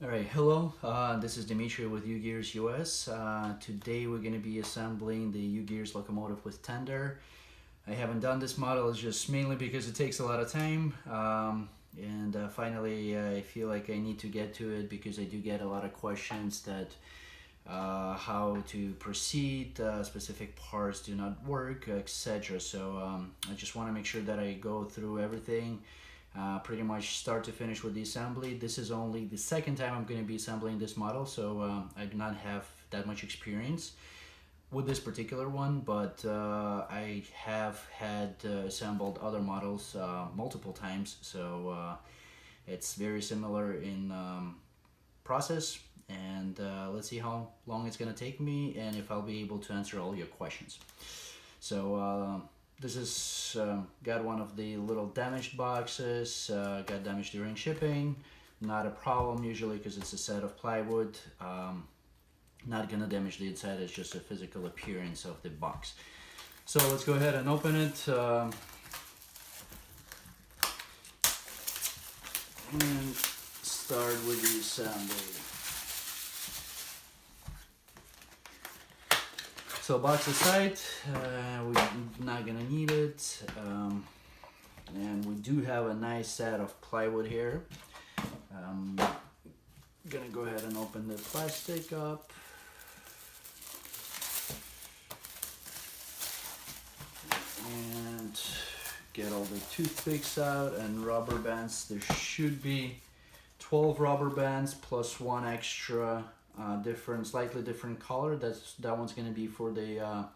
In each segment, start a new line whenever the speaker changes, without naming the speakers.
Alright, hello, this is Dimitri with UGears US. Today we're going to be assembling the UGears Locomotive with tender. I haven't done this model, it's just mainly because it takes a lot of time. And finally I feel like I need to get to it because I do get a lot of questions that how to proceed, specific parts do not work, etc. So I just want to make sure that I go through everything pretty much start to finish with the assembly. This is only the second time I'm going to be assembling this model, so I do not have that much experience with this particular one, but I have had assembled other models multiple times, so it's very similar in process. And let's see how long it's going to take me and if I'll be able to answer all your questions. So this is got one of the little damaged boxes, got damaged during shipping. Not a problem usually because it's a set of plywood. Not gonna damage the inside, it's just a physical appearance of the box. So let's go ahead and open it. And start with the assembly. So box aside, we're not gonna need it. And we do have a nice set of plywood here. Gonna go ahead and open the plastic up. And get all the toothpicks out and rubber bands. There should be 12 rubber bands plus one extra slightly different color. That one's going to be for the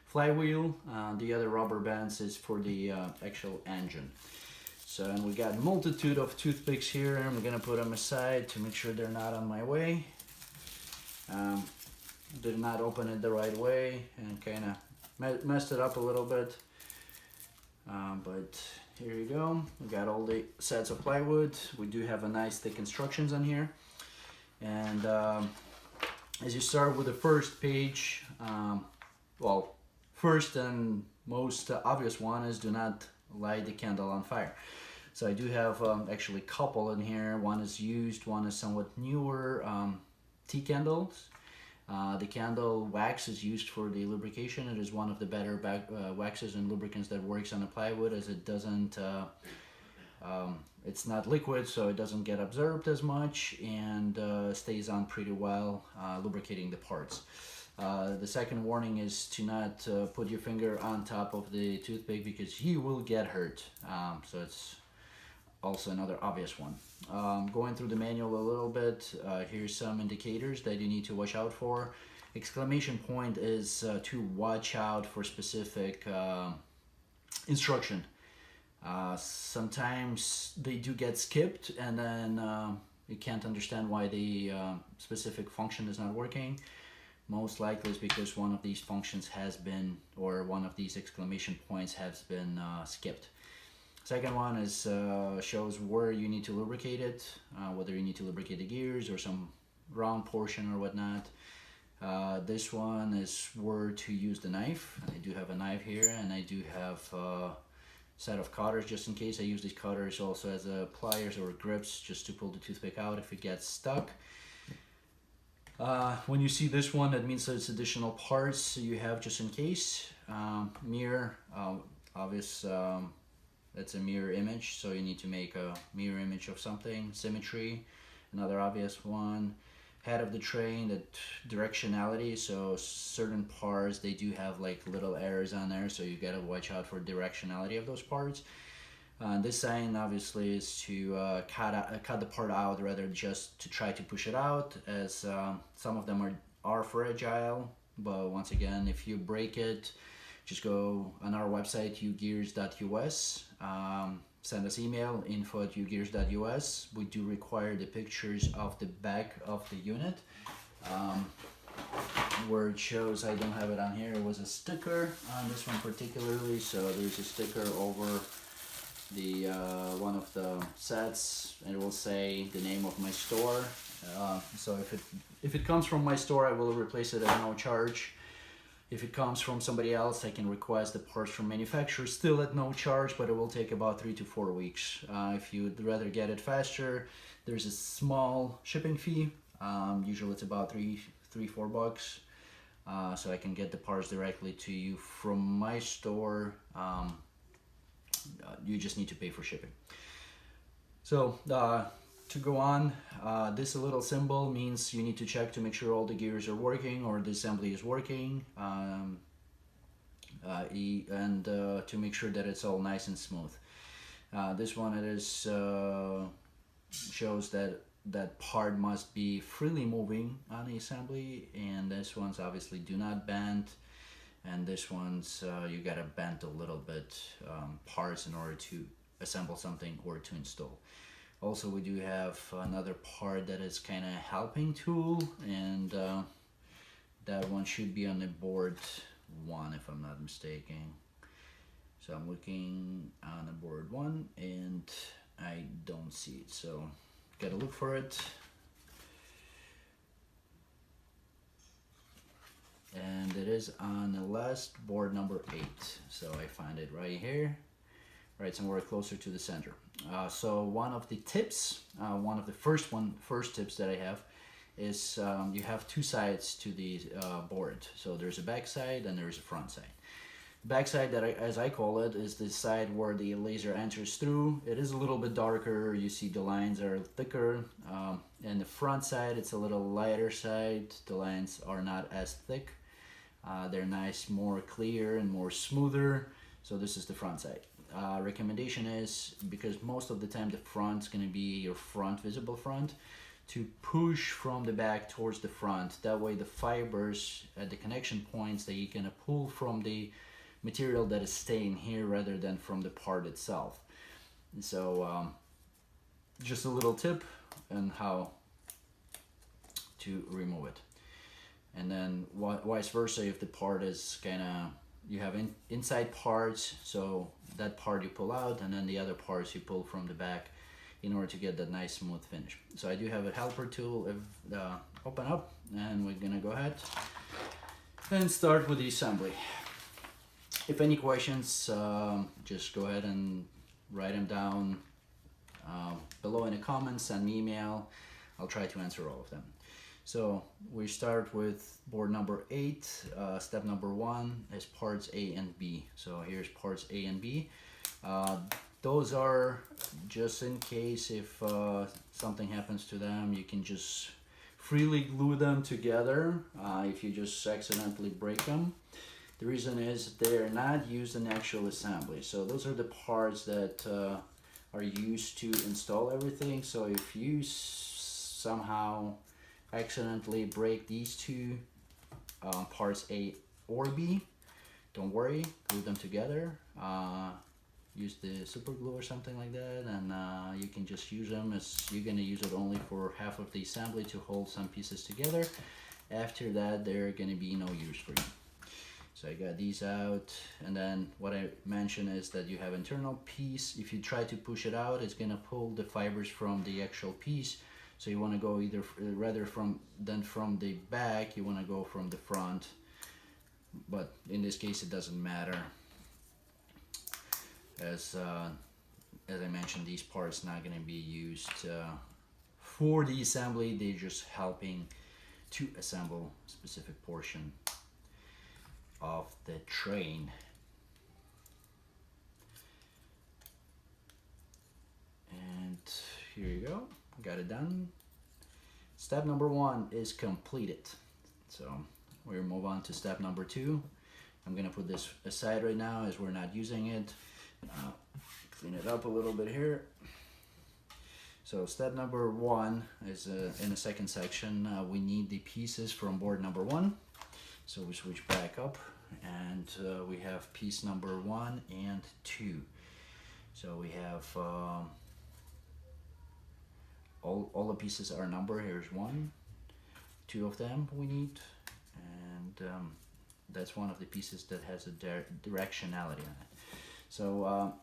flywheel. The other rubber bands is for the actual engine. So, and we got a multitude of toothpicks here. I'm going to put them aside to make sure they're not on my way. Did not open it the right way and kind of messed it up a little bit. But here you go. We got all the sets of plywood. We do have a nice thick instructions on here. And as you start with the first page, well, first and most obvious one is do not light the candle on fire. So I do have actually a couple in here. One is used, one is somewhat newer tea candles. The candle wax is used for the lubrication. It is one of the better waxes and lubricants that works on the plywood, as it doesn't it's not liquid, so it doesn't get absorbed as much and stays on pretty well, lubricating the parts. The second warning is to not put your finger on top of the toothpick because you will get hurt. So it's also another obvious one. Going through the manual a little bit, here's some indicators that you need to watch out for. Exclamation point is to watch out for specific instruction. Sometimes they do get skipped and then you can't understand why the specific function is not working. Most likely is because one of these functions has been, or one of these exclamation points has been skipped. Second one is shows where you need to lubricate it, whether you need to lubricate the gears or some round portion or whatnot. This one is where to use the knife. I do have a knife here, and I do have a set of cutters just in case. I use these cutters also as pliers or grips just to pull the toothpick out if it gets stuck. When you see this one, that means that it's additional parts you have just in case. Mirror, obvious. It's a mirror image, so you need to make a mirror image of something. Symmetry, another obvious one. Head of the train, the directionality, so certain parts they do have like little errors on there, so you gotta watch out for directionality of those parts. This sign obviously is to cut the part out rather just to try to push it out, as some of them are fragile, but once again, if you break it, just go on our website, UGears.us. Send us email, info@ugears.us. We do require the pictures of the back of the unit. Where it shows, I don't have it on here, it was a sticker on this one particularly. So there's a sticker over the one of the sets, and it will say the name of my store. So if it comes from my store, I will replace it at no charge. If it comes from somebody else, I can request the parts from manufacturer still at no charge, but it will take about 3 to 4 weeks. If you'd rather get it faster, There's a small shipping fee. Usually it's about $4. So I can get the parts directly to you from my store. You just need to pay for shipping. So to go on, this little symbol means you need to check to make sure all the gears are working or the assembly is working, and to make sure that it's all nice and smooth. This one, it is shows that part must be freely moving on the assembly, and this one's obviously do not bend, and this one's you gotta bend a little bit parts in order to assemble something or to install. Also, we do have another part that is kind of helping tool, and that one should be on the board 1 if I'm not mistaken. So I'm looking on the board 1 and I don't see it, so gotta look for it. And it is on the last board number 8, so I find it right here, right somewhere closer to the center. So one of the tips, one of the first tips that I have is you have 2 sides to the board. So there's a back side and there's a front side. The back side, as I call it, is the side where the laser enters through. It is a little bit darker. You see the lines are thicker. And the front side, it's a little lighter side. The lines are not as thick. They're nice, more clear and more smoother. So this is the front side. Recommendation is, because most of the time the front's going to be your front, visible front, to push from the back towards the front. That way the fibers at the connection points that you're going to pull from the material that is staying here rather than from the part itself. So just a little tip on how to remove it. And then vice versa, if the part is kind of, you have inside parts, so that part you pull out, and then the other parts you pull from the back in order to get that nice smooth finish. So I do have a helper tool. Open up, and we're gonna go ahead and start with the assembly. If any questions, just go ahead and write them down below in the comments, send me email. I'll try to answer all of them. So we start with board number 8. Step number 1 is parts A and B. So here's parts A and B. Those are just in case if something happens to them, you can just freely glue them together if you just accidentally break them. The reason is they're not used in actual assembly. So those are the parts that are used to install everything. So if you somehow accidentally break these 2 parts A or B, don't worry, glue them together. Use the super glue or something like that, and you can just use them as you're going to use it only for half of the assembly to hold some pieces together. After that, they're going to be no use for you. So I got these out, and then what I mentioned is that you have internal piece. If you try to push it out, it's going to pull the fibers from the actual piece. So you want to go rather from the back, you want to go from the front. But in this case, it doesn't matter. As I mentioned, these parts not going to be used for the assembly. They're just helping to assemble a specific portion of the train. And here you go, got it done. Step number 1 is completed. So we'll move on to step number 2. I'm gonna put this aside right now as we're not using it. Clean it up a little bit here. So step number 1 is in the second section. We need the pieces from board number 1. So we switch back up, and we have piece number 1 and 2. So we have all the pieces are numbered. Here's 1, 2 of them we need, and that's one of the pieces that has a directionality on it. So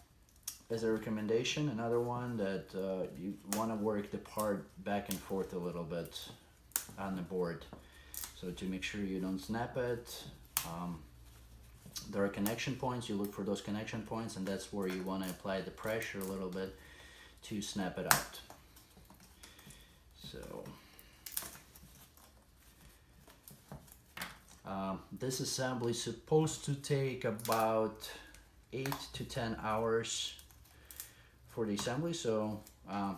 as a recommendation, another one that you want to work the part back and forth a little bit on the board. So to make sure you don't snap it, there are connection points. You look for those connection points, and that's where you want to apply the pressure a little bit to snap it out. This assembly is supposed to take about 8 to 10 hours for the assembly, so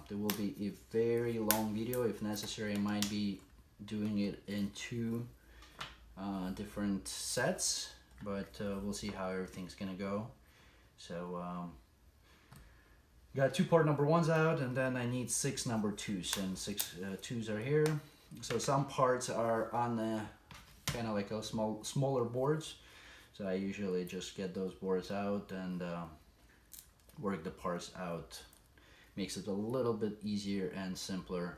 there will be a very long video. If necessary, I might be doing it in two different sets, but we'll see how everything's gonna go. So got 2 part number 1s out, and then I need 6 number 2s, and 6 2s are here. So some parts are on the kind of like a smaller boards, so I usually just get those boards out and work the parts out. Makes it a little bit easier and simpler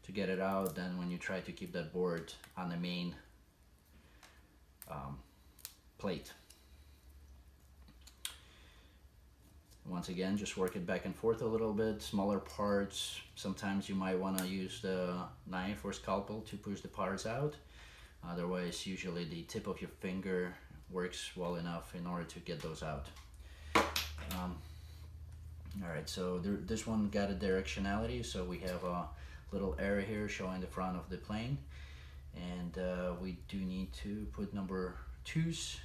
to get it out than when you try to keep that board on the main plate. Once again, just work it back and forth a little bit. Smaller parts, sometimes you might want to use the knife or scalpel to push the parts out. Otherwise, usually the tip of your finger works well enough in order to get those out. Alright, so this one got a directionality, so we have a little arrow here showing the front of the plane, and we do need to put number 2s.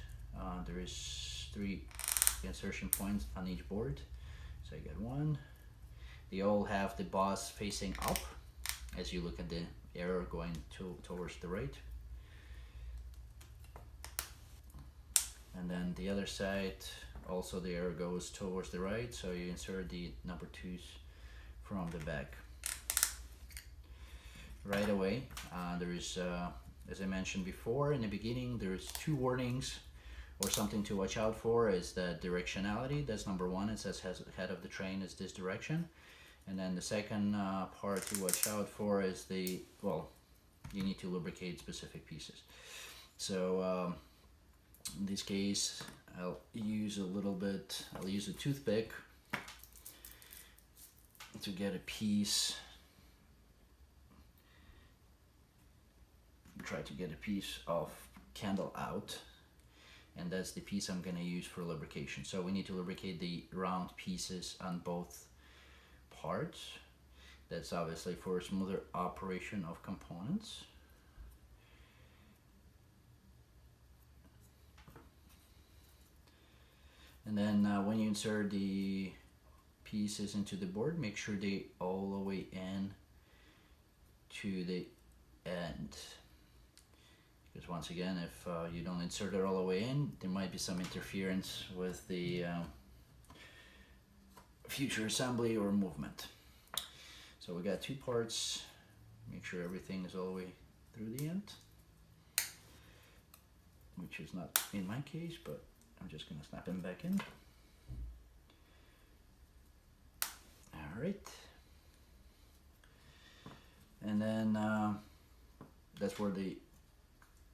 There is 3 insertion points on each board, so I got 1. They all have the boss facing up as you look at the arrow going towards the right, and then the other side also the arrow goes towards the right, so you insert the number 2s from the back. Right away, there is, as I mentioned before in the beginning, there's 2 warnings or something to watch out for. Is the directionality. That's number 1. It says head of the train is this direction, and then the second part to watch out for is the, well, you need to lubricate specific pieces. So in this case, I'll use a toothpick to get a piece. Try to get a piece of candle out, and that's the piece I'm going to use for lubrication. So we need to lubricate the round pieces on both parts. That's obviously for a smoother operation of components. And then when you insert the pieces into the board, make sure they all the way in to the end. Because once again, if you don't insert it all the way in, there might be some interference with the future assembly or movement. So we got 2 parts. Make sure everything is all the way through the end, which is not in my case, but I'm just going to snap them back in. Alright. And then that's where the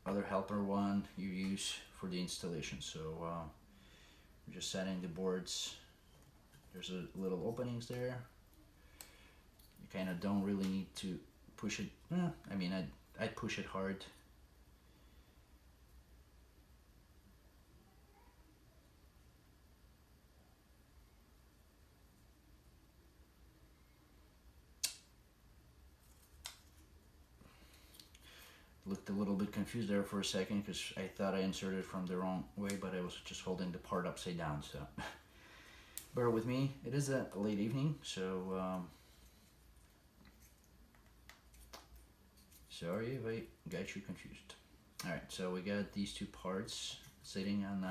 other helper one you use for the installation. So we're just setting the boards. There's a little openings there. You kind of don't really need to push it. I mean, I'd push it hard. Looked a little bit confused there for a second because I thought I inserted from the wrong way, but I was just holding the part upside down, so bear with me. It is a late evening, so sorry if I got you confused. Alright, so we got these 2 parts sitting on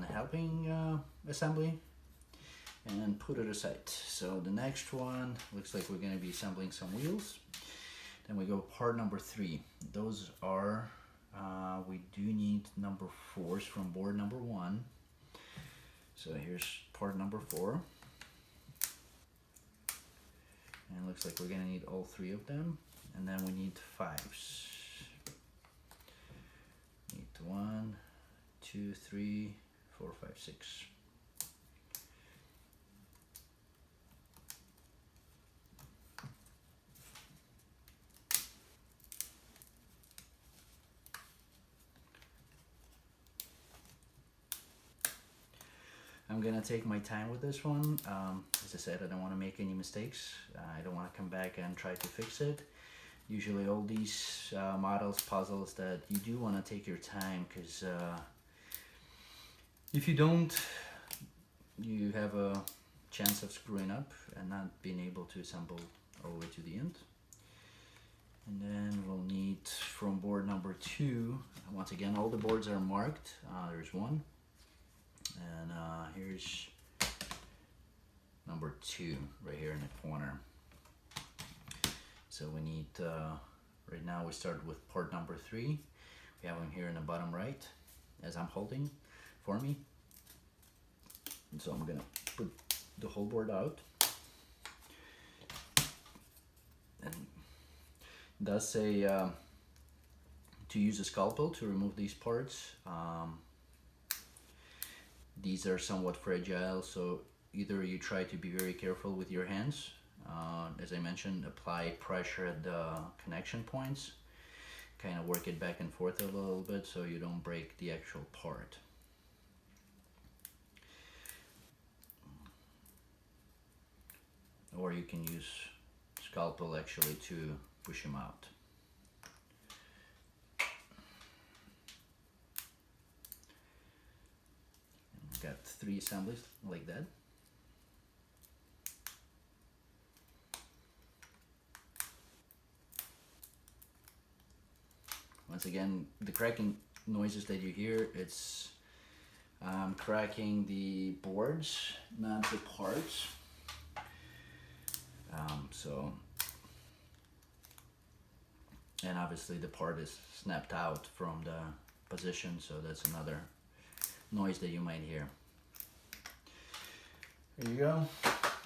the helping assembly, and put it aside. So the next one looks like we're going to be assembling some wheels. Then we go part number 3. Those are we do need number 4s from board number 1. So here's part number 4, and it looks like we're going to need all 3 of them, and then we need 5s. Need 1, 2, 3, 4, 5, 6. I'm gonna take my time with this one. As I said, I don't want to make any mistakes. I don't want to come back and try to fix it. Usually all these models, puzzles, that you do want to take your time, because if you don't, you have a chance of screwing up and not being able to assemble all the way to the end. And then we'll need from board number 2, once again all the boards are marked. There's 1, and here's number 2 right here in the corner. So we need, right now we start with port number 3. We have them here in the bottom right as I'm holding for me. And so I'm gonna put the whole board out. And it does say to use a scalpel to remove these parts. These are somewhat fragile, so either you try to be very careful with your hands. As I mentioned, apply pressure at the connection points. Kind of work it back and forth a little bit so you don't break the actual part. Or you can use scalpel actually to push them out. And got 3 assemblies like that. Once again, the cracking noises that you hear, it's cracking the boards, not the parts. And obviously the part is snapped out from the position, so that's another noise that you might hear. There you go.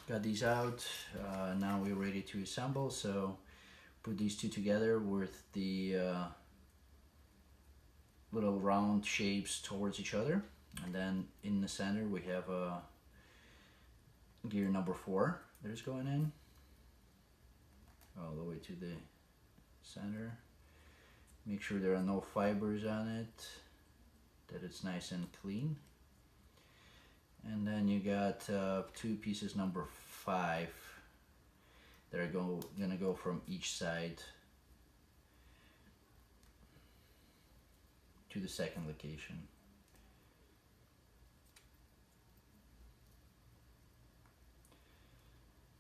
Got these out. Now we're ready to assemble. So put these two together with the little round shapes towards each other, and then in the center we have gear number 4 that is going in all the way to the center. Make sure there are no fibers on it, that it's nice and clean. And then you got 2 pieces number 5 that are gonna go from each side to the second location.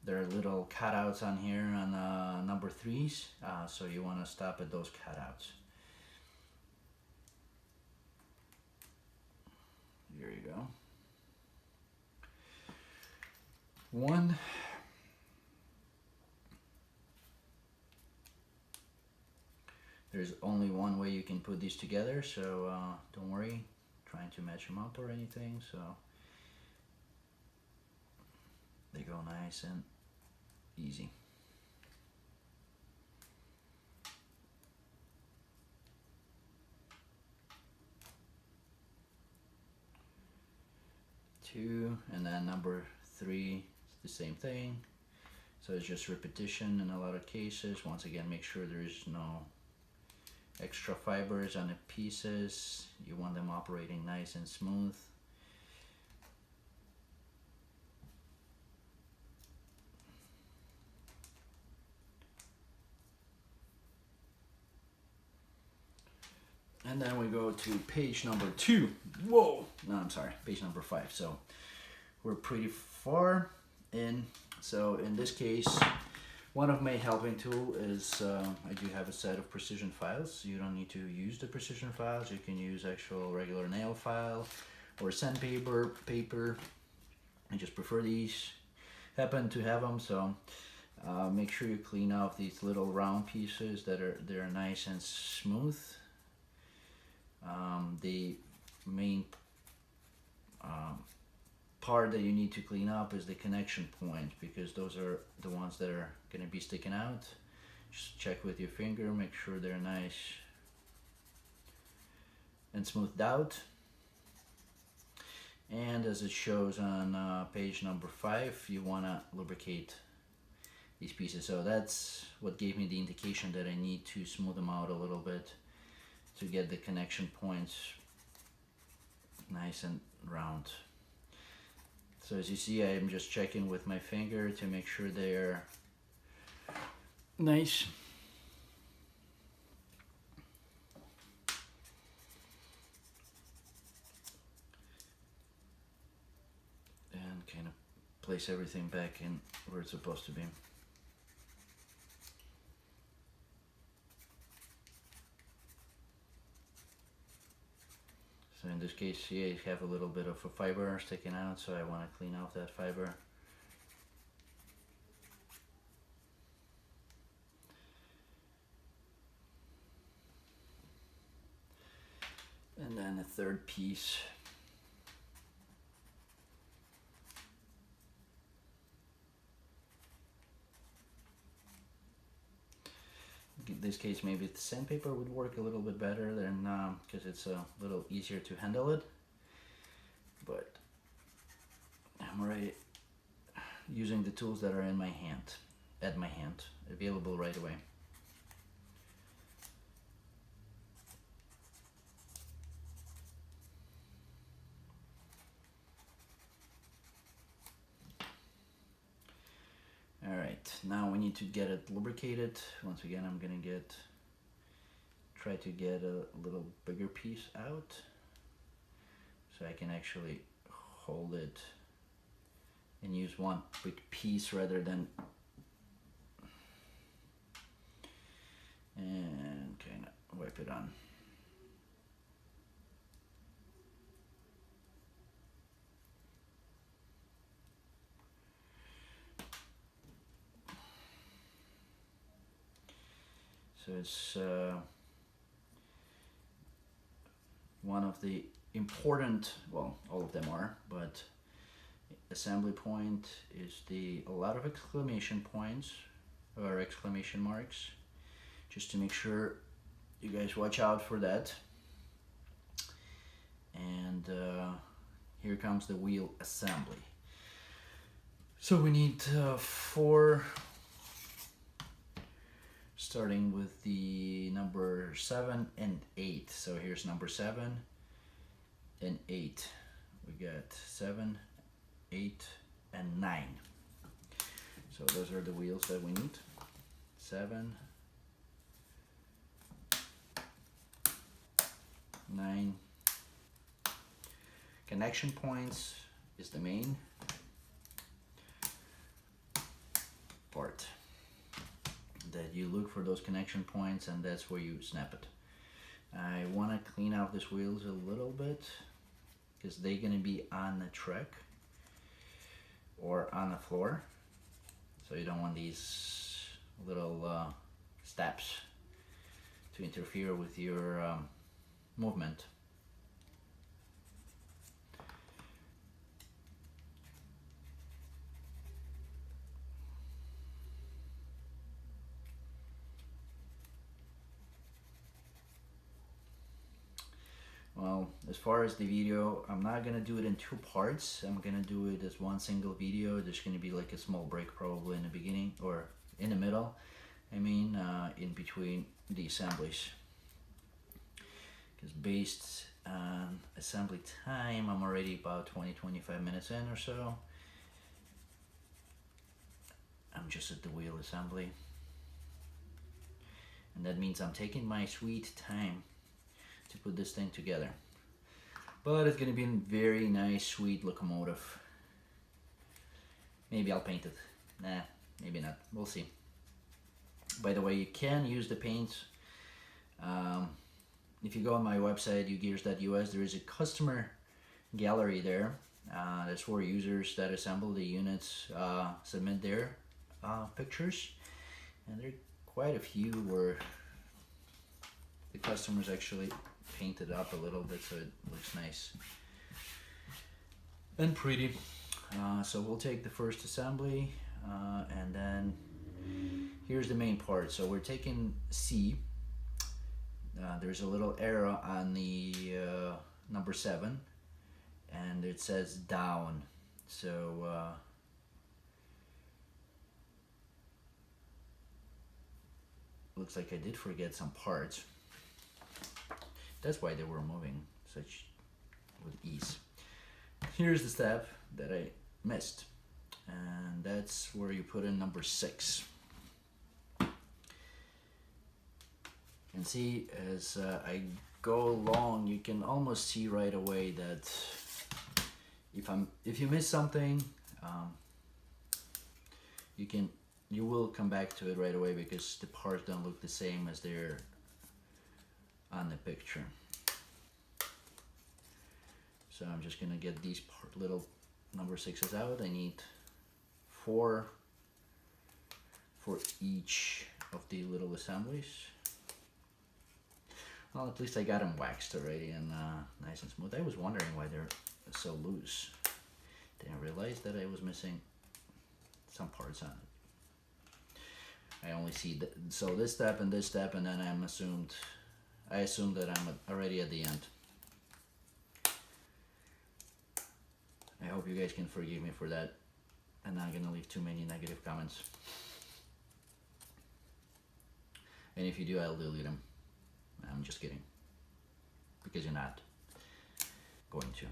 There are little cutouts on here on number 3s, so you want to stop at those cutouts. Here you go. 1. There's only one way you can put these together, so don't worry trying to match them up or anything. So they go nice and easy. Two, and then number 3 is the same thing. So it's just repetition in a lot of cases. Once again, make sure there is no extra fibers on the pieces. You want them operating nice and smooth. And then we go to page number 2. Whoa! No, I'm sorry, page number 5. So we're pretty far in. So in this case, one of my helping tool is I do have a set of precision files. You don't need to use the precision files. You can use actual regular nail file or sandpaper, paper. I just prefer these. Happen to have them, so make sure you clean off these little round pieces that are nice and smooth. The main part that you need to clean up is the connection point, because those are the ones that are going to be sticking out. Just check with your finger, make sure they're nice and smoothed out. And as it shows on page number 5, you want to lubricate these pieces. So that's what gave me the indication that I need to smooth them out a little bit to get the connection points nice and round. So as you see, I am just checking with my finger to make sure they're nice place everything back in where it's supposed to be. So in this case here you have a little bit of a fiber sticking out, so I want to clean off that fiber. And then a third piece. In this case, maybe the sandpaper would work a little bit better than because it's a little easier to handle it. But I'm already using the tools that are in my hand, available right away. Alright, now we need to get it lubricated. Once again, I'm gonna try to get a little bigger piece out so I can actually hold it and use one big piece rather than, and kind of wipe it on. So it's one of the important, well, all of them are, but assembly point is a lot of exclamation points or exclamation marks, just to make sure you guys watch out for that. And here comes the wheel assembly. So we need 4, starting with the number 7 and 8. So here's number 7 and 8. We got 7, 8, and 9. So those are the wheels that we need. 7, 9. Connection points is the main part. That you look for those connection points, and that's where you snap it. I want to clean out these wheels a little bit because they're going to be on the track or on the floor, so you don't want these little steps to interfere with your movement. Well, as far as the video, I'm not gonna do it in 2 parts. I'm gonna do it as one single video. There's gonna be like a small break probably in the beginning or in the middle. I mean, in between the assemblies. Because based on assembly time, I'm already about 20-25 minutes in or so. I'm just at the wheel assembly. And that means I'm taking my sweet time to put this thing together. But it's gonna be a very nice, sweet locomotive. Maybe I'll paint it. Nah, maybe not. We'll see. By the way, you can use the paints. If you go on my website, UGears.us, there is a customer gallery there. That's where users that assemble the units submit their pictures. And there are quite a few where the customers actually paint it up a little bit so it looks nice and pretty. So we'll take the first assembly and then here's the main part. So we're taking C. There's a little arrow on the number 7 and it says down. So looks like I did forget some parts. That's why they were moving such with ease. Here's the step that I missed, and that's where you put in number 6. And see, as I go along, you can almost see right away that if you miss something, you will come back to it right away because the parts don't look the same as they're on the picture. So I'm just gonna get these little number 6s out. I need 4 for each of the little assemblies. Well, at least I got them waxed already and nice and smooth. I was wondering why they're so loose. Didn't realize that I was missing some parts on it. I only see so this step and this step, and then I assumed that I'm already at the end. I hope you guys can forgive me for that. I'm not gonna leave too many negative comments. And if you do, I'll delete them. I'm just kidding. Because you're not going to.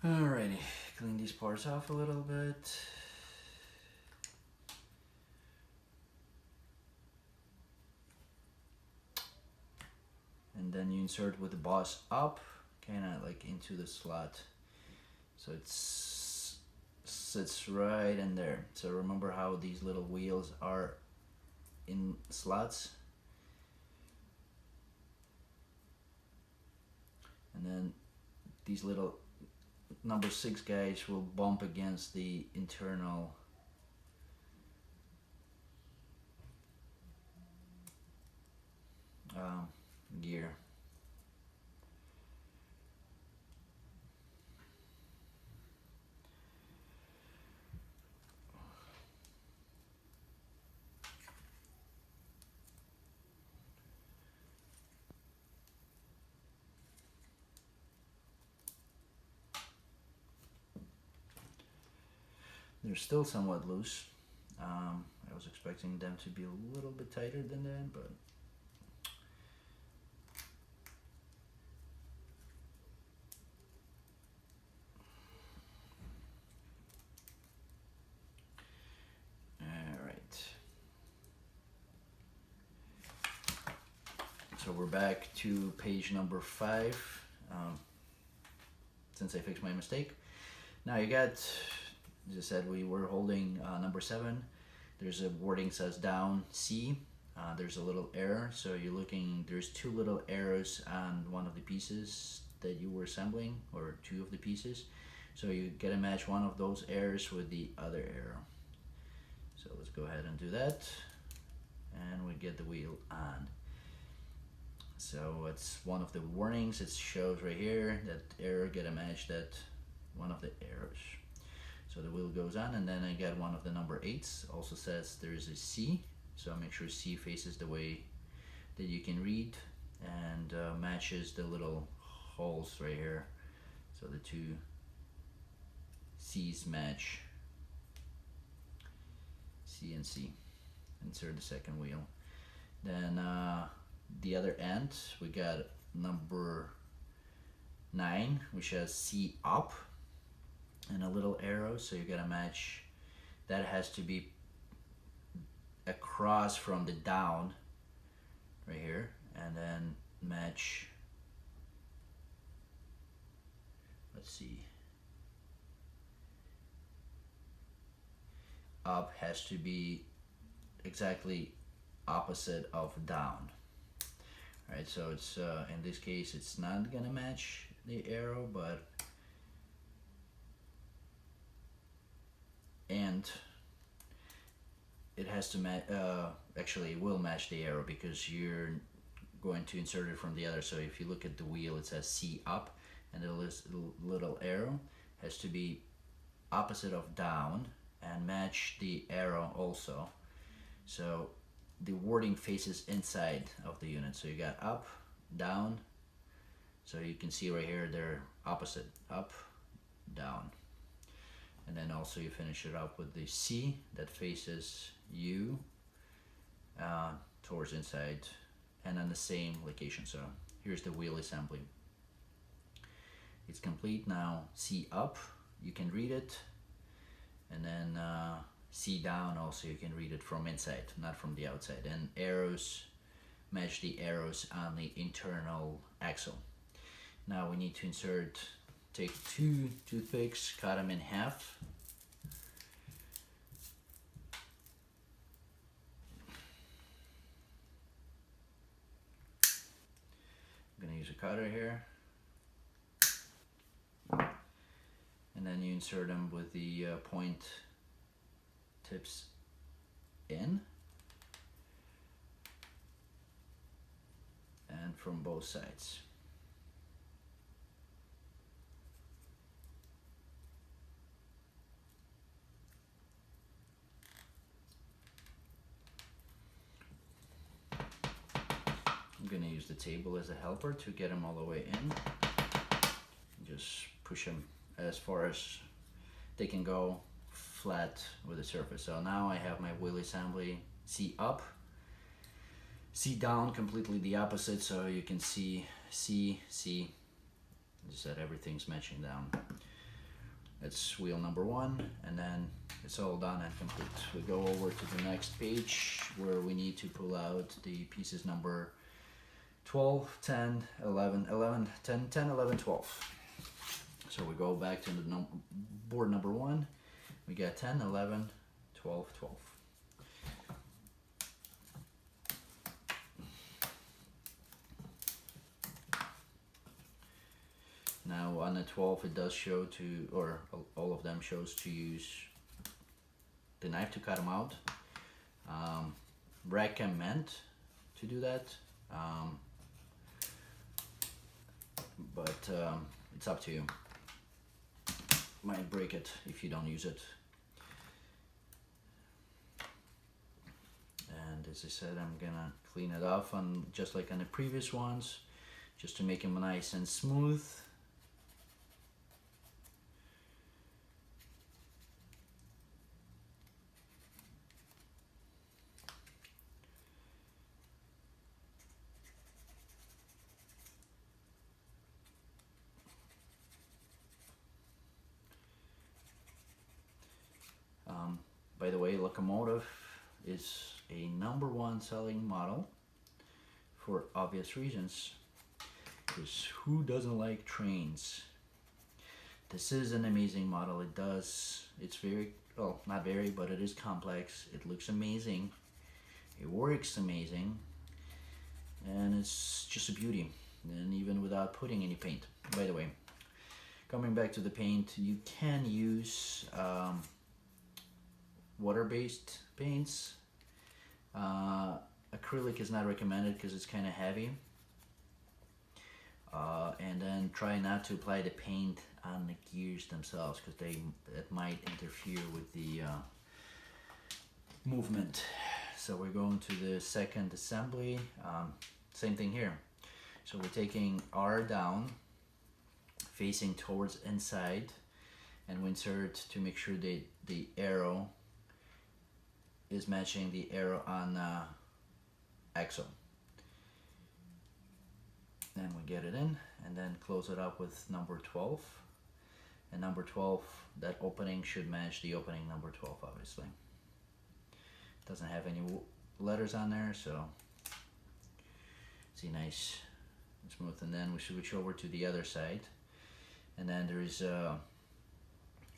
Alrighty, clean these parts off a little bit. And then you insert with the boss up, kind of like into the slot. So it sits right in there. So remember how these little wheels are in slots? And then these little number 6 guys will bump against the internal gear. They're still somewhat loose. I was expecting them to be a little bit tighter than that, but alright. So we're back to page number 5, since I fixed my mistake. Now you got, as I said, we were holding number 7. There's a wording says down C. There's a little error, so you're looking, there's 2 little arrows on one of the pieces that you were assembling, or 2 of the pieces. So you gotta match one of those arrows with the other arrow. So let's go ahead and do that, and we get the wheel on. So it's one of the warnings. It shows right here that arrow gotta match that one of the arrows. So the wheel goes on, and then I got one of the number 8s. Also says there's a C, so make sure C faces the way that you can read, and matches the little holes right here. So the 2 C's match. C and C. Insert the second wheel. Then the other end, we got number 9, which has C up and a little arrow, so you gotta match. That has to be across from the down right here, and then match, let's see, up has to be exactly opposite of down. Right, so it's in this case it's not gonna match the arrow, but and it has to match, actually it will match the arrow because you're going to insert it from the other. So if you look at the wheel, it says C up, and the little arrow has to be opposite of down and match the arrow also. So the wording faces inside of the unit. So you got up, down, so you can see right here they're opposite, up, down. And then also you finish it up with the C that faces you, towards inside and on the same location. So here's the wheel assembly. It's complete. Now C up, you can read it, and then C down also, you can read it from inside, not from the outside. And arrows match the arrows on the internal axle. Now we need to insert, take 2 toothpicks, cut them in half. I'm gonna use a cutter here. And then you insert them with the point tips in. And from both sides. I'm going to use the table as a helper to get them all the way in. Just push them as far as they can go flat with the surface. So now I have my wheel assembly C up, C down, completely the opposite, so you can see C, C, just that everything's matching down. That's wheel number 1, and then it's all done and complete. We go over to the next page where we need to pull out the pieces number 12, 10, 11, 11, 10, 10, 11, 12. So we go back to the board number 1. We got 10, 11, 12, 12. Now on the 12 it does show to, or all of them shows to use the knife to cut them out. Recommend to do that, but it's up to you. Might break it if you don't use it. And as I said, I'm gonna clean it off on just like on the previous ones, just to make them nice and smooth. By the way, Locomotive is a #1 selling model for obvious reasons, because who doesn't like trains? This is an amazing model. It's very, well, not very, but it is complex. It looks amazing. It works amazing. And it's just a beauty. And even without putting any paint. By the way, coming back to the paint, you can use water-based paints. Acrylic is not recommended because it's kind of heavy. And then try not to apply the paint on the gears themselves, because it might interfere with the movement. So we're going to the second assembly. Same thing here. So we're taking R down, facing towards inside, and we insert to make sure that the arrow is matching the arrow on axle. Then we get it in, and then close it up with number 12. And number 12, that opening should match the opening number 12, obviously. Doesn't have any letters on there, so see, nice and smooth. And then we switch over to the other side, and then there is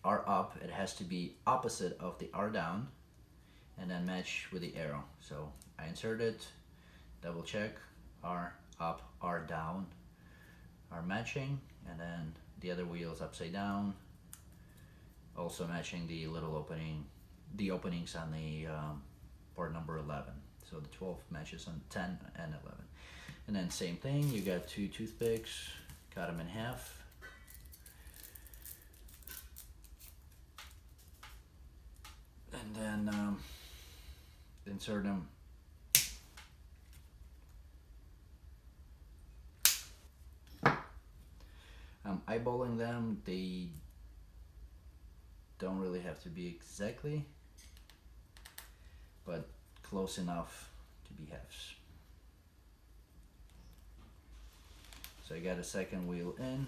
R up. It has to be opposite of the R down, and then match with the arrow. So I insert it, double check, R up, R down are matching, and then the other wheel is upside down, also matching the little opening, the openings on the part number 11. So the 12 matches on 10 and 11. And then same thing, you got 2 toothpicks, cut them in half. And then insert them. I'm eyeballing them. They don't really have to be exactly, but close enough to be halves. So I got a second wheel in.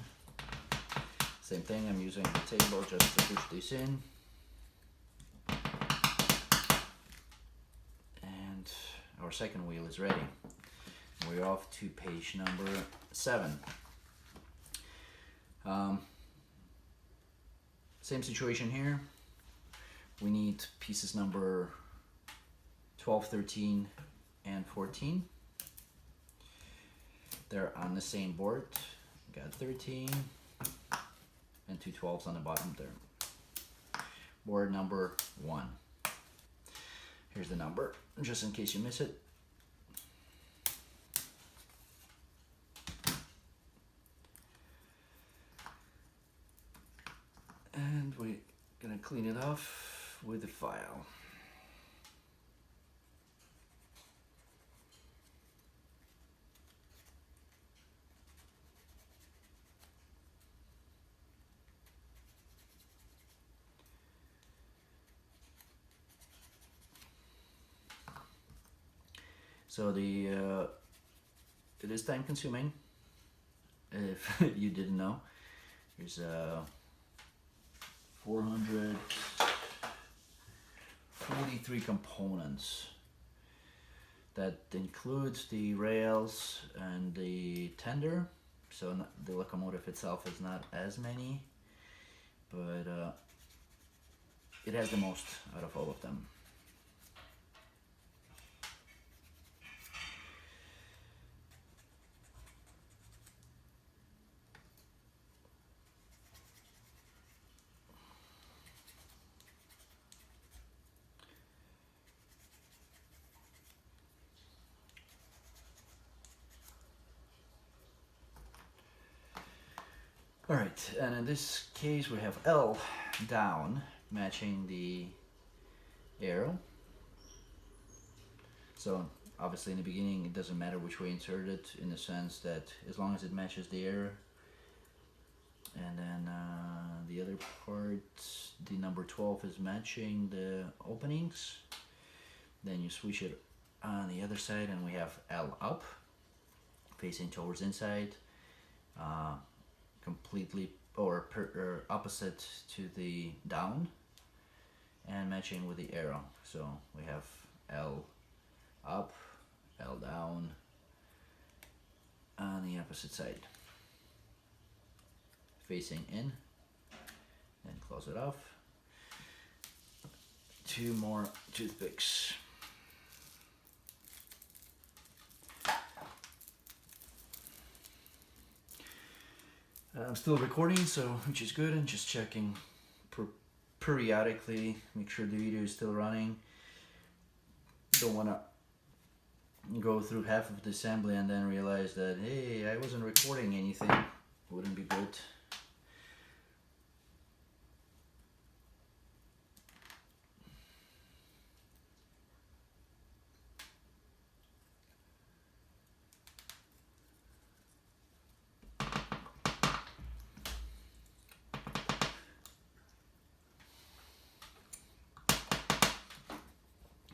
Same thing, I'm using the table just to push this in. And our second wheel is ready. We're off to page number 7. Same situation here. We need pieces number 12, 13, and 14. They're on the same board. Got 13 and 2 12s on the bottom there. Board number 1. Here's the number, just in case you miss it. And we're gonna clean it off with the file. So it is time consuming, if you didn't know. There's 443 components. That includes the rails and the tender. So the locomotive itself is not as many, but it has the most out of all of them. All right, and in this case we have L down, matching the arrow. So obviously in the beginning it doesn't matter which way insert it, in the sense that as long as it matches the arrow. And then the other part, the number 12 is matching the openings. Then you switch it on the other side and we have L up, facing towards inside. Completely or opposite to the down and matching with the arrow. So we have L up, L down on the opposite side, facing in, and close it off. 2 more toothpicks. I'm still recording, so which is good, and just checking periodically, make sure the video is still running. Don't want to go through half of the assembly and then realize that, hey, I wasn't recording anything. Wouldn't be good.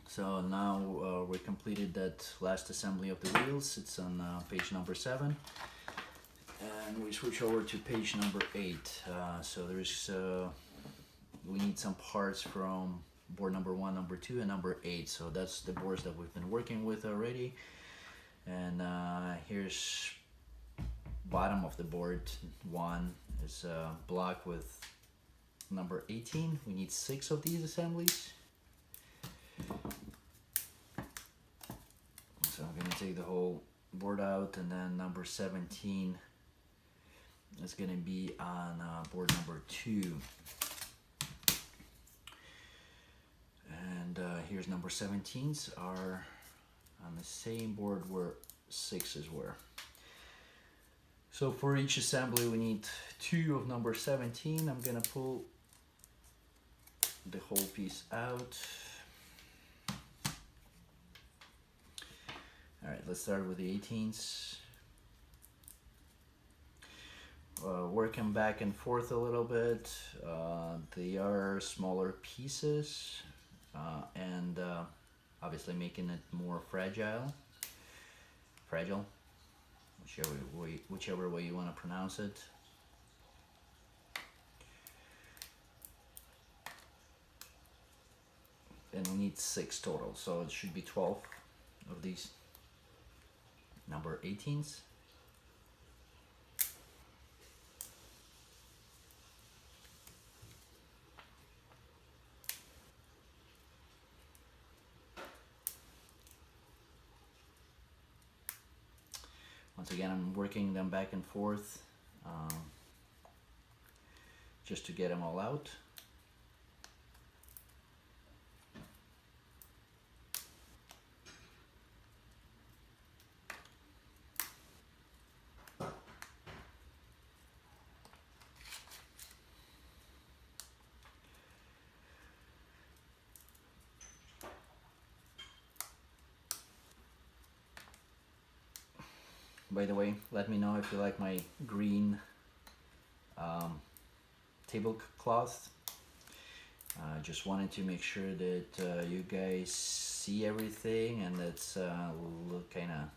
So now we completed that last assembly of the wheels. It's on page number 7, and we switch over to page number 8. So there's we need some parts from board number 1, number 2, and number 8. So that's the boards that we've been working with already. And here's bottom of the board 1 is a block with number 18. We need 6 of these assemblies. So I'm going to take the whole board out, and then number 17 is going to be on board number 2. And here's number 17s are on the same board where 6s were. So for each assembly we need 2 of number 17. I'm going to pull the whole piece out. Alright, let's start with the 18s. Working back and forth a little bit. They are smaller pieces, and obviously making it more fragile, whichever way you want to pronounce it. And we need 6 total, so it should be 12 of these number 18s. Once again, I'm working them back and forth just to get them all out. By the way, let me know if you like my green tablecloth. Just wanted to make sure that you guys see everything, and that's kind of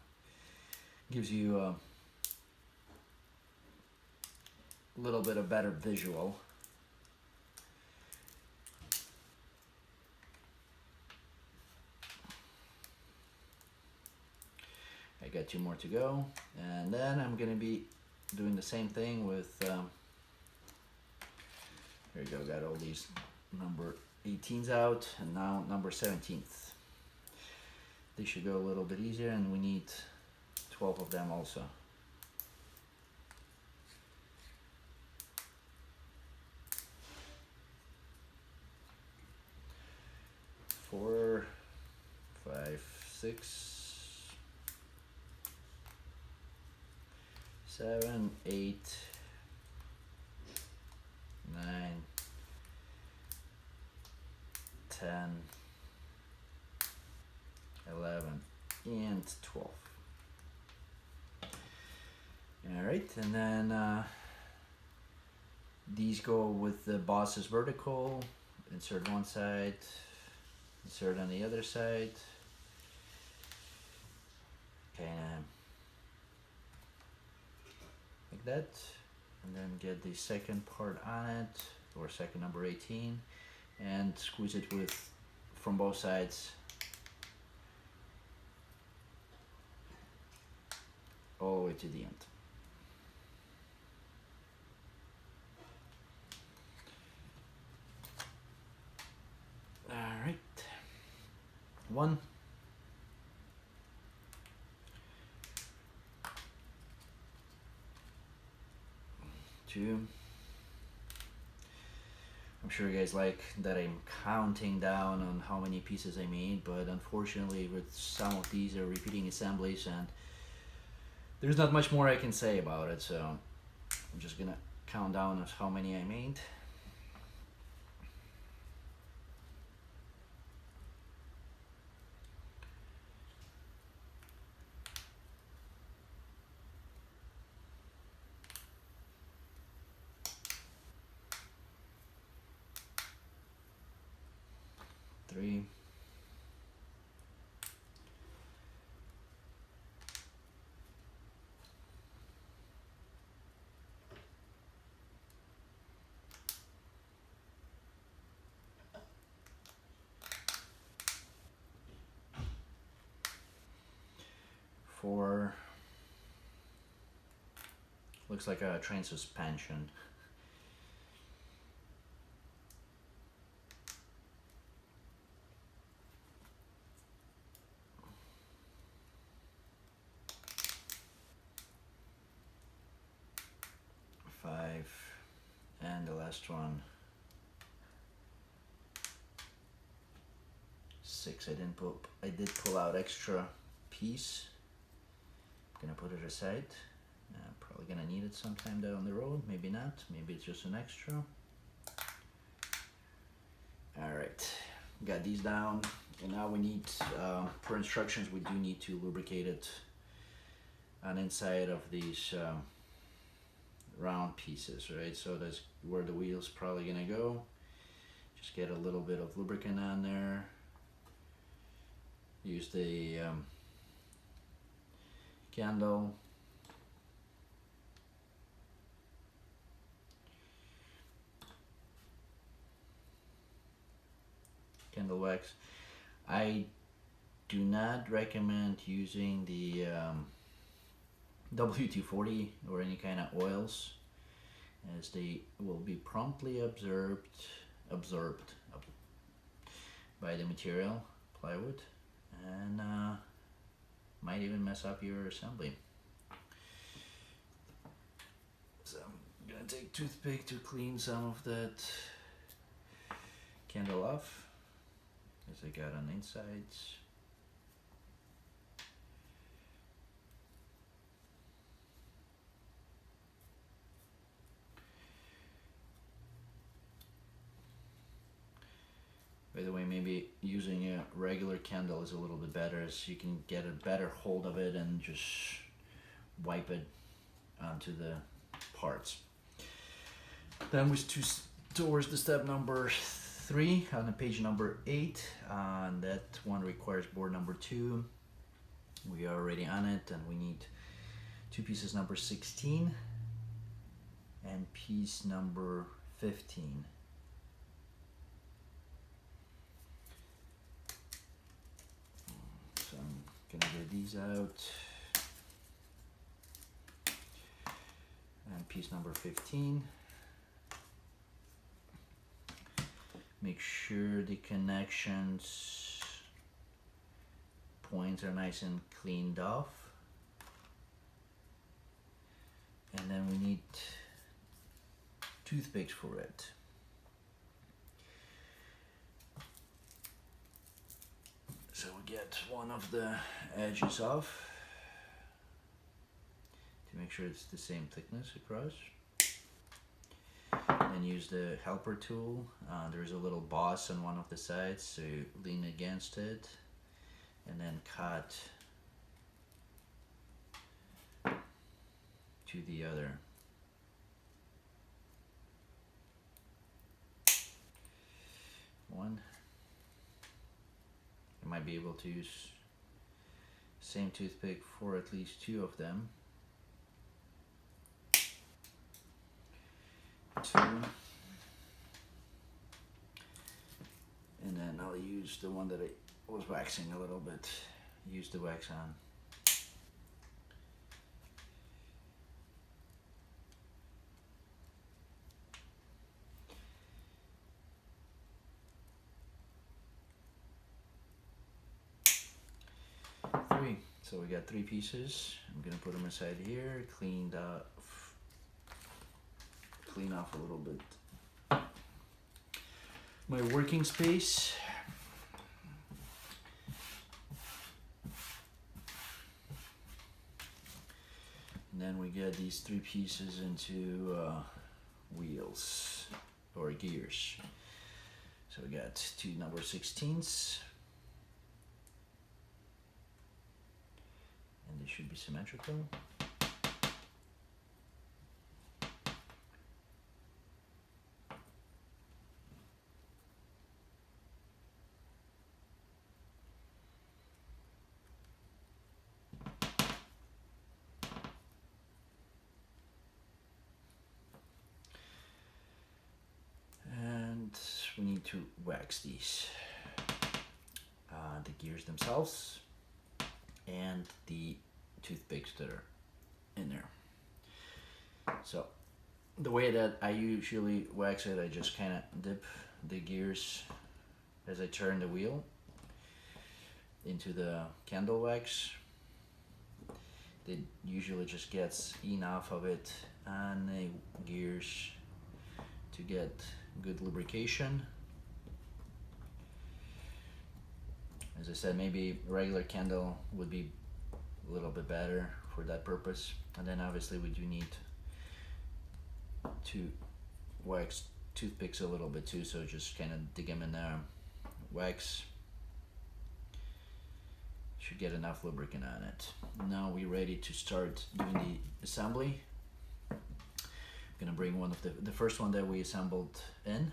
gives you a little bit of better visual. I got 2 more to go, and then I'm gonna be doing the same thing with here you go, got all these number 18s out, and now number 17th. They should go a little bit easier, and we need 12 of them also. Four, 5, 6, 7, 8, 9, 10, 11, and 12. Alright, and then these go with the boss's vertical. Insert one side, insert on the other side. Kind of like that, and then get the second part on it, or second number 18, and squeeze it with from both sides all the way to the end. All right, 1, 2. I'm sure you guys like that I'm counting down on how many pieces I made, but unfortunately with some of these are repeating assemblies, and there's not much more I can say about it, so I'm just gonna count down as how many I made. Three, 4. Looks like a train suspension. 5, and the last one, 6. I did pull out extra piece. I'm gonna put it aside. Probably gonna need it sometime down the road, maybe not, maybe it's just an extra. Alright, got these down, and now we need, per instructions, we do need to lubricate it on inside of these round pieces, right? So that's where the wheel's probably gonna go. Just get a little bit of lubricant on there, use the candle, wax. I do not recommend using the WT-40 or any kind of oils, as they will be promptly absorbed by the material, plywood, and might even mess up your assembly. So I'm gonna take toothpick to clean some of that candle off, as I got on the insides. By the way, maybe using a regular candle is a little bit better, as you can get a better hold of it and just wipe it onto the parts. Then we towards the step number 3 on the page number 8, and that one requires board number 2. We are already on it, and we need 2 pieces number 16 and piece number 15. So I'm gonna get these out, and piece number 15. Make sure the connections points are nice and cleaned off, and then we need toothpicks for it. So we get one of the edges off to make sure it's the same thickness across. And use the helper tool. There's a little boss on one of the sides, so you lean against it and then cut to the other. One. You might be able to use same toothpick for at least 2 of them. 2. And then I'll use the one that I was waxing a little bit. Use the wax on. So we got 3 pieces. I'm gonna put them aside here, clean off a little bit my working space. And then we get these 3 pieces into wheels or gears. So we got 2 number 16s. And they should be symmetrical. And we need to wax these, the gears themselves and the toothpicks that are in there. So the way that I usually wax it, I just kind of dip the gears as I turn the wheel into the candle wax. It usually just gets enough of it on the gears to get good lubrication. As I said, maybe regular candle would be a little bit better for that purpose. And then obviously we do need to wax toothpicks a little bit too, so just kind of dig them in there. Wax should get enough lubricant on it. Now we're ready to start doing the assembly. I'm gonna bring one of the first one that we assembled in,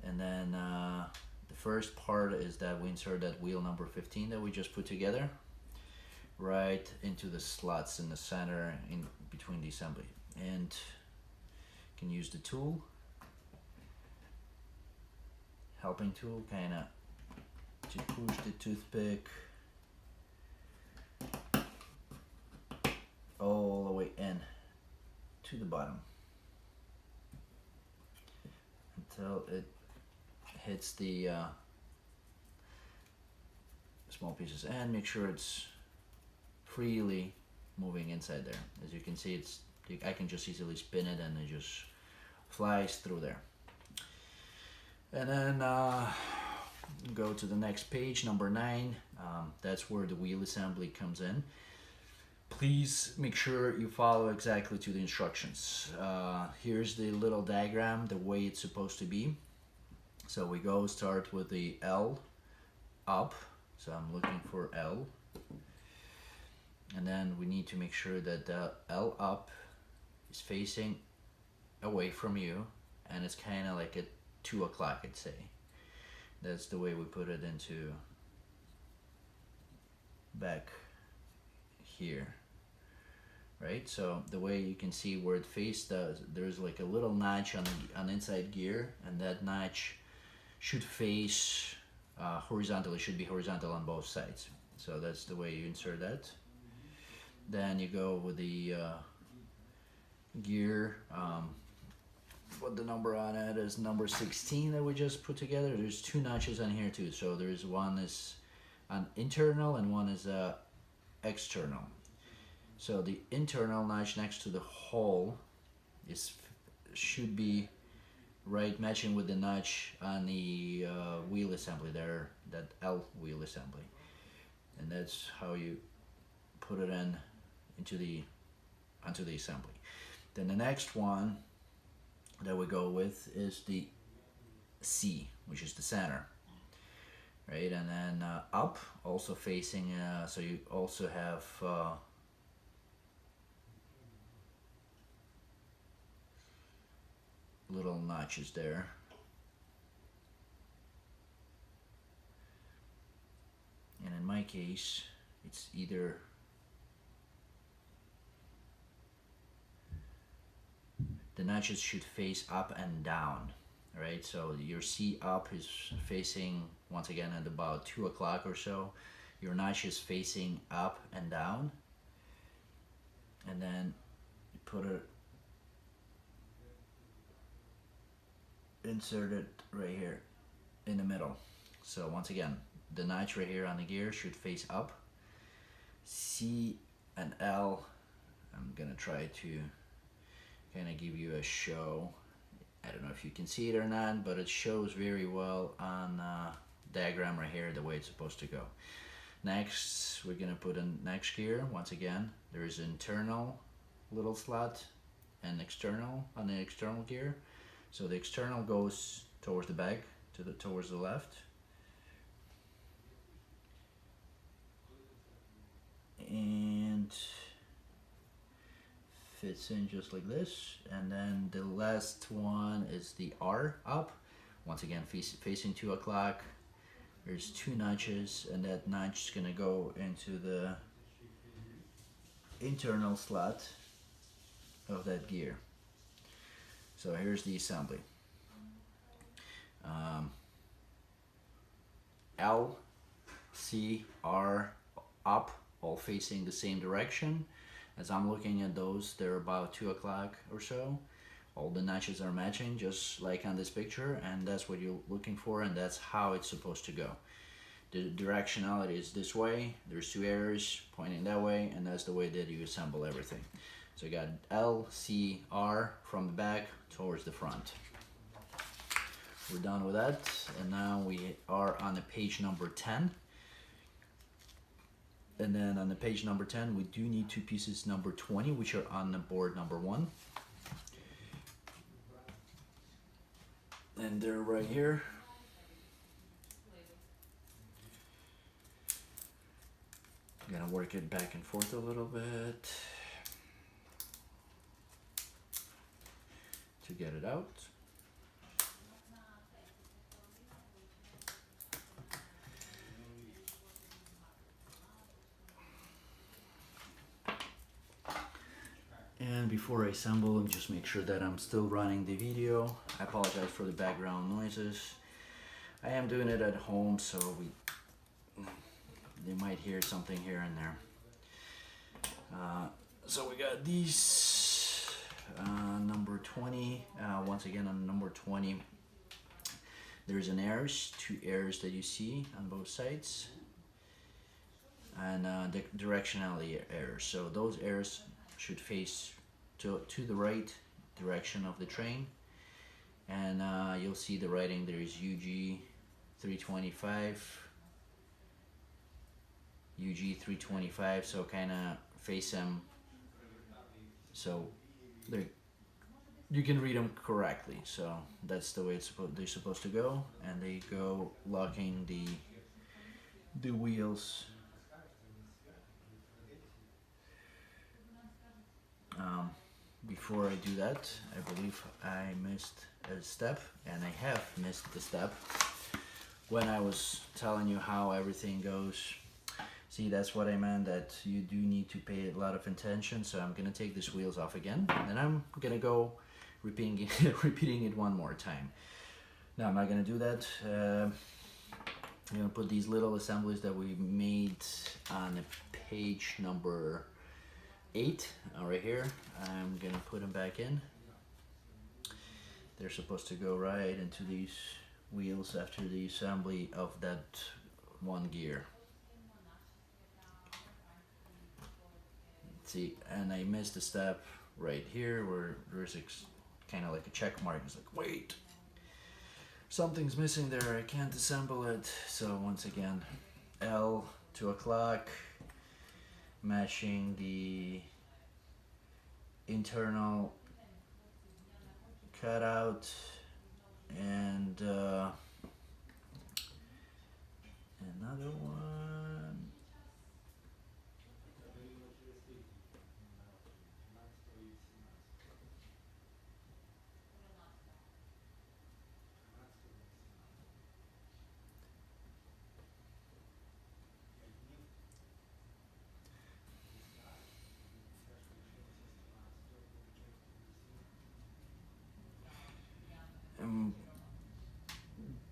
and then The first part is that we insert that wheel number 15 that we just put together right into the slots in the center in between the assembly, and you can use the tool, helping tool, kind of to push the toothpick all the way in to the bottom until it hits the small pieces, and make sure it's freely moving inside there. As you can see, I can just easily spin it and it just flies through there. And then go to the next page, number 9. That's where the wheel assembly comes in. Please make sure you follow exactly to the instructions. Here's the little diagram, the way it's supposed to be. So we start with the L up. So I'm looking for L. And then we need to make sure that the L up is facing away from you, and it's kind of like at 2 o'clock, I'd say. That's the way we put it into back here, right? So the way you can see where it faces, there's like a little notch on the inside gear, and that notch should face horizontally, should be horizontal on both sides. So that's the way you insert that. Then you go with the gear, what the number on it is, number 16 that we just put together. There's 2 notches on here too. So there's one is an internal and one is external. So the internal notch next to the hole should be right matching with the notch on the wheel assembly there, that L wheel assembly. And that's how you put it onto the assembly. Then the next one that we go with is the C, which is the center, right? And then up, also facing, so you also have little notches there. And in my case, it's either the notches should face up and down, right? So your C up is facing, once again, at about 2 o'clock or so. Your notch is facing up and down. And then you put it, insert it right here in the middle. So once again, the notch right here on the gear should face up. C and L, I'm gonna try to kind of give you a show. I don't know if you can see it or not, but it shows very well on diagram right here the way it's supposed to go. Next, we're gonna put in next gear. Once again, there is internal little slot and external on the external gear. So the external goes towards the back, towards the left. And fits in just like this. And then the last one is the R up. Once again, facing 2 o'clock. There's 2 notches, and that notch is gonna go into the internal slot of that gear. So here's the assembly. L, C, R, up, all facing the same direction. As I'm looking at those, they're about 2 o'clock or so. All the notches are matching, just like on this picture, and that's what you're looking for, and that's how it's supposed to go. The directionality is this way. There's 2 arrows pointing that way, and that's the way that you assemble everything. So you got L, C, R from the back towards the front. We're done with that, and now we are on the page number 10. And then on the page number 10, we do need 2 pieces number 20, which are on the board number 1. And they're right here. I'm gonna work it back and forth a little bit to get it out. again before I assemble and just make sure that I'm still running the video. I apologize for the background noises. I am doing it at home, so they might hear something here and there. So we got these number 20. Once again, on number 20, there's an airs, 2 airs that you see on both sides, and the directionality airs. So those airs should face to the right direction of the train, and you'll see the writing. There is UG325, UG325. So kind of face them so you can read them correctly. So that's the way they're supposed to go, and they go locking the wheels. Before I do that, I believe I missed a step, and I have missed the step when I was telling you how everything goes. See, that's what I meant, that you do need to pay a lot of attention. So I'm gonna take these wheels off again, and I'm gonna go repeating it one more time. Now I'm not gonna do that. I'm gonna put these little assemblies that we made on page number 8 right here. I'm gonna put them back in. They're supposed to go right into these wheels after the assembly of that one gear. See, and I missed a step right here where there's kind of like a check mark. It's like, wait, something's missing there, I can't assemble it. So once again, L, 2 o'clock, mashing the internal cutout, and another one. I'm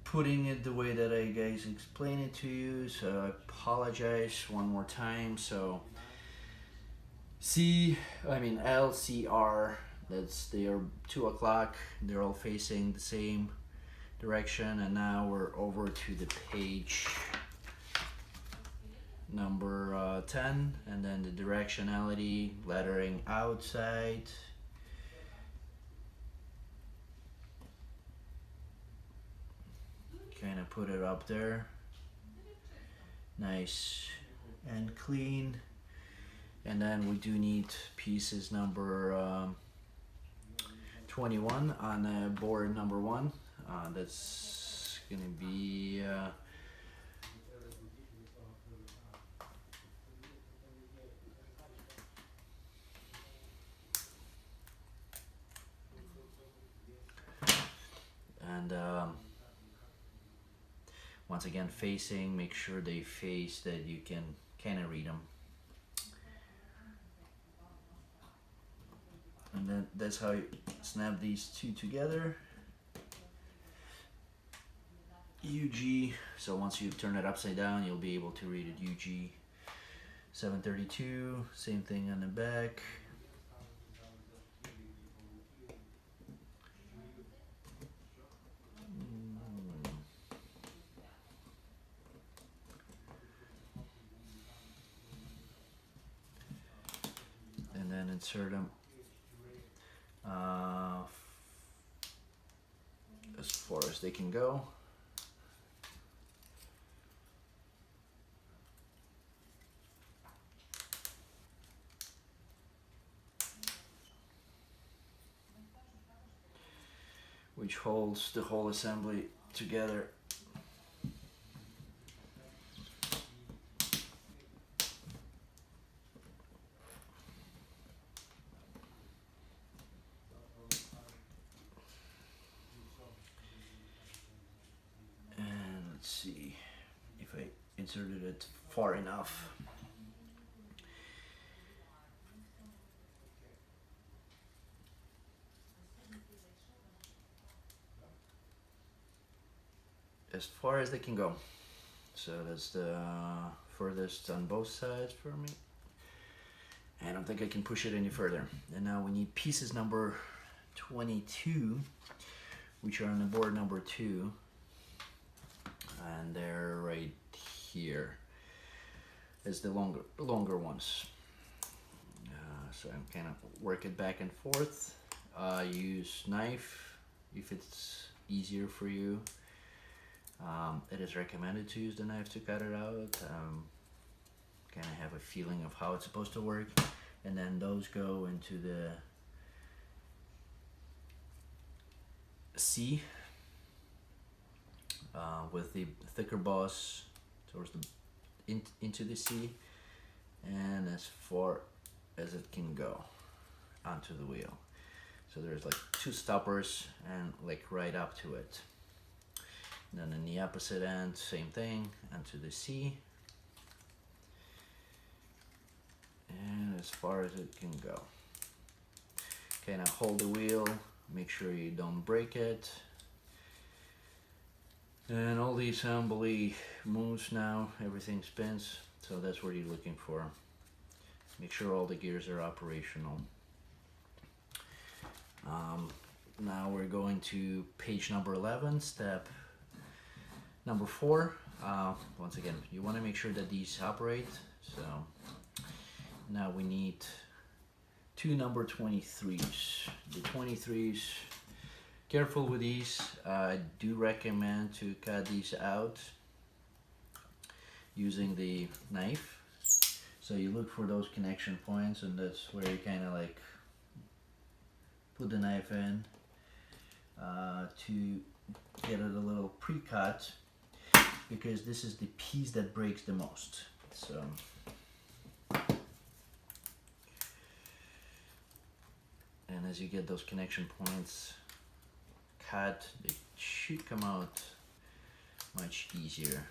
putting it the way that I guys explain it to you, so I apologize one more time. So L, C, R, they are 2 o'clock, they're all facing the same direction, and now we're over to the page number 10, and then the directionality lettering outside. Kind of put it up there, nice and clean. And then we do need pieces number 21 on board number 1. That's gonna be and once again, facing, make sure they face that you can kind of read them. And then that's how you snap these two together. UG, so once you turn it upside down, you'll be able to read it. UG732, same thing on the back. And then insert them as far as they can go. Which holds the whole assembly together. And let's see if I inserted it far enough. as far as they can go. So that's the furthest on both sides for me. I don't think I can push it any further. And now we need pieces number 22, which are on the board number 2, and they're right here as the longer ones. So I'm kind of work it back and forth. Use knife if it's easier for you. It is recommended to use the knife to cut it out. Kind of have a feeling of how it's supposed to work, and then those go into the C with the thicker boss towards the into the C, and as far as it can go onto the wheel. So there's like 2 stoppers and like right up to it. And then in the opposite end, same thing, onto the C. And as far as it can go. Kind of hold the wheel, make sure you don't break it. And all the assembly moves now, everything spins, so that's what you're looking for. Make sure all the gears are operational. Now we're going to page number 11, step number 4. Once again, you want to make sure that these operate. So now we need 2 number 23s. The 23s, careful with these. I do recommend to cut these out using the knife. So you look for those connection points, and that's where you kind of like put the knife in to get it a little pre-cut, because this is the piece that breaks the most. So and as you get those connection points cut, they should come out much easier.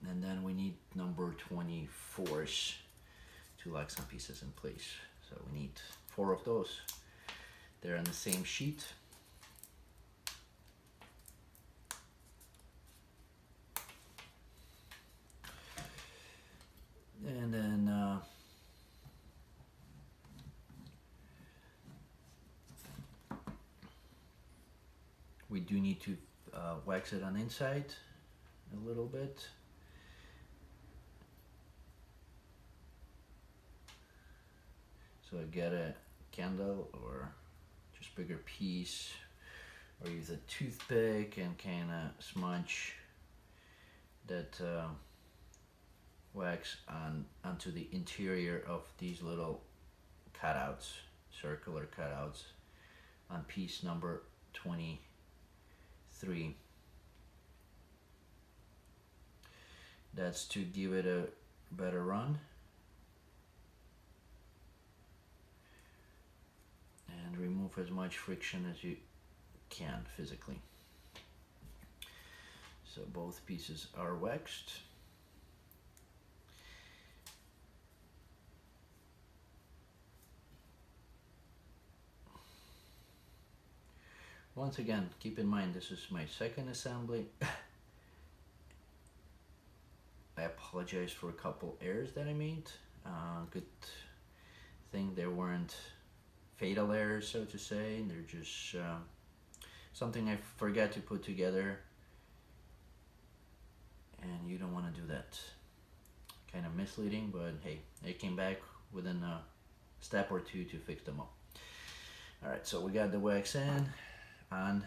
And then we need number 24s to lock some pieces in place. So we need 4 of those. They're on the same sheet. And then we do need to wax it on the inside a little bit. So get a candle or just bigger piece, or use a toothpick and kind of smudge that wax onto the interior of these little cutouts, circular cutouts on piece number 23. That's to give it a better run. And remove as much friction as you can physically. So both pieces are waxed. Once again, keep in mind this is my second assembly. I apologize for a couple errors that I made. Good thing there weren't fatal errors, so to say. They're just something I forgot to put together, and you don't want to do that. Kind of misleading, but hey, I came back within a step or 2 to fix them up. Alright, so we got the wax in, on.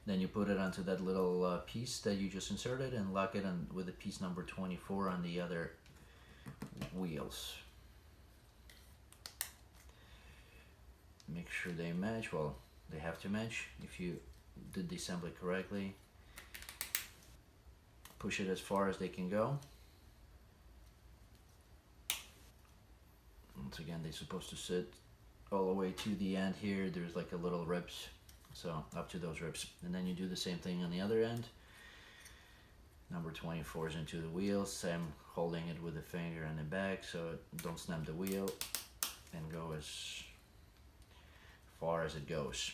Then you put it onto that little piece that you just inserted and lock it on with the piece number 24 on the other wheels. Make sure they match. Well, they have to match if you did the assembly correctly. Push it as far as they can go. Once again, they're supposed to sit all the way to the end here. There's like a little ribs, so up to those ribs. And then you do the same thing on the other end. Number 24 is into the wheel. Same, holding it with the finger in the back so it don't snap the wheel, and go as far as it goes.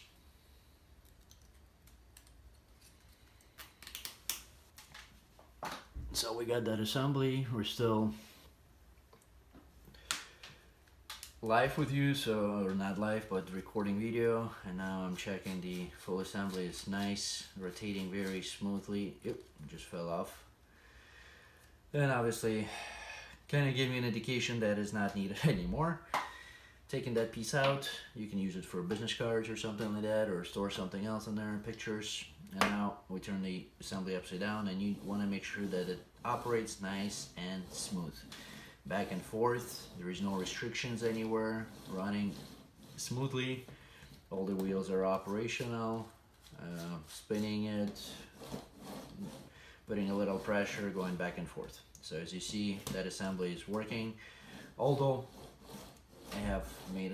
So we got that assembly. We're still live with you, so, or not live, but recording video. And now I'm checking the full assembly. It's nice, rotating very smoothly. Yep, just fell off. And obviously kind of give me an indication that is not needed anymore. Taking that piece out, you can use it for business cards or something like that, or store something else in there, pictures. And now we turn the assembly upside down, and you want to make sure that it operates nice and smooth. Back and forth, there is no restrictions anywhere, running smoothly. All the wheels are operational, spinning it, putting a little pressure, going back and forth. So as you see, that assembly is working, although I have made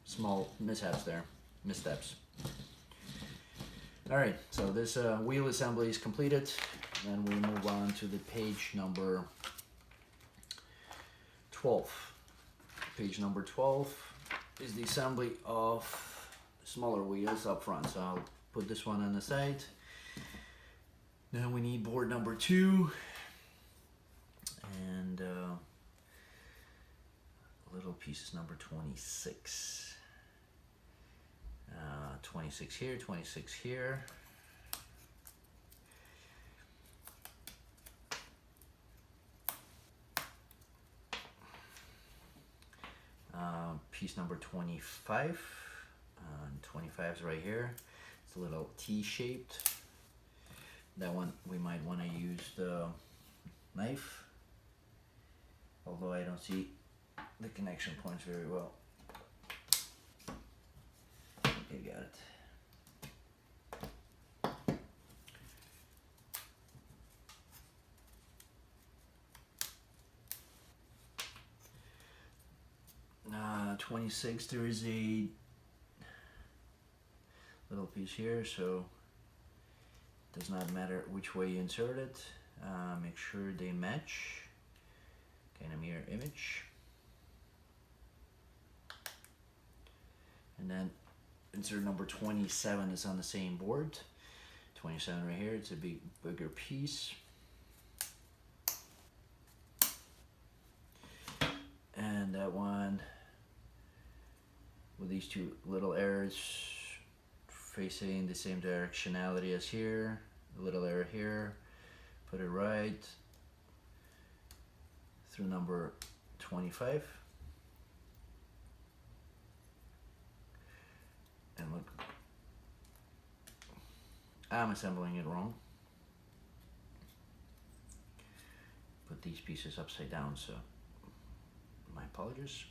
small missteps. Alright, so this wheel assembly is completed. Then we move on to the page number 12. Page number 12 is the assembly of smaller wheels up front. So I'll put this one on the side. Then we need board number 2. And little pieces number 26. 26 here, 26 here. Piece number 25. 25 is right here. It's a little T-shaped. That one we might want to use the knife, although I don't see the connection points very well. Okay, got it. Uh, 26, there is a little piece here, so it does not matter which way you insert it. Make sure they match, kind of mirror image. And then insert number 27 is on the same board. 27 right here, it's a bigger piece. And that one with these two little arrows facing the same directionality as here, a little arrow here, put it right through number 25. And look, I'm assembling it wrong. Put these pieces upside down, so my apologies.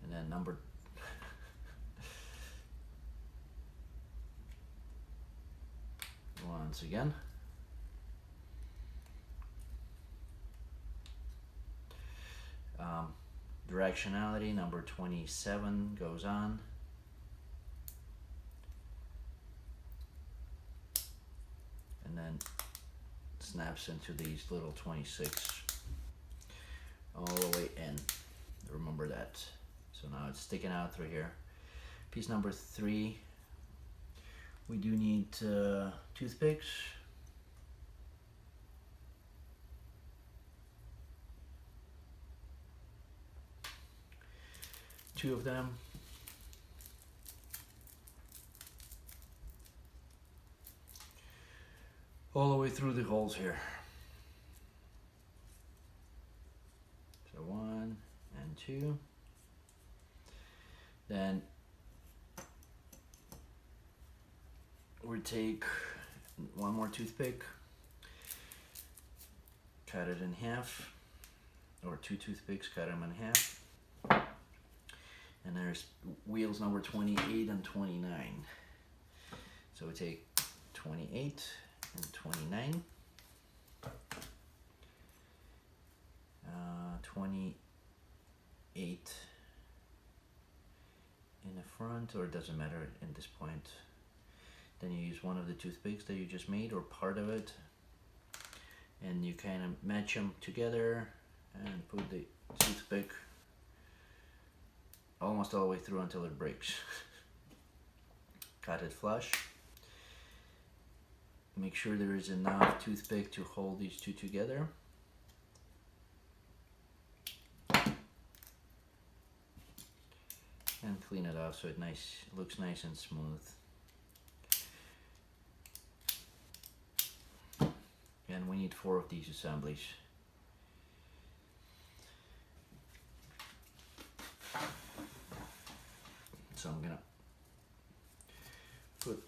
And then number once again. Directionality number 27 goes on. And then snaps into these little 26 all the way in. Remember that. So now it's sticking out through here. Piece number 3. We do need toothpicks. Two of them. All the way through the holes here. So 1 and 2. Then we take one more toothpick, cut it in half, or 2 toothpicks, cut them in half. And there's wheels number 28 and 29. So we take 28 and 29. 28 in the front, or it doesn't matter in this point. Then you use one of the toothpicks that you just made, or part of it, and you kind of match them together and put the toothpick almost all the way through until it breaks. Cut it flush. Make sure there is enough toothpick to hold these two together. And clean it off so it looks nice and smooth. And we need 4 of these assemblies. So I'm gonna put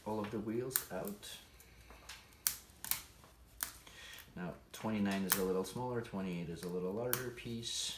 all of the wheels out. Now 29 is a little smaller, 28 is a little larger piece.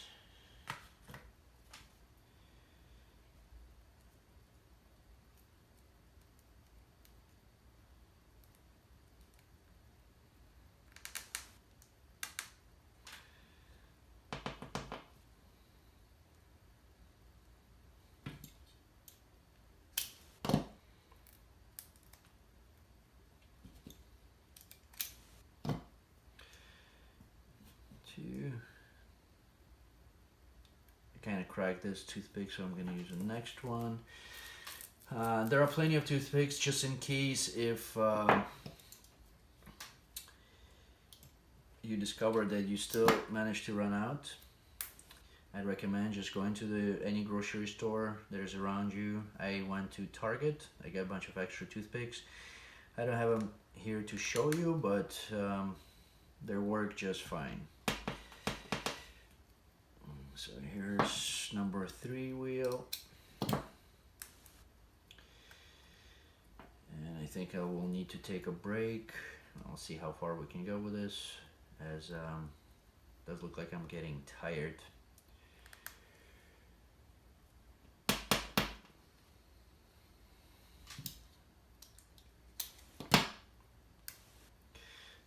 I kind of cracked this toothpick, so I'm going to use the next one. There are plenty of toothpicks just in case if you discover that you still manage to run out. I'd recommend just going to any grocery store there's around you. I went to Target. I got a bunch of extra toothpicks. I don't have them here to show you, but they work just fine. So here's number 3 wheel. And I think I will need to take a break. I'll see how far we can go with this, as it does look like I'm getting tired.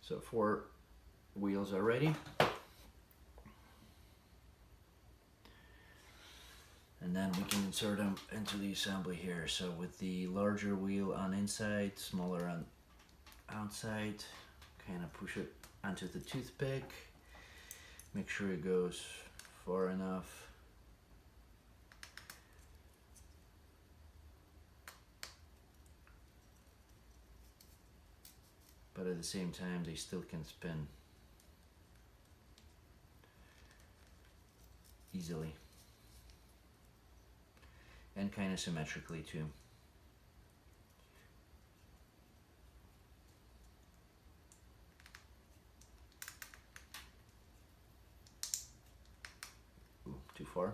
So 4 wheels are ready. And then we can insert them into the assembly here. So with the larger wheel on inside, smaller on outside, kind of push it onto the toothpick. Make sure it goes far enough. But at the same time, they still can spin easily. And kind of symmetrically too. Ooh, too far.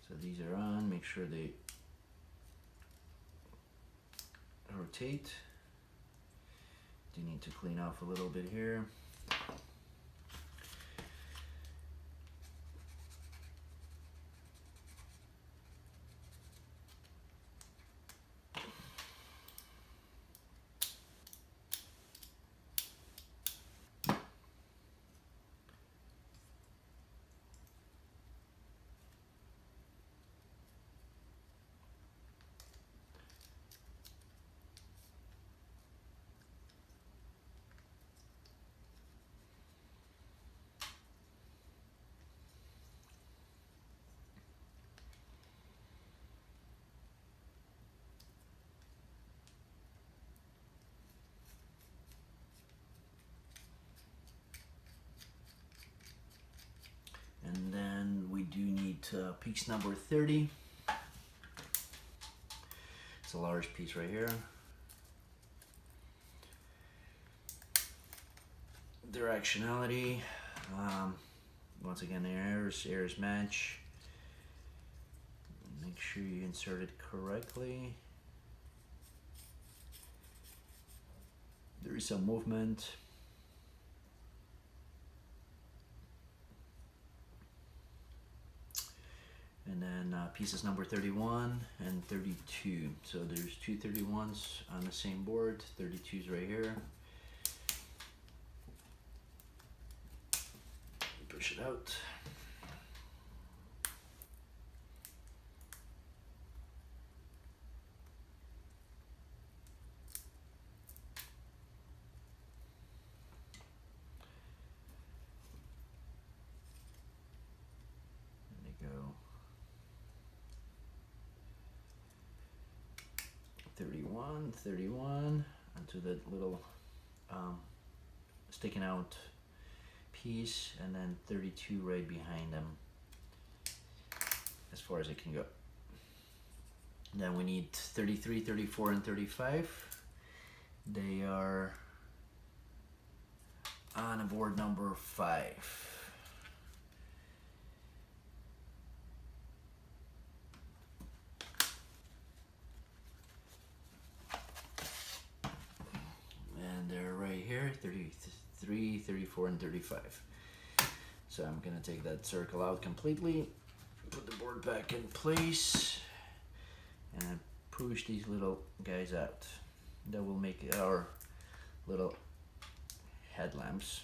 So these are on, make sure they rotate. Do need to clean off a little bit here. And then we do need piece number 30. It's a large piece right here. Directionality. Once again, errors match. Make sure you insert it correctly. There is some movement. And then pieces number 31 and 32. So there's two 31s on the same board, 32s right here. Push it out. There they go. 31, 31 onto that little sticking out piece, and then 32 right behind them as far as it can go. Then we need 33, 34, and 35. They are on board number 5. And they're right here, 33, 34, and 35. So I'm gonna take that circle out completely, put the board back in place, and push these little guys out. That will make our little headlamps.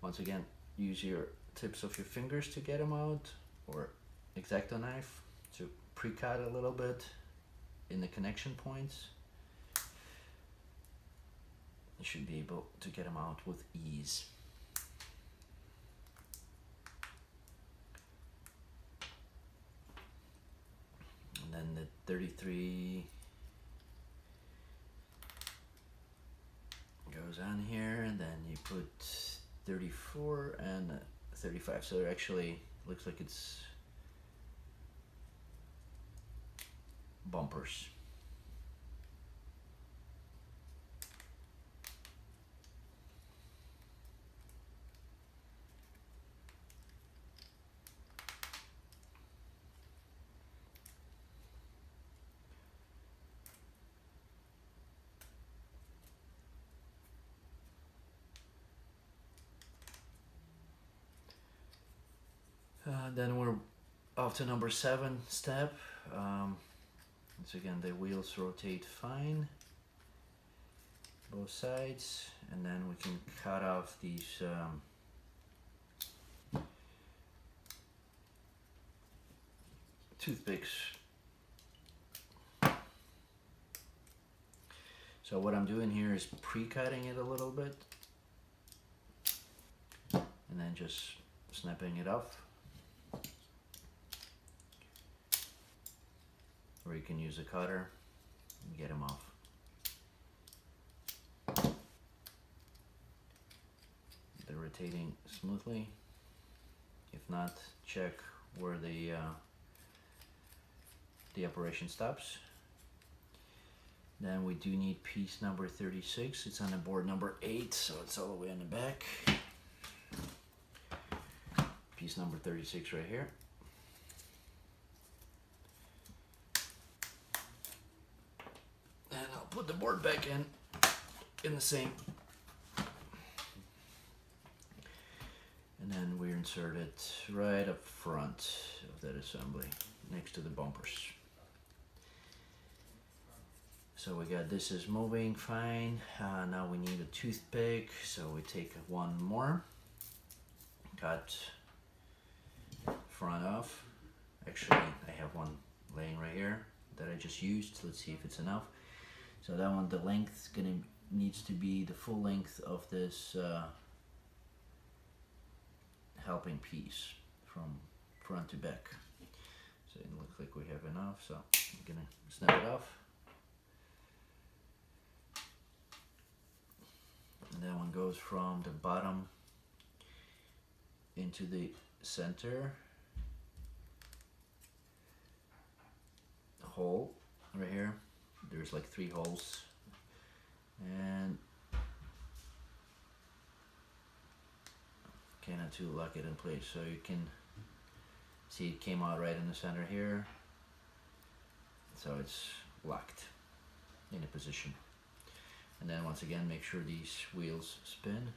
Once again, use your tips of your fingers to get them out, or X-Acto knife to pre-cut a little bit in the connection points. You should be able to get them out with ease. And then the 33 goes on here, and then you put 34 and 35. So it actually looks like it's bumpers. Then we're off to number 7 step. Once again, the wheels rotate fine, both sides, and then we can cut off these toothpicks. So what I'm doing here is pre-cutting it a little bit, and then just snapping it off. Or you can use a cutter and get them off. They're rotating smoothly. If not, check where the operation stops. Then we do need piece number 36. It's on the board number 8, so it's all the way in the back. Piece number 36 right here. And I'll put the board back in the same. And then we insert it right up front of that assembly, next to the bumpers. So we got this is moving fine. Now we need a toothpick, so we take one more, cut front off. Actually, I have one laying right here that I just used. Let's see if it's enough. So that one, the length needs to be the full length of this helping piece from front to back. So it looks like we have enough, so I'm gonna snap it off. And that one goes from the bottom into the center hole right here. There's like 3 holes, and kind to lock it in place. So you can see it came out right in the center here, so it's locked in a position. And then once again, make sure these wheels spin.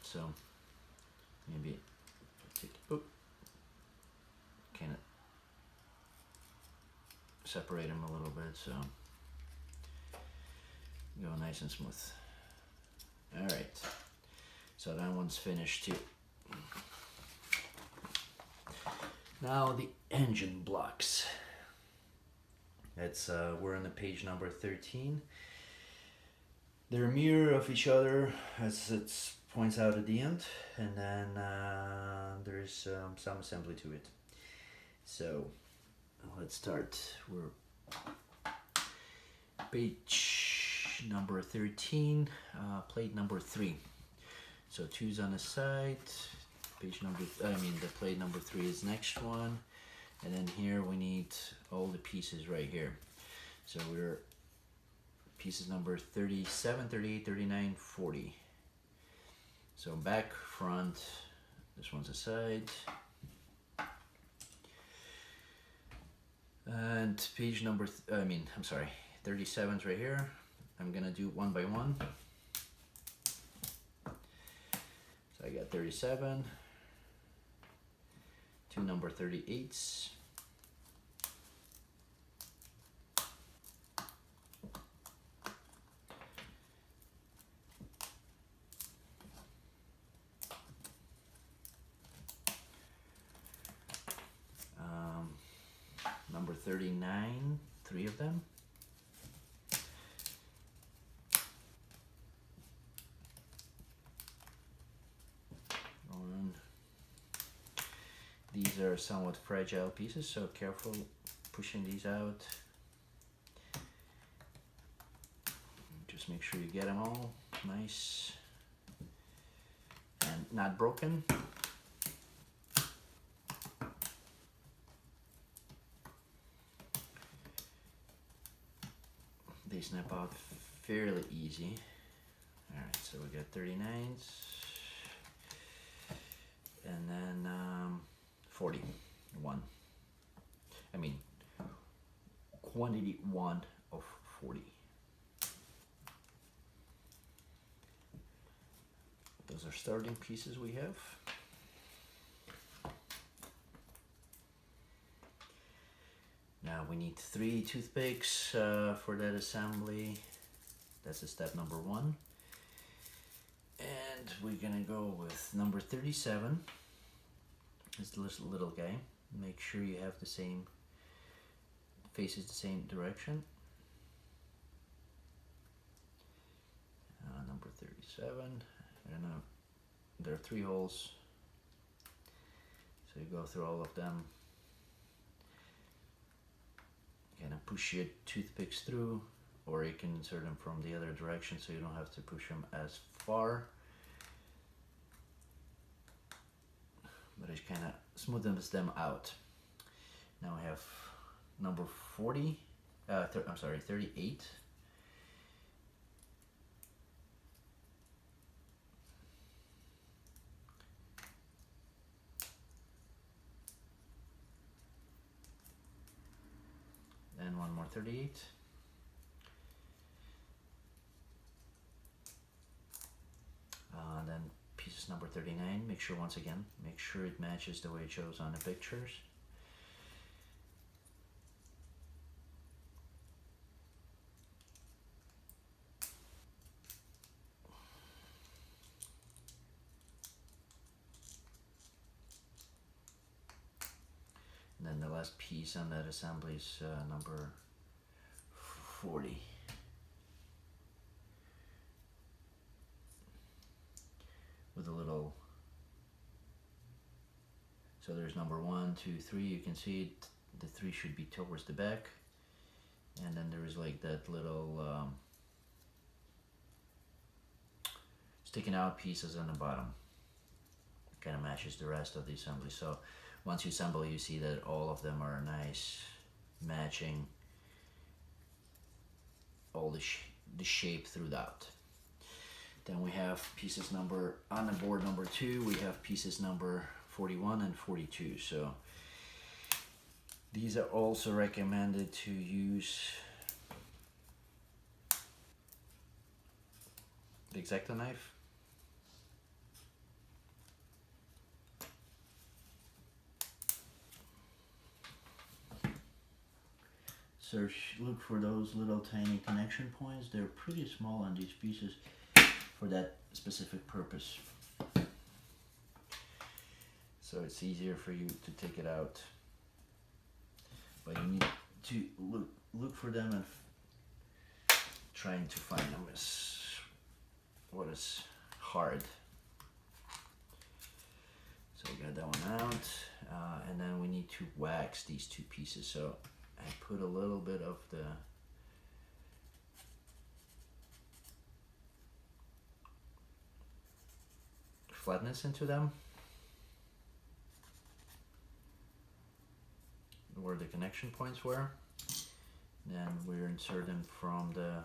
so maybe kind of separate them a little bit so go nice and smooth. All right, so that one's finished too. Now the engine blocks. It's we're on the page number 13. They're a mirror of each other, as it points out at the end, and then there's some assembly to it. So let's start. We're page number 13, plate number 3. So 2's on the side. Page number, the plate number 3 is next one, and then here we need all the pieces right here. So we're pieces number 37, 38, 39, 40. So back, front, this one's a side. And page number, 37's right here. I'm gonna do one by one. So I got 37, two number 38s. Number 39, 3 of them. These are somewhat fragile pieces, so careful pushing these out. Just make sure you get them all nice and not broken. They snap out fairly easy. All right, so we got 39s, and then 41. Quantity 1 of 40. Those are starting pieces we have. Now we need 3 toothpicks for that assembly. That's a step number 1. And we're gonna go with number 37. This little guy. Make sure you have the same, faces the same direction. Number 37. And there are 3 holes. So you go through all of them. Kind of push your toothpicks through, or you can insert them from the other direction so you don't have to push them as far. But it kind of smoothens them out. Now I have number 40, 38. Then one more 38. Then pieces number 39. Make sure it matches the way it shows on the pictures. And then the last piece on that assembly is number 40. With a little, so there's number 1, 2, 3. You can see it, the 3 should be towards the back, and then there is like that little sticking out pieces on the bottom. Kind of matches the rest of the assembly. So once you assemble, you see that all of them are nice, matching all the shape throughout. Then we have pieces number, on the board number 2, we have pieces number 41 and 42. So these are also recommended to use the X-Acto knife. look for those little tiny connection points. They're pretty small on these pieces for that specific purpose. So it's easier for you to take it out. But you need to look for them and trying to find them is what is hard. So we got that one out, and then we need to wax these two pieces. So I put a little bit of the flatness into them, where the connection points were. Then we're inserting from the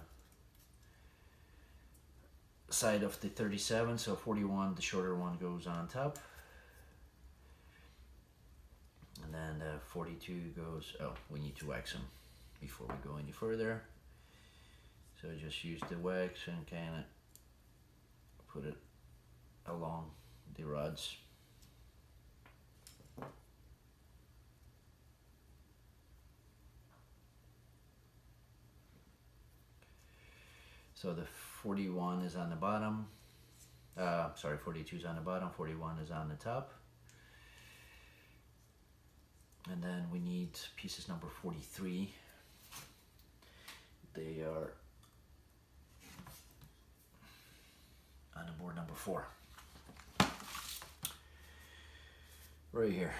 side of the 37, so 41, the shorter one, goes on top. And then the 42 goes, oh, we need to wax them before we go any further. So just use the wax and kind of put it along the rods. So the 41 is on the bottom, 42 is on the bottom, 41 is on the top. And then we need pieces number 43. They are on the board number 4. Right here.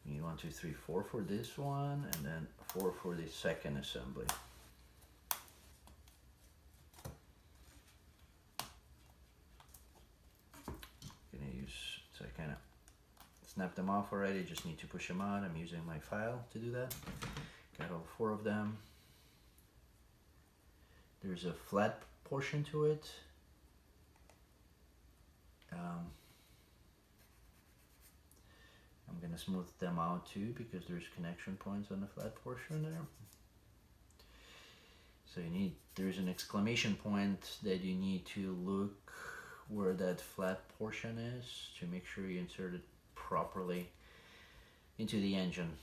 We need 1, 2, 3, 4 for this one, and then 4 for the second assembly. So I kind of snapped them off already, just need to push them out. I'm using my file to do that. Got all 4 of them. There's a flat portion to it. I'm going to smooth them out too, because there's connection points on the flat portion there. So there's an exclamation point that you need to look where that flat portion is to make sure you insert it properly into the engine.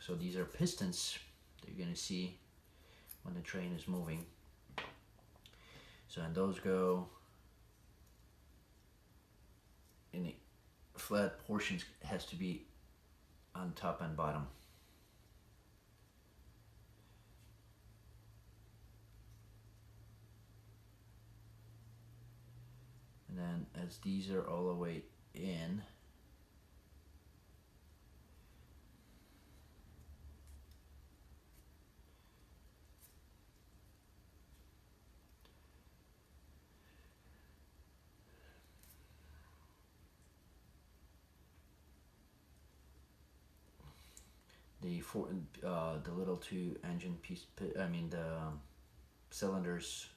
So these are pistons that you're going to see when the train is moving. So and those go in the flat portions, has to be on top and bottom. And then as these are all the way in, the little 2 engine piece, the cylinders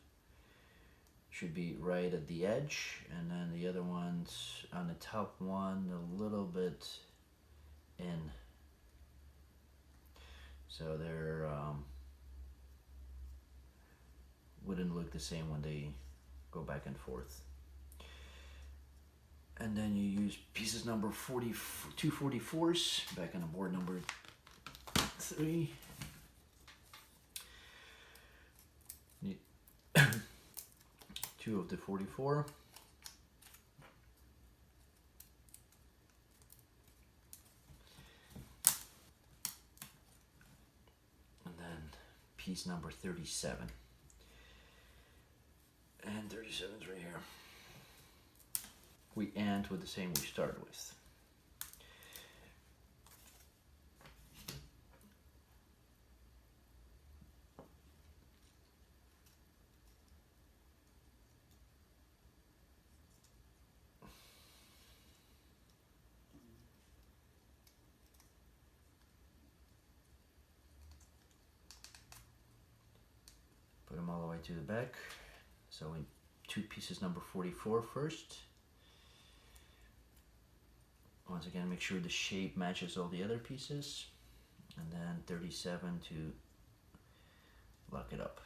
should be right at the edge, and then the other ones on the top one a little bit in. So they're wouldn't look the same when they go back and forth. And then you use pieces number 244s back on the board number 3. 2 of the 44. And then piece number 37. And 37's right here. We end with the same we started with. Put them all the way to the back. So we 2 pieces number 44 first. Once again, make sure the shape matches all the other pieces. And then 37 to lock it up.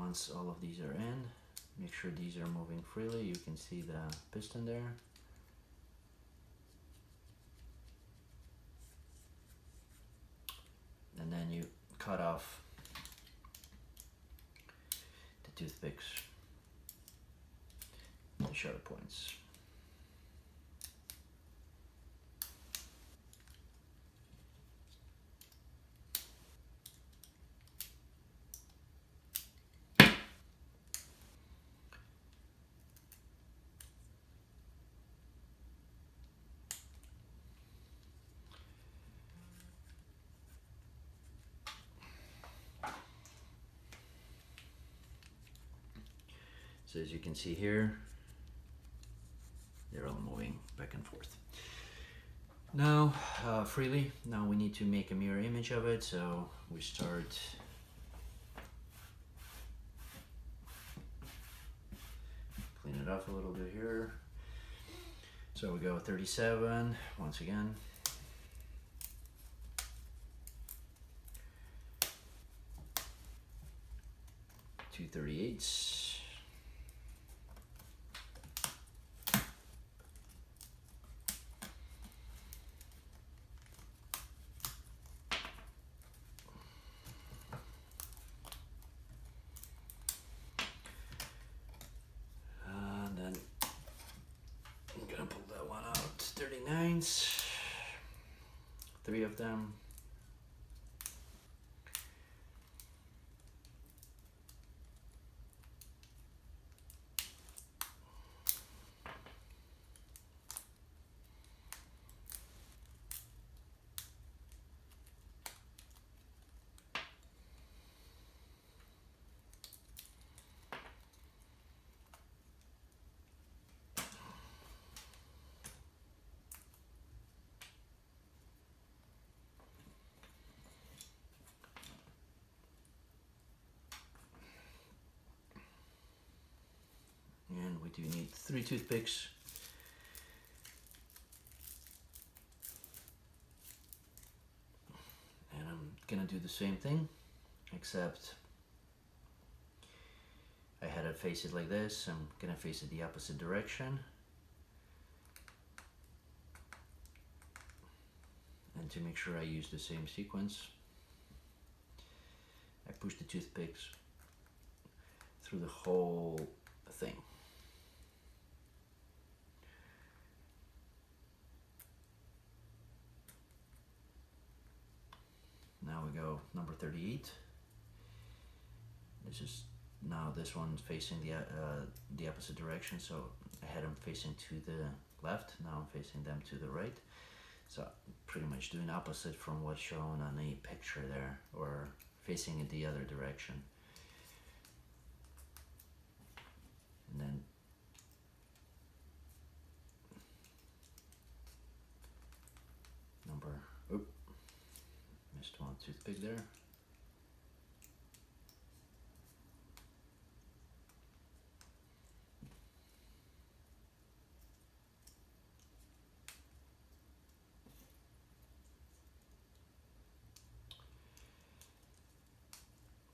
once all of these are in, make sure these are moving freely. You can see the piston there. And then you cut off the toothpicks, the sharp points. So as you can see here, they're all moving back and forth. Now, freely, now we need to make a mirror image of it, so we start clean it off a little bit here. So we go 37, once again. Two 38s. Pull that one out. 39s, 3 of them. And we do need 3 toothpicks. And I'm gonna do the same thing, except I had it face it like this. I'm gonna face it the opposite direction. And to make sure I use the same sequence, I push the toothpicks through the whole thing. Now we go number 38. This is now this one's facing the opposite direction, so I had them facing to the left. Now I'm facing them to the right. So pretty much doing opposite from what's shown on the picture there, or facing it the other direction. And then missed one toothpick there.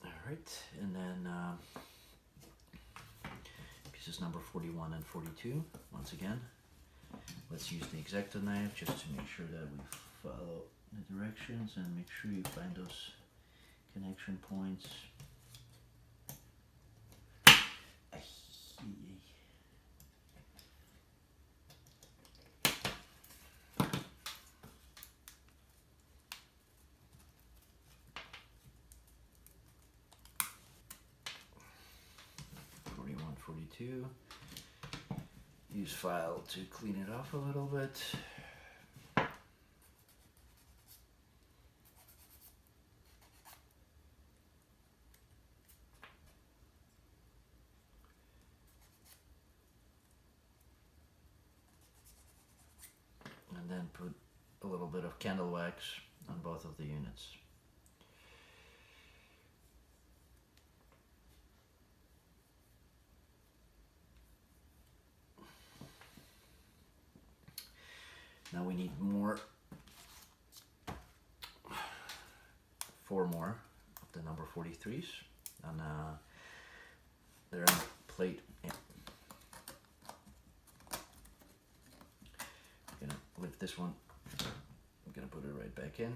Alright, and then pieces number 41 and 42, once again. Let's use the X-Acto knife just to make sure that we follow the directions and make sure you find those connection points. 42. Use file to clean it off a little bit. And then put a little bit of candle wax on both of the units. Now we need more, 4 more of the number 43s. And they're on the plate. Yeah. I'm gonna lift this one. I'm gonna put it right back in.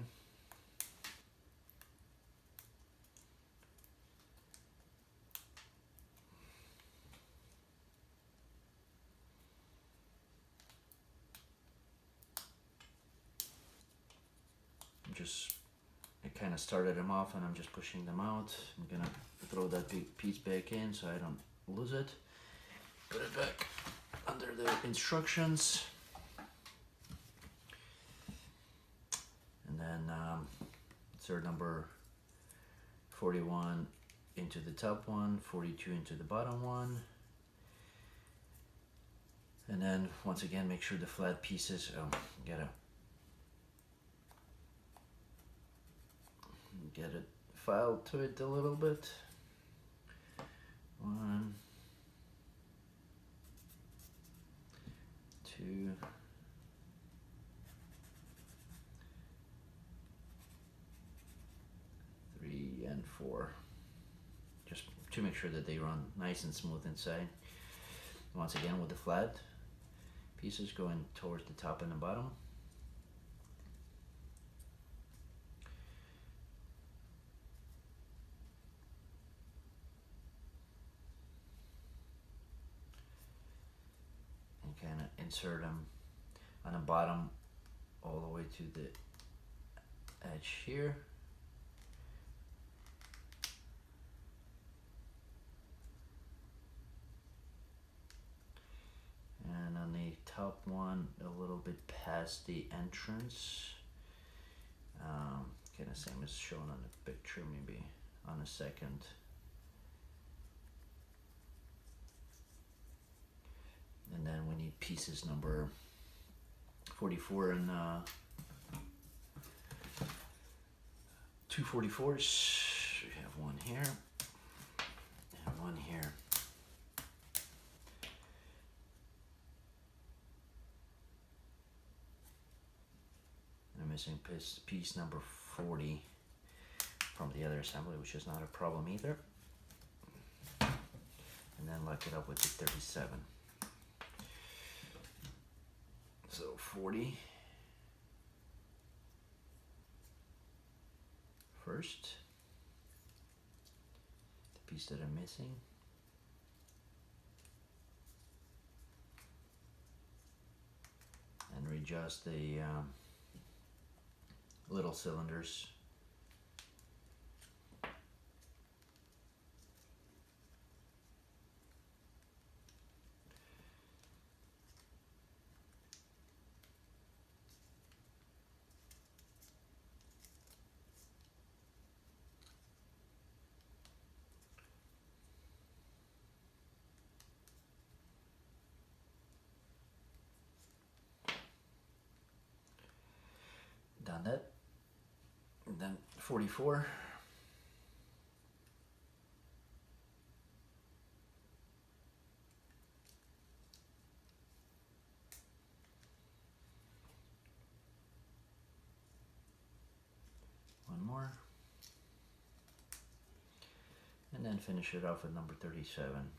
I kind of started them off and I'm just pushing them out. I'm gonna throw that big piece back in so I don't lose it. Put it back under the instructions. And then insert number 41 into the top one, 42 into the bottom one. And then once again, make sure the flat pieces, get it filed to it a little bit. 1, 2, 3, and 4. Just to make sure that they run nice and smooth inside. Once again, with the flat pieces going towards the top and the bottom. Kind of insert them on the bottom all the way to the edge here. And on the top one, a little bit past the entrance. Kind of same as shown on the picture, maybe on the second. And then we need pieces number 44 and 2/44s. We have one here and one here. And I'm missing piece number 40 from the other assembly, which is not a problem either. And then lock it up with the 37. So 40 first, the piece that I'm missing, and readjust the little cylinders. Done that. And then 44. One more. And then finish it off with number 37.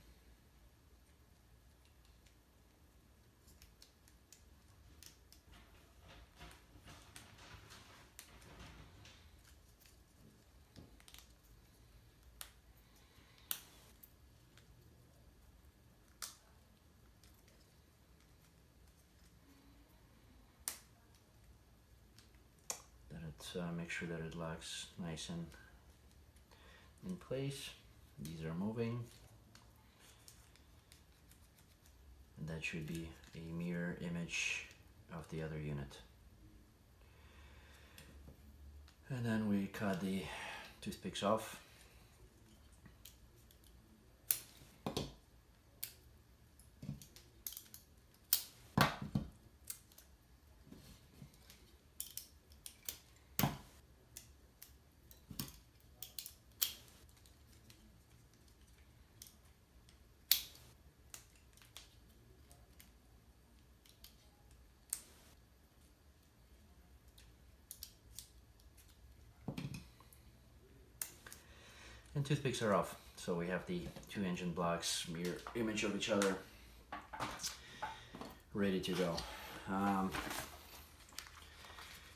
Make sure that it locks nice and in place. These are moving, and that should be a mirror image of the other unit. And then we cut the toothpicks off. And toothpicks are off. So we have the two engine blocks, mirror image of each other, ready to go.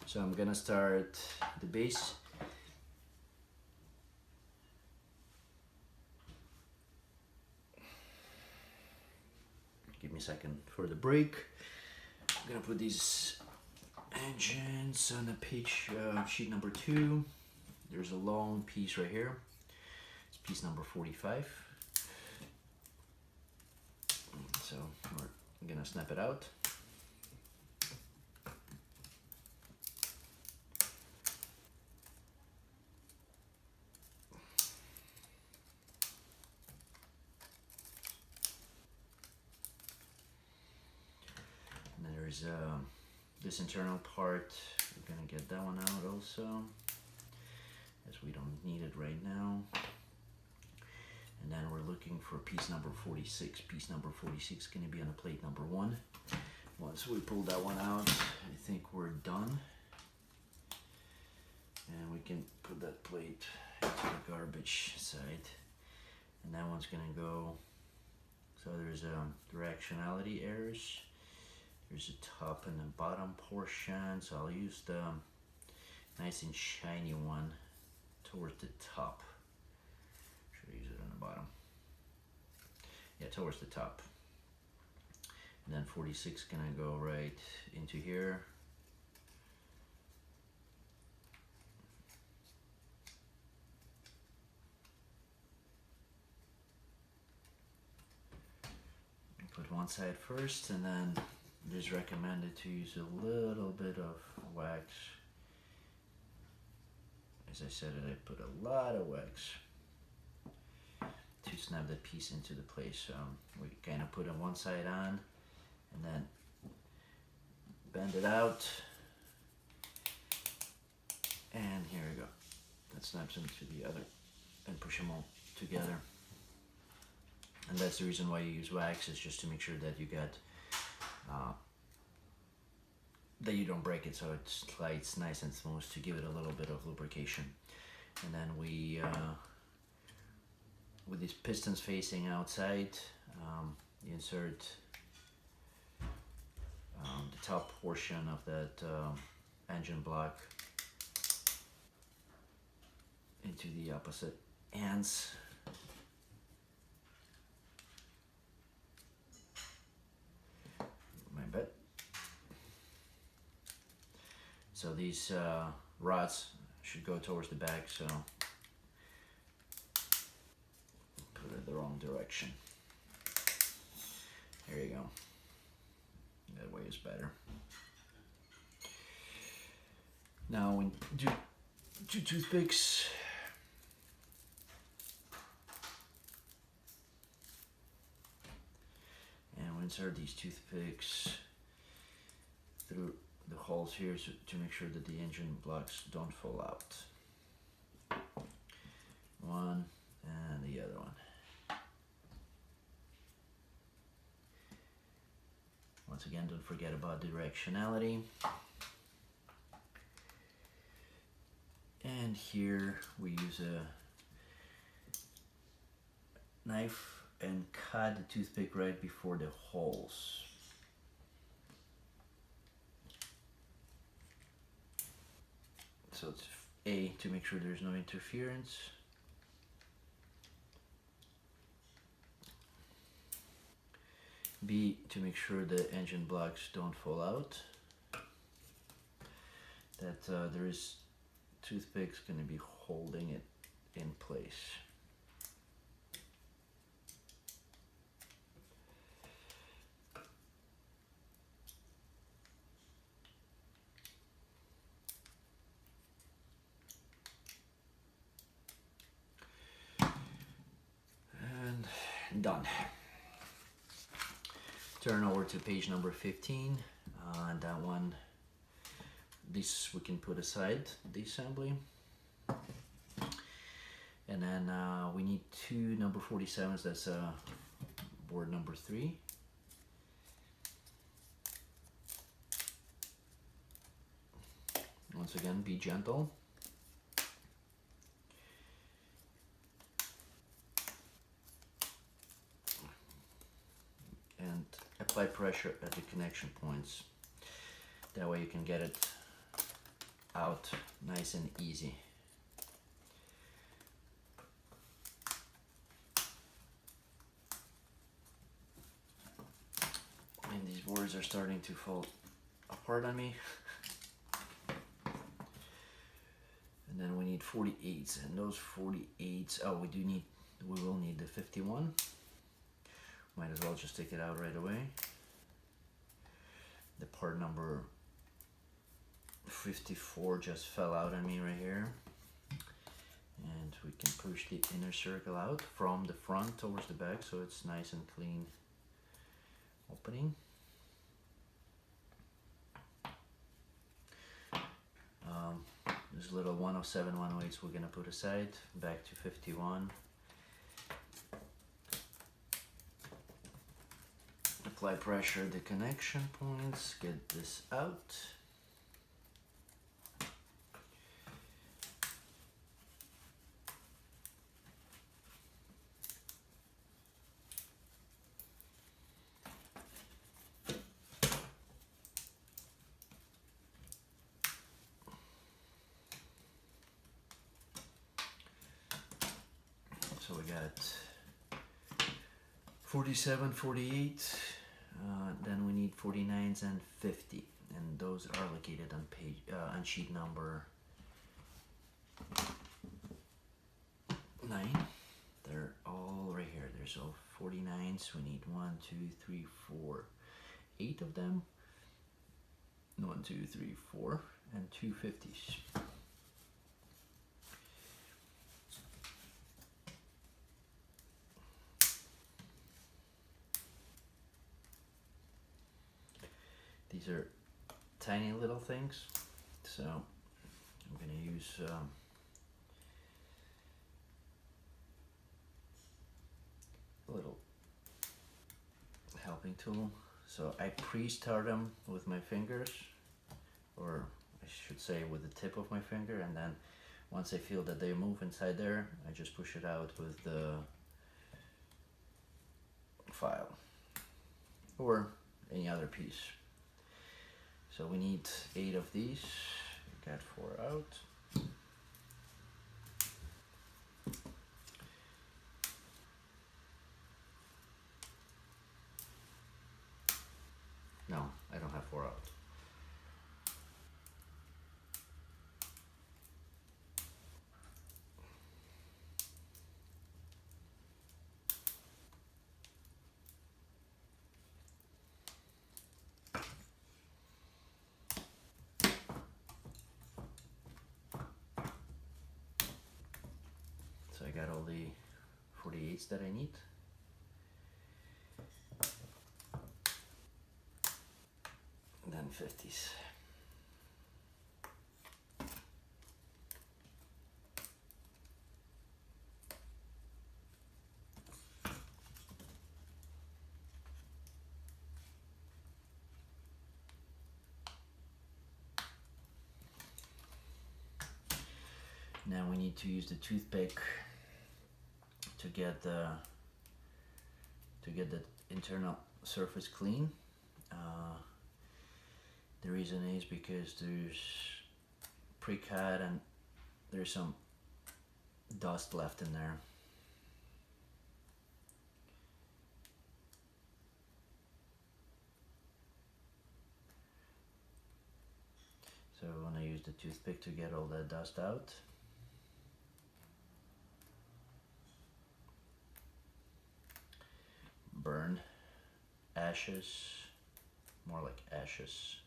So I'm gonna start the base. Give me a second for the brake. I'm gonna put these engines on the page sheet number 2. There's a long piece right here. It's piece number 45. So we're gonna snap it out. And there's this internal part. We're gonna get that one out also, as we don't need it right now. And then we're looking for piece number 46. Piece number 46 is going to be on the plate number 1. Once we pull that one out, I think we're done. And we can put that plate into the garbage side. And that one's going to go, so there's directionality errors. There's a top and the bottom portion, so I'll use the nice and shiny one towards the top. Use it on the bottom. Yeah, towards the top. And then 46 gonna go right into here. Put one side first, and then it is recommended to use a little bit of wax. As I said, I put a lot of wax to snap that piece into the place. We kind of put on one side on and then bend it out, and here we go. That snaps into the other and push them all together. And that's the reason why you use wax, is just to make sure that you get that you don't break it, so it slides nice and smooth, to give it a little bit of lubrication. And then we with these pistons facing outside, you insert the top portion of that engine block into the opposite ends. My bad. So these rods should go towards the back, so put it the wrong direction. There you go. That way is better. Now we do 2 toothpicks. And we insert these toothpicks through the holes here, so to make sure that the engine blocks don't fall out. One and the other one. Once again, don't forget about directionality. And here we use a knife and cut the toothpick right before the holes. So it's A, to make sure there's no interference. B, to make sure the engine blocks don't fall out. That there is toothpicks going to be holding it in place. And done. Turn over to page number 15, and that one, this we can put aside, the assembly. And then we need 2 number 47s, that's board number 3. Once again, be gentle. apply pressure at the connection points. That way you can get it out nice and easy. And these boards are starting to fall apart on me. And then we need 48s, and those 48s, oh, we will need the 51. Might as well just take it out right away. The part number 54 just fell out on me right here. And we can push the inner circle out from the front towards the back so it's nice and clean opening. This little 107 108s we're gonna put aside, back to 51. Apply pressure at the connection points, get this out. So we got 47, 48, then we need 49s and 50, and those are located on page on sheet number 9. They're all right here. There's all 49s. We need 1, 2, 3, 4, 8 of them. 1, 2, 3, 4, and 2 50s. These are tiny little things, so I'm going to use a little helping tool. So I pre-start them with my fingers, or I should say with the tip of my finger, and then once I feel that they move inside there, I just push it out with the file or any other piece. So we need 8 of these. Got 4 out. No, I don't have 4 out. So I got all the 48s that I need. And then 50s. Now we need to use the toothpick to get the internal surface clean. The reason is because there's pre-cut and there's some dust left in there. So I want to use the toothpick to get all that dust out. Burn, ashes, more like ashes.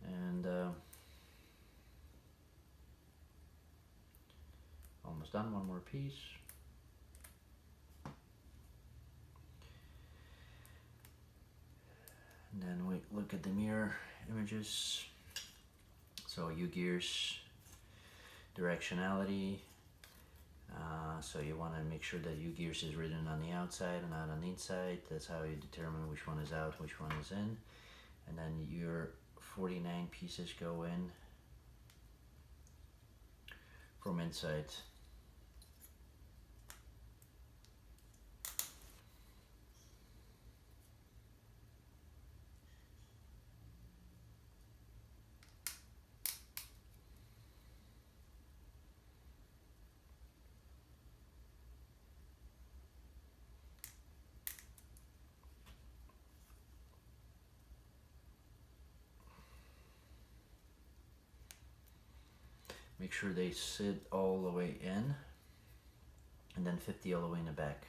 And almost done. One more piece. And then we look at the mirror images. So UGears directionality, So you want to make sure that UGears is written on the outside and not on the inside. That's how you determine which one is out, which one is in. And then your 49 pieces go in from inside. Make sure they sit all the way in, and then 50 all the way in the back.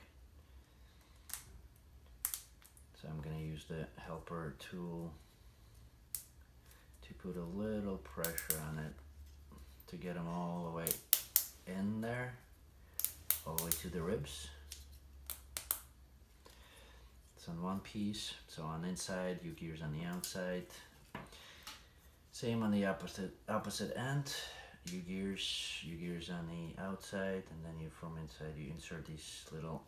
So I'm going to use the helper tool to put a little pressure on it to get them all the way in there, all the way to the ribs. It's on one piece, so on inside, UGears on the outside. Same on the opposite end. UGears on the outside, and then you from inside you insert these little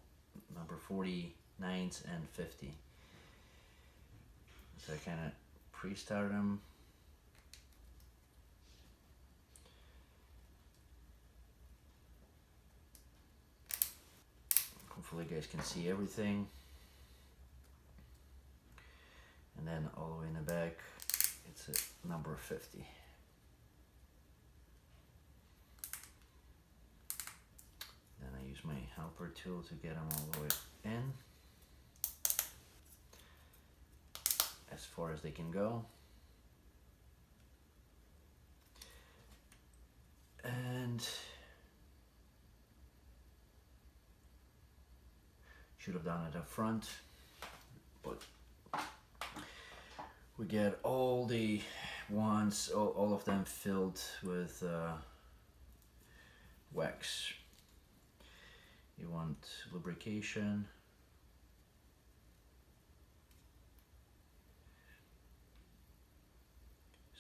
number 49s and 50. So I kind of pre-start them. Hopefully you guys can see everything. And then all the way in the back, it's a number 50. Then I use my helper tool to get them all the way in, as far as they can go. And should have done it up front, but we get all the ones, all of them filled with wax. You want lubrication.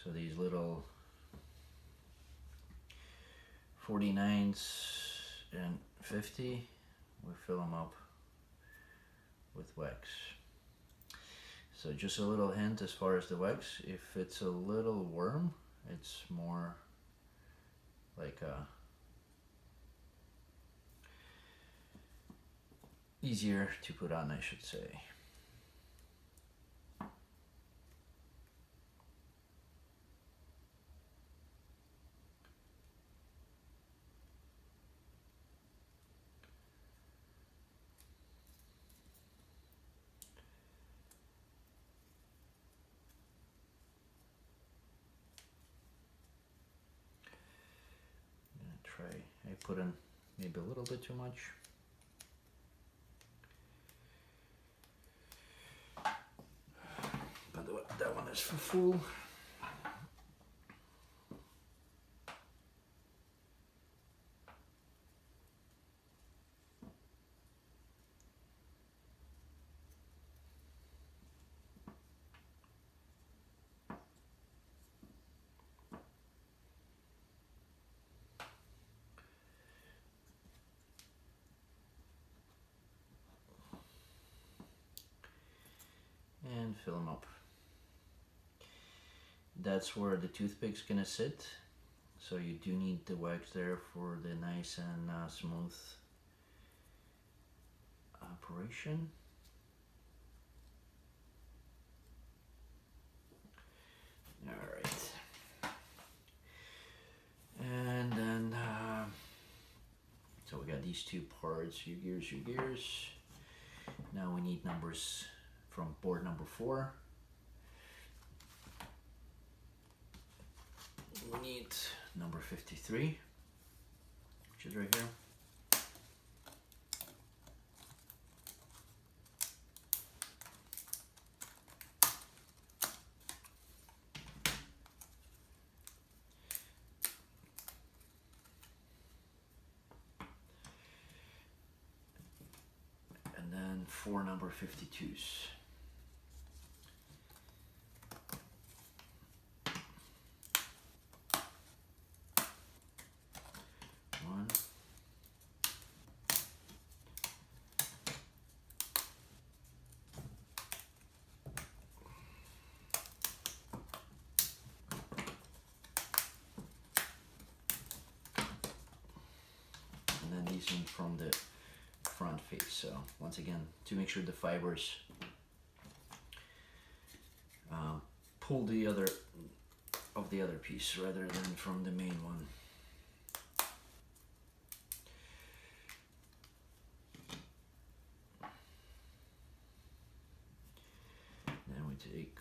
So these little 49s and 50, we fill them up with wax. So just a little hint as far as the wax, if it's a little warm, it's more like easier to put on, I should say. I put in maybe a little bit too much. But that one is for full. And fill them up. That's where the toothpick's gonna sit, so you do need the wax there for the nice and smooth operation. Alright, and then so we got these two parts, UGears. Now we need numbers from board number 4. We need number 53, which is right here. And then 4 number 52s. facing from the front face. So once again, to make sure the fibers pull the other piece rather than from the main one. Then we take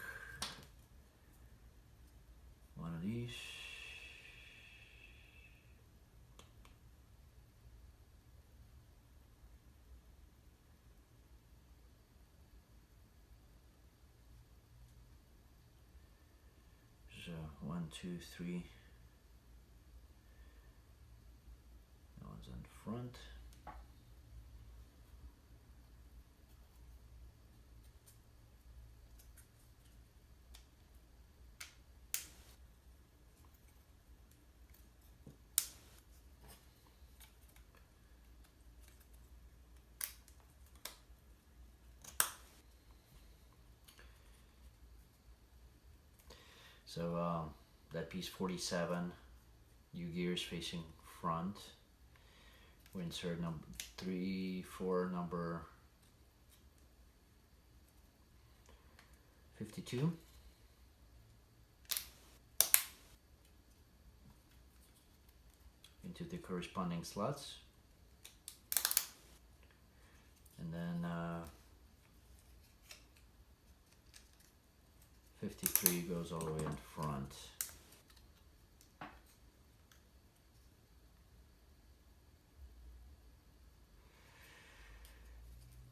one of these. So 1, 2, 3. That one's on front. So that piece 47, UGears facing front. We insert number 3, 4, number 52. Into the corresponding slots. And then 53 goes all the way in front.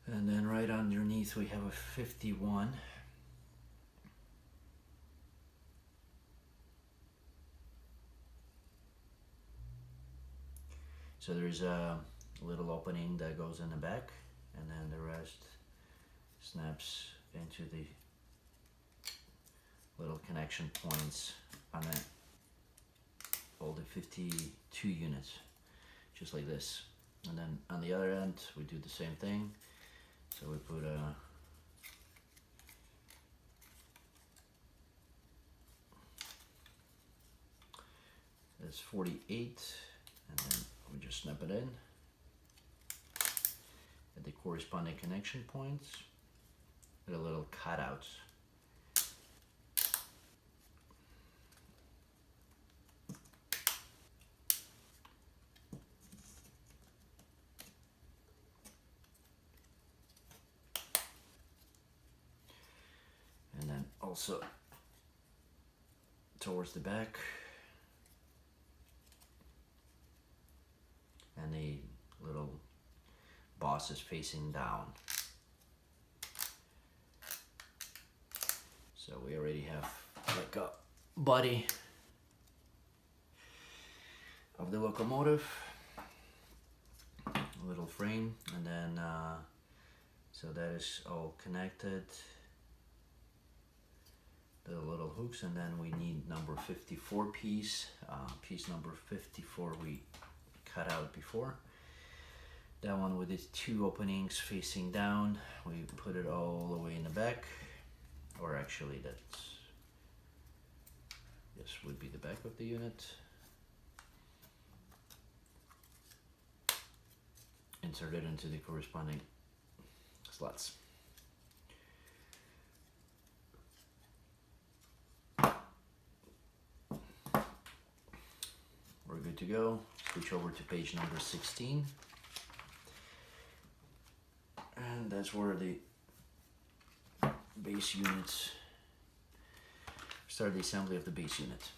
And then right underneath we have a 51. So there's a little opening that goes in the back, and then the rest snaps into the little connection points on all the 52 units, just like this. And then on the other end we do the same thing. So we put a that's 48, and then we just snap it in at the corresponding connection points with a little cutouts. And then also towards the back, and the little boss is facing down. So we already have like a body of the locomotive, a little frame, and then so that is all connected, the little hooks, and then we need number 54 piece number 54 we cut out before. That one with its 2 openings facing down, we put it all the way in the back, or actually that's, this would be the back of the unit. Insert it into the corresponding slots. We're good to go. Switch over to page number 16. And that's where the base units, start the assembly of the base unit.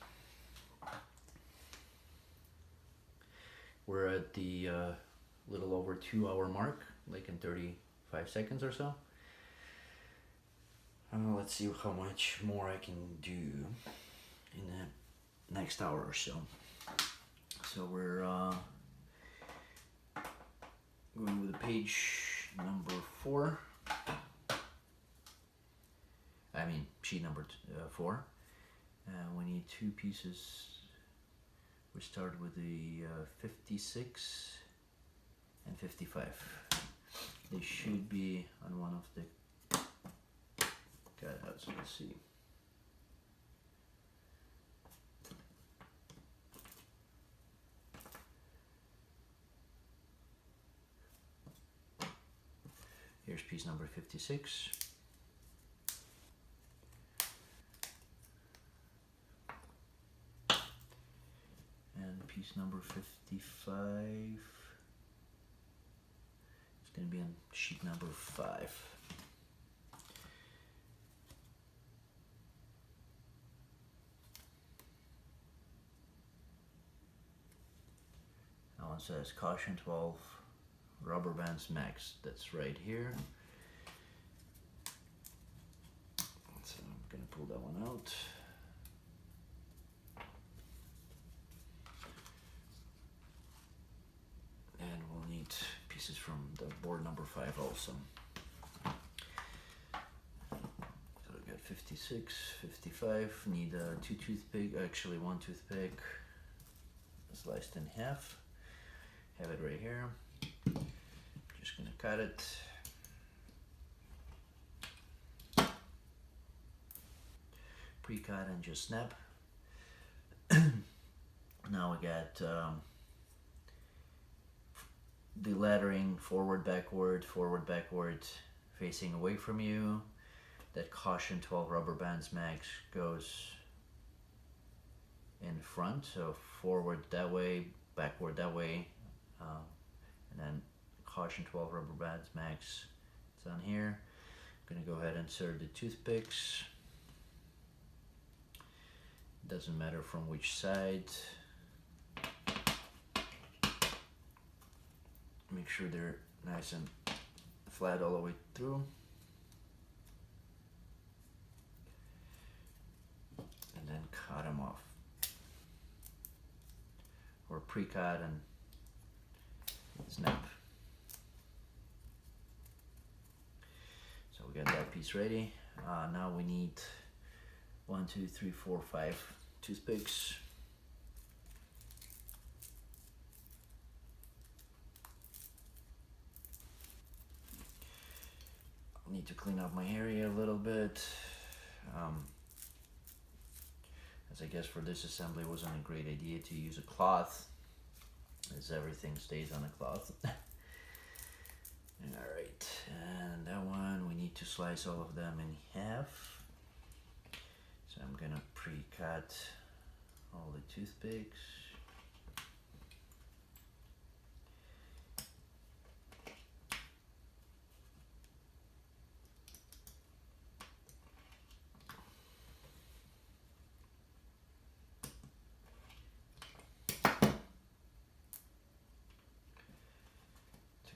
We're at the little over 2 hour mark, like in 35 seconds or so. Let's see how much more I can do in the next hour or so. So we're going with the page number 4. I mean sheet number 4. We need 2 pieces. We start with the 56 and 55. They should be on one of the cutouts. Let's see. Here's piece number 56. And piece number 55. It's going to be on sheet number 5. That one says caution 12 rubber bands max. That's right here. So I'm going to pull that one out. And we'll need pieces from the board number 5 also. So we got 56, 55, need 2 toothpick, actually 1 toothpick, sliced in half. Have it right here. Just gonna cut it. Pre-cut and just snap. Now we got the lettering forward, backward, facing away from you. That caution 12 rubber bands max goes in front, so forward that way, backward that way, and then caution 12 rubber bands max, it's on here. I'm gonna go ahead and insert the toothpicks. Doesn't matter from which side. Make sure they're nice and flat all the way through. And then cut them off. Or pre-cut and snap. So we got that piece ready. Now we need 1, 2, 3, 4, 5 toothpicks. Need to clean up my area a little bit, as I guess for this assembly it wasn't a great idea to use a cloth, as everything stays on a cloth. Alright, and that one we need to slice all of them in half, so I'm gonna pre-cut all the toothpicks.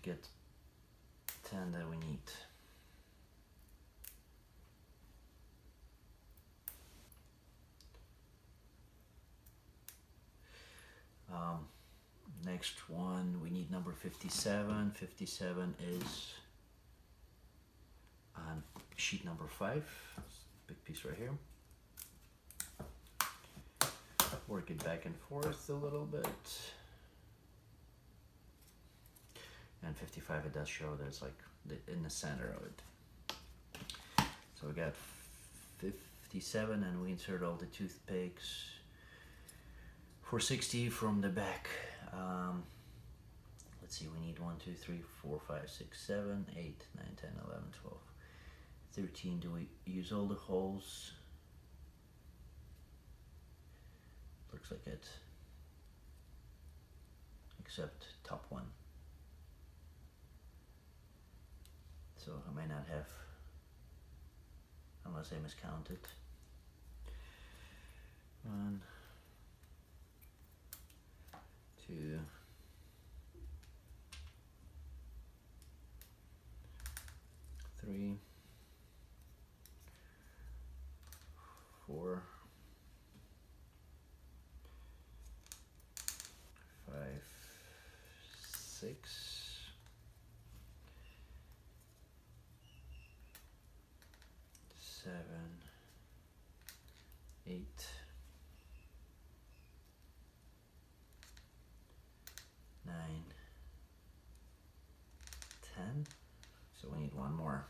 Get 10 that we need. Next one, we need number 57. 57 is on sheet number 5. Big piece right here. Work it back and forth a little bit. And 55, it does show there's like in the center of it. So we got 57 and we insert all the toothpicks. For 60 from the back. Let's see, we need 1, 2, 3, 4, 5, 6, 7, 8, 9, 10, 11, 12, 13. Do we use all the holes? Looks like it. Except top one. So I might not have, unless I miscounted. 1, 2, 3, 4, 5, 6, 7, 8, 9, 10. So we need one more.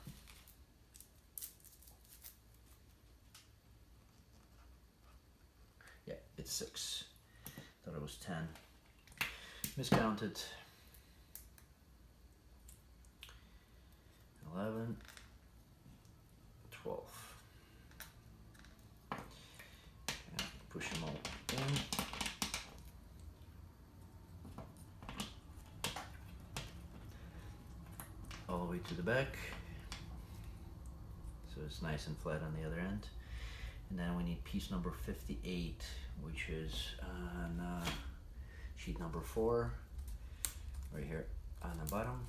Yeah, it's 6. Thought it was 10. Miscounted. 11. 11, 12. And push them all in. All the way to the back. So it's nice and flat on the other end. And then we need piece number 58, which is on sheet number 4, right here on the bottom.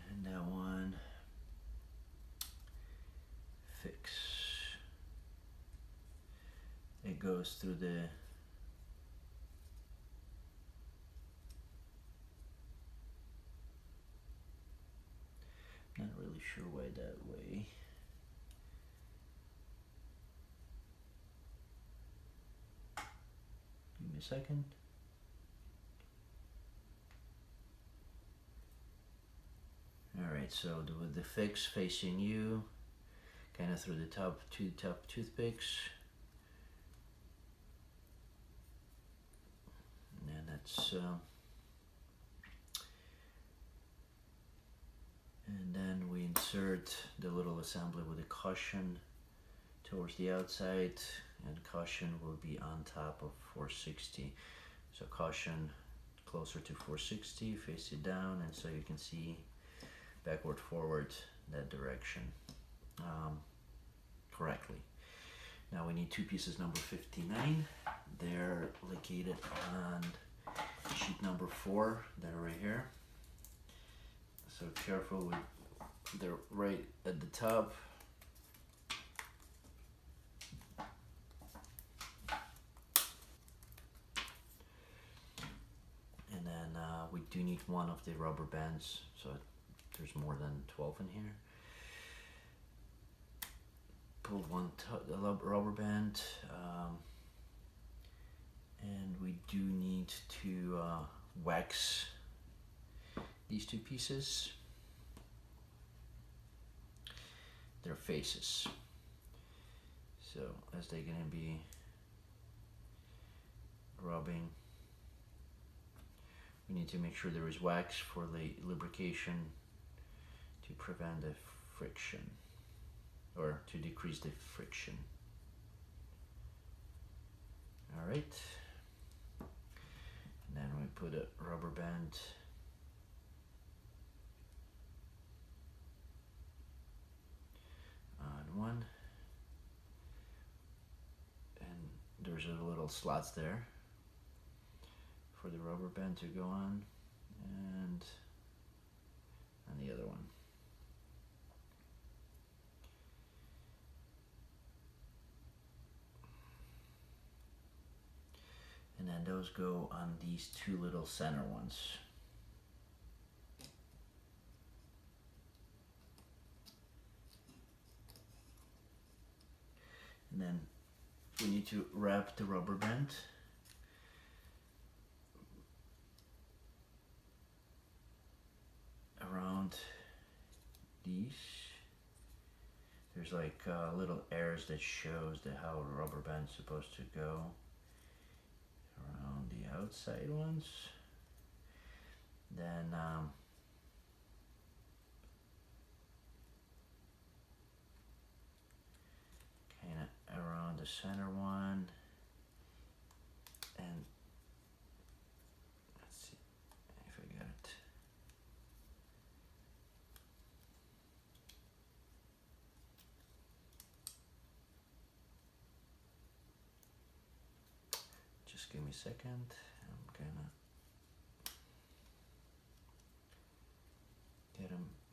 And that one, fix. It goes through the not really sure why that way. Give me a second. Alright, so with the fix facing you, kind of through the top, 2 top toothpicks. And that's and then we insert the little assembly with the cushion towards the outside, and cushion will be on top of 460. So cushion closer to 460, face it down, and so you can see backward, forward, that direction correctly. Now we need 2 pieces number 59. They're located on sheet number 4. They're right here. So careful with, they're right at the top. And then we do need one of the rubber bands, so there's more than 12 in here. Pull one rubber band, and we do need to wax these 2 pieces, their faces. So as they're gonna be rubbing, we need to make sure there is wax for the lubrication to prevent the friction, or to decrease the friction. All right, and then we put a rubber band on one, and there's a little slots there for the rubber band to go on, and on the other one. And then those go on these 2 little center ones. And then we need to wrap the rubber band around these. There's like little airs that shows how a rubber band's supposed to go around the outside ones. Then kind of around the center one, and let's see if I got it. Just give me a second. I'm gonna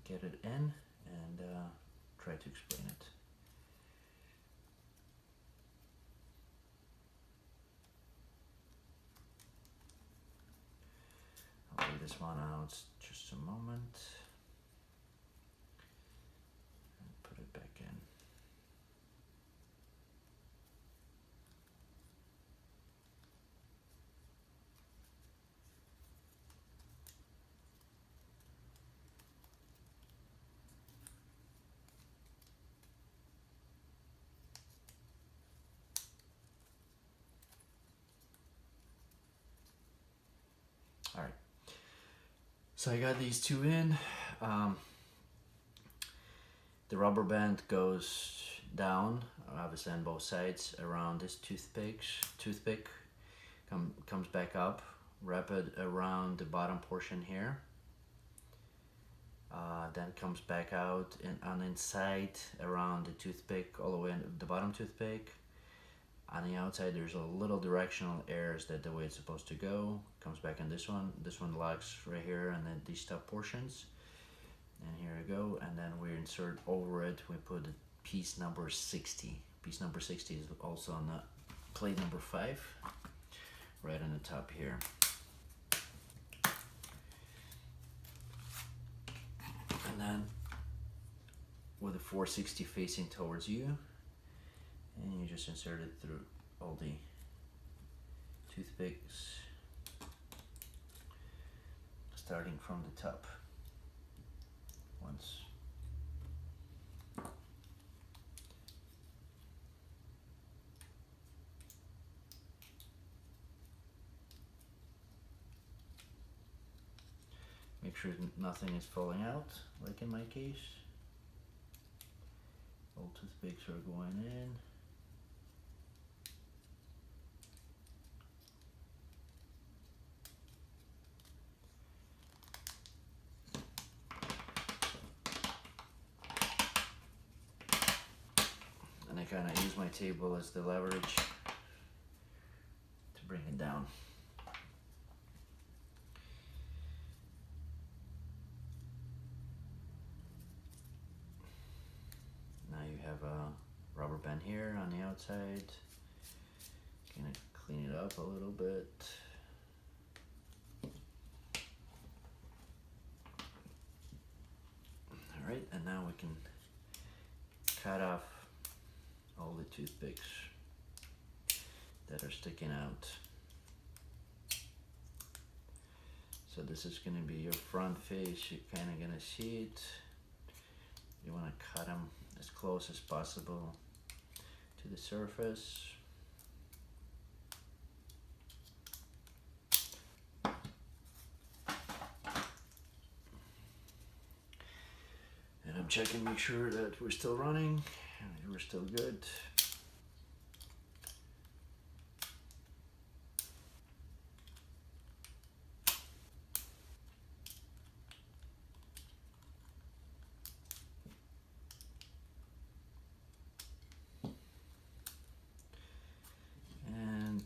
get it in and try to explain it. I'll leave this one out just a moment and put it back in. All right. So I got these two in. The rubber band goes down, obviously on both sides, around this toothpick. Comes back up, wrap it around the bottom portion here. Then comes back out and on inside around the toothpick, all the way in the bottom toothpick. On the outside there's a little directional errors that the way it's supposed to go. Comes back in this one locks right here, and then these top portions. And here we go, and then we insert over it, we put piece number 60. Piece number 60 is also on the plate number 5, right on the top here. And then with the 460 facing towards you, and you just insert it through all the toothpicks, starting from the top. Once. Make sure nothing is falling out, like in my case. All toothpicks are going in. And I kind of use my table as the leverage to bring it down. Now you have a rubber band here on the outside. Kind of clean it up a little bit. Alright, and now we can cut off all the toothpicks that are sticking out. So this is going to be your front face. You're kind of going to see it. You want to cut them as close as possible to the surface. And I'm checking, make sure that we're still running and we're still good. And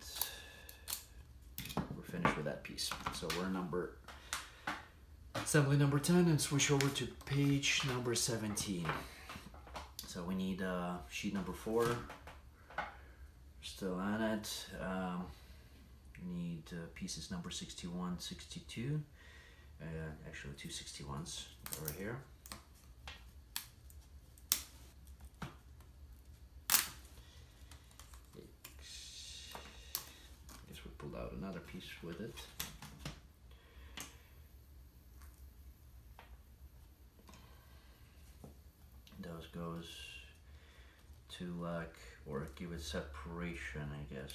we're finished with that piece. So we're assembly number 10, and switch over to page number 17. So we need sheet number 4, still on it. We need pieces number 61, 62, actually 2 61s over here. I guess we pulled out another piece with it. Those goes to lock or give it separation, I guess,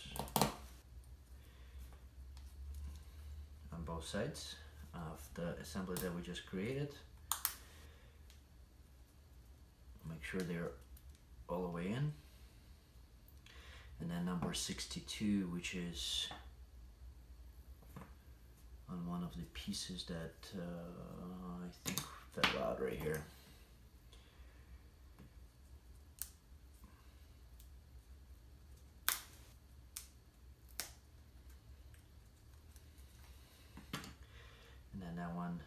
on both sides of the assembly that we just created. Make sure they're all the way in. And then number 62, which is on one of the pieces that I think fell out right here. And then that one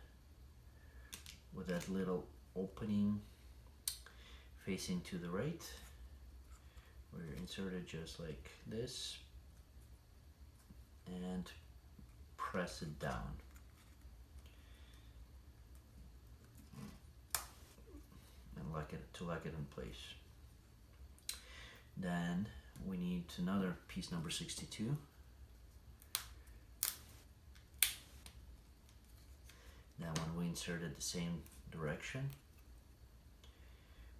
with that little opening facing to the right, where you insert it just like this and press it down. And lock it in place. Then we need another piece number 62. That one we inserted the same direction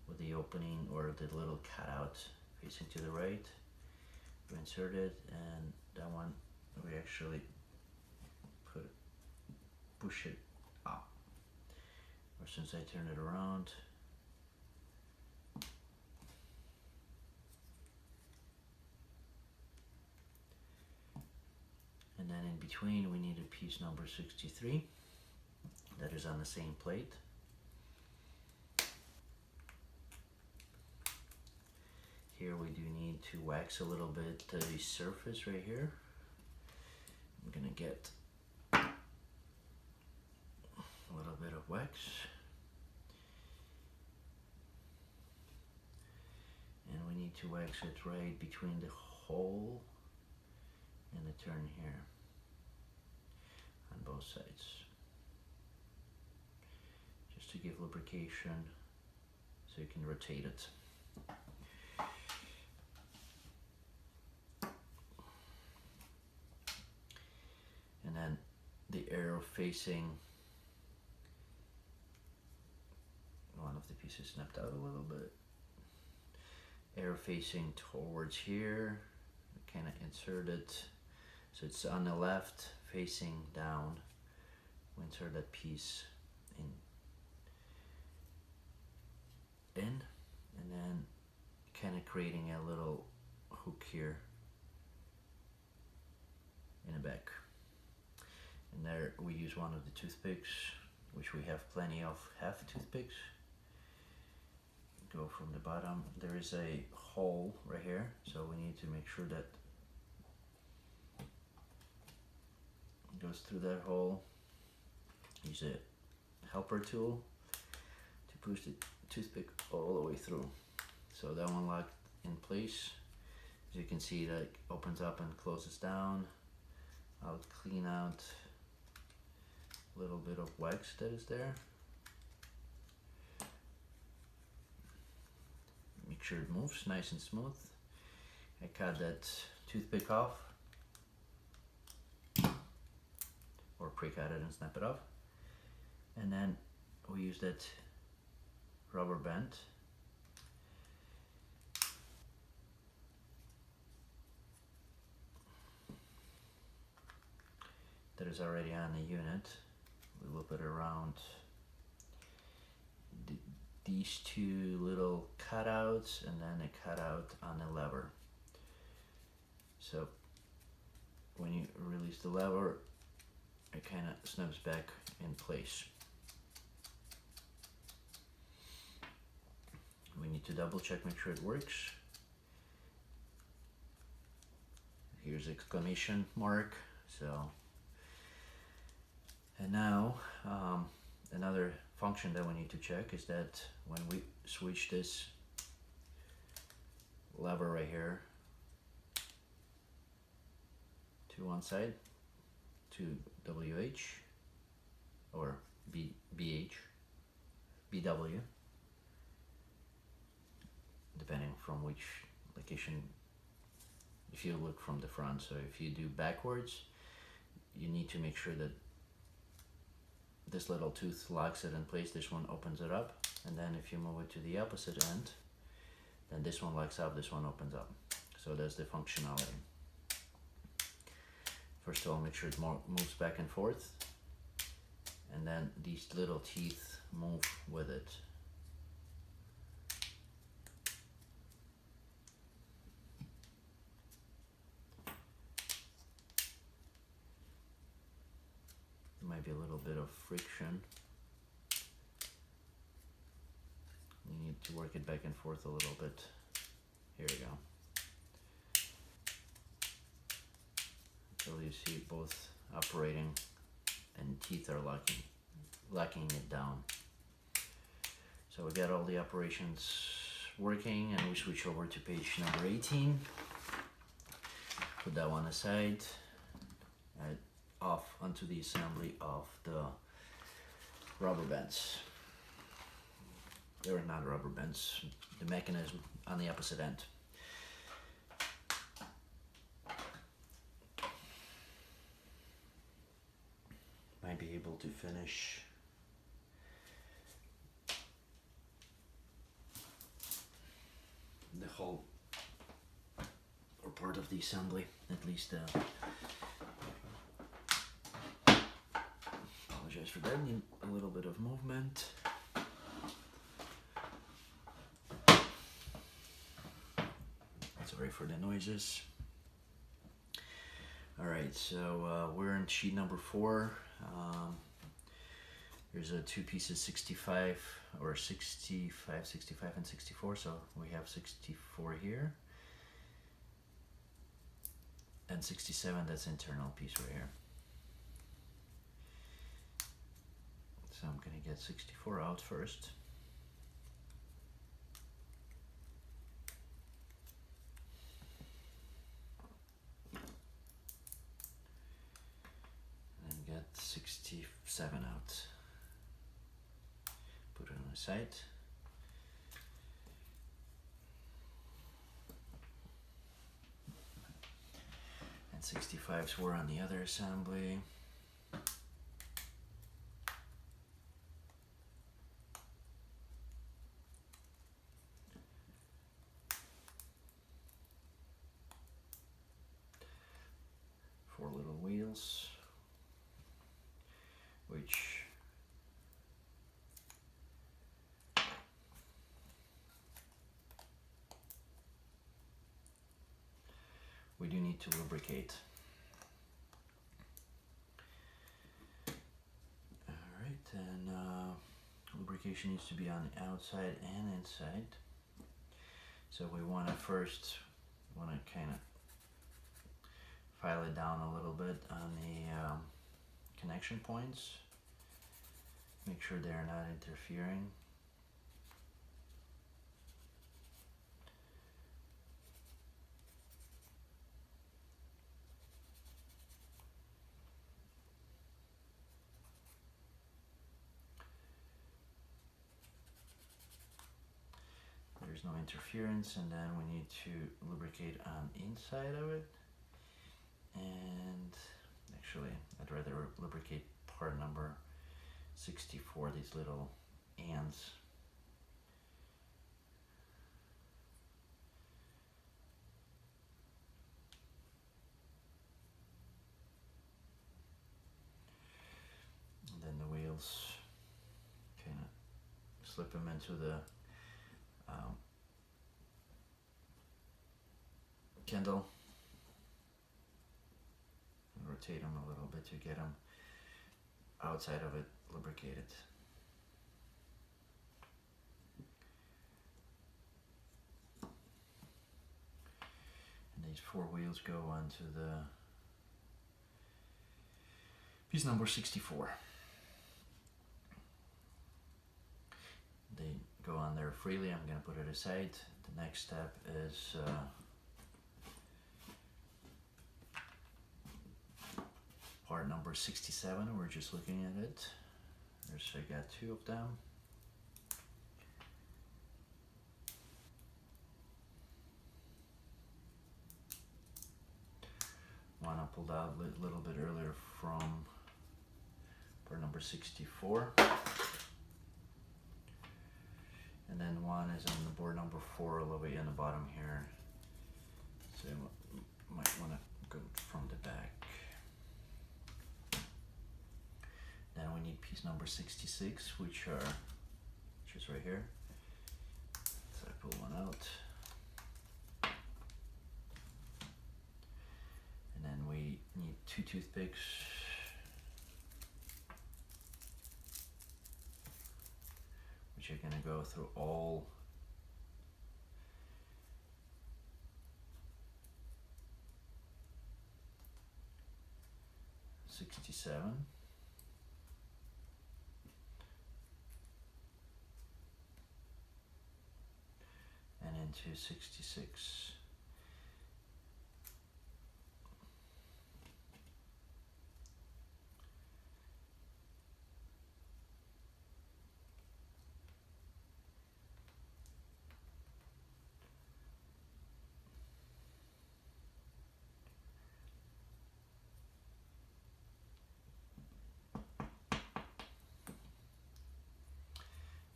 with the opening or the little cutout facing to the right. We insert it, and that one we actually put push it up. Or since I turn it around, and then in between we need a piece number 63 that is on the same plate. Here we do need to wax a little bit the surface right here. I'm gonna get a little bit of wax. And we need to wax it right between the hole and the turn here on both sides. Just to give lubrication so you can rotate it. And then the arrow facing, one of the pieces snapped out a little bit. Arrow facing towards here, kind of insert it so it's on the left facing down. We insert that piece in, and then kind of creating a little hook here in the back. And there we use one of the toothpicks, which we have plenty of half toothpicks. Go from the bottom. There is a hole right here, so we need to make sure that it goes through that hole. Use a helper tool to push the toothpick all the way through. So that one locked in place. As you can see, that opens up and closes down. I'll clean out a little bit of wax that is there. Make sure it moves nice and smooth. I cut that toothpick off, or pre-cut it and snap it off. And then we use that rubber band that is already on the unit. We loop it around these two little cutouts and then a cutout on the lever. So when you release the lever, it kind of snaps back in place. We need to double check, make sure it works. Here's exclamation mark. So, and now another function that we need to check is that when we switch this lever right here to one side, to WH or BH, BW, depending from which location. If you look from the front, so if you do backwards, you need to make sure that this little tooth locks it in place, this one opens it up, and then if you move it to the opposite end, then this one locks up, this one opens up. So that's the functionality. First of all, make sure it moves back and forth, and then these little teeth move with it. There might be a little bit of friction. You need to work it back and forth a little bit. Here we go. Until you see both operating and teeth are locking it down. So we got all the operations working, and we switch over to page number 18. Put that one aside. Add off onto the assembly of the rubber bands. They were not rubber bands, the mechanism on the opposite end. Might be able to finish the whole or part of the assembly, at least apologize for that need a little bit of movement. Sorry for the noises. Alright, so we're in sheet number 4. There's a 2 pieces 65 or 65, 65 and 64, so we have 64 here. And 67, that's internal piece right here. So I'm gonna get 64 out first. And then get 67 out. Put it on the side. And 65s were on the other assembly. Four little wheels, which we do need to lubricate. Alright, and lubrication needs to be on the outside and inside. So we want to first kind of file it down a little bit on the connection points. Make sure they're not interfering. There's no interference, and then we need to lubricate on inside of it. And actually, I'd rather lubricate part number 64, these little ends. And then the wheels, kind of slip them into the kindle. Rotate them a little bit to get them outside of it lubricated. And these 4 wheels go onto the piece number 64. They go on there freely. I'm going to put it aside. The next step is part number 67. We're just looking at it. I got 2 of them. One I pulled out a little bit earlier from part number 64. And then one is on the board number 4 all the way in the bottom here. So you might want to go from the back. Then we need piece number 66, which is right here. So I pull one out. And then we need 2 toothpicks. Which are going to go through all 67. And into 66.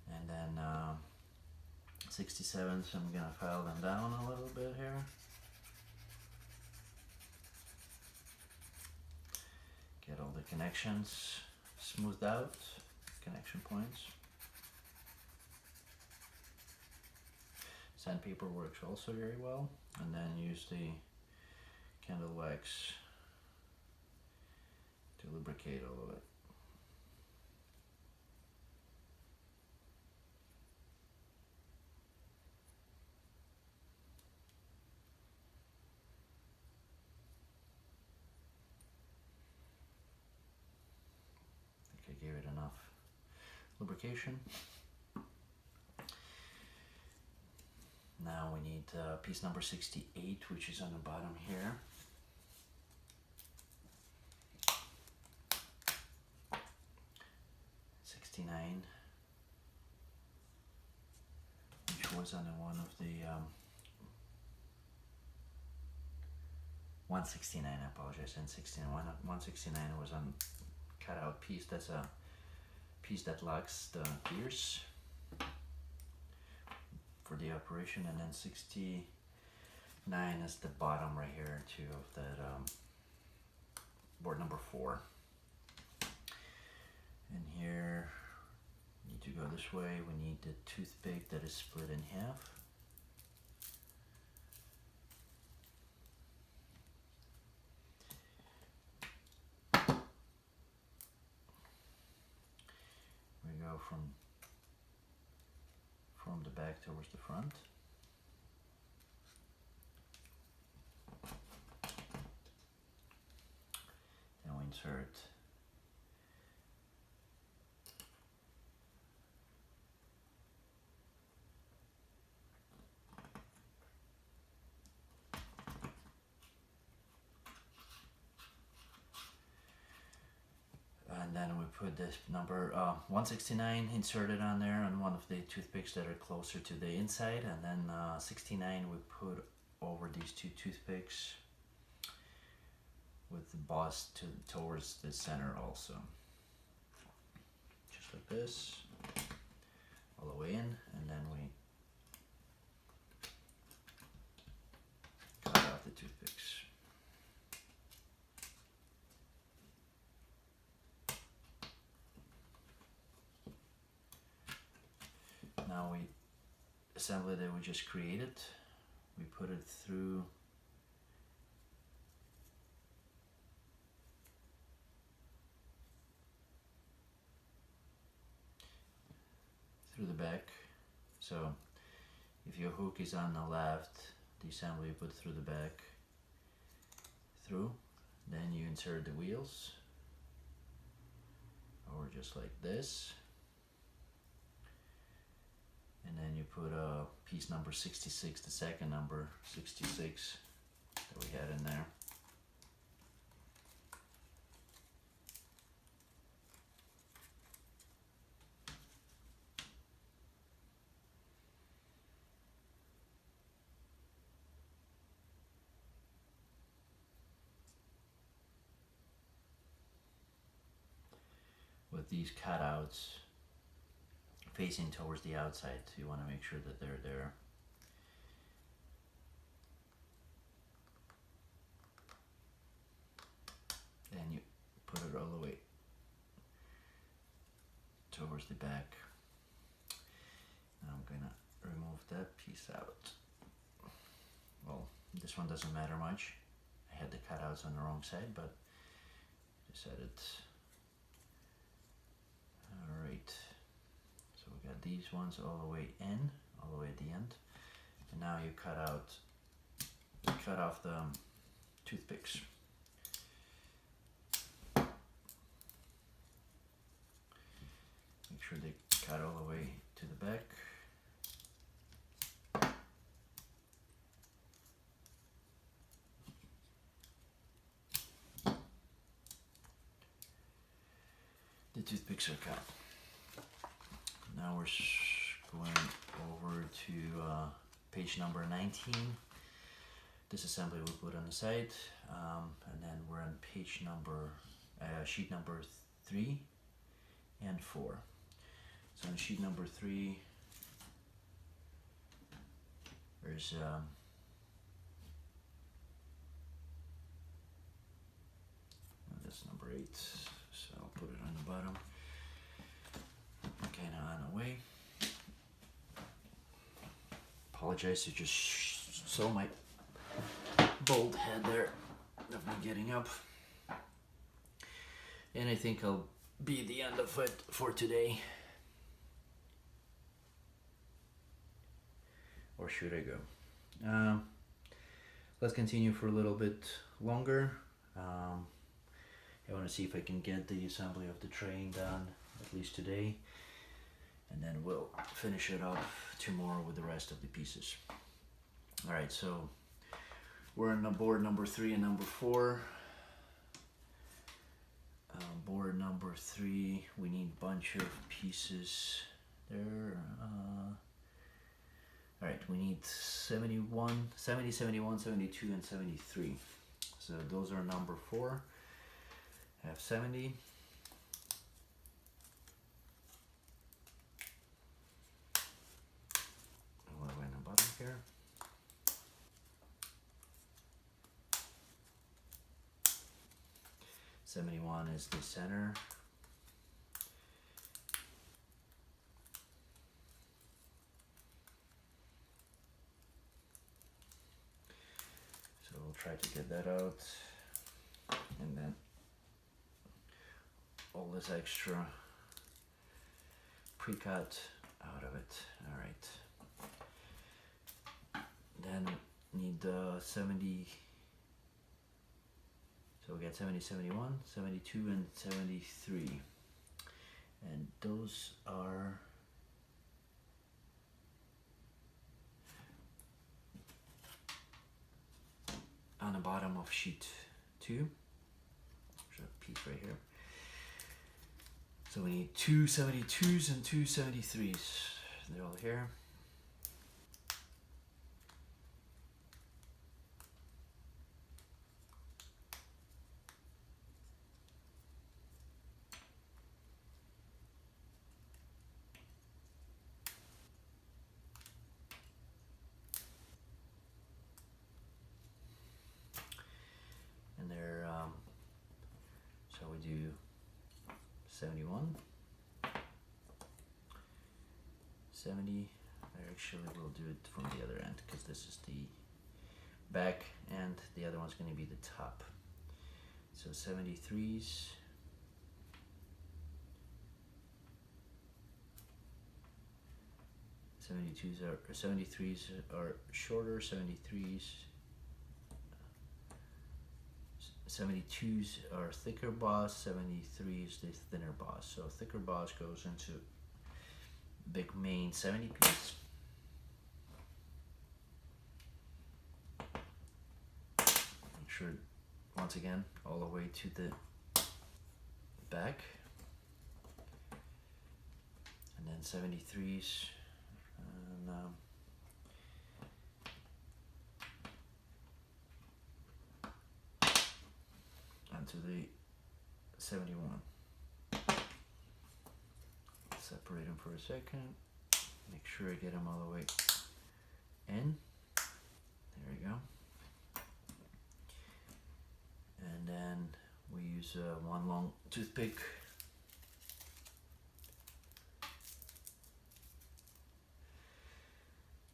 And then 67, so I'm gonna file them down a little bit here. Get all the connections smoothed out connection points. Sandpaper works also very well, and then use the candle wax to lubricate all of it. I think I gave it enough lubrication. Now we need piece number 68, which is on the bottom here. Which was on one of the 169, I apologize, and 69. 169 was on cutout piece. That's a piece that locks the gears for the operation, and then 69 is the bottom right here too of that board number 4. And here, need to go this way, we need the toothpick that is split in half. We go from the back towards the front. Then we insert and then we put this number 169 inserted on there on one of the toothpicks that are closer to the inside, and then 69 we put over these two toothpicks with the boss towards the center also. Just like this, all the way in, and then we cut out the toothpicks. Now we assembly that we just created, we put it through the back. So if your hook is on the left, the assembly you put through the back, then you insert the wheels, or just like this. And then you put piece number 66, the second number 66 that we had in there. With these cutouts facing towards the outside, so you want to make sure that they're there. Then you put it all the way towards the back. Now I'm gonna remove that piece out. Well, this one doesn't matter much. I had the cutouts on the wrong side, but decided. Alright. So we got these ones all the way in, all the way at the end, and now you cut off the toothpicks. Make sure they cut all the way to the back. The toothpicks are cut. Now we're going over to page number 19. This assembly we put on the side, and then we're on page number, sheet number 3 and 4. So on sheet number 3, there's that's number 8. So put it on the bottom, kind of on the way. Apologize to just saw my bolt head there of me getting up. And I think I'll be the end of it for today. Or should I go? Let's continue for a little bit longer. I want to see if I can get the assembly of the train done, at least today. And then we'll finish it up tomorrow with the rest of the pieces. Alright, so we're on board number 3 and number 4. Board number 3, we need a bunch of pieces there. Alright, we need 71, 70, 71, 72, and 73. So those are number 4. I have 70. All the way in the bottom here. '71 is the center. So we'll try to get that out, and then all this extra pre-cut out of it. All right. Then need 70. So we got 70, 71, 72, and 73. And those are on the bottom of sheet 2. There's a piece right here. So we need 2 72s and 2 73s. They're all here. And they're, so we do 71, 70, actually we'll do it from the other end because this is the back and the other one's going to be the top. So 73s, or 73s are shorter, 72s are thicker boss, 73 is the thinner boss. So thicker boss goes into big main 70 piece. Make sure, once again, all the way to the back. And then 73s. And, onto the 71. Separate them for a second. Make sure I get them all the way in. There we go. And then we use one long toothpick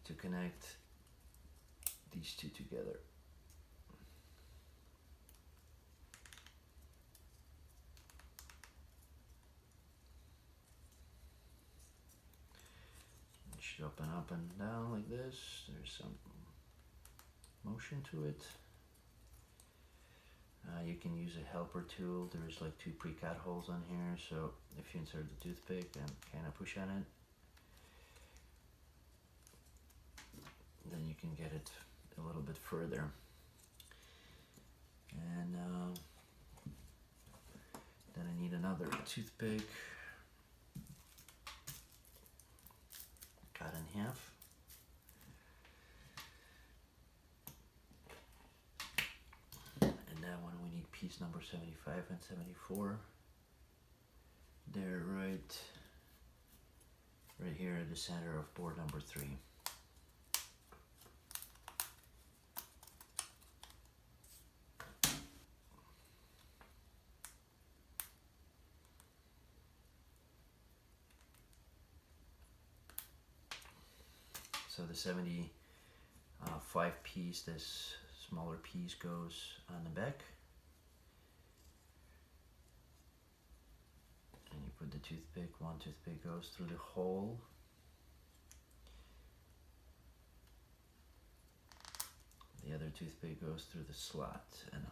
to connect these two together. It should open up and down like this. There's some motion to it. You can use a helper tool. There's like 2 pre-cut holes on here, so if you insert the toothpick and kind of push on it, then you can get it a little bit further. And then I need another toothpick, cut in half. And that one we need piece number 75 and 74. They're right here at the center of board number 3. So the 75 piece, this smaller piece goes on the back. And you put the toothpick, one toothpick goes through the hole. The other toothpick goes through the slot and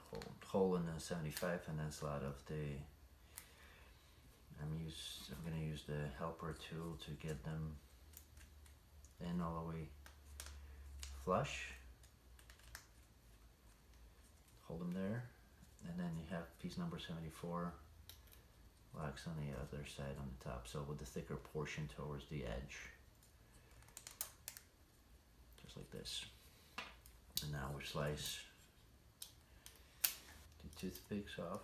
hole in the 75 and then slot of the, I'm gonna use the helper tool to get them in all the way flush. Hold them there, and then you have piece number 74 locks on the other side on the top, so with the thicker portion towards the edge, just like this. And now we slice the toothpicks off.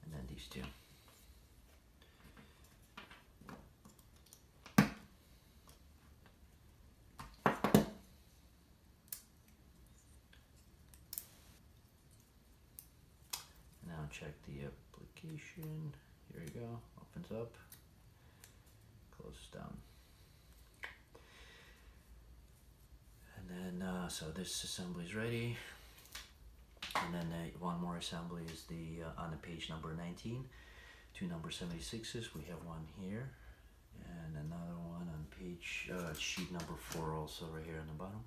And then these two. Now check the application. Here you go. Opens up, closes down. And then, so this assembly is ready. And then one more assembly is the on the page number 19. Two number 76s. We have one here, and another one on page sheet number 4, also right here on the bottom.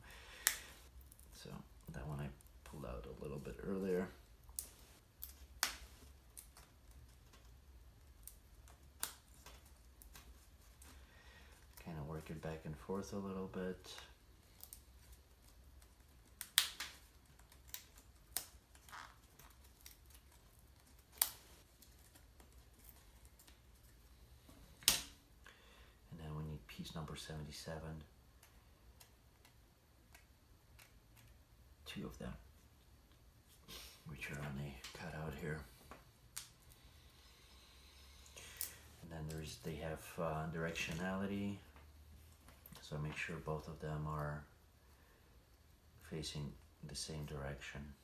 So that one I pulled out a little bit earlier. Kind of work it back and forth a little bit. And then we need piece number 77. Two of them, which are on the cutout here. And then they have directionality. So make sure both of them are facing the same direction.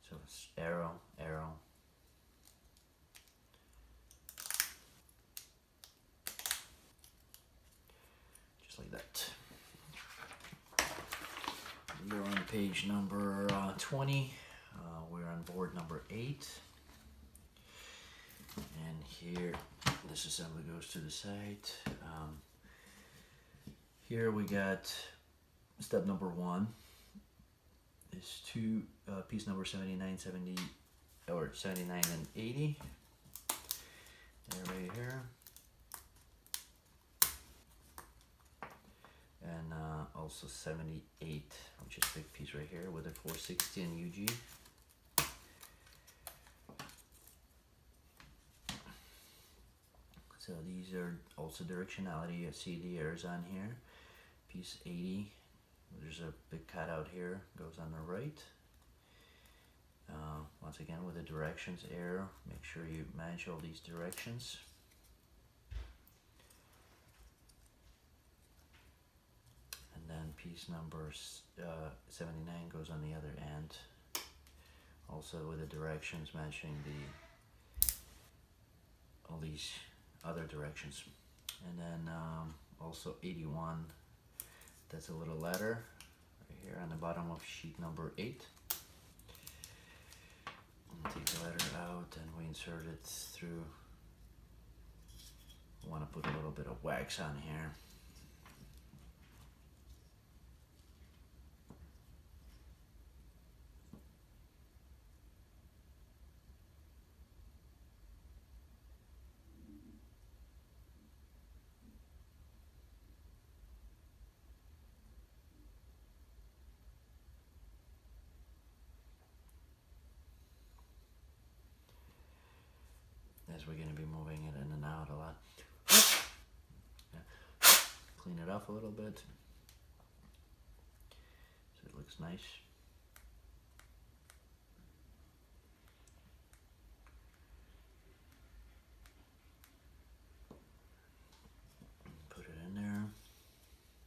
So it's arrow, arrow. Like that. We're on page number 20. We're on board number 8. And here, this assembly goes to the side. Here we got step number 1. Is piece number 79, 70, or 79 and 80. They're right here. And also 78, which is a big piece right here with a 460 and UG. So these are also directionality. I see the errors on here. Piece 80, there's a big cutout here, goes on the right. Once again with the directions error, make sure you match all these directions. Then piece number 79 goes on the other end, also with the directions matching all these other directions. And then also 81, that's a little ladder right here on the bottom of sheet number 8. And take the ladder out and we insert it through. We want to put a little bit of wax on here. As we're going to be moving it in and out a lot. Yeah. Clean it off a little bit. looks nice. Put it in there.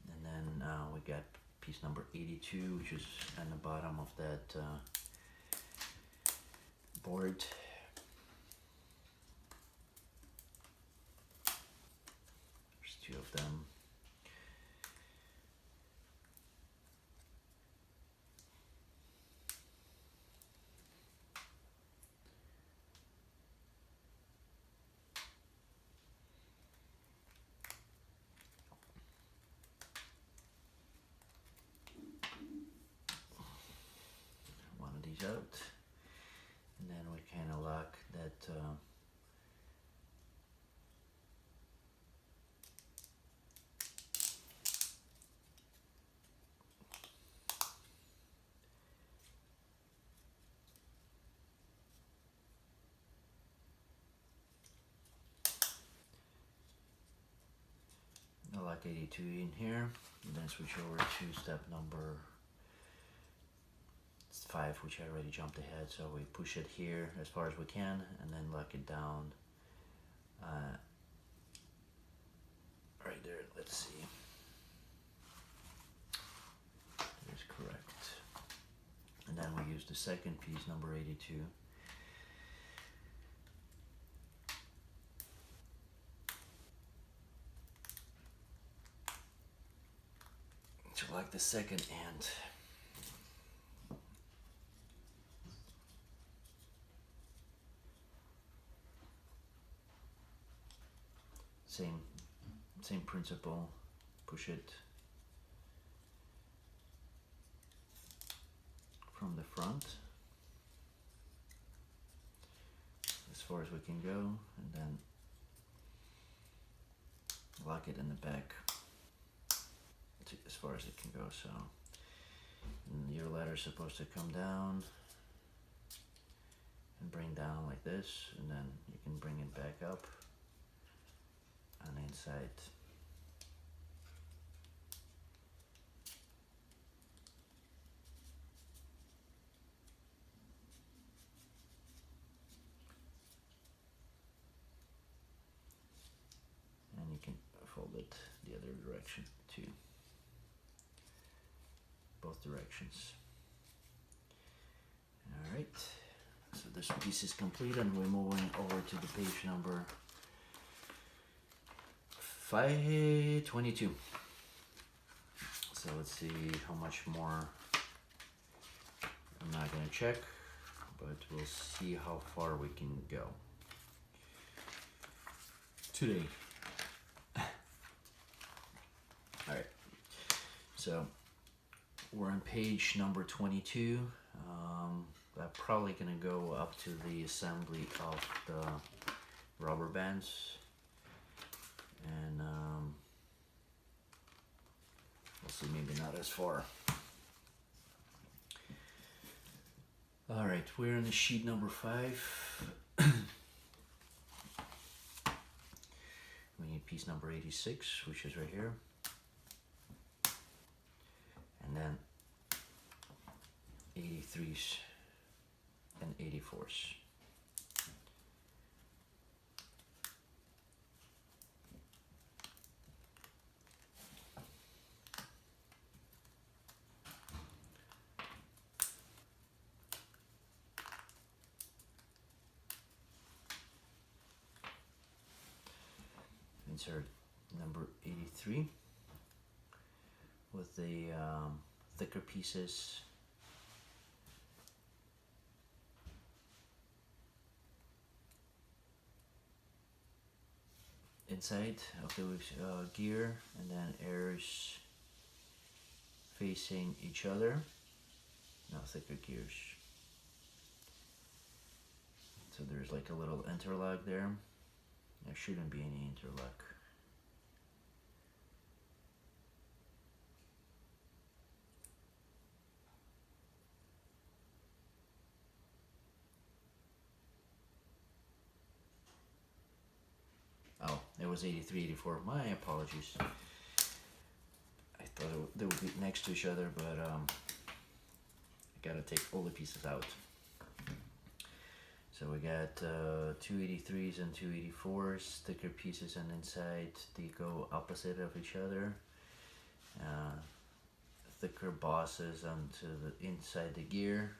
And then we got piece number 82, which is on the bottom of that board. There's two of them. One of these out, and then we kind of lock that I'll lock 82 in here, and then switch over to step number 5, which I already jumped ahead. So we push it here as far as we can, and then lock it down right there. Let's see. That is correct. And then we use the second piece, number 82. To lock the second end. Same principle. Push it from the front as far as we can go, and then lock it in the back as far as it can go. So your ladder is supposed to come down and bring down like this, and then you can bring it back up on the inside. And you can fold it the other direction too. Both directions. All right, so this piece is complete, and we're moving over to the page number 522. So let's see how much more. I'm not gonna check, but we'll see how far we can go today. All right, so we're on page number 22. I'm probably gonna go up to the assembly of the rubber bands, and we'll see, maybe not as far. All right, we're on the sheet number 5. We need piece number 86, which is right here. And then 83s and 84s. Insert number 83 with the thicker pieces inside of the gear, and then airs facing each other. Now thicker gears. So there's like a little interlock there. There shouldn't be any interlock. Oh, it was 83, 84. My apologies. I thought they would be next to each other, but gotta take all the pieces out. So we got 283s and 284s, thicker pieces, and inside they go opposite of each other. Thicker bosses onto the inside the gear,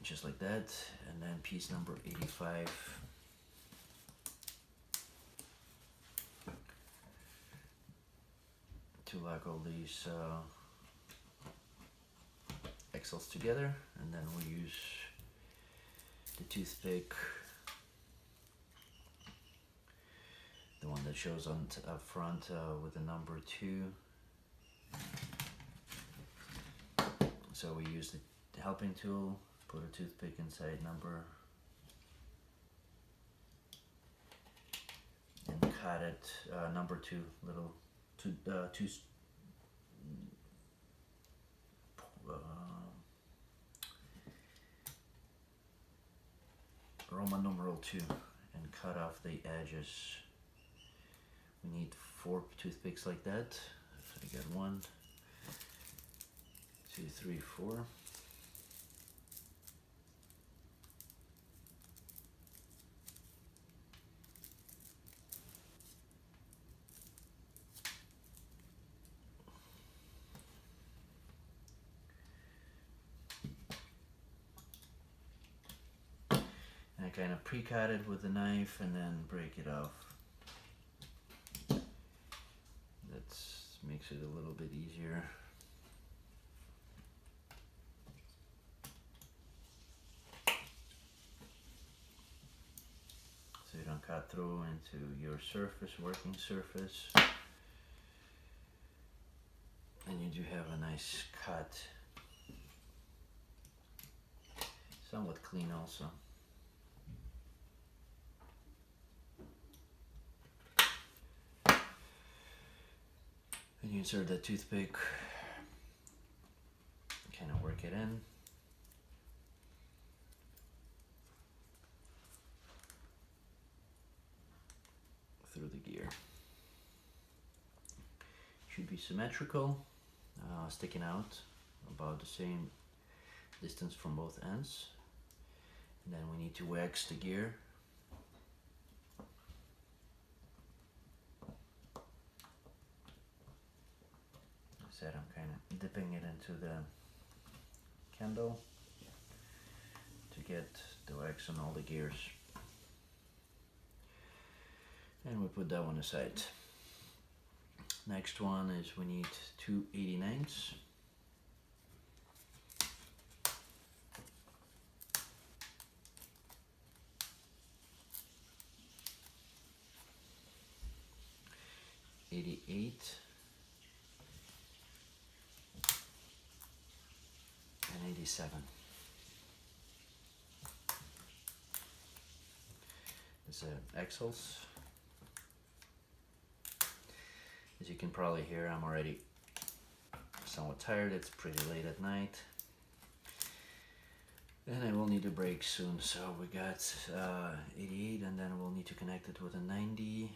just like that. And then piece number 85 to lock all these axles together, and then we use the toothpick, the one that shows on up front with the number 2. So we use the helping tool, put a toothpick inside number, and cut it number 2, little two Roman numeral 2, and cut off the edges. We need 4 toothpicks like that. So we got 1, 2, 3, 4. And I kind of pre-cut it with the knife and then break it off. That makes it a little bit easier. So you don't cut through into your surface, working surface. And you do have a nice cut. Somewhat clean also. And you insert that toothpick, kind of work it in. Through the gear. Should be symmetrical, sticking out about the same distance from both ends. And then we need to wax the gear. Said I'm kind of dipping it into the candle to get the wax on all the gears. And we put that one aside. Next one is we need 2 89s. '88 and 87. These are axles. As you can probably hear, I'm already somewhat tired. It's pretty late at night. And I will need a break soon. So we got 88, and then we'll need to connect it with a 90,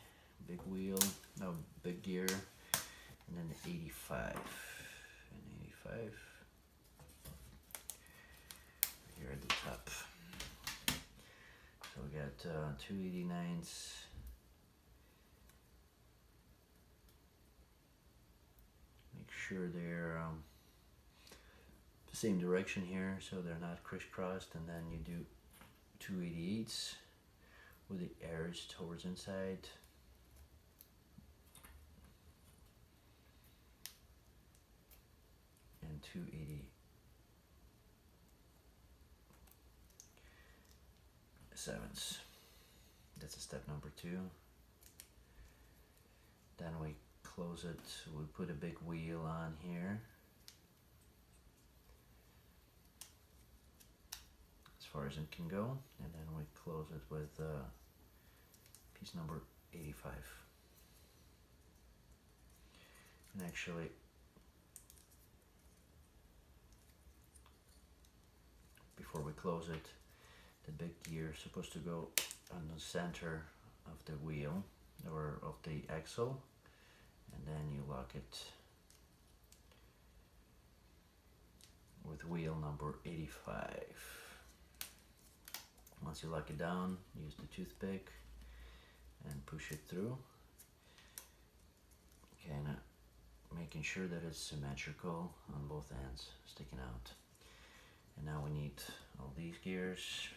big wheel, no, big gear, and then the 85. And 85 here at the top. So we got 2 89s. Make sure they're the same direction here, so they're not crisscrossed, and then you do 2 88s with the airs towards inside. And 2 87s. That's a step number 2. Then we close it, we put a big wheel on here. As far as it can go, and then we close it with piece number 85. And actually, before we close it, the big gear is supposed to go on the center of the wheel or of the axle, and then you lock it with wheel number 85. Once you lock it down, use the toothpick and push it through, kind of making sure that it's symmetrical on both ends, sticking out. And now we need all these gears.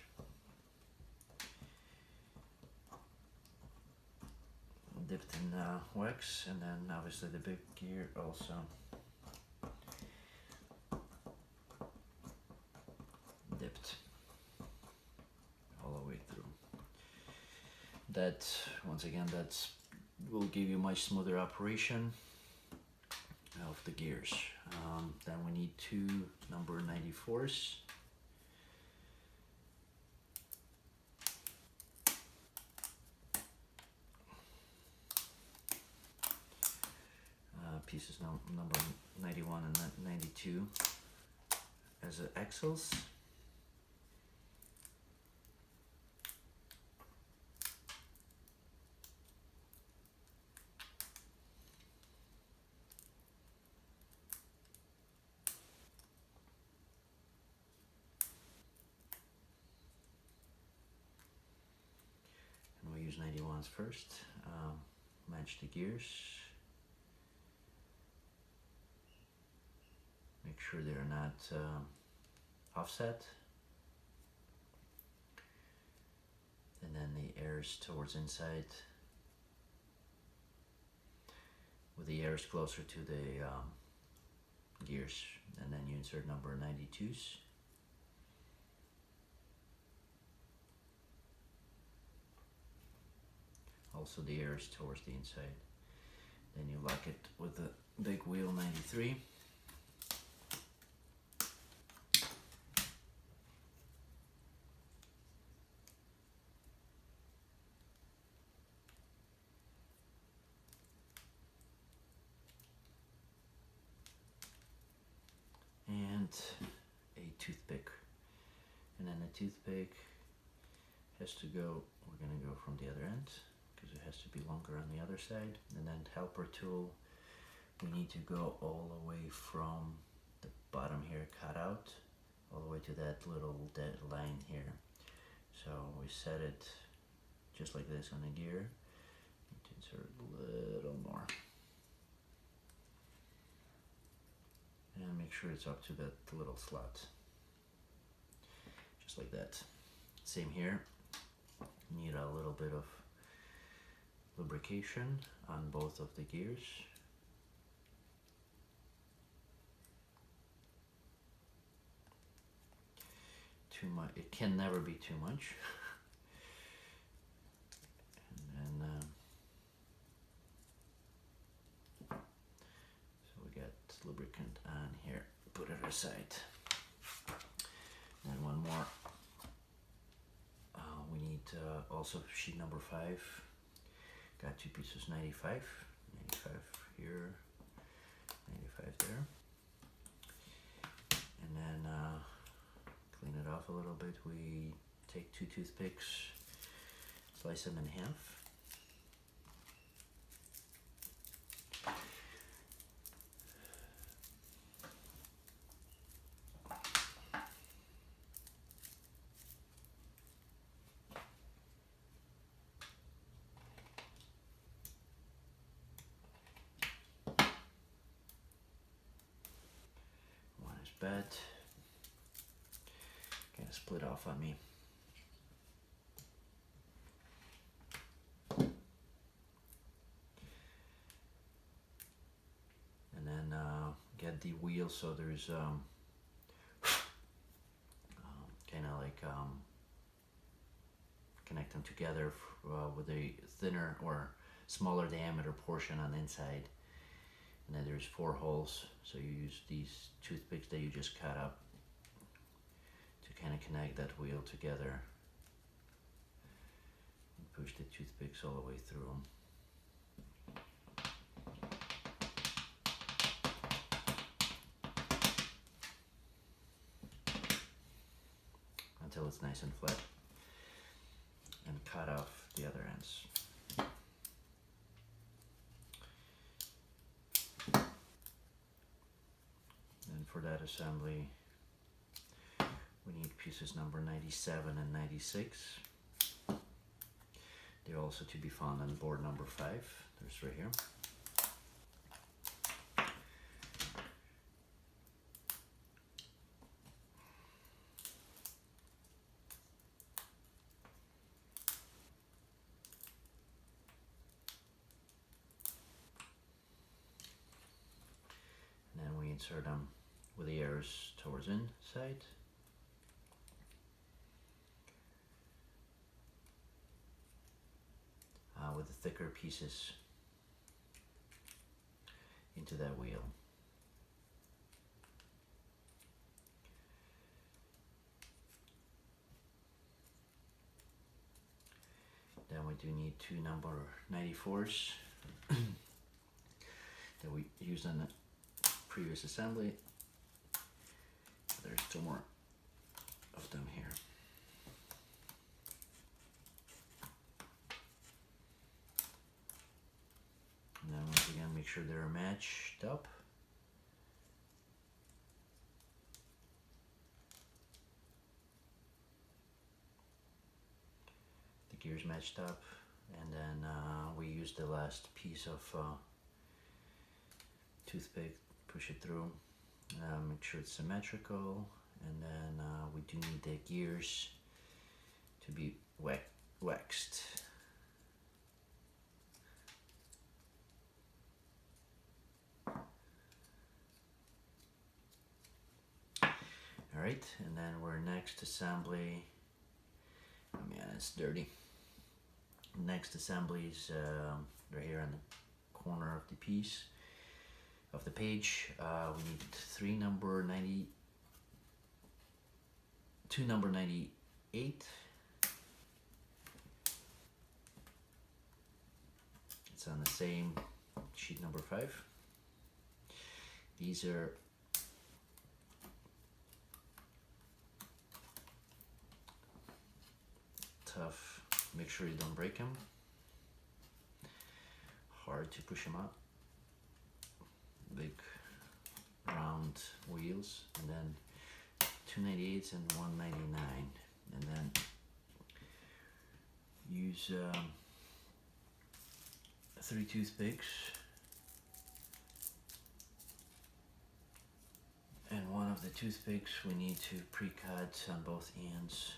Dipped in wax, and then obviously the big gear also. Dipped all the way through. That, once again, that's will give you much smoother operation of the gears. Then we need two number 94s. Pieces number 91 and 92 as axles. And we'll use 91s first. Match the gears. Make sure they're not offset. And then the airs towards inside. With the airs closer to the gears. And then you insert number 92s. Also the airs towards the inside. Then you lock it with the big wheel 93. And a toothpick, and then the toothpick has to go, we're going to go from the other end because it has to be longer on the other side, and then helper tool, we need to go all the way from the bottom here cut out all the way to that little dead line here. So we set it just like this on the gear. Need to insert a little more. And make sure it's up to that little slot. Just like that. Same here. Need a little bit of lubrication on both of the gears. Too much, it can never be too much. And then lubricant on here, put it aside. And one more, we need also sheet number 5, got two pieces 95 here, 95 there, and then clean it off a little bit. We take two toothpicks, slice them in half. Bad, kind of split off on me. And then get the wheel so there's kind of like connect them together with a thinner or smaller diameter portion on the inside. And then there's 4 holes, so you use these toothpicks that you just cut up to kind of connect that wheel together. And push the toothpicks all the way through them. Until it's nice and flat. And cut off the other ends. For that assembly, We need pieces number 97 and 96. They're also to be found on board number 5. There's right here. And then we insert them with the arrows towards inside. With the thicker pieces into that wheel. Then we do need 2 number 94s that we used on the previous assembly. There's 2 more of them here. And then once again, make sure they're matched up. The gears matched up, and then we use the last piece of toothpick, push it through, make sure it's symmetrical, and then we do need the gears to be waxed. Alright, and then we're next assembly. Oh man, it's dirty. Next assembly is right here on the corner of the piece of the page. We need 2 number 98. It's on the same sheet number 5. These are tough. Make sure you don't break them. Hard to push them out. Big round wheels, and then 298s and 199, and then use 3 toothpicks and one of the toothpicks we need to pre-cut on both ends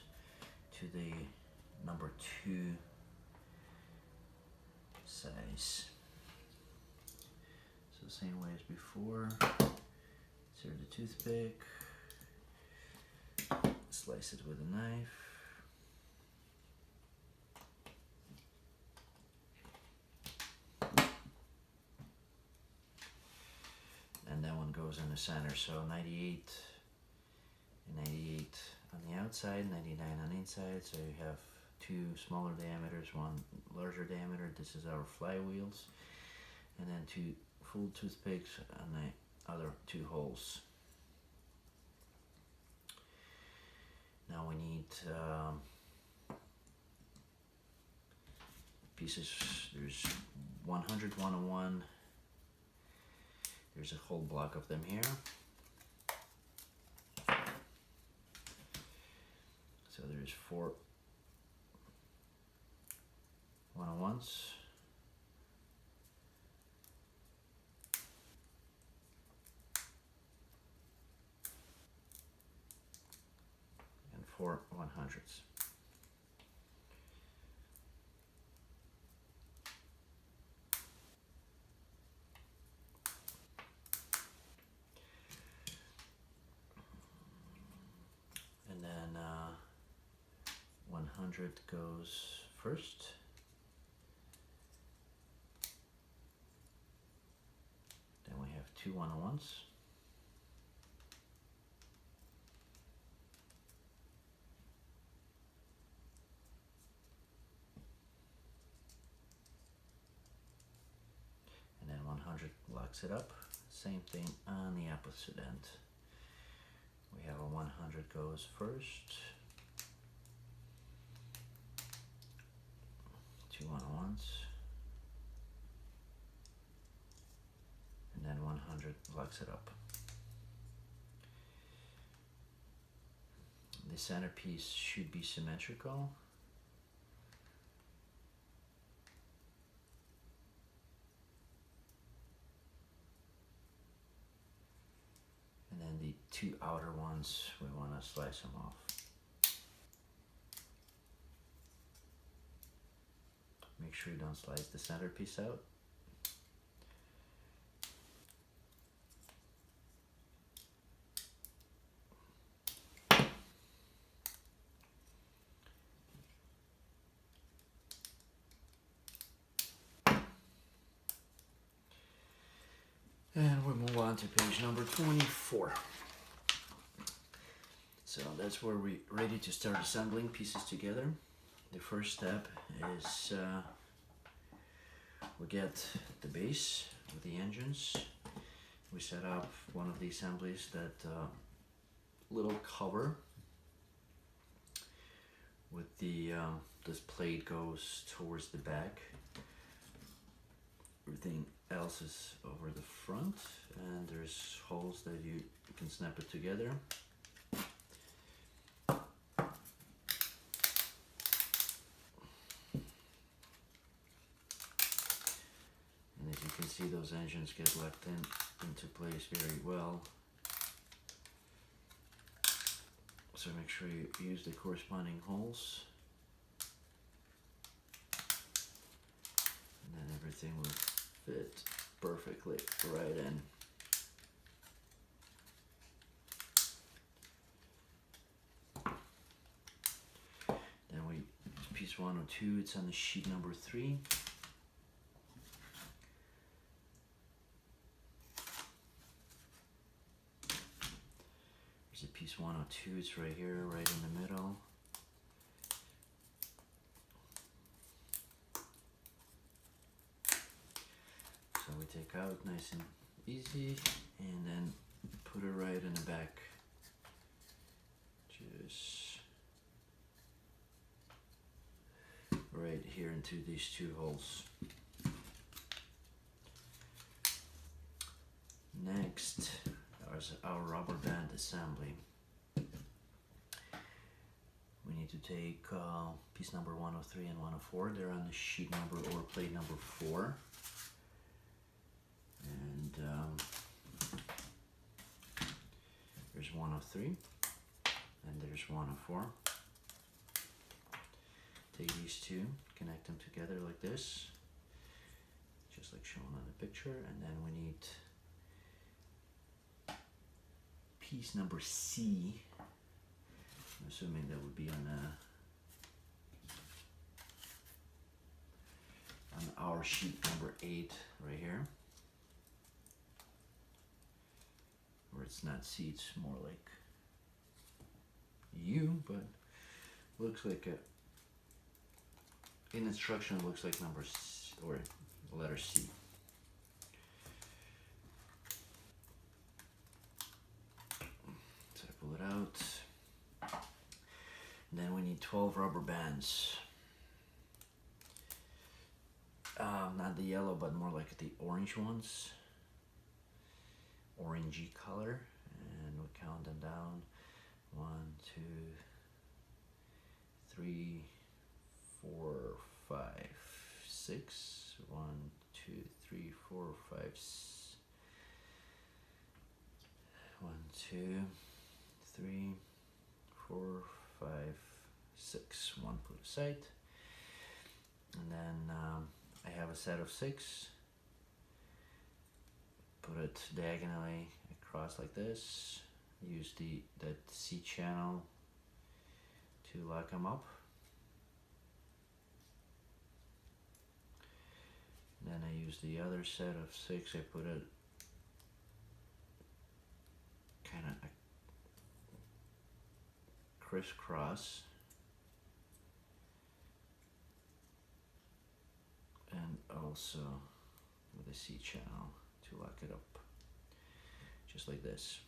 to the number 2 size. So same way as before. Insert the toothpick, slice it with a knife. And that one goes in the center, so 98 and 98 on the outside, 99 on the inside, so you have 2 smaller diameters, 1 larger diameter. This is our flywheels, and then 2 full toothpicks on the other 2 holes. Now we need pieces. There's 100, 101. There's a whole block of them here. So there's 4 101s. And 4 100s. And then 100 goes first. Then we have 2 101s. And then 100 locks it up. Same thing on the opposite end. We have a 100 goes first. 2 101s. And then 100 locks it up. the centerpiece should be symmetrical. And then the two outer ones, we want to slice them off. Make sure you don't slice the centerpiece out. And we move on to page number 24. So that's where we're ready to start assembling pieces together. The first step is we get the base with the engines. We set up one of the assemblies that little cover with the this plate goes towards the back. Everything else is over the front, and there's holes that you can snap it together. And as you can see, those engines get locked into place very well. So make sure you use the corresponding holes. And then everything will fit perfectly right in. Then piece 102, it's on the sheet number 3. There's a piece 102, it's right here, right in the middle. So we take out nice and easy, and then put it right in the back. Just right here into these two holes. Next, there's our rubber band assembly. We need to take piece number 103 and 104. They're on the sheet number or plate number 4. And there's 103 and there's 104. Take these two, connect them together like this, just like shown on the picture, and then we need piece number C. I'm assuming that would be on our sheet number 8 right here. Or it's not C, it's more like U, but looks like in instruction looks like number C, or letter C. So I pull it out. And then we need 12 rubber bands. Not the yellow, but more like the orange ones. Orangey color, and we'll count them down. 1, 2, 3, 4, 5, 6. 1, 2, 3, 4, 5, 1, 2, 3, 4, 5, 6. One put aside, and then I have a set of 6. Put it diagonally across like this. Use that C channel to lock them up. Then I use the other set of 6. I put it kind of crisscross, and also with a C channel to lock it up, just like this.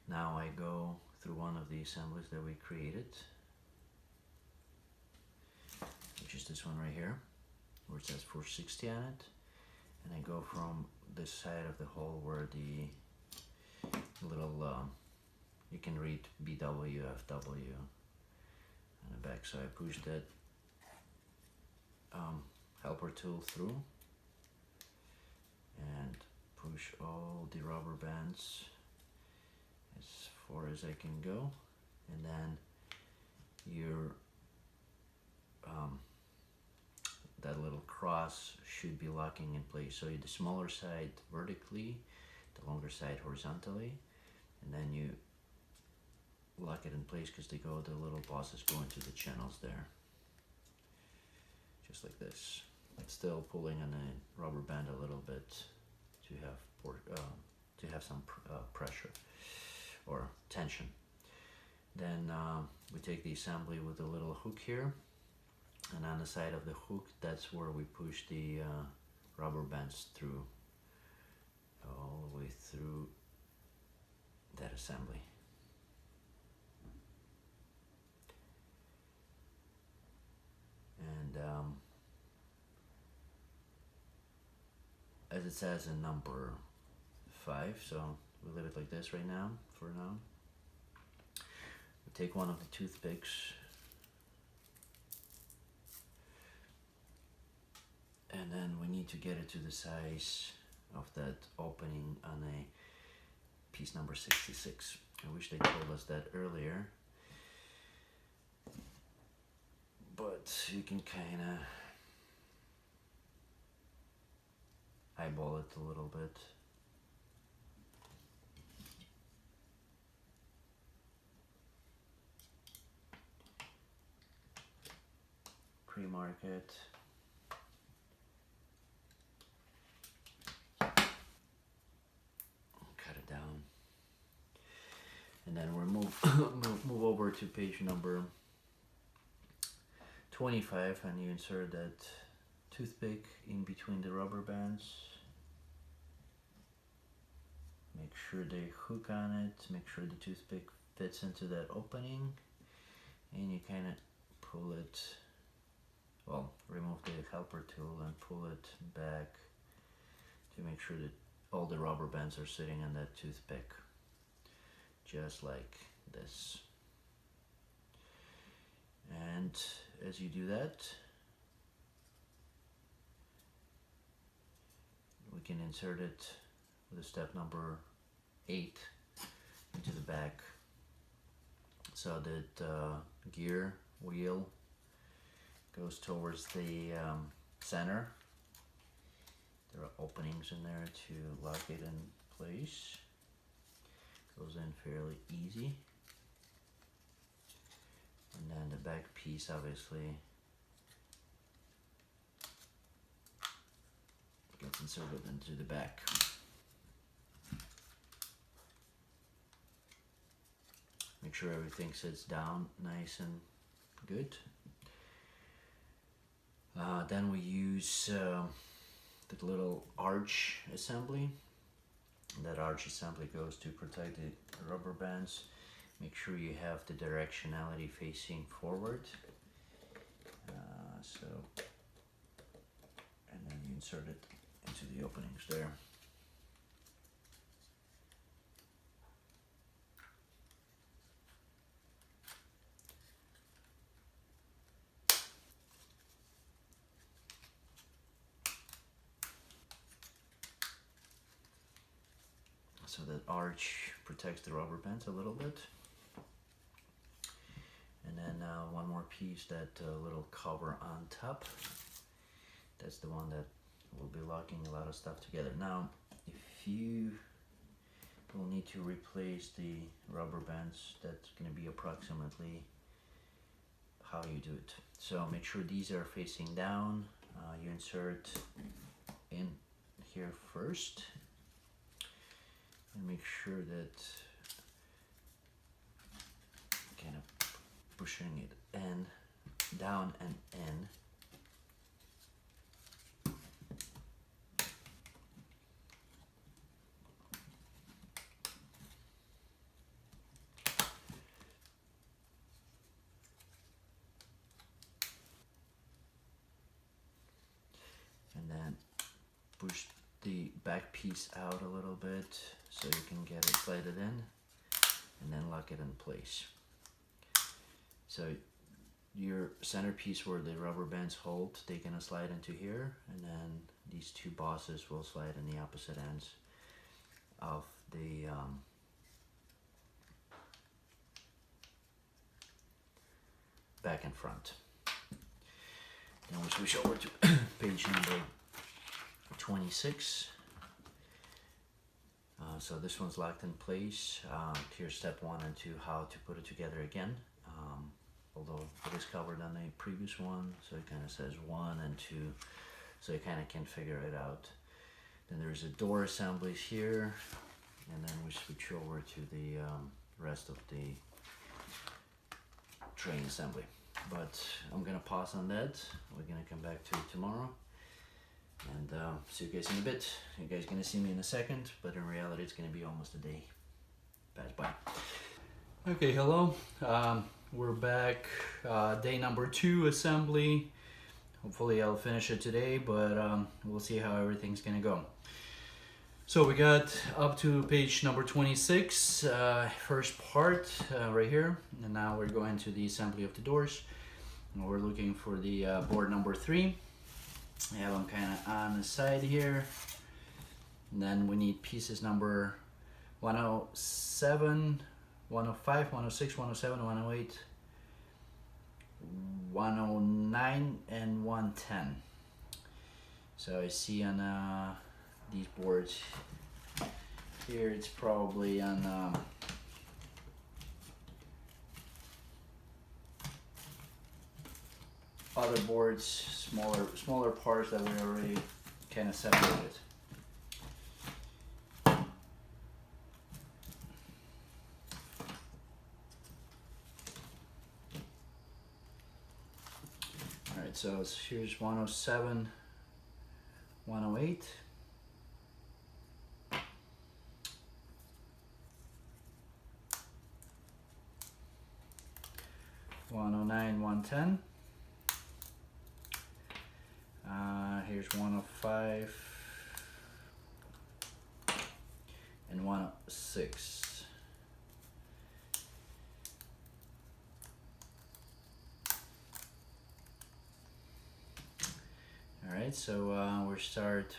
Now I go through one of the assemblies that we created, which is this one right here, where it says 460 on it, and I go from this side of the hole where the little you can read BWFW on the back. So I push that helper tool through and push all the rubber bands as far as I can go, and then your that little cross should be locking in place. So the smaller side vertically, the longer side horizontally, and then you lock it in place because the little bosses go into the channels there, just like this. Still pulling on the rubber band a little bit to have some pressure or tension. Then we take the assembly with a little hook here, and on the side of the hook, that's where we push the rubber bands through, all the way through that assembly. And as it says in number 5, so we leave it like this right now, for now. We take one of the toothpicks and then we need to get it to the size of that opening on a piece number 66. I wish they told us that earlier, but you can kind of eyeball it a little bit. Pre-mark it. Cut it down. And then we'll move over to page number 25, and you insert that toothpick in between the rubber bands. Make sure they hook on it, make sure the toothpick fits into that opening, and you kind of pull it, well, remove the helper tool and pull it back to make sure that all the rubber bands are sitting on that toothpick, just like this. And as you do that, we can insert it with a step number 8 into the back, so that gear wheel goes towards the center. There are openings in there to lock it in place. Goes in fairly easy. And then the back piece obviously gets inserted into the back. Make sure everything sits down nice and good. Then we use the little arch assembly. That arch assembly goes to protect the rubber bands. Make sure you have the directionality facing forward. And then you insert it into the openings there. So that arch protects the rubber bands a little bit. And then one more piece, that little cover on top. That's the one that will be locking a lot of stuff together. Now, if you will need to replace the rubber bands, that's going to be approximately how you do it. So make sure these are facing down. You insert in here first. And make sure that kind of pushing it in, down and in. And then push the back piece out a little bit so you can get it slided in. and then lock it in place. So your centerpiece where the rubber bands hold, they're gonna slide into here, and then these two bosses will slide in the opposite ends of the back and front. Then we switch over to page number 26. So this one's locked in place. Here's step 1 and 2, how to put it together again. Although it is covered on the previous one, so it kind of says 1 and 2, so you kind of can figure it out. Then there's a door assemblies here, and then we switch over to the rest of the train assembly. But I'm gonna pause on that. We're gonna come back to it tomorrow, and see you guys in a bit. You guys gonna see me in a second, but in reality it's gonna be almost a day pass by. Okay, hello. We're back, day number 2 assembly. Hopefully I'll finish it today, but we'll see how everything's gonna go. So we got up to page number 26, first part right here, and now we're going to the assembly of the doors. And we're looking for the board number 3. I have them kind of on the side here, and then we need pieces number 107, 105, 106, 107, 108, 109, and 110. So I see on these boards here, it's probably on other boards, smaller parts that we already kind of separated. Alright, so here's 107, 108. 109, 110. Here's 105 and 106. All right, so we'll start.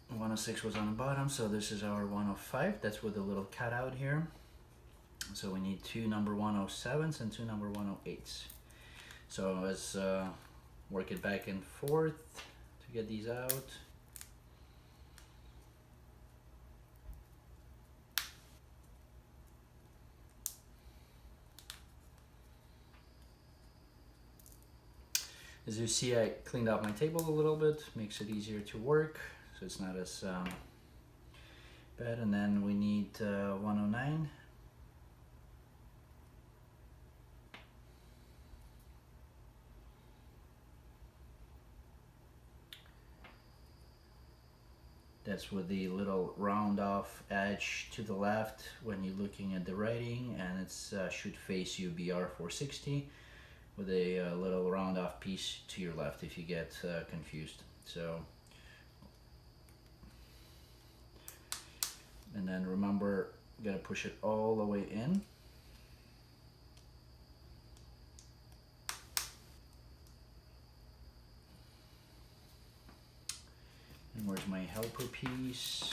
106 was on the bottom, so this is our 105. That's with a little cutout here. So we need 2 number 107s and 2 number 108s. So let's work it back and forth to get these out. As you see, I cleaned up my table a little bit, makes it easier to work, so it's not as bad. And then we need 109. That's with the little round off edge to the left when you're looking at the writing, and it's should face you BR460 with a little round off piece to your left if you get confused. So, and then remember, you gotta push it all the way in. And where's my helper piece?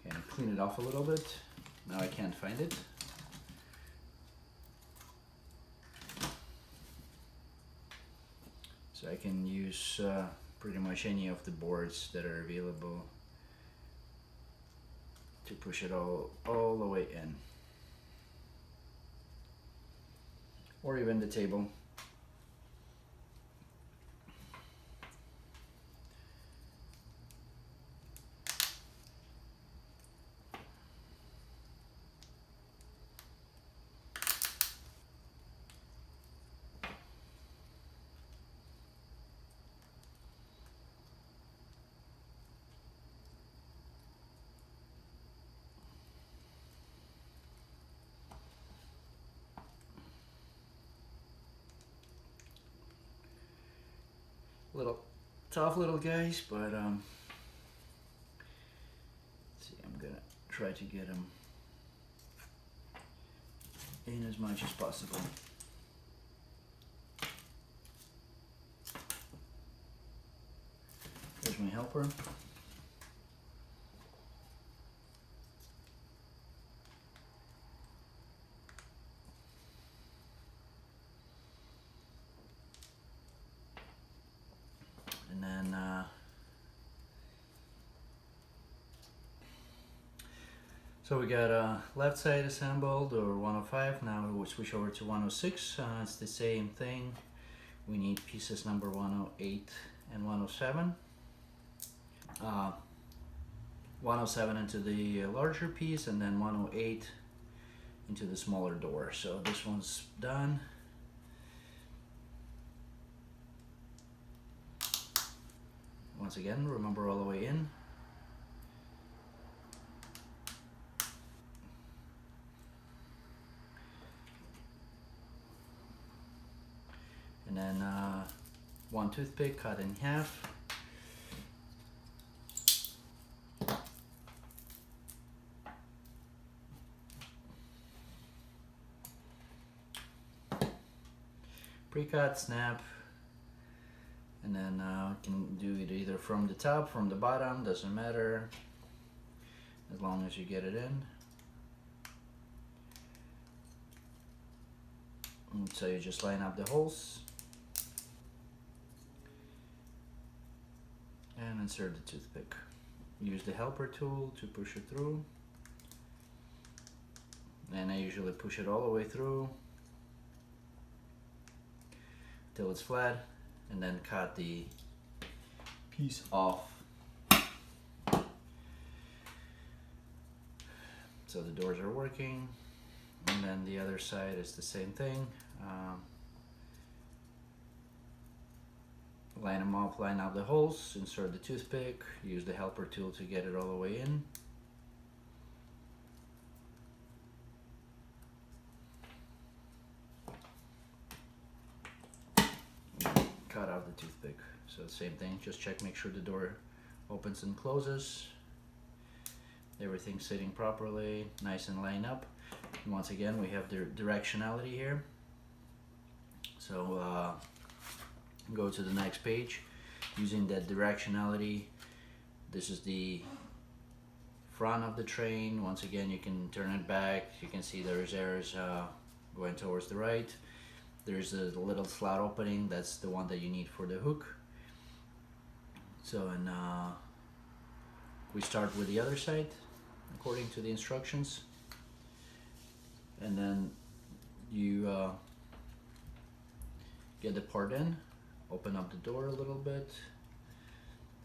Okay, clean it off a little bit. Now I can't find it. So I can use pretty much any of the boards that are available to push it all the way in. Or even the table. Little tough little guys, but let's see, I'm gonna try to get them in as much as possible. Here's my helper. And then so we got left side assembled, or 105. Now we'll switch over to 106. It's the same thing. We need pieces number 108 and 107. 107 into the larger piece, and then 108 into the smaller door. So this one's done. Once again, remember all the way in. And then one toothpick cut in half. Pre-cut, snap, and then you can do it either from the top, from the bottom, doesn't matter, as long as you get it in. And so you just line up the holes and insert the toothpick. Use the helper tool to push it through, and I usually push it all the way through till it's flat, and then cut the piece off. So the doors are working, and then the other side is the same thing. Line them up, line up the holes, insert the toothpick, use the helper tool to get it all the way in. Cut out the toothpick. So same thing, just check, make sure the door opens and closes. Everything's sitting properly, nice and lined up. And once again, we have the directionality here. So go to the next page. Using that directionality, this is the front of the train. Once again, you can turn it back. You can see there's arrows going towards the right. There's a little slot opening, that's the one that you need for the hook. So, and we start with the other side according to the instructions, and then you get the part in, open up the door a little bit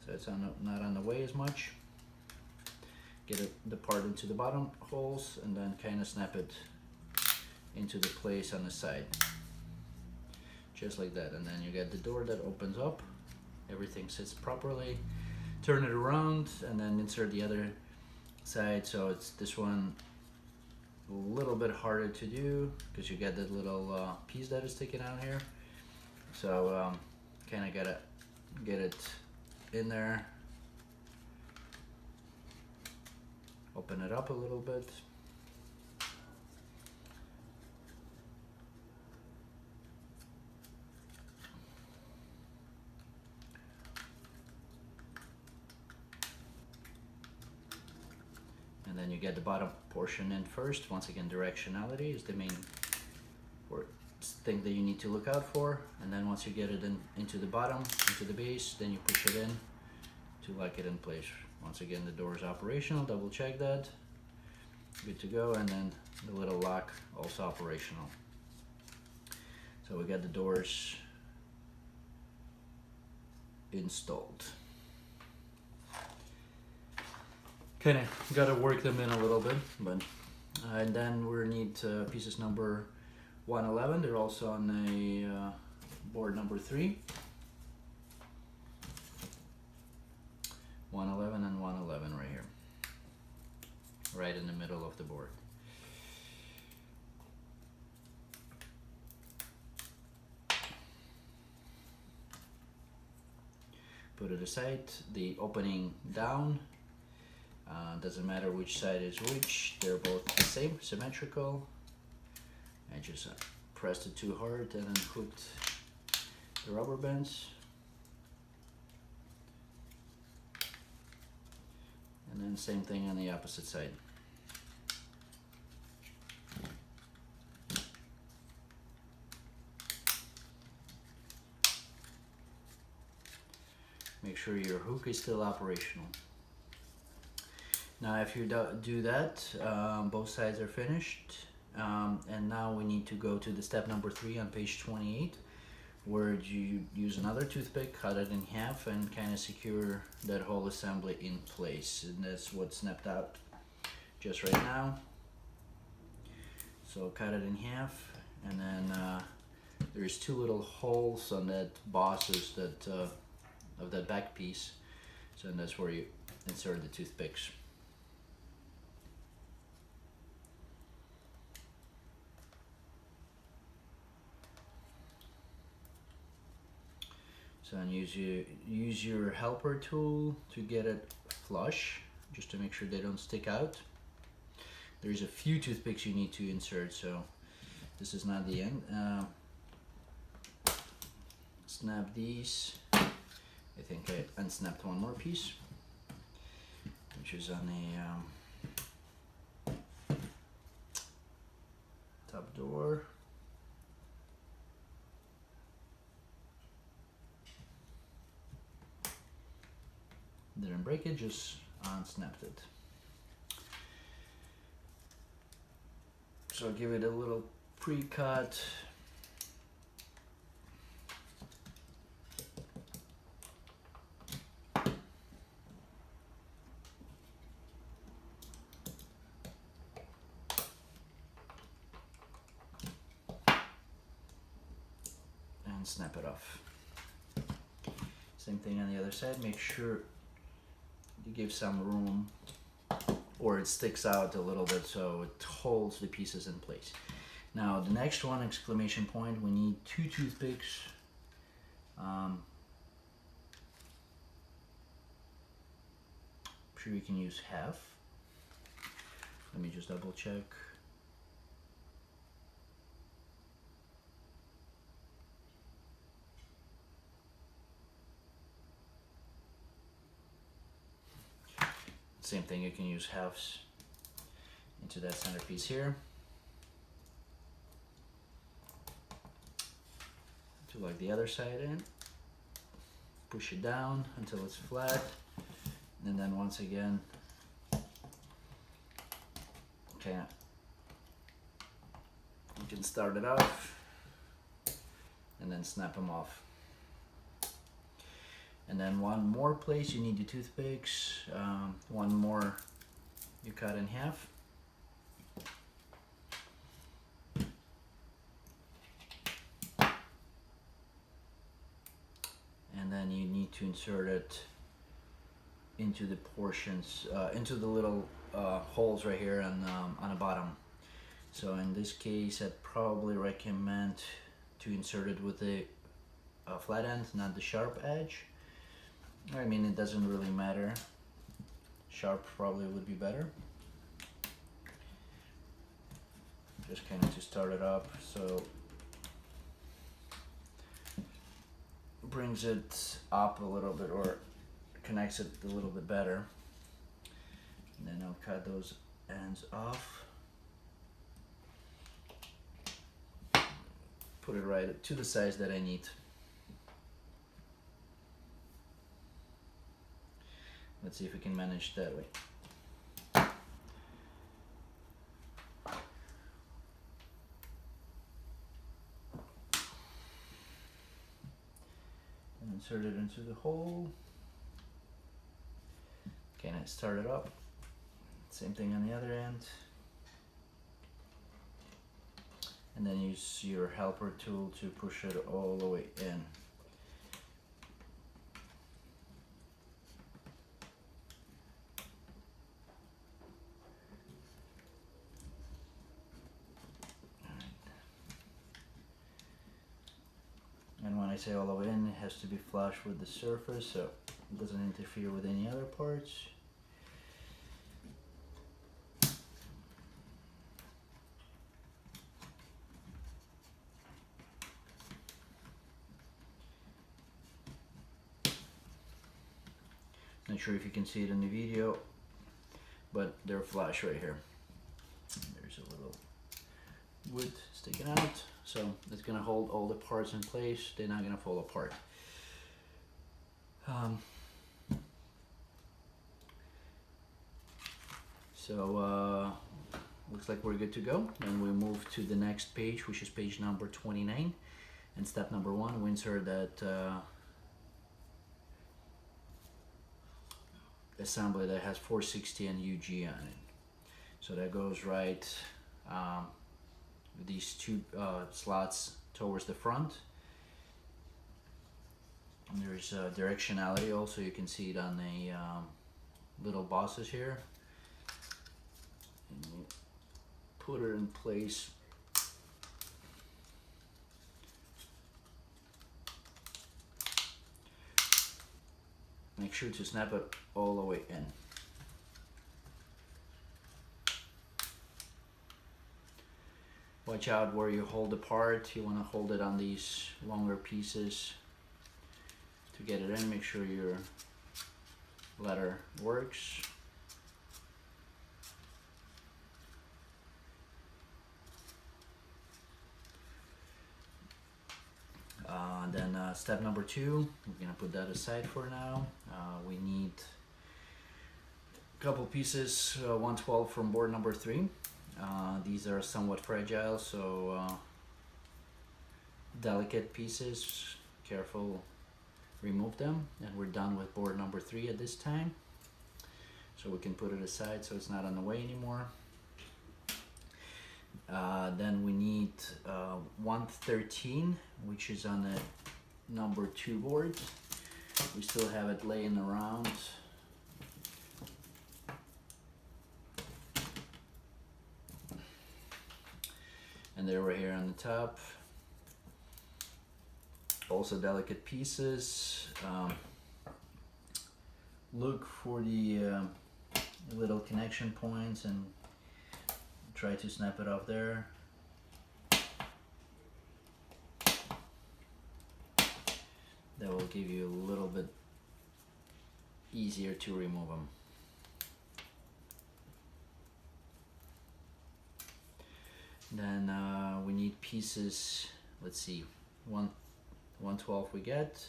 so it's not on the way as much. Get the part into the bottom holes, and then kind of snap it into the place on the side, just like that. And then you get the door that opens up, everything sits properly. Turn it around and then insert the other side. So it's this one a little bit harder to do because you get that little piece that is sticking out here. So kind of gotta get it in there, open it up a little bit. And then you get the bottom portion in first. Once again, directionality is the main thing that you need to look out for. And then once you get it into the bottom, into the base, then you push it in to lock it in place. Once again, the door is operational, double check that. Good to go. And then the little lock also operational. So we got the doors installed. Kind of got to work them in a little bit, but and then we need pieces number 111. They're also on a board number 3. 111 and 111 right here, right in the middle of the board. Put it aside. The opening down Doesn't matter which side is which, they're both the same, symmetrical. I just pressed it too hard and then hooked the rubber bands. And then same thing on the opposite side. Make sure your hook is still operational. Now if you do that, both sides are finished. And now we need to go to the step number 3 on page 28, where you use another toothpick, cut it in half, and kind of secure that whole assembly in place. And that's what snapped out just right now. So cut it in half, and then there's 2 little holes on that bosses that of that back piece. So that's where you insert the toothpicks. So and use your helper tool to get it flush, just to make sure they don't stick out. There's a few toothpicks you need to insert, so this is not the end. Snap these. I think I unsnapped one more piece, which is on the top door. Didn't break it, just unsnapped it. So give it a little pre-cut. And snap it off. Same thing on the other side. Make sure you give some room, or it sticks out a little bit so it holds the pieces in place. Now the next one, exclamation point, we need 2 toothpicks. I'm sure you can use half. Let me just double check. Same thing, you can use halves into that centerpiece here. Do like the other side in. Push it down until it's flat. And then once again, okay, you can start it off and then snap them off. And then one more place you need the toothpicks, one more you cut in half. And then you need to insert it into the portions, into the little holes right here on the bottom. So in this case, I'd probably recommend to insert it with the flat end, not the sharp edge. I mean, it doesn't really matter. Sharp probably would be better. Just kind of to start it up, so brings it up a little bit, or connects it a little bit better. And then I'll cut those ends off. Put it right to the size that I need. Let's see if we can manage that way. And insert it into the hole. Okay, now start it up. Same thing on the other end. And then use your helper tool to push it all the way in. And when I say all the way in, it has to be flush with the surface so it doesn't interfere with any other parts. Not sure if you can see it in the video, but they're flush right here. There's a little wood sticking out, so it's gonna hold all the parts in place. They're not gonna fall apart. Looks like we're good to go, and we move to the next page, which is page number 29. And step number 1, we insert that assembly that has 460 and UG on it. So that goes right with these two slots towards the front. And there's directionality also. You can see it on the little bosses here. And you put it in place. Make sure to snap it all the way in. Watch out where you hold the part. You want to hold it on these longer pieces to get it in. Make sure your letter works. Then step number 2, we're gonna put that aside for now. We need a couple pieces, 112 from board number 3. These are somewhat fragile, so delicate pieces, careful, remove them. And we're done with board number 3 at this time. So we can put it aside so it's not on the way anymore. Then we need 113, which is on the number 2 board. We still have it laying around. And they're right here on the top. Also delicate pieces. Look for the little connection points and try to snap it off there. That will give you a little bit easier to remove them. Then we need pieces, let's see, 112 we get.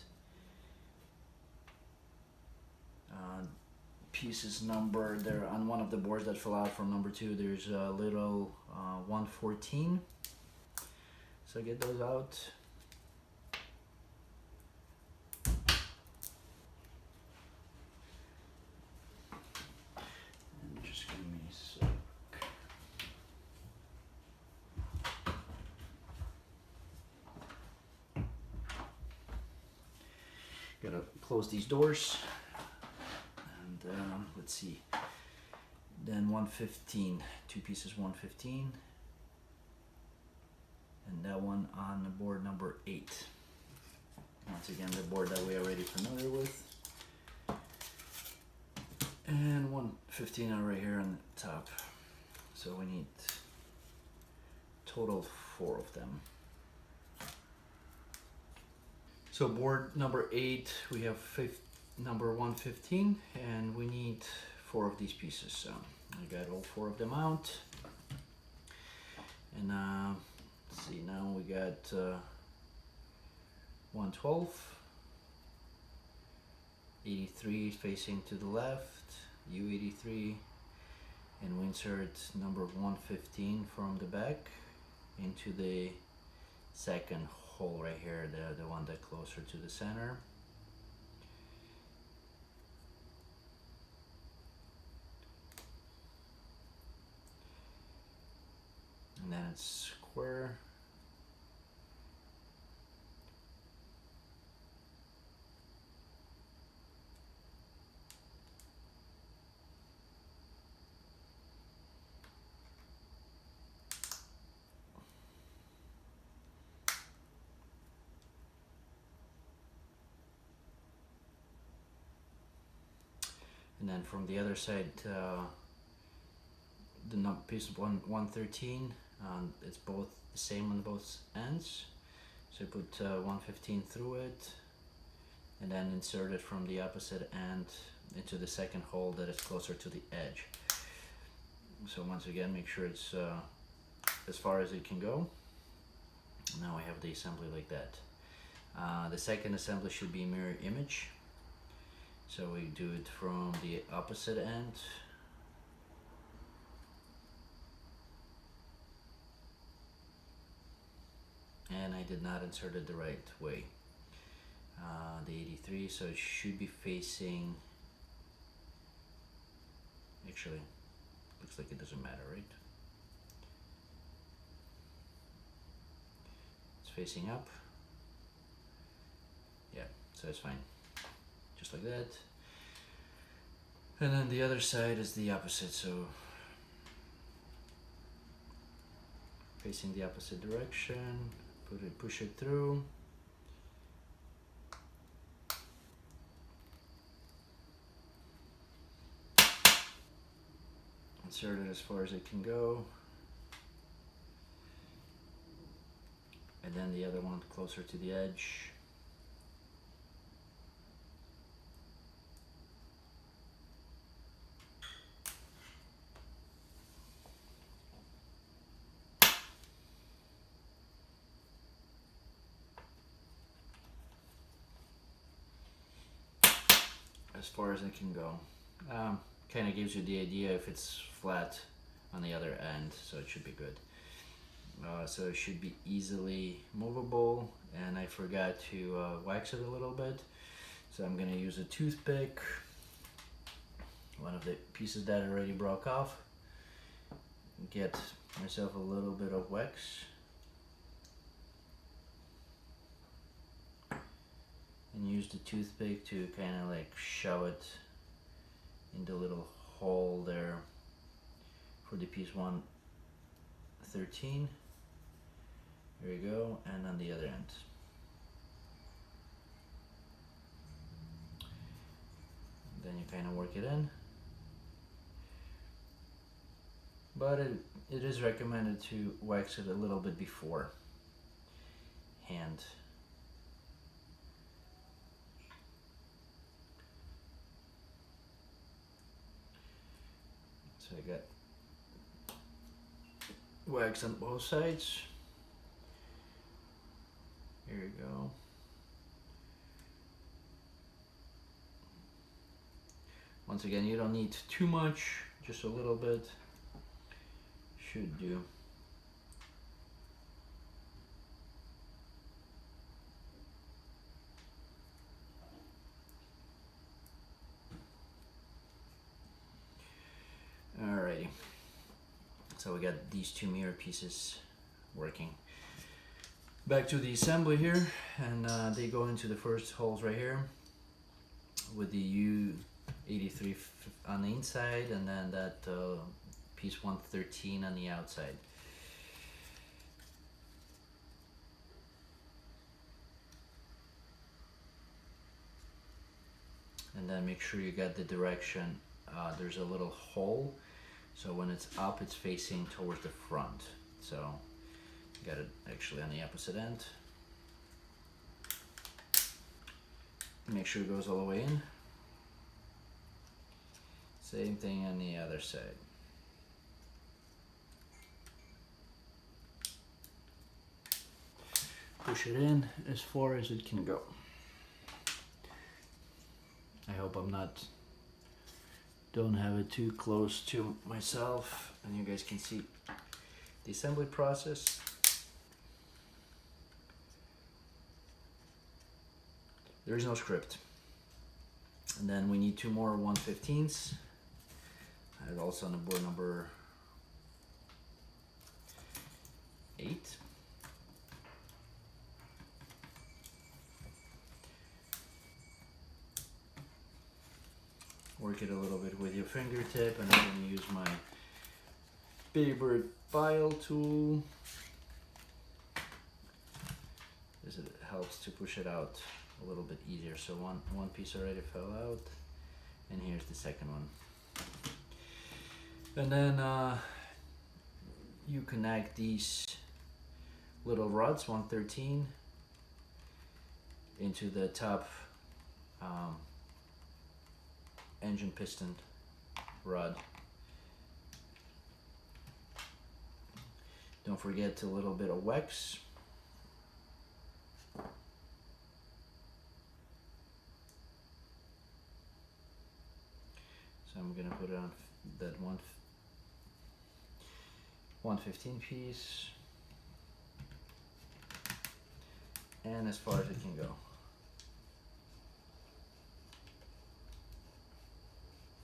Pieces number, there on one of the boards that fell out from number 2, there's a little 114. So get those out. And just give me a sec. Gotta close these doors. Let's see, then 115, 2 pieces 115, and that one on the board number 8. Once again, the board that we're already familiar with. And 115 are right here on the top. So we need total 4 of them. So board number 8, we have number 115, and we need 4 of these pieces. So I got all 4 of them out. And let's see, now we got 112, 83 facing to the left, U83, and we insert number 115 from the back into the second hole right here, the one that's closer to the center. And then it's square. And then from the other side, the piece of 113, it's both the same on both ends. So I put 115 through it, and then insert it from the opposite end into the second hole that is closer to the edge. So once again, make sure it's as far as it can go. Now I have the assembly like that. The second assembly should be mirror image. So we do it from the opposite end. And I did not insert it the right way. The 83, so it should be facing, actually, looks like it doesn't matter, right? It's facing up. Yeah, so it's fine. Just like that. And then the other side is the opposite, so facing the opposite direction, push it through. Insert it as far as it can go. And then the other one closer to the edge. As far as it can go. Kind of gives you the idea if it's flat on the other end, so it should be good. So it should be easily movable, and I forgot to wax it a little bit, so I'm gonna use a toothpick, one of the pieces that already broke off, get myself a little bit of wax, and use the toothpick to kind of like shove it in the little hole there for the piece 113. There you go, and on the other end. Then you kind of work it in. But it is recommended to wax it a little bit before hand. So I got wax on both sides. Here you go. Once again, you don't need too much, just a little bit should do. Alrighty, so we got these two mirror pieces working. Back to the assembly here, and they go into the first holes right here with the U83 on the inside, and then that piece 113 on the outside. And then make sure you got the direction. There's a little hole, so when it's up, it's facing towards the front. So got it actually on the opposite end. Make sure it goes all the way in. Same thing on the other side. Push it in as far as it can go. I hope don't have it too close to myself, and you guys can see the assembly process. There is no script. And then we need two more 115s. And also on the board number 8. Work it a little bit with your fingertip, and I'm going to use my favorite file tool. This helps to push it out a little bit easier. So one piece already fell out, and here's the second one. And then you connect these little rods 113 into the top engine piston rod. Don't forget a little bit of wax. So I'm gonna put it on that 1/15 piece, and as far as it can go.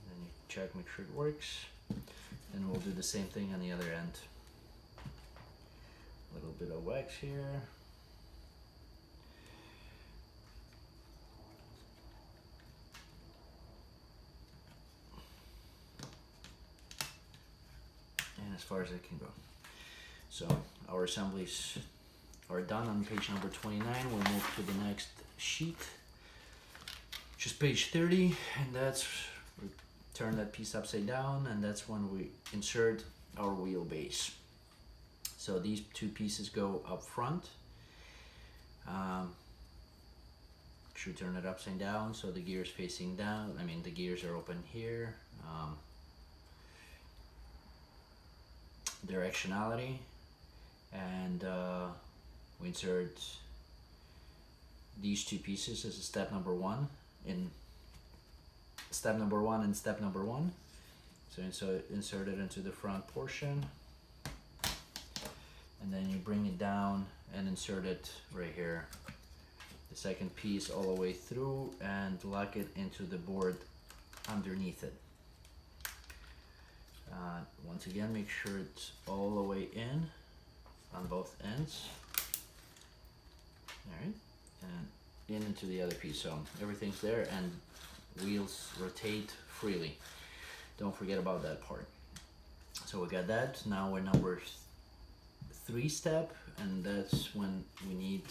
Then you check, make sure it works, and we'll do the same thing on the other end. A little bit of wax here. And as far as it can go. So our assemblies are done on page number 29. We'll move to the next sheet, which is page 30, and that's, we turn that piece upside down, and that's when we insert our wheelbase. So these two pieces go up front. Should turn it upside down so the gears facing down. I mean, the gears are open here. Directionality, and we insert these two pieces as a step number one in step number one and step number one. So insert it into the front portion, and then you bring it down and insert it right here, the second piece all the way through, and lock it into the board underneath it. Once again, make sure it's all the way in on both ends. All right, and in into the other piece. So everything's there, and wheels rotate freely. Don't forget about that part. So we got that. Now we're number 3 step, and that's when we need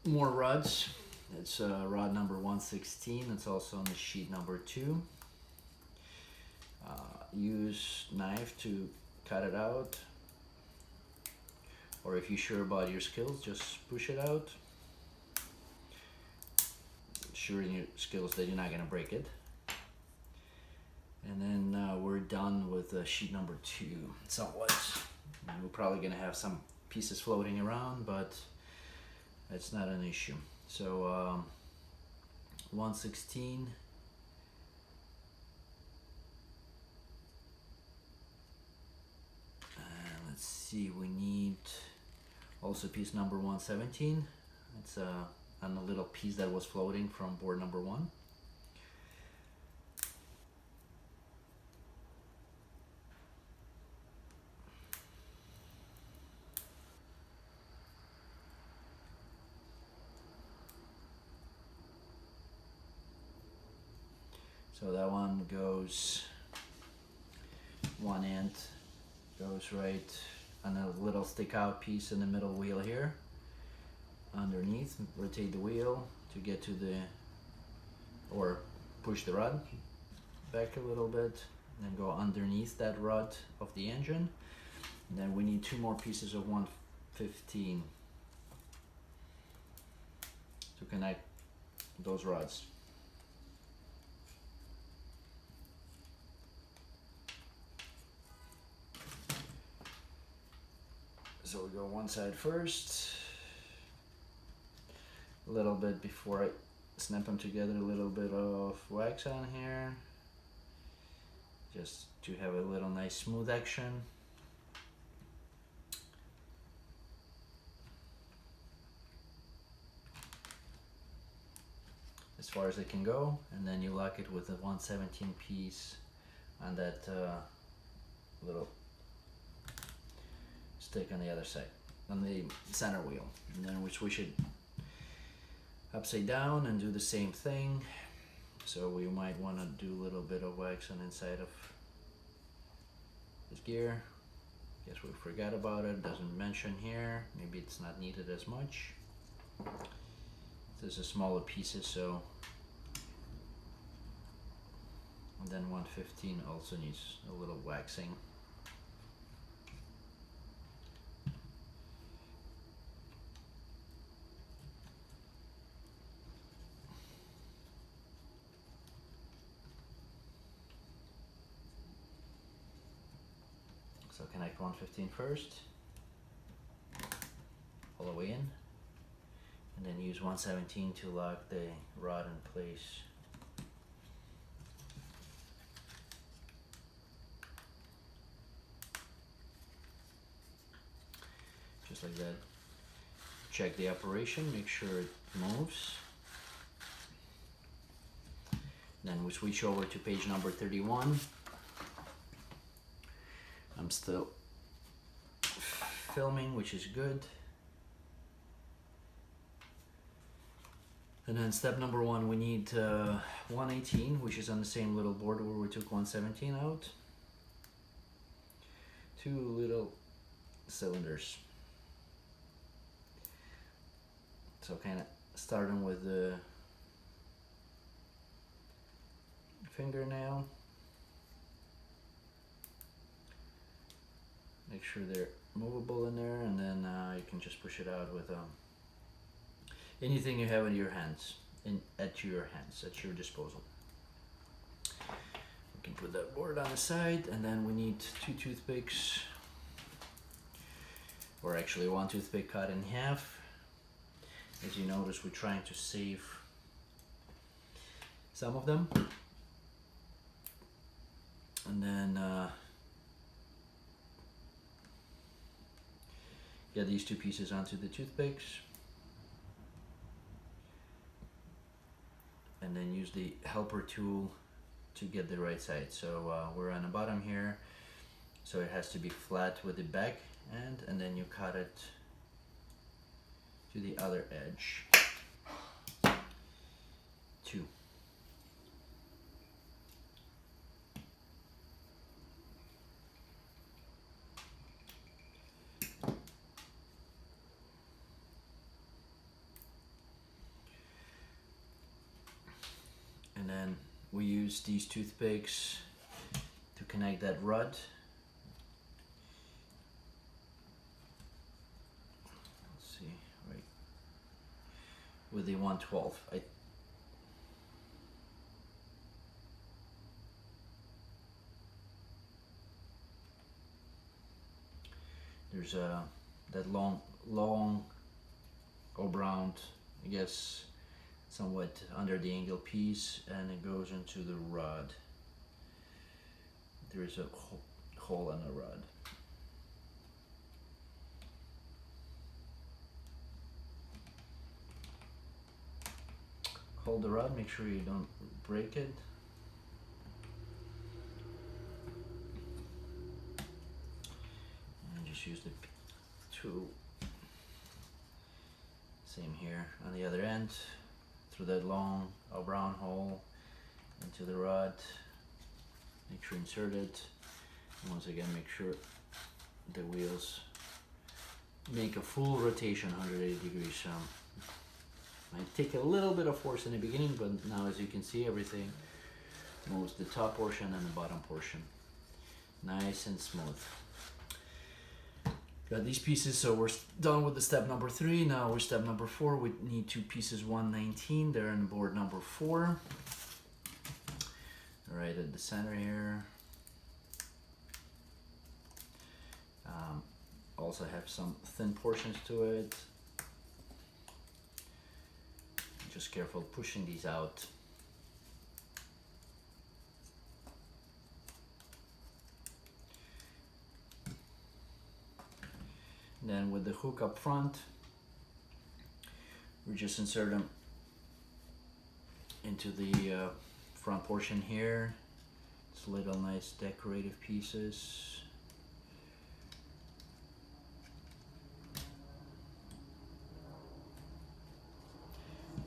more rods. It's rod number 116. It's also on the sheet number 2. Use knife to cut it out, or if you're sure about your skills, just push it out. Sure in your skills that you're not gonna break it. And then we're done with sheet number 2. Somewhat. We're probably gonna have some pieces floating around, but that's not an issue. So 116. Let's see, we need also piece number 117. It's on a little piece that was floating from board number 1. So that one goes, one end goes right on a little stick out piece in the middle wheel here. Underneath, rotate the wheel to get to the, or push the rod back a little bit, and then go underneath that rod of the engine. And then we need 2 more pieces of 115 to connect those rods. So we go one side first, a little bit before I snap them together, a little bit of wax on here, just to have a little nice smooth action. As far as it can go, and then you lock it with a 117 piece on that little stick on the other side, on the center wheel, and then we switch it upside down and do the same thing. So we might want to do a little bit of wax on the inside of this gear. Guess we forgot about it, doesn't mention here, maybe it's not needed as much. This is smaller pieces, so, and then 115 also needs a little waxing. connect 115 first, all the way in, and then use 117 to lock the rod in place. Just like that. Check the operation, make sure it moves. Then we switch over to page number 31. I'm still filming, which is good. And then step number 1, we need 118, which is on the same little board where we took 117 out. 2 little cylinders. So kind of starting with the fingernail. Make sure they're movable in there, and then you can just push it out with anything you have in your hands, at your disposal. We can put that board on the side, and then we need 2 toothpicks, or actually 1 toothpick cut in half. As you notice, we're trying to save some of them. And then get these 2 pieces onto the toothpicks. And then use the helper tool to get the right side. So we're on the bottom here, so it has to be flat with the back end, and then you cut it to the other edge. 2. And then we use these toothpicks to connect that rod. With the 112. There's that long O-brown, I guess, somewhat under the angle piece, and it goes into the rod. There is a hole in the rod. Hold the rod, make sure you don't break it. And just use the tool. Same here on the other end, through that long brown hole into the rod. Make sure you insert it. And once again, make sure the wheels make a full rotation, 180 degrees. Might take a little bit of force in the beginning, but now as you can see, everything moves, the top portion and the bottom portion. Nice and smooth. Got these pieces, so we're done with the step number 3. Now we're step number 4. We need 2 pieces 119. They're on board number 4. Right at the center here. Also have some thin portions to it. Just careful pushing these out. Then with the hook up front, we just insert them into the front portion here. It's little nice decorative pieces.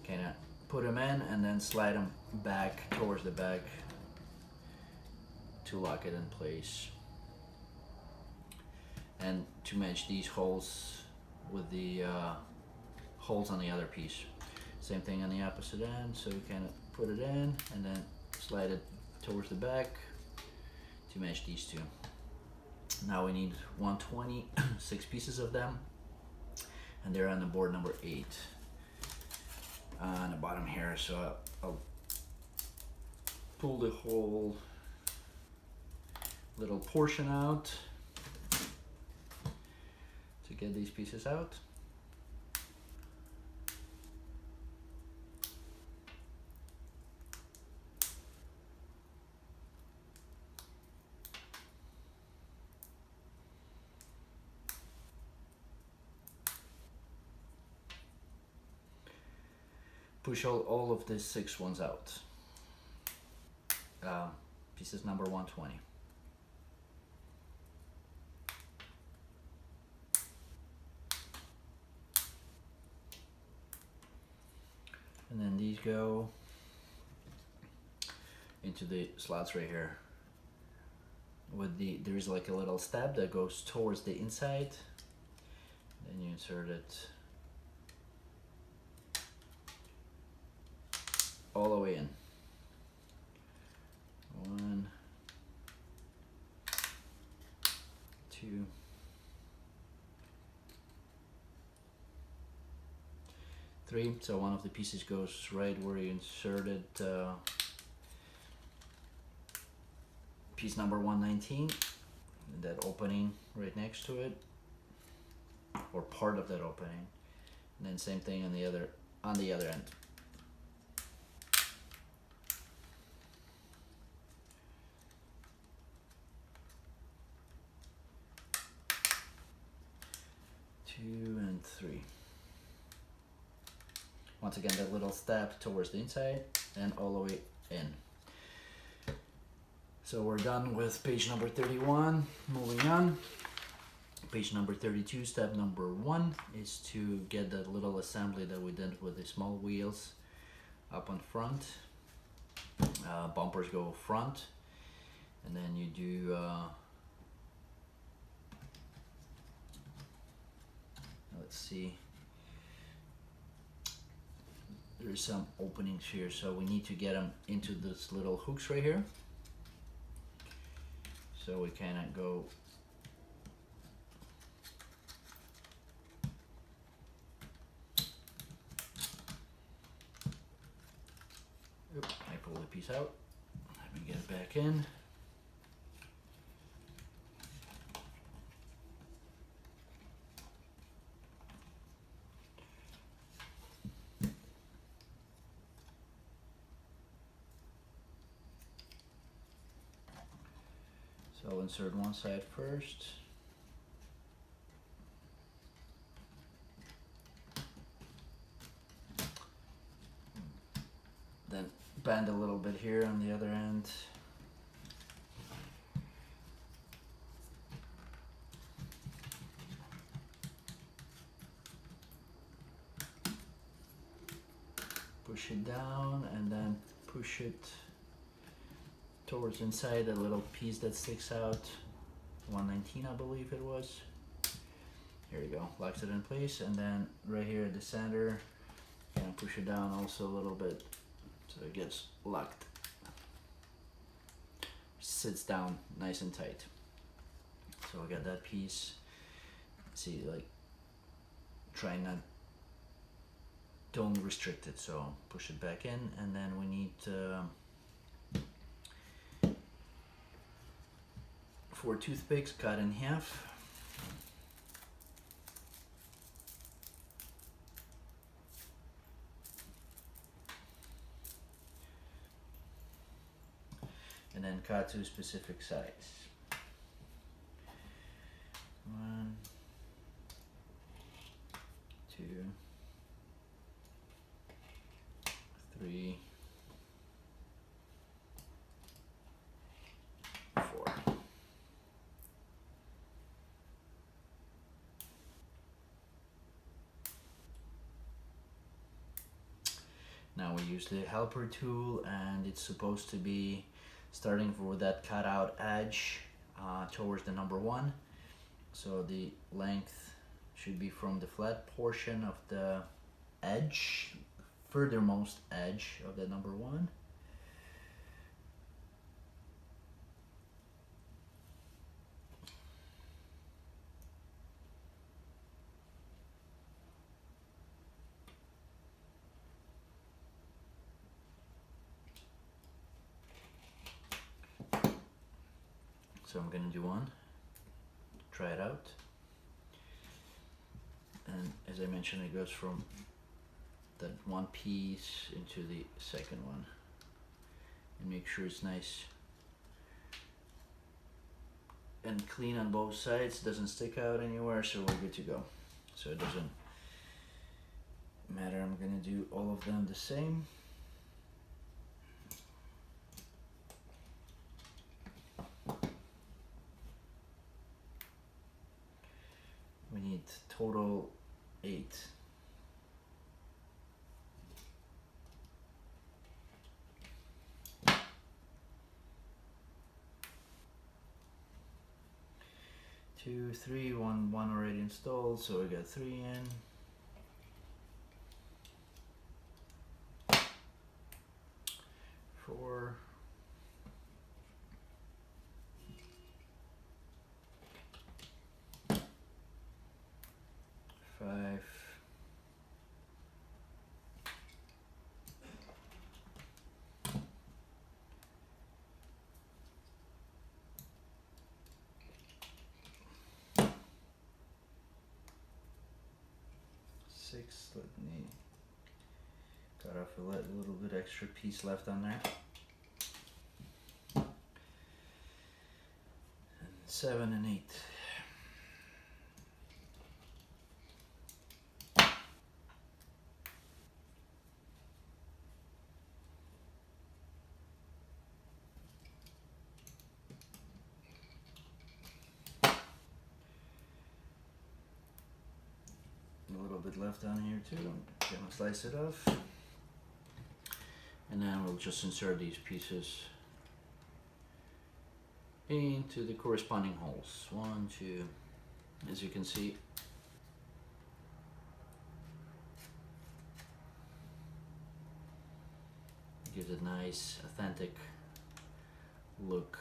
Kind of put them in and then slide them back towards the back to lock it in place. And to match these holes with the holes on the other piece. Same thing on the opposite end, so you kind of put it in and then slide it towards the back to match these 2. Now we need 120, 6 pieces of them, and they're on the board number 8 on the bottom here. So I'll pull the whole little portion out. to get these pieces out. Push all of the 6 ones out. Pieces number 120. And then these go into the slots right here. There's like a little stab that goes towards the inside. Then you insert it all the way in. 1, 2, 3. So one of the pieces goes right where you inserted piece number 119, and that opening right next to it, or part of that opening, and then same thing on the other end. Two and 3. Once again, that little stab towards the inside and all the way in. So we're done with page number 31. Moving on. Page number 32, step number 1 is to get that little assembly that we did with the small wheels up on front. Bumpers go front, and then you do let's see, there's some openings here, so we need to get them into this little hooks right here. So we kind of go I pull the piece out, let me get it back in. So I'll insert one side first. Then bend a little bit here on the other end. Push it down and then push it towards inside, a little piece that sticks out. 119 I believe it was. Here we go, locks it in place, and then right here at the center, kind of push it down also a little bit so it gets locked. Sits down nice and tight. So I got that piece. See, like, try not, don't restrict it, so push it back in, and then we need 4 toothpicks cut in half. And then cut to a specific size. 1, 2, 3, 4. Now we use the helper tool, and it's supposed to be starting with that cutout edge towards the number 1. So the length should be from the flat portion of the edge, furthermost edge of the number 1. So I'm gonna do one, try it out. and as I mentioned, it goes from that one piece into the second one, and make sure it's nice and clean on both sides, doesn't stick out anywhere, so we're good to go. So it doesn't matter, I'm gonna do all of them the same. We need total 8. Two, three, one already installed, so we got 3 in. Four. 5. 6. Let me cut off a little bit extra piece left on there. And 7 and 8. A little bit left on here too. Gonna slice it off, and then we'll just insert these pieces into the corresponding holes. 1, 2. As you can see, it gives a nice, authentic look.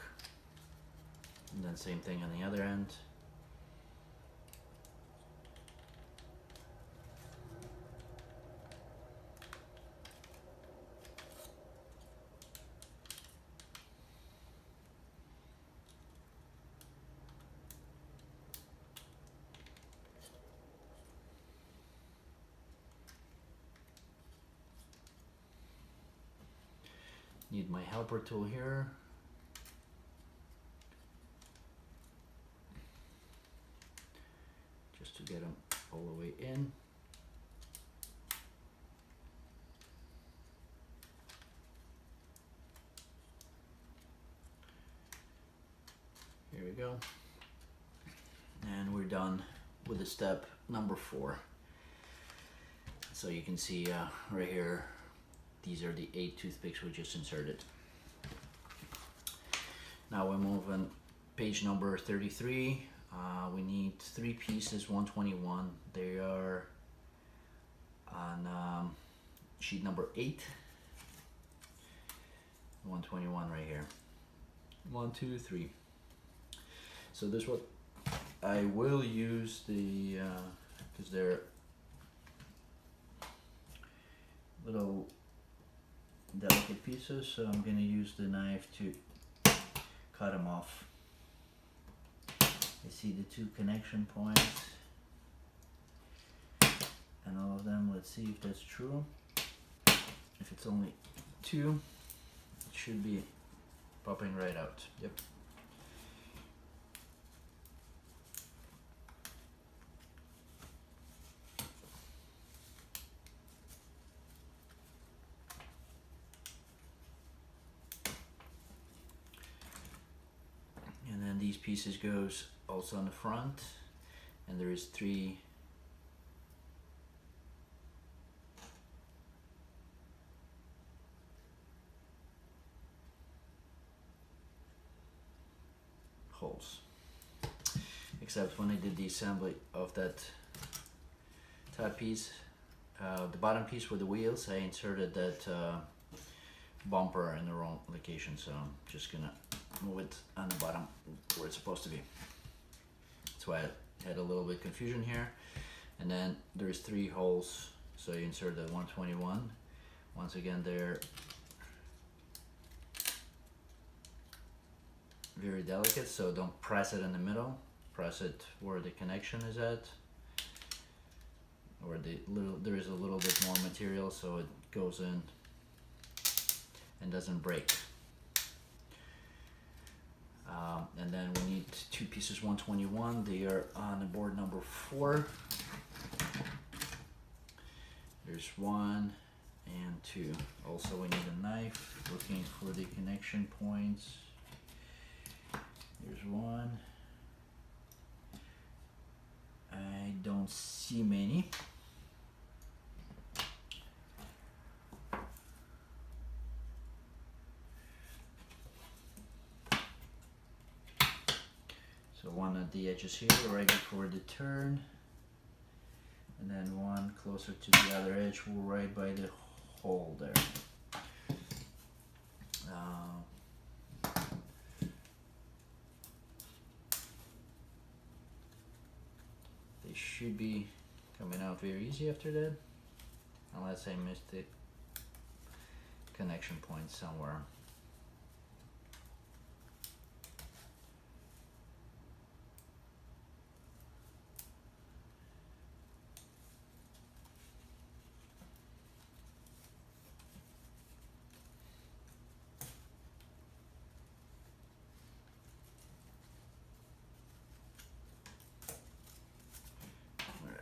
And then same thing on the other end. Need my helper tool here. Just to get them all the way in. Here we go. And we're done with the step number 4. So you can see right here, these are the 8 toothpicks we just inserted. Now we're moving page number 33. We need 3 pieces, 121. They are on sheet number 8. 121 right here. 1, 2, 3. So this what I will use the because they're little delicate pieces, so I'm going to use the knife to cut them off. You see the 2 connection points and all of them. Let's see if that's true. If it's only 2, it should be popping right out. Yep. These pieces goes also on the front, and there is 3 holes. Except when I did the assembly of that top piece, the bottom piece with the wheels, I inserted that bumper in the wrong location, so I'm just gonna move it on the bottom where it's supposed to be. That's why I had a little bit of confusion here. And then there's 3 holes, so you insert the 121. Once again, they're very delicate, so don't press it in the middle. Press it where the connection is at. or there is a little bit more material, so it goes in and doesn't break. And then we need two pieces 121. They are on the board number 4. There's 1 and 2. Also we need a knife, looking for the connection points. There's 1. I don't see many. So 1 at the edges here, right before the turn, and then 1 closer to the other edge, right by the hole there. They should be coming out very easy after that, unless I missed the connection point somewhere.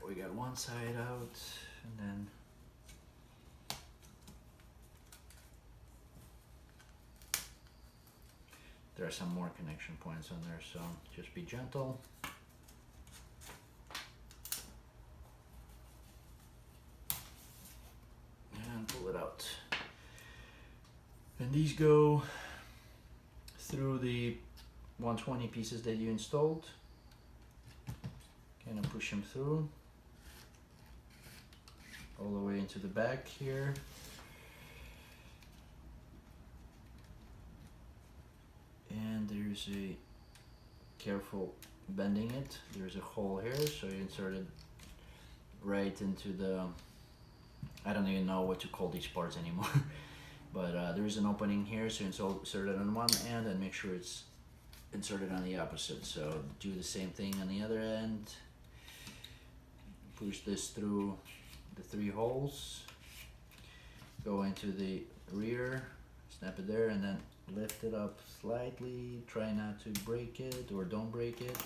We got one side out, and then there are some more connection points on there, so just be gentle. And pull it out. And these go through the 120 pieces that you installed. Kind of push them through all the way into the back here. And there's a careful bending it. There's a hole here, so you insert it right into the, I don't even know what to call these parts anymore. But there is an opening here, so insert it on one end and make sure it's inserted on the opposite. So do the same thing on the other end. Push this through the 3 holes, go into the rear, snap it there, and then lift it up slightly. Try not to break it, or don't break it,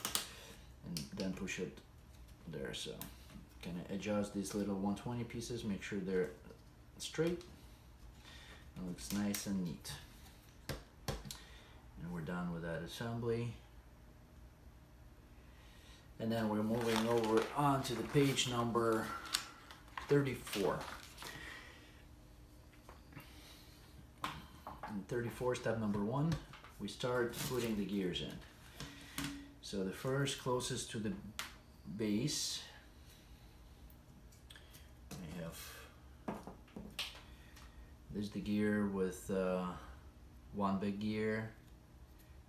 and then push it there. So kind of adjust these little 120 pieces, make sure they're straight. It looks nice and neat. And we're done with that assembly. And then we're moving over onto the page number 34. And 34, step number 1, we start putting the gears in. So the first closest to the base, I have, this is the gear with one big gear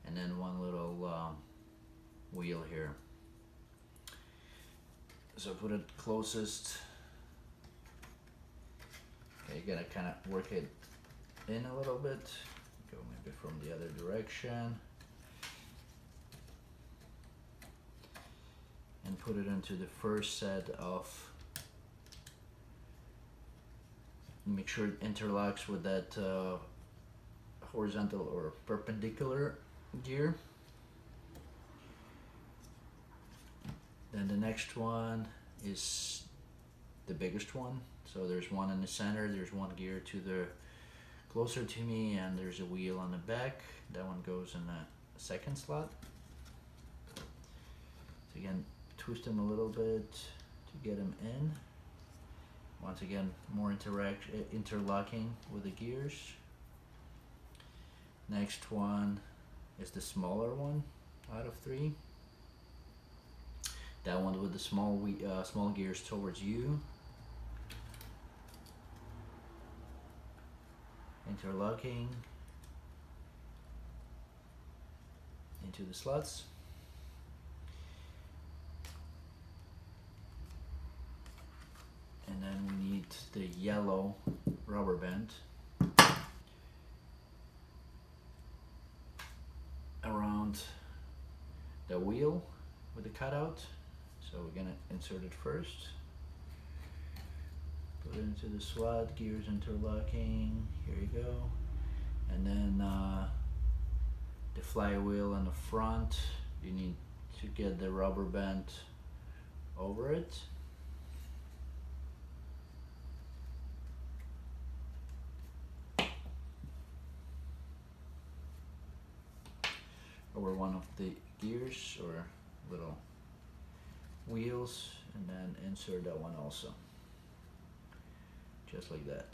and then one little wheel here. So put it closest. Okay, you gotta kind of work it in a little bit. Go maybe from the other direction. And put it into the first set of, make sure it interlocks with that horizontal or perpendicular gear. Then the next one is the biggest one. So there's one in the center, there's one gear to the closer to me, and there's a wheel on the back. That one goes in the second slot. So again, twist them a little bit to get them in. Once again, more interlocking with the gears. Next one is the smaller one out of 3. That one with the small gears towards you. Interlocking into the slots. And then we need the yellow rubber band around the wheel with the cutout. So we're gonna insert it first. Put it into the slot, gears interlocking, here you go. And then the flywheel on the front, you need to get the rubber band over it. Over one of the gears or little wheels, and then insert that one also, just like that.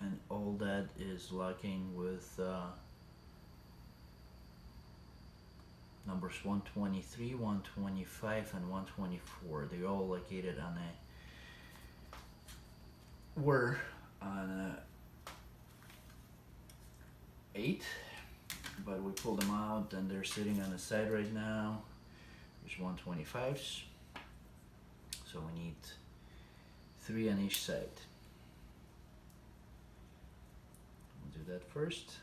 And all that is locking with numbers 123, 125, and 124. They're all located on were on 8, but we pulled them out and they're sitting on the side right now. There's 125s, so we need 3 on each side. We'll do that first.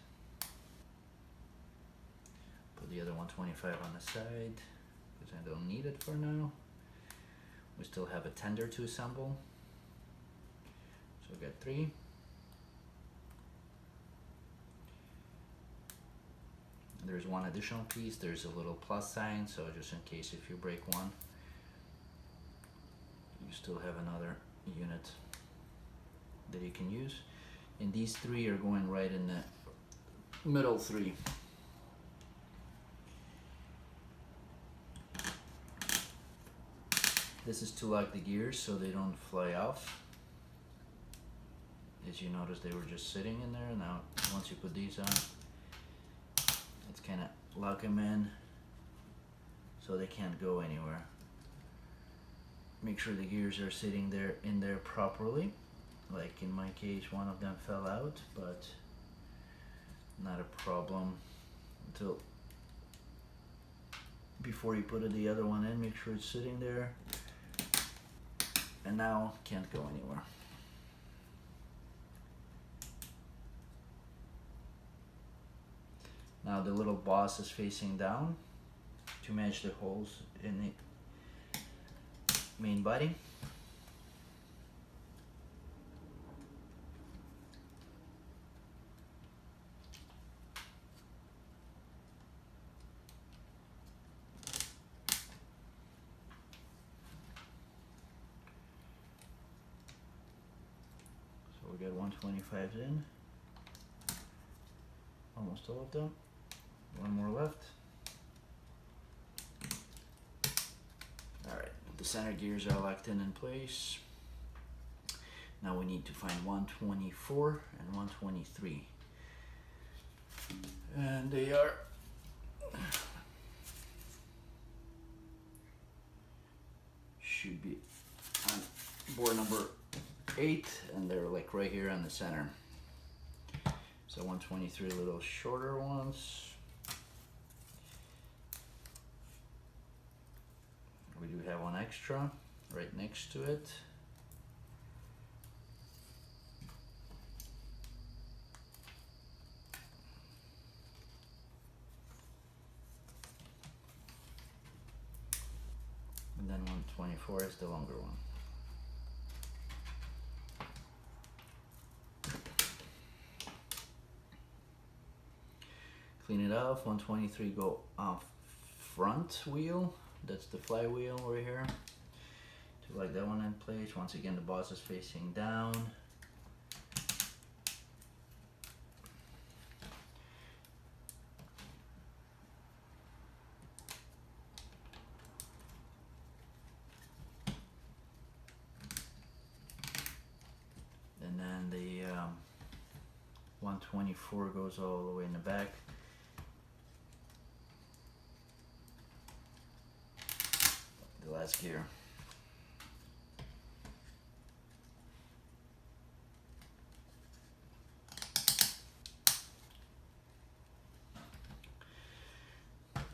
Put the other 125 on the side because I don't need it for now. We still have a tender to assemble. So we got 3. There's one additional piece. There's a little plus sign, so just in case if you break one, you still have another unit that you can use. And these 3 are going right in the middle 3. This is to lock the gears so they don't fly off. As you notice, they were just sitting in there. Now once you put these on, it's kind of lock them in so they can't go anywhere. Make sure the gears are sitting there in there properly. Like in my case, one of them fell out, but not a problem until before you put the other one in. Make sure it's sitting there, and now can't go anywhere. Now the little boss is facing down to match the holes in the main body. So we got 125s in, almost all of them. One more left. Alright, the center gears are locked in place. Now we need to find 124 and 123. And they are should be on board number 8, and they're like right here on the center. So 123 little shorter ones. We do have one extra right next to it. And then 124 is the longer one. Clean it off. 123 go off front wheel. That's the flywheel right here. To lock that one in place. Once again, the boss is facing down. And then the 124 goes all the way in the back. The last gear.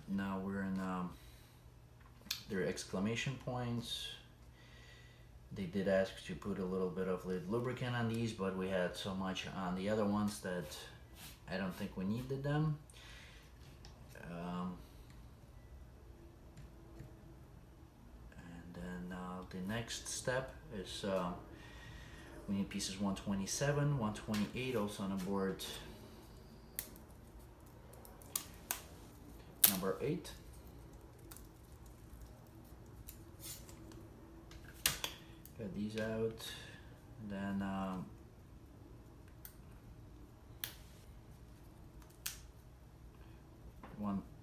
Now we're in their exclamation points. They did ask to put a little bit of lubricant on these, but we had so much on the other ones that I don't think we needed them. the next step is we need pieces 127, 128 also on the board number 8. Got these out. Then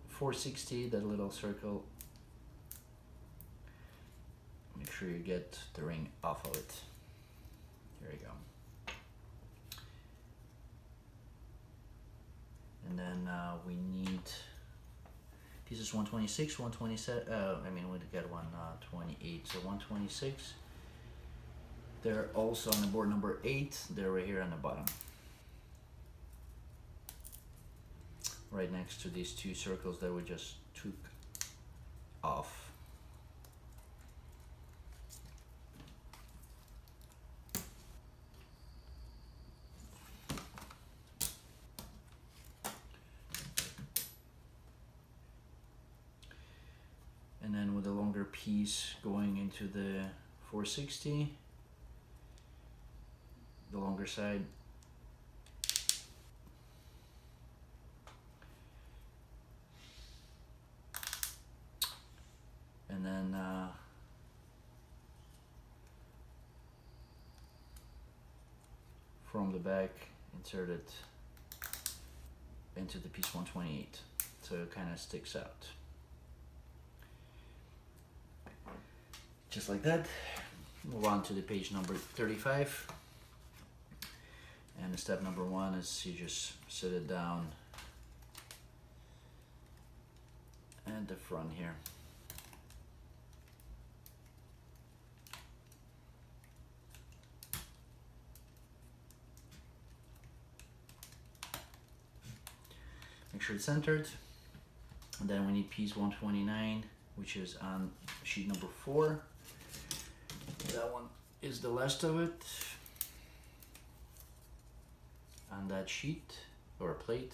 460, that little circle. Make sure you get the ring off of it. There you go. And then we need pieces 126, 127. I mean, we got 128, so 126. They're also on the board number 8. They're right here on the bottom, right next to these two circles that we just took off. And then with a longer piece going into the 460, the longer side, and then from the back insert it into the piece 128, so it kind of sticks out just like that. Move on to the page number 35, and the step number 1 is you just sit it down at the front here. Make sure it's centered. And then we need piece 129, which is on sheet number 4. That one is the last of it on that sheet or plate.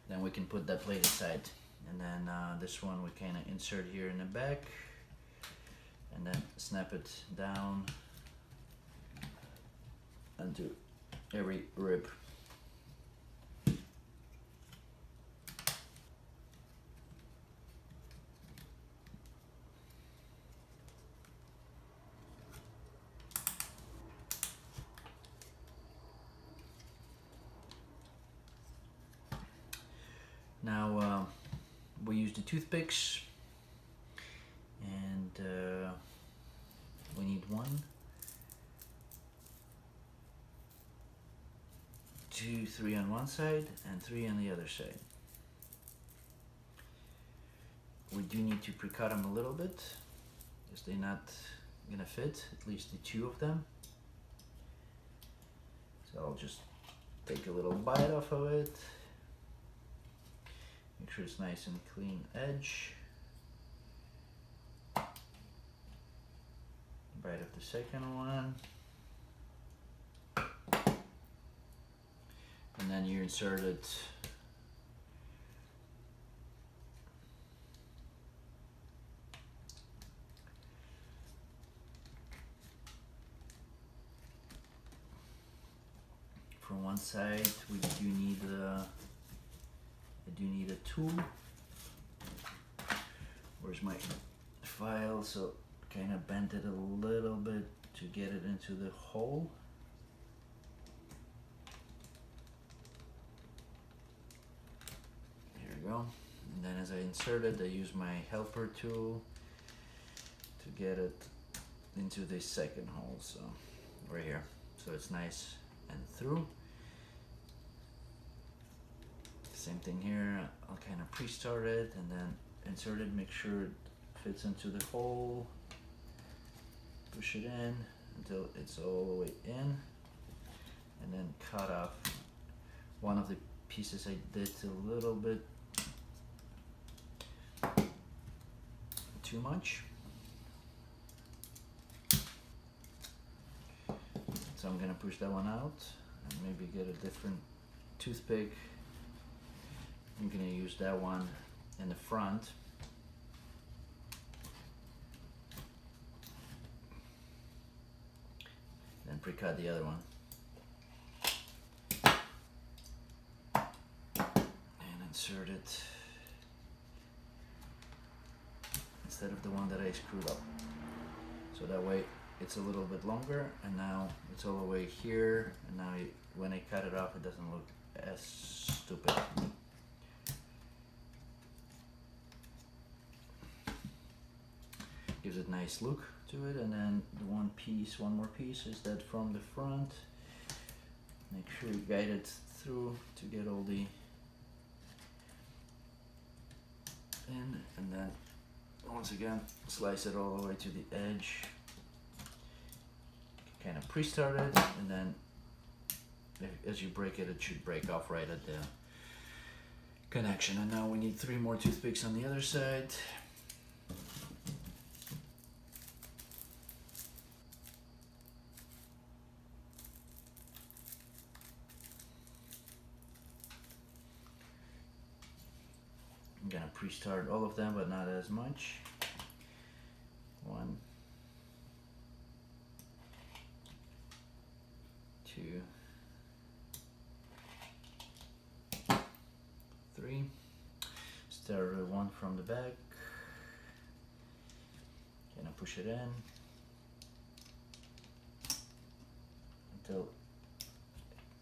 Then we can put that plate aside. And then this one we kind of insert here in the back and then snap it down onto every rib. Now we use the toothpicks, and we need 1, 2, 3 on one side and 3 on the other side. We do need to pre-cut them a little bit because they're not gonna fit, at least the 2 of them. So I'll just take a little bite off of it. Make sure it's nice and clean edge. Bite of the second one. And then you insert it from one side. We do need I do need a tool. Where's my file? So kind of bend it a little bit to get it into the hole. Here we go. And then as I insert it, I use my helper tool to get it into the second hole. So right here. So it's nice and through. Same thing here, I'll kind of pre-start it and then insert it, make sure it fits into the hole, push it in until it's all the way in, and then cut off one of the pieces I did a little bit too much. So I'm gonna push that one out and maybe get a different toothpick. I'm going to use that one in the front. pre-cut the other one. And insert it instead of the one that I screwed up. So that way it's a little bit longer, and now it's all the way here, and now when I cut it off it doesn't look as stupid. Gives it a nice look to it. And then the one more piece is that from the front, make sure you guide it through to get all the in, and then once again slice it all the way to the edge, kind of pre-start it, and then as you break it, it should break off right at the connection. And now we need 3 more toothpicks on the other side. I'm gonna pre-start all of them, but not as much. 1, 2, 3. Start with 1 from the back. Gonna push it in until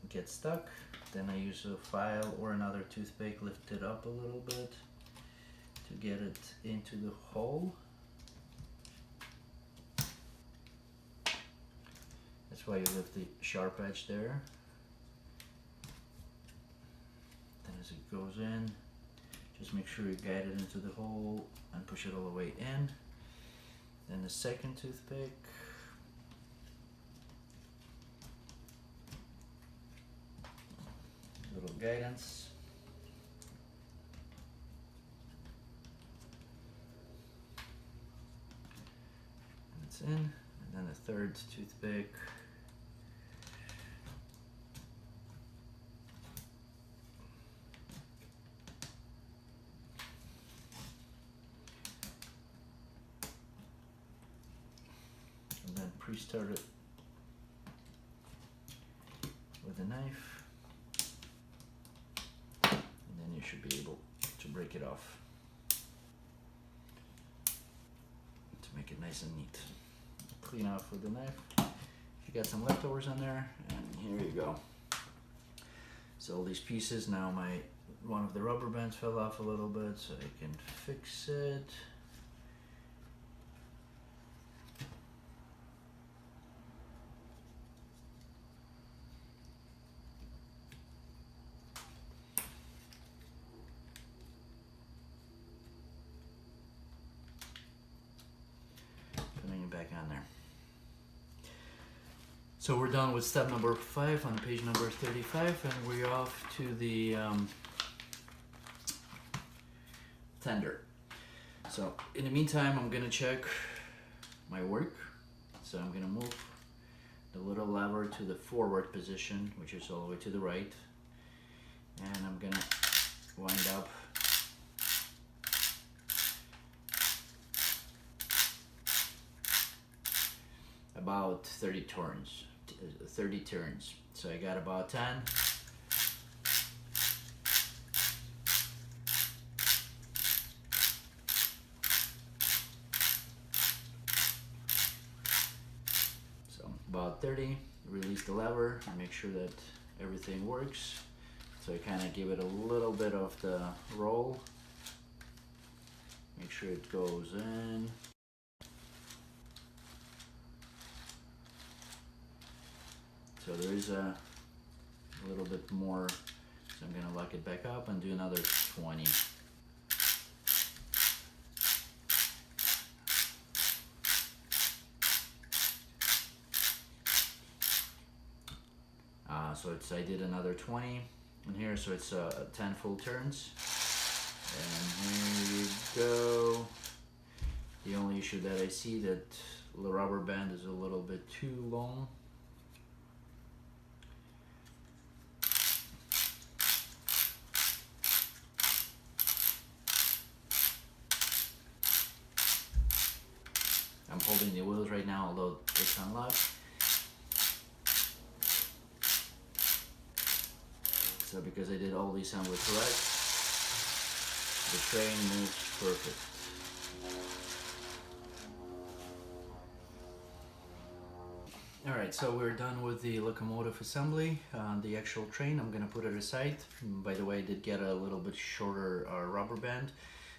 it gets stuck. Then I use a file or another toothpick, lift it up a little bit to get it into the hole. That's why you lift the sharp edge there. Then as it goes in, just make sure you guide it into the hole and push it all the way in. Then the second toothpick. Little guidance. And it's in. And then the third toothpick. And then pre-start it with a knife. Should be able to break it off to make it nice and neat. Clean off with the knife. You got some leftovers on there, and here you go. So all these pieces, now one of the rubber bands fell off a little bit, so I can fix it. Back on there. So we're done with step number 5 on page number 35, and we're off to the tender. So in the meantime, I'm gonna check my work. So I'm gonna move the little lever to the forward position, which is all the way to the right, and I'm gonna wind up about 30 turns. So I got about 10. So about 30. Release the lever and make sure that everything works. So I kind of give it a little bit of the roll. Make sure it goes in. So there is a little bit more, so I'm gonna lock it back up and do another 20. So I did another 20 in here, so it's 10 full turns. And here you go. The only issue that I see that the rubber band is a little bit too long. I'm holding the wheels right now, although it's unlocked. So because I did all the assembly correct, the train moves perfect. Alright, so we're done with the locomotive assembly. The actual train, I'm gonna put it aside. By the way, I did get a little bit shorter rubber band.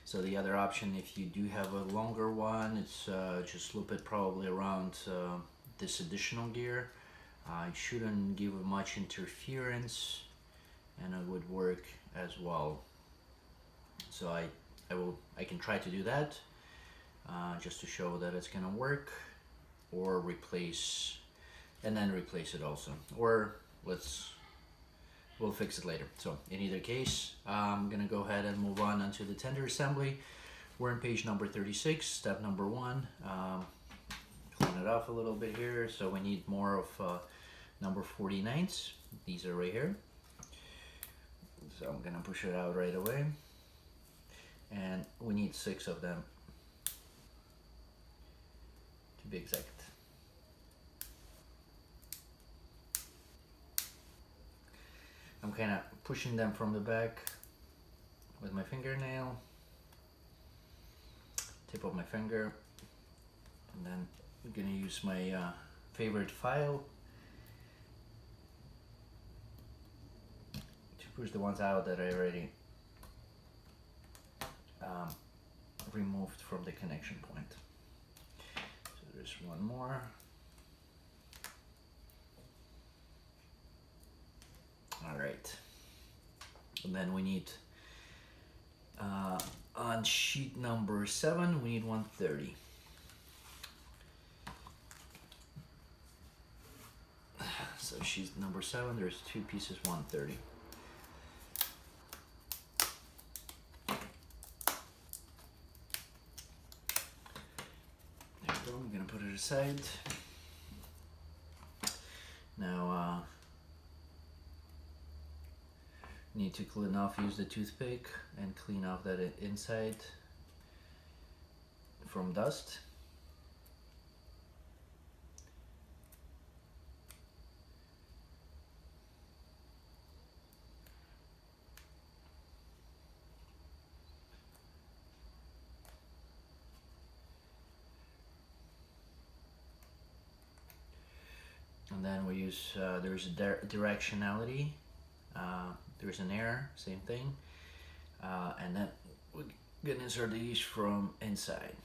So the other option, if you do have a longer one, it's just loop it probably around this additional gear. It shouldn't give much interference, and it would work as well. So I can try to do that just to show that it's gonna work, or replace it also, or we'll fix it later. So in either case, I'm gonna go ahead and move on onto the tender assembly. We're on page number 36, step number 1. Clean it off a little bit here. So we need more of number 49s. These are right here. So I'm gonna push it out right away. And we need 6 of them to be exact. I'm kind of pushing them from the back with my fingernail, tip of my finger, and then I'm gonna use my favorite file to push the ones out that I already removed from the connection point. So there's one more. All right, and then we need on sheet number 7 we need 130. So sheet number 7, there's 2 pieces 130. There we go. I'm gonna put it aside. Now need to clean off, use the toothpick and clean off that inside from dust. And then we use, there's a directionality, there's an error, same thing, and then we're gonna insert these from inside.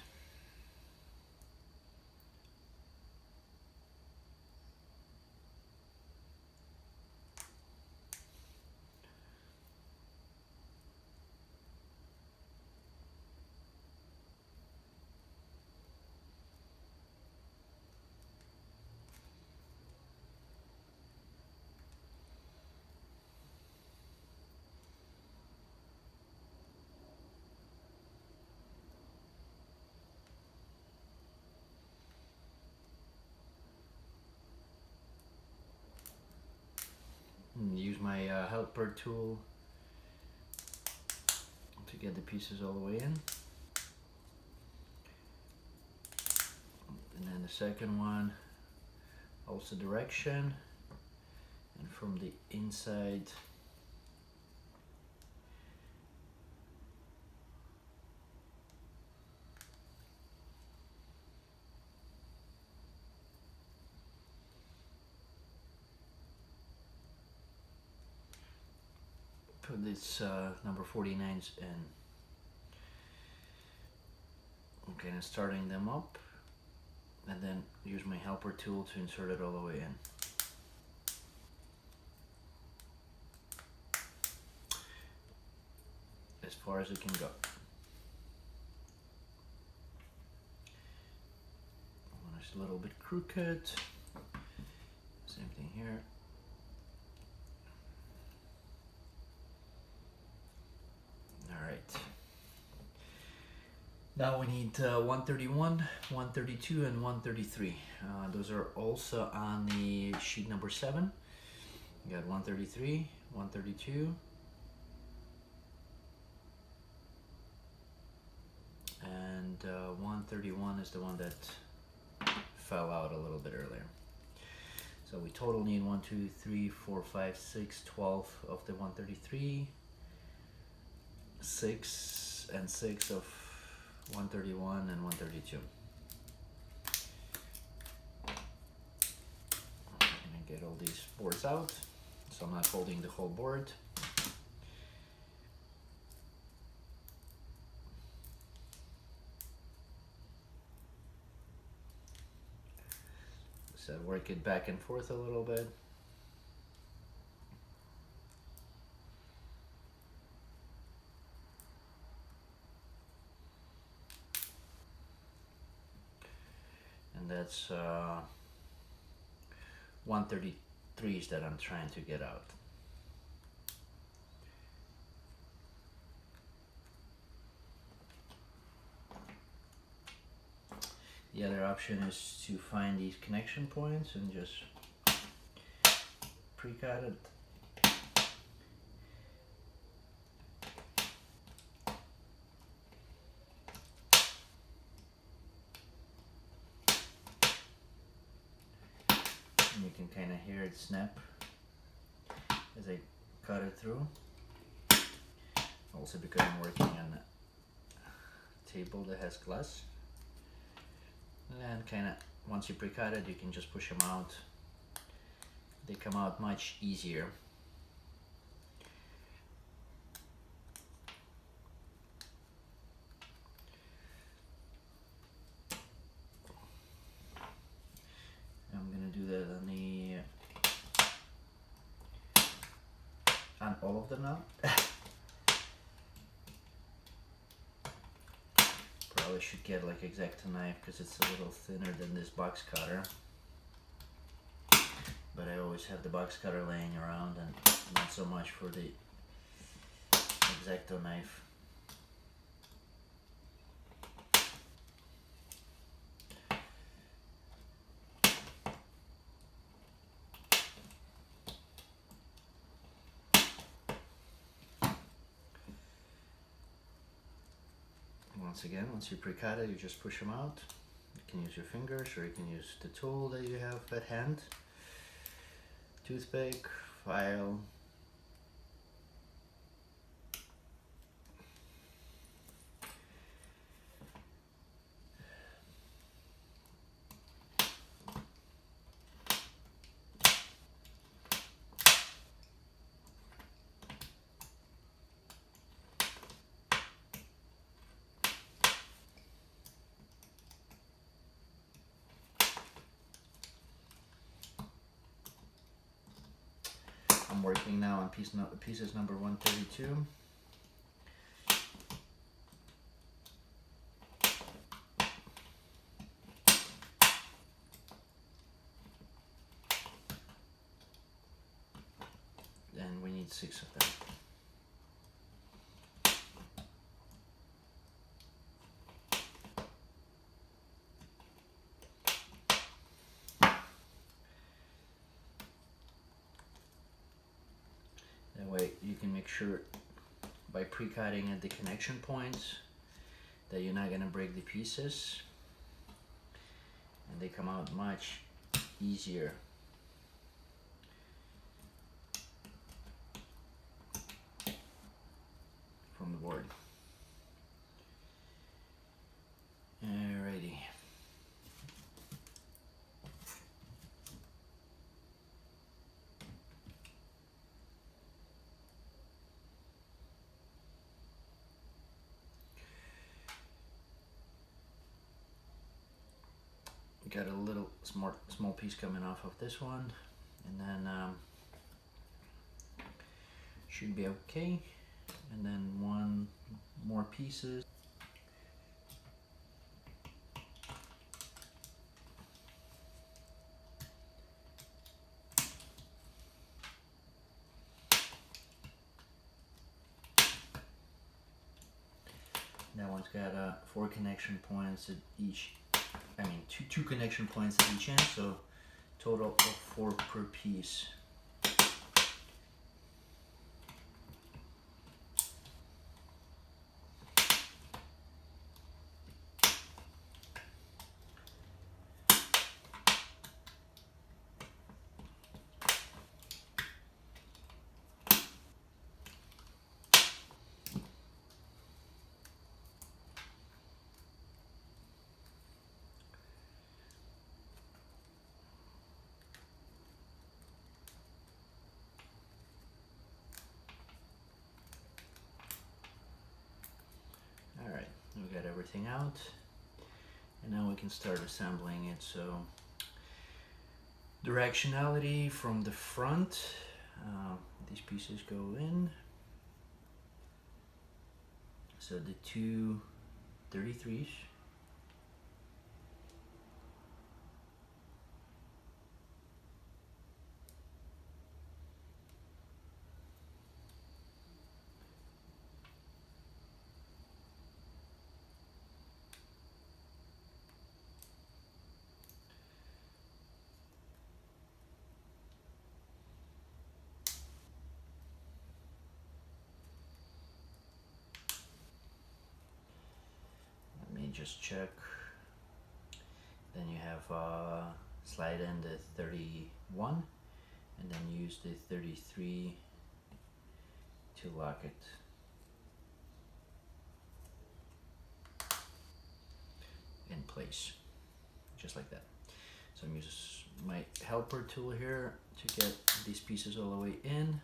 Use my helper tool to get the pieces all the way in. And then the second one, also direction, and from the inside put this number 49s in. Okay, and starting them up, and then use my helper tool to insert it all the way in. As far as it can go. It's a little bit crooked. Same thing here. Alright. Now we need 131, 132, and 133. Those are also on the sheet number 7. You got 133, 132, and 131 is the one that fell out a little bit earlier. So we total need 1, 2, 3, 4, 5, 6, 12 of the 133, 6 and 6 of 131 and 132. I'm gonna get all these boards out, so I'm not holding the whole board. So work it back and forth a little bit. And that's 133s that I'm trying to get out. The other option is to find these connection points and just pre-cut it. And you can kind of hear it snap as I cut it through. Also because I'm working on a table that has glass. And kind of, once you pre-cut it, you can just push them out. They come out much easier. I'm gonna do that on all of them now. Probably should get like X-Acto knife because it's a little thinner than this box cutter. But I always have the box cutter laying around and not so much for the X-Acto knife. Once again, once you pre-cut it, you just push them out. You can use your fingers or you can use the tool that you have at hand. Toothpick, file. I'm working now on pieces number 132. And we need 6 of them. That way you can make sure by pre-cutting at the connection points that you're not going to break the pieces, and they come out much easier. From the board. Alrighty. Got a little small piece coming off of this one, and then should be okay. And then one more pieces. That one's got 4 connection points at each. I mean, two connection points at each end, so total of 4 per piece. everything out, and now we can start assembling it. So directionality from the front, these pieces go in, so the two 33s, just check. Then you have slide in the 31 and then use the 33 to lock it. In place, just like that. So I'm using my helper tool here to get these pieces all the way in.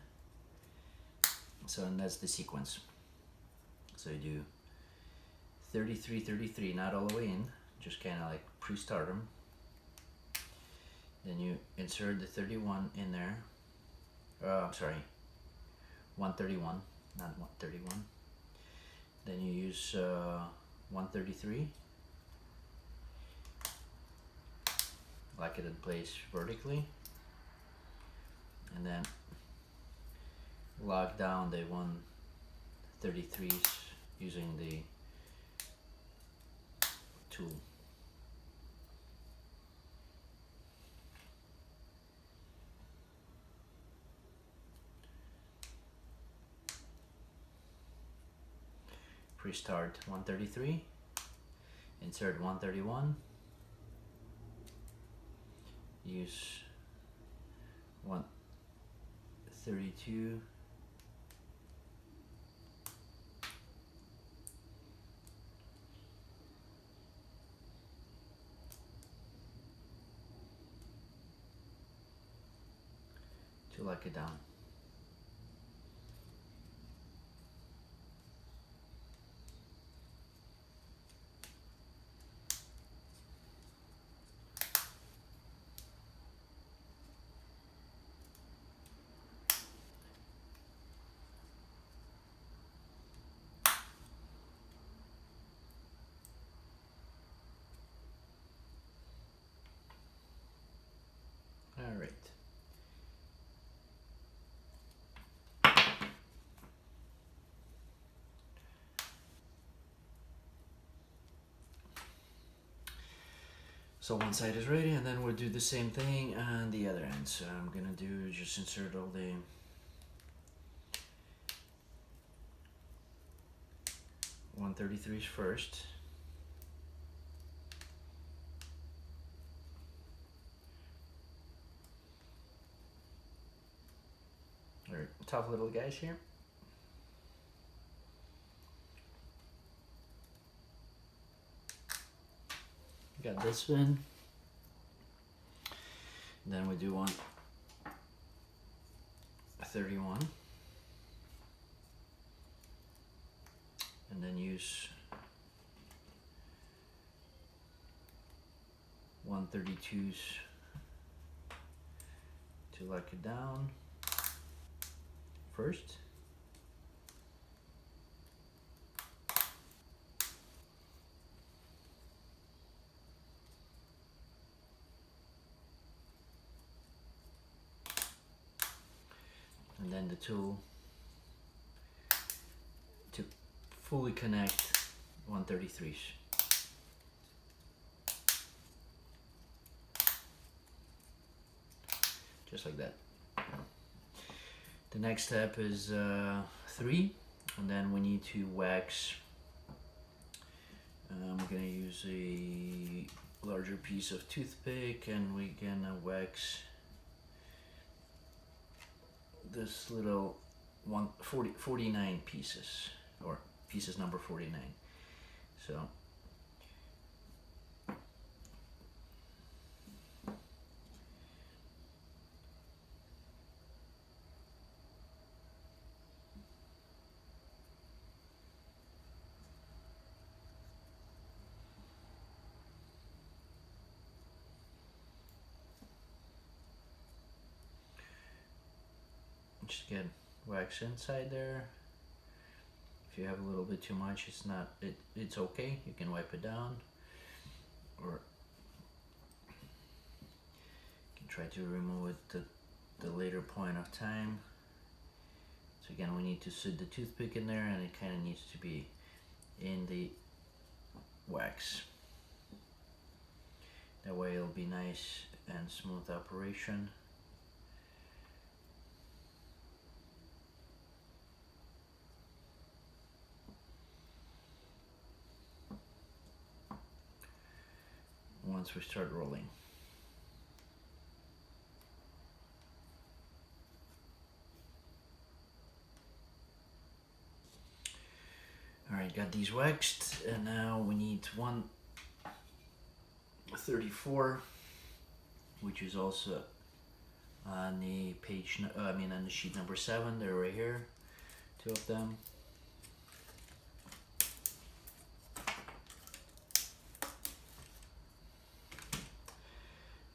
So, and that's the sequence. So you do 33, 33, not all the way in, just kind of like pre-start them. Then you insert the 31 in there. Sorry, 131, not 131. Then you use 133. Lock it in place vertically. And then lock down the 133s using the tool. Pre-start 133, insert 131, use 132, to lock it down. All right. So one side is ready, and then we'll do the same thing on the other end. So I'm gonna do just insert all the .133s first. They're tough little guys here. Got this one. Then we do 131. And then use 132s to lock it down first. And then the tool to fully connect 133s. Just like that. The next step is 3, and then we need to wax. I'm gonna use a larger piece of toothpick, and we're gonna wax this little 49 pieces, or pieces number 49. So just get wax inside there. If you have a little bit too much, it's okay. You can wipe it down, or you can try to remove it at the later point of time. So again, we need to sit the toothpick in there, and it kind of needs to be in the wax. That way it'll be nice and smooth operation. Once we start rolling. Alright, got these waxed, and now we need 134, which is also on the page, on the sheet number 7. They're right here, 2 of them.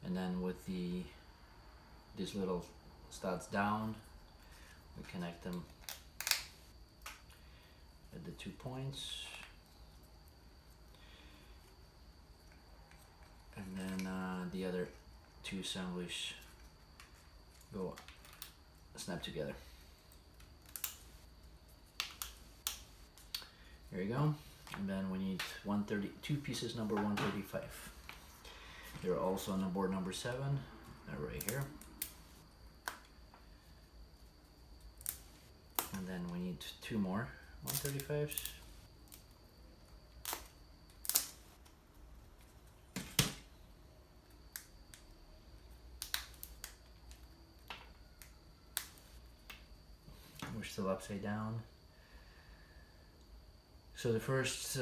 And then with these little studs down, we connect them at the 2 points, and then the other 2 assemblies go snap together. There you go. And then we need 2 pieces number 135. They're also on the board number 7. They're right here. And then we need 2 more 135s. We're still upside down. So the first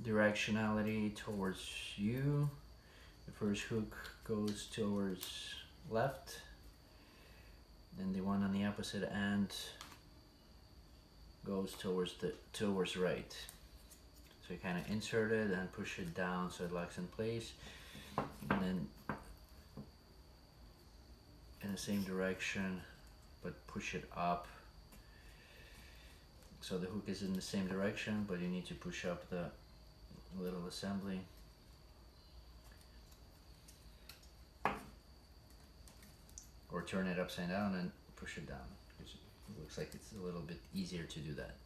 directionality towards you. The first hook goes towards left. Then the one on the opposite end goes towards right. So you kind of insert it and push it down so it locks in place, and then in the same direction but push it up. So the hook is in the same direction, but you need to push up the little assembly. Or turn it upside down and push it down, because it looks like it's a little bit easier to do that.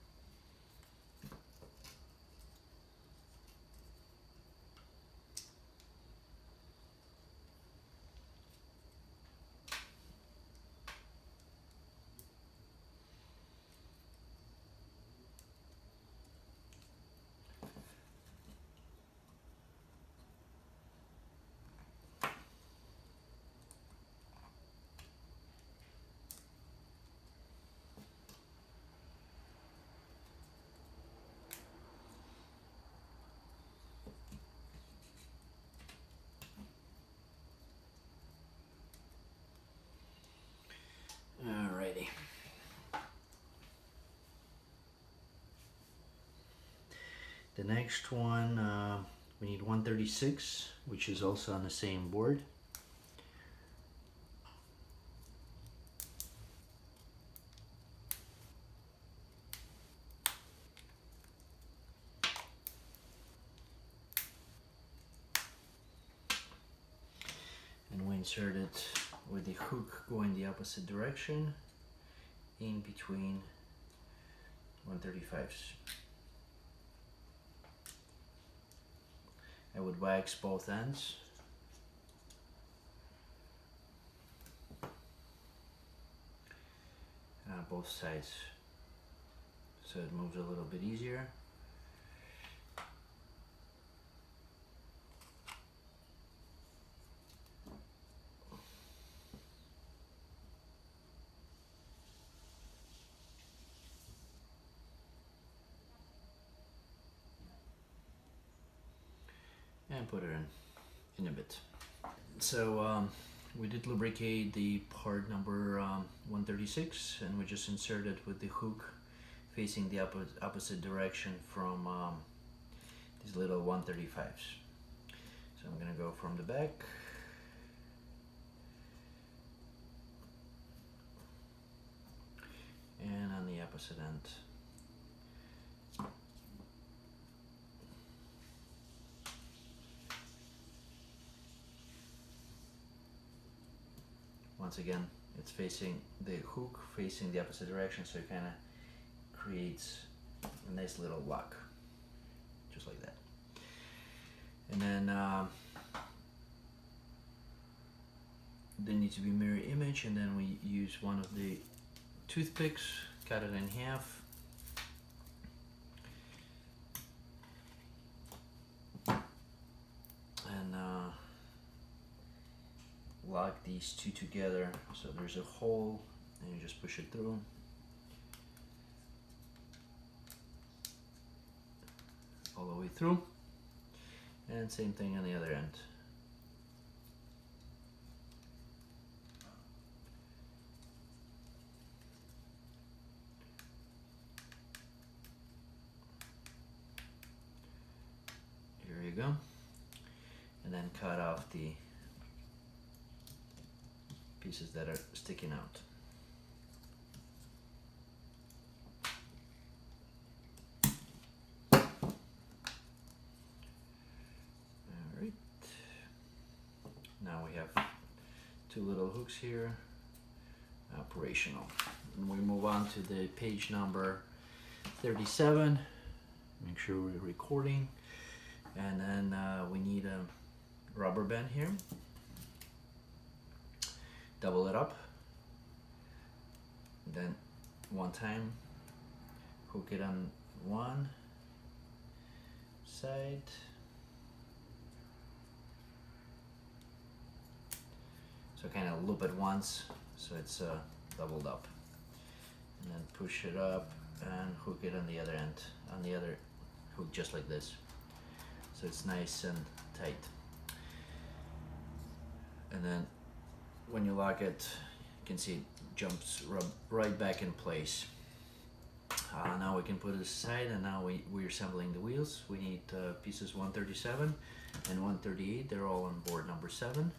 Alrighty. The next one, we need 136, which is also on the same board. And we insert it with the hook going the opposite direction in between 135s. I would wax both ends. Both sides, so it moves a little bit easier. And put it in a bit. So we did lubricate the part number 136, and we just inserted with the hook facing the opposite direction from these little 135s. So I'm gonna go from the back. opposite end. Once again, it's facing the hook facing the opposite direction, so it kind of creates a nice little lock, just like that. And then there needs to be mirror image, and then we use one of the toothpicks, cut it in half, and lock these two together, so there's a hole and you just push it through. All the way through, and same thing on the other end. Here you go, and then cut off the pieces that are sticking out. Alright, now we have two little hooks here, operational. And we move on to the page number 37, make sure we're recording, and then we need a rubber band here. Double it up, then one time hook it on one side, so kind of loop it once so it's doubled up, and then push it up and hook it on the other end, on the other hook, just like this, so it's nice and tight. And then when you lock it, you can see it jumps right back in place. Now we can put it aside, and now we're assembling the wheels. We need pieces 137 and 138. They're all on board number 7.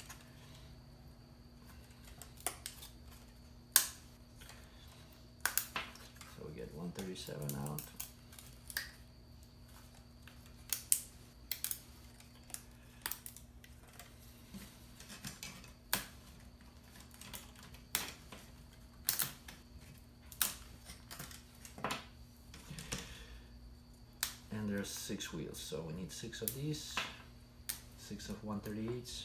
So we get 137 out. And there's 6 wheels, so we need 6 of these, 6 of 138s.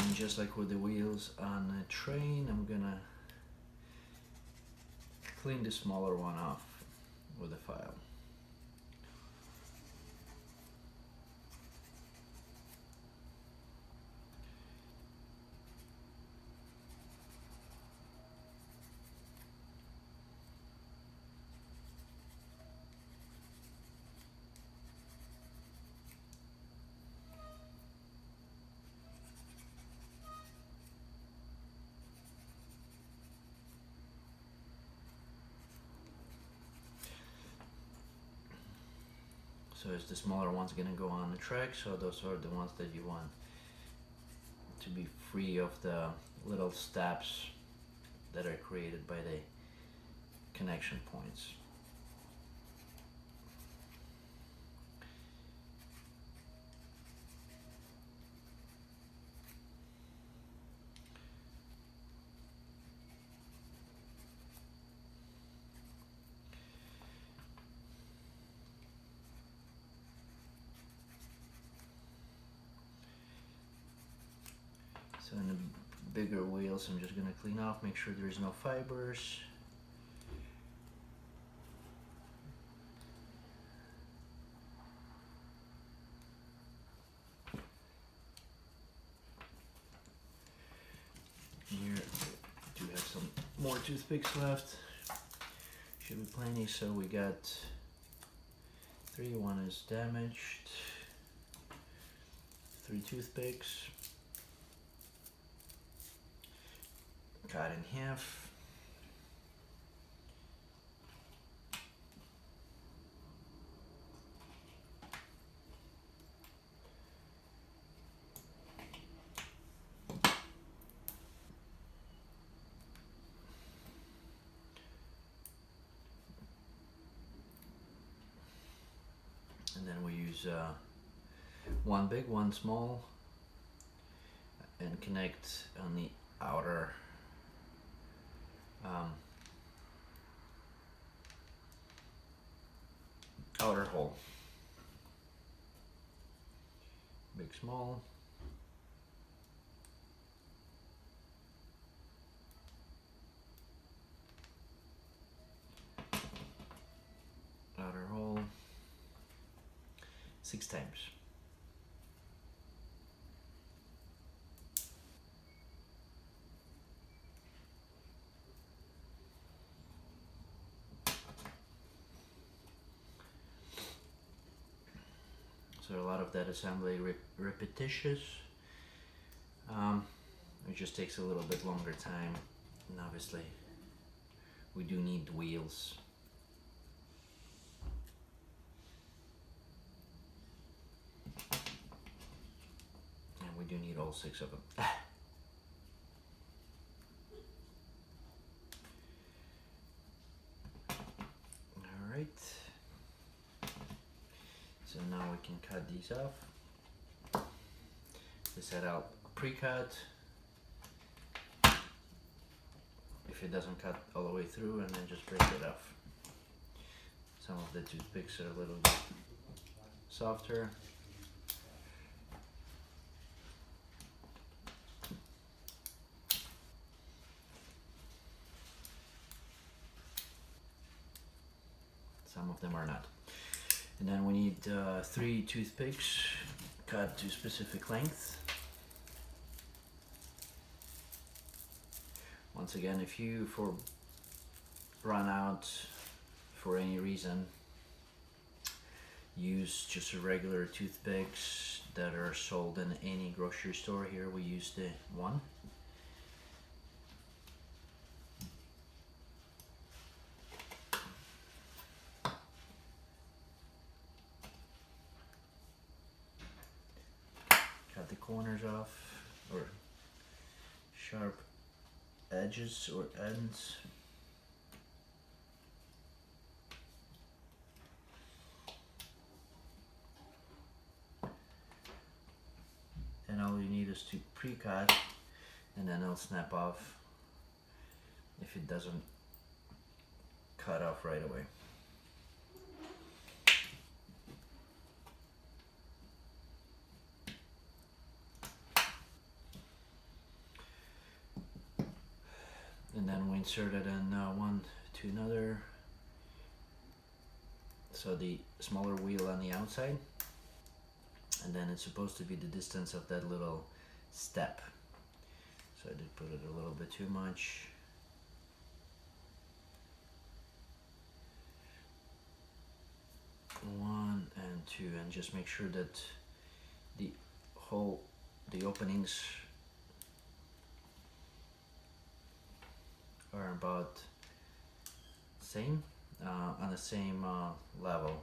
And just like with the wheels on a train, I'm gonna clean the smaller one off with a file. So is the smaller one's gonna go on the track, so those are the ones that you want to be free of the little stabs that are created by the connection points. So in the bigger wheels, I'm just gonna clean off, make sure there's no fibers. Here, I do have some more toothpicks left. Should be plenty, so we got 3, 1 is damaged. 3 toothpicks, cut in half. And then we use one big, one small, and connect on the outer outer hole. Big, small. Outer hole. 6 times. So a lot of that assembly repetitious. It just takes a little bit longer time, and obviously we do need wheels. And we do need all 6 of them. Alright. So now we can cut these off. We set out pre-cut. If it doesn't cut all the way through, and then just break it off. Some of the toothpicks are a little bit softer. Some of them are not. And then we need 3 toothpicks cut to specific length. Once again, if you run out for any reason, use just a regular toothpicks that are sold in any grocery store. Here we use the one. Cut the corners off, or sharp edges or ends. And all you need is to pre-cut, and then it'll snap off if it doesn't cut off right away. And then we insert it in one to another. So the smaller wheel on the outside, and then it's supposed to be the distance of that little step. So I did put it a little bit too much. One and two, and just make sure that the openings are about same, on the same level.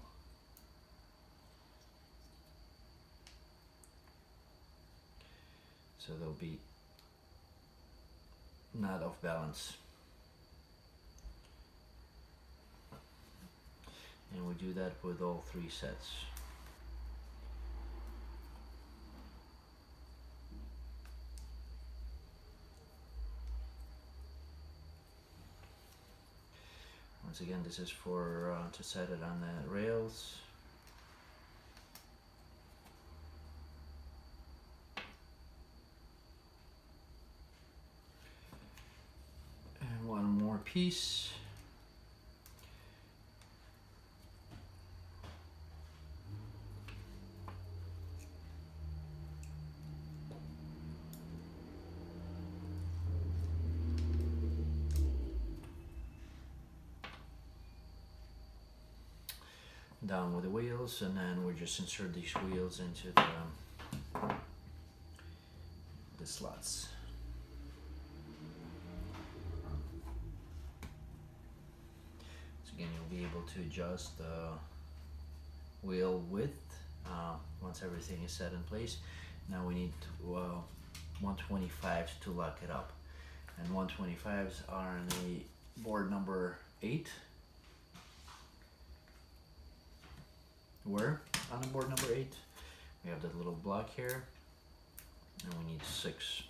So they'll be not off balance. And we do that with all 3 sets. Once again, this is for to set it on the rails. And one more piece. Down with the wheels, and then we just insert these wheels into the slots. So again, you'll be able to adjust the wheel width once everything is set in place. Now we need 125s to lock it up, and 125s are on the board number 8. We're on the board number 8. We have that little block here, and we need 6.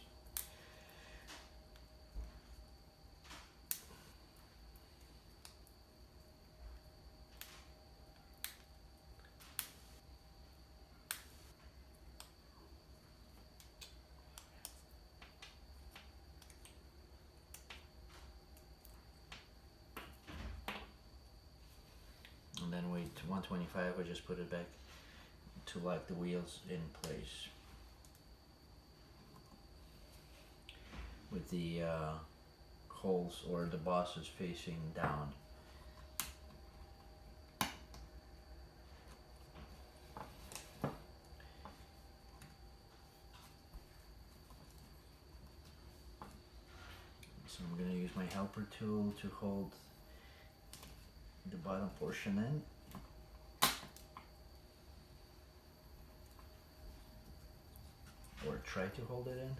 And then wait 125, I just put it back to lock the wheels in place. With the holes or the bosses facing down. So I'm going to use my helper tool to hold the bottom portion in. Or try to hold it in.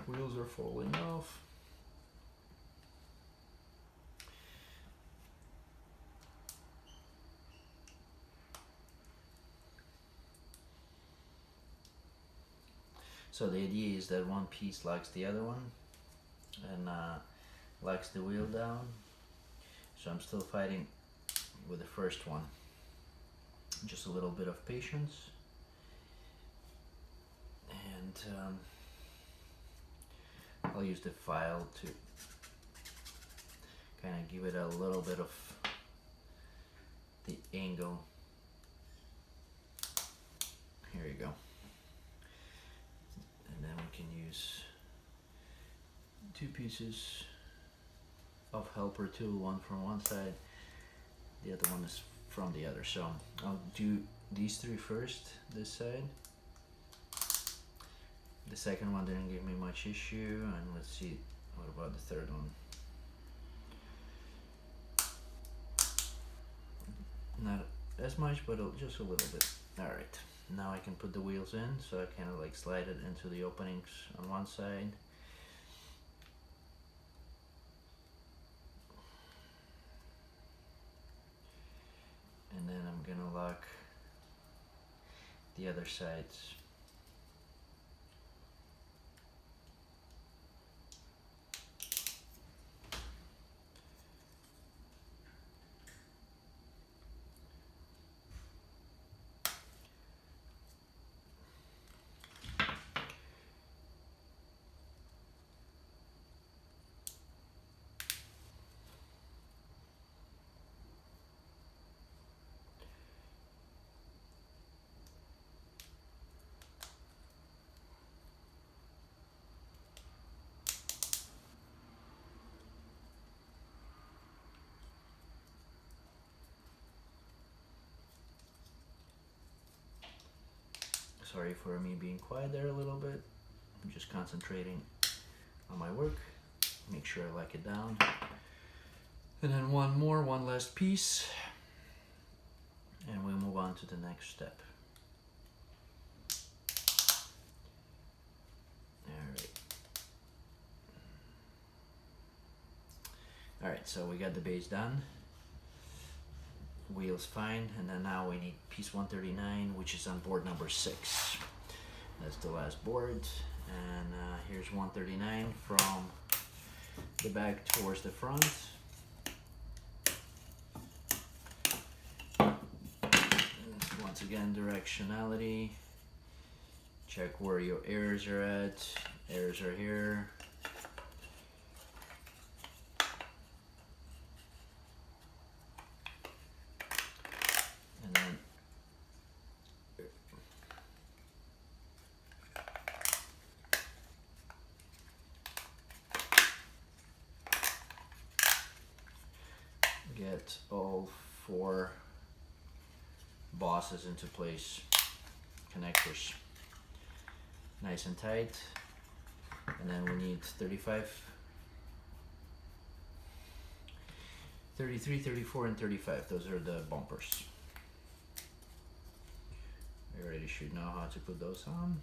Wheels are falling off. So the idea is that one piece locks the other one and locks the wheel down. So I'm still fighting with the first one. Just a little bit of patience. And I'll use the file to kind of give it a little bit of the angle. Here you go. And then we can use 2 pieces of helper tool, one from one side, the other one is from the other. So I'll do these 3 first, this side. The second one didn't give me much issue, and let's see what about the third one. Not as much, but just a little bit. Alright, now I can put the wheels in, so I kind of like slide it into the openings on one side. And then I'm gonna lock the other sides. Sorry for me being quiet there a little bit. I'm just concentrating on my work. Make sure I lock it down. And then one last piece. And we'll move on to the next step. Alright, so we got the base done. Wheels fine, and then now we need piece 139, which is on board number 6. That's the last board, and here's 139 from the back towards the front. Once again, directionality. Check where your errors are at. Errors are here. get all 4 bosses into place, connectors nice and tight. And then we need 35, 33, 34, and 35. Those are the bumpers. We already should know how to put those on.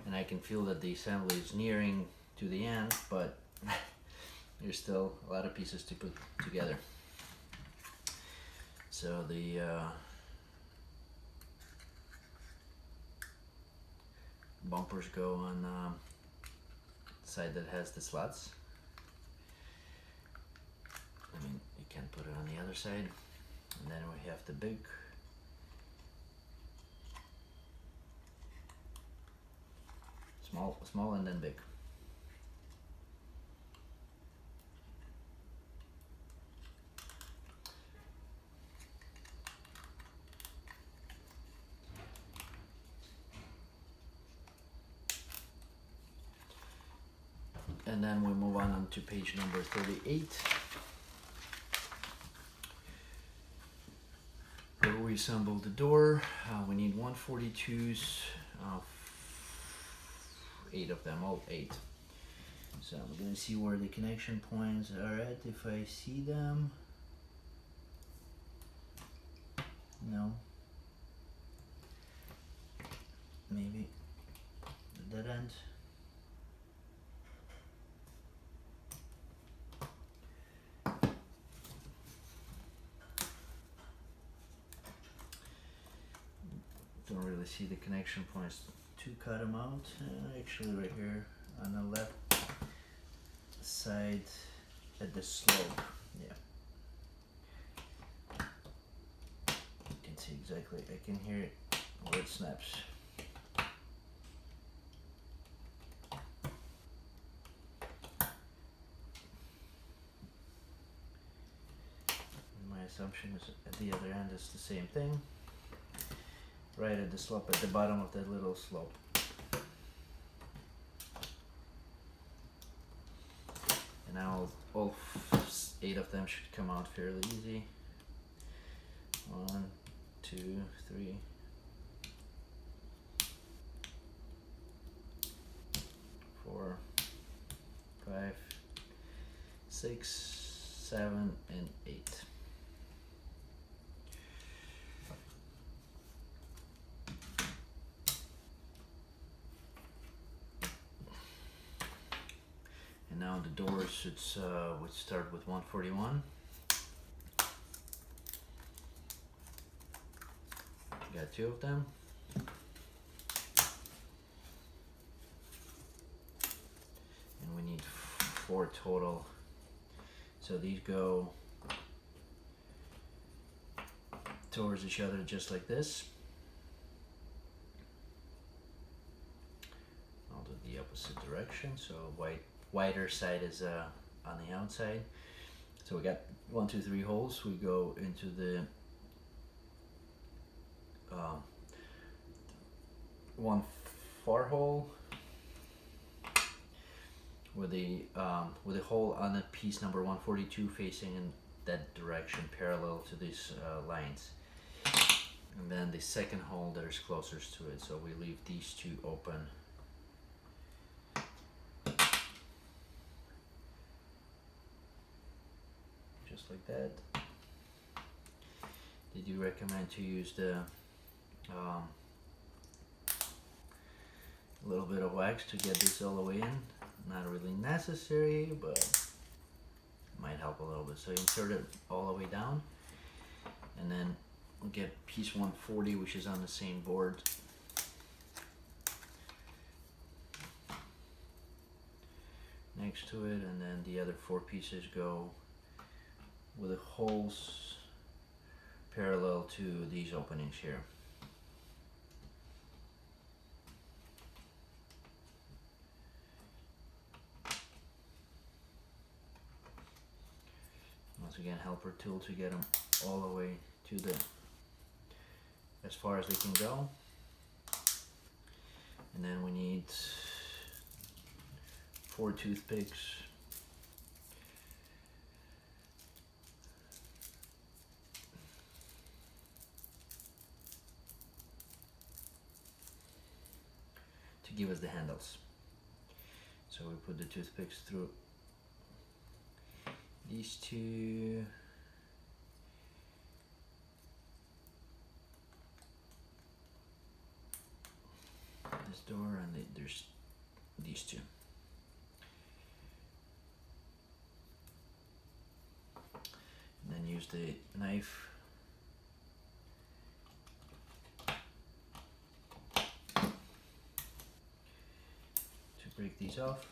And I can feel that the assembly is nearing to the end, but there's still a lot of pieces to put together. So the bumpers go on the side that has the slots. I mean, you can put it on the other side. And then we have the big small and then big. And then we move on to page number 38, where we assemble the door. We need 142s, 8 of them, all 8. So I'm gonna see where the connection points are at, if I see them. No. Maybe the dead end. Don't really see the connection points to cut them out. Actually right here on the left side at the slope. Yeah. You can see exactly, I can hear it where it snaps. And my assumption is at the other end is the same thing. Right at the slope, at the bottom of that little slope. And now all 8 of them should come out fairly easy. 1, 2, 3. 4, 5, 6, 7, and 8. And now the doors should would start with 141. Got 2 of them. And we need 4 total. So these go towards each other just like this. I'll do the opposite direction, so wider side is on the outside. So we got 1, 2, 3 holes. We go into the 1 far hole with a hole on the piece number 142 facing in that direction, parallel to these lines. And then the second hole that is closest to it. So we leave these 2 open. Just like that. They do recommend to use the little bit of wax to get this all the way in. Not really necessary, but it might help a little bit. So you insert it all the way down, and then we'll get piece 140, which is on the same board. next to it, and then the other 4 pieces go with the holes parallel to these openings here. Once again, helper tool to get them all the way to the as far as they can go. And then we need 4 toothpicks. To give us the handles. So we put the toothpicks through these 2. This door, and there's these 2. And then use the knife to break these off.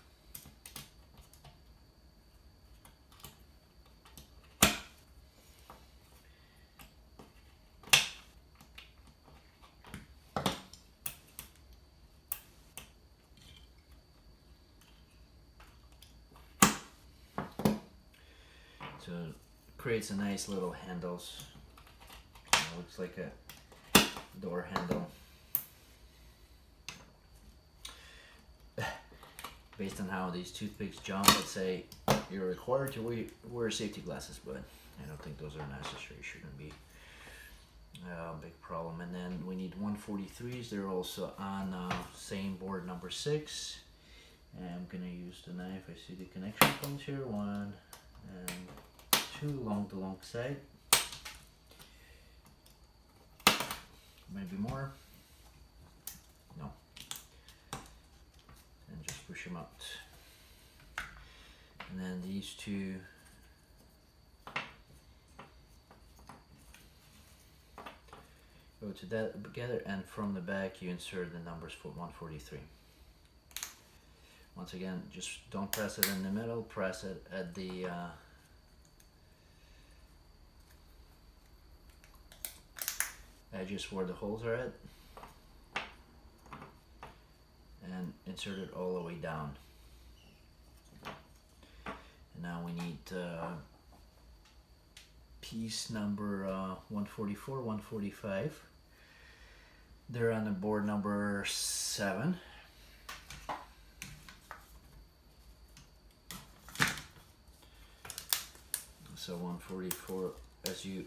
So it creates a nice little handles. It looks like a door handle. Based on how these toothpicks jump, let's say you're required to wear safety glasses, but I don't think those are necessary. Shouldn't be a big problem. And then we need 143s. They're also on same board number 6. And I'm gonna use the knife. I see the connection points here. 1 and 2 along the long side. Maybe more. No. And just push them out. And then these 2 go together, and from the back you insert the numbers for 143. Once again, just don't press it in the middle, press it at the edges where the holes are at, and insert it all the way down. And now we need piece number 144, 145. They're on the board number 7. So 144, as you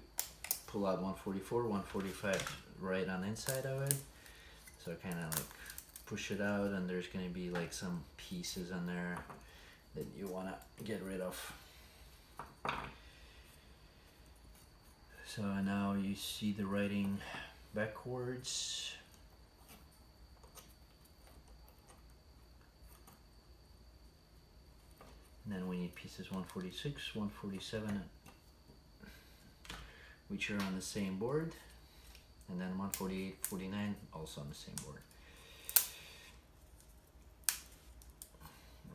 pull out 144, 145 right on the inside of it. So kind of like push it out, and there's going to be like some pieces in there that you want to get rid of. So now you see the writing backwards. And then we need pieces 146, 147, which are on the same board. And then 148, 49 also on the same board.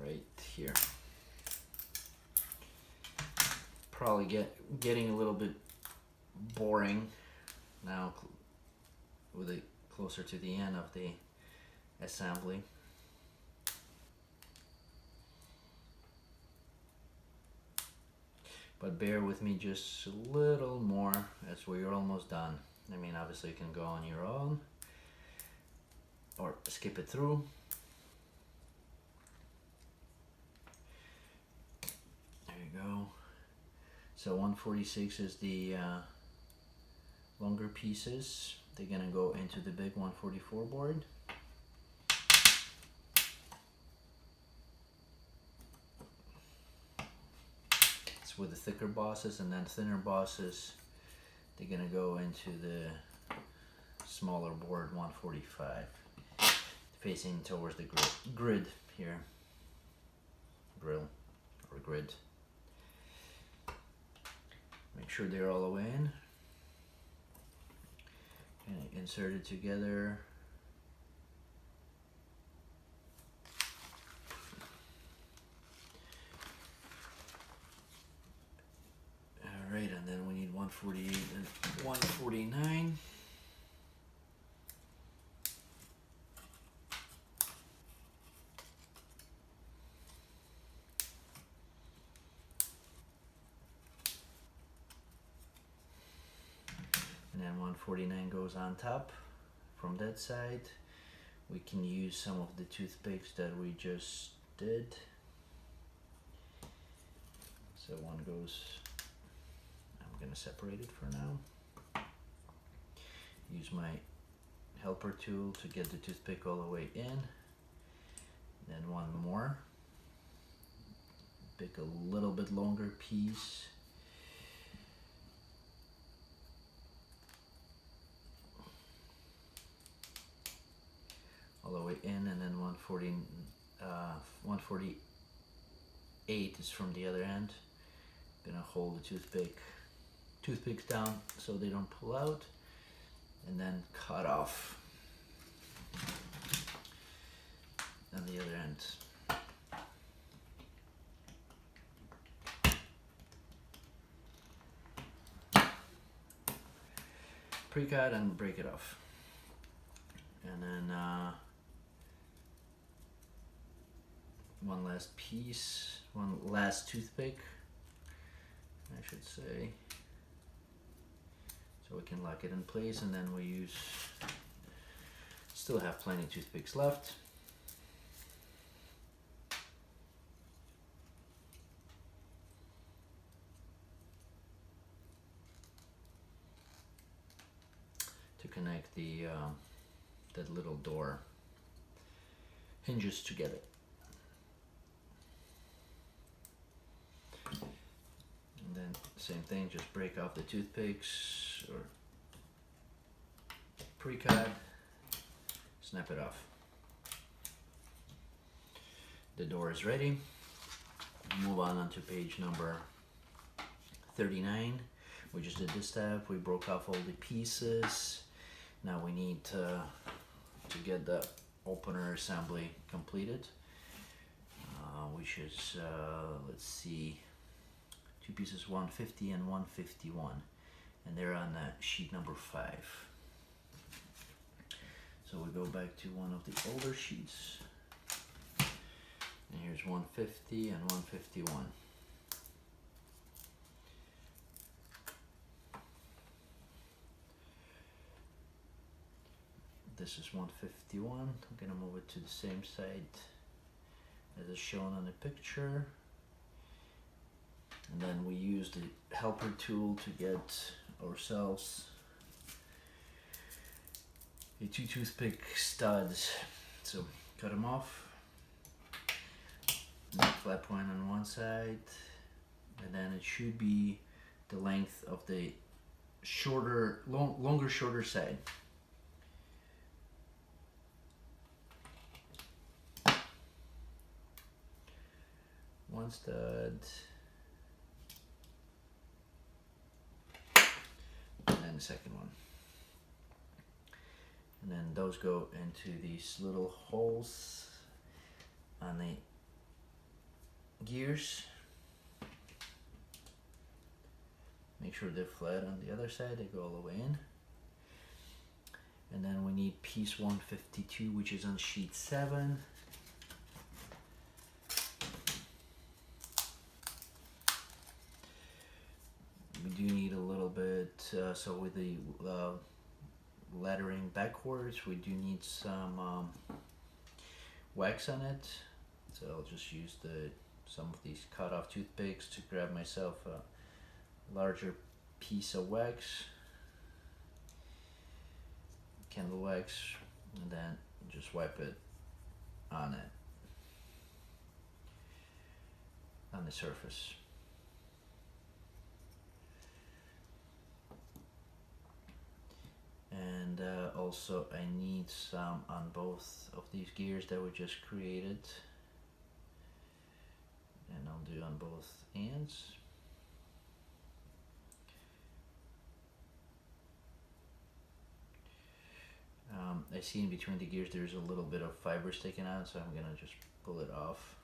Right here. Probably getting a little bit boring now with it closer to the end of the assembly. But bear with me just a little more as we're almost done. I mean, obviously you can go on your own or skip it through. There you go. So 146 is the longer pieces. They're gonna go into the big 144 board. It's with the thicker bosses, and then thinner bosses, they're gonna go into the smaller board 145, facing towards the grid here. Grill or grid. Make sure they're all the way in. And insert it together. 148 and 149. And then 149 goes on top. From that side, we can use some of the toothpicks that we just did. So one goes, I'm gonna separate it for now. Use my helper tool to get the toothpick all the way in. Then one more. Pick a little bit longer piece. All the way in, and then 148 is from the other end. Gonna hold the toothpicks down so they don't pull out, and then cut off on the other end. Pre-cut and break it off, and then one last piece, one last toothpick, I should say, so we can lock it in place. And then we still have plenty of toothpicks left. To connect that little door hinges together. And then same thing, just break off the toothpicks or pre-cut, snap it off. The door is ready. Move on to page number 39. We just did this step, we broke off all the pieces. Now we need to get the opener assembly completed, which is, let's see, two pieces, 150 and 151, and they're on sheet number 5. So we go back to one of the older sheets, and here's 150 and 151. This is 151. I'm gonna move it to the same side as is shown on the picture. And then we use the helper tool to get ourselves the 2 toothpick studs. So cut them off. Flat point on one side, and then it should be the length of the longer shorter side. One stud, and then the second one. And then those go into these little holes on the gears. Make sure they're flat on the other side, they go all the way in. And then we need piece 152, which is on sheet 7. We do need a little bit, so with the lettering backwards, we do need some wax on it. So I'll just use some of these cut off toothpicks to grab myself a larger piece of wax, candle wax, and then just wipe it on the surface. And also I need some on both of these gears that we just created, and I'll do on both ends. I see in between the gears there's a little bit of fiber sticking out, so I'm gonna just pull it off.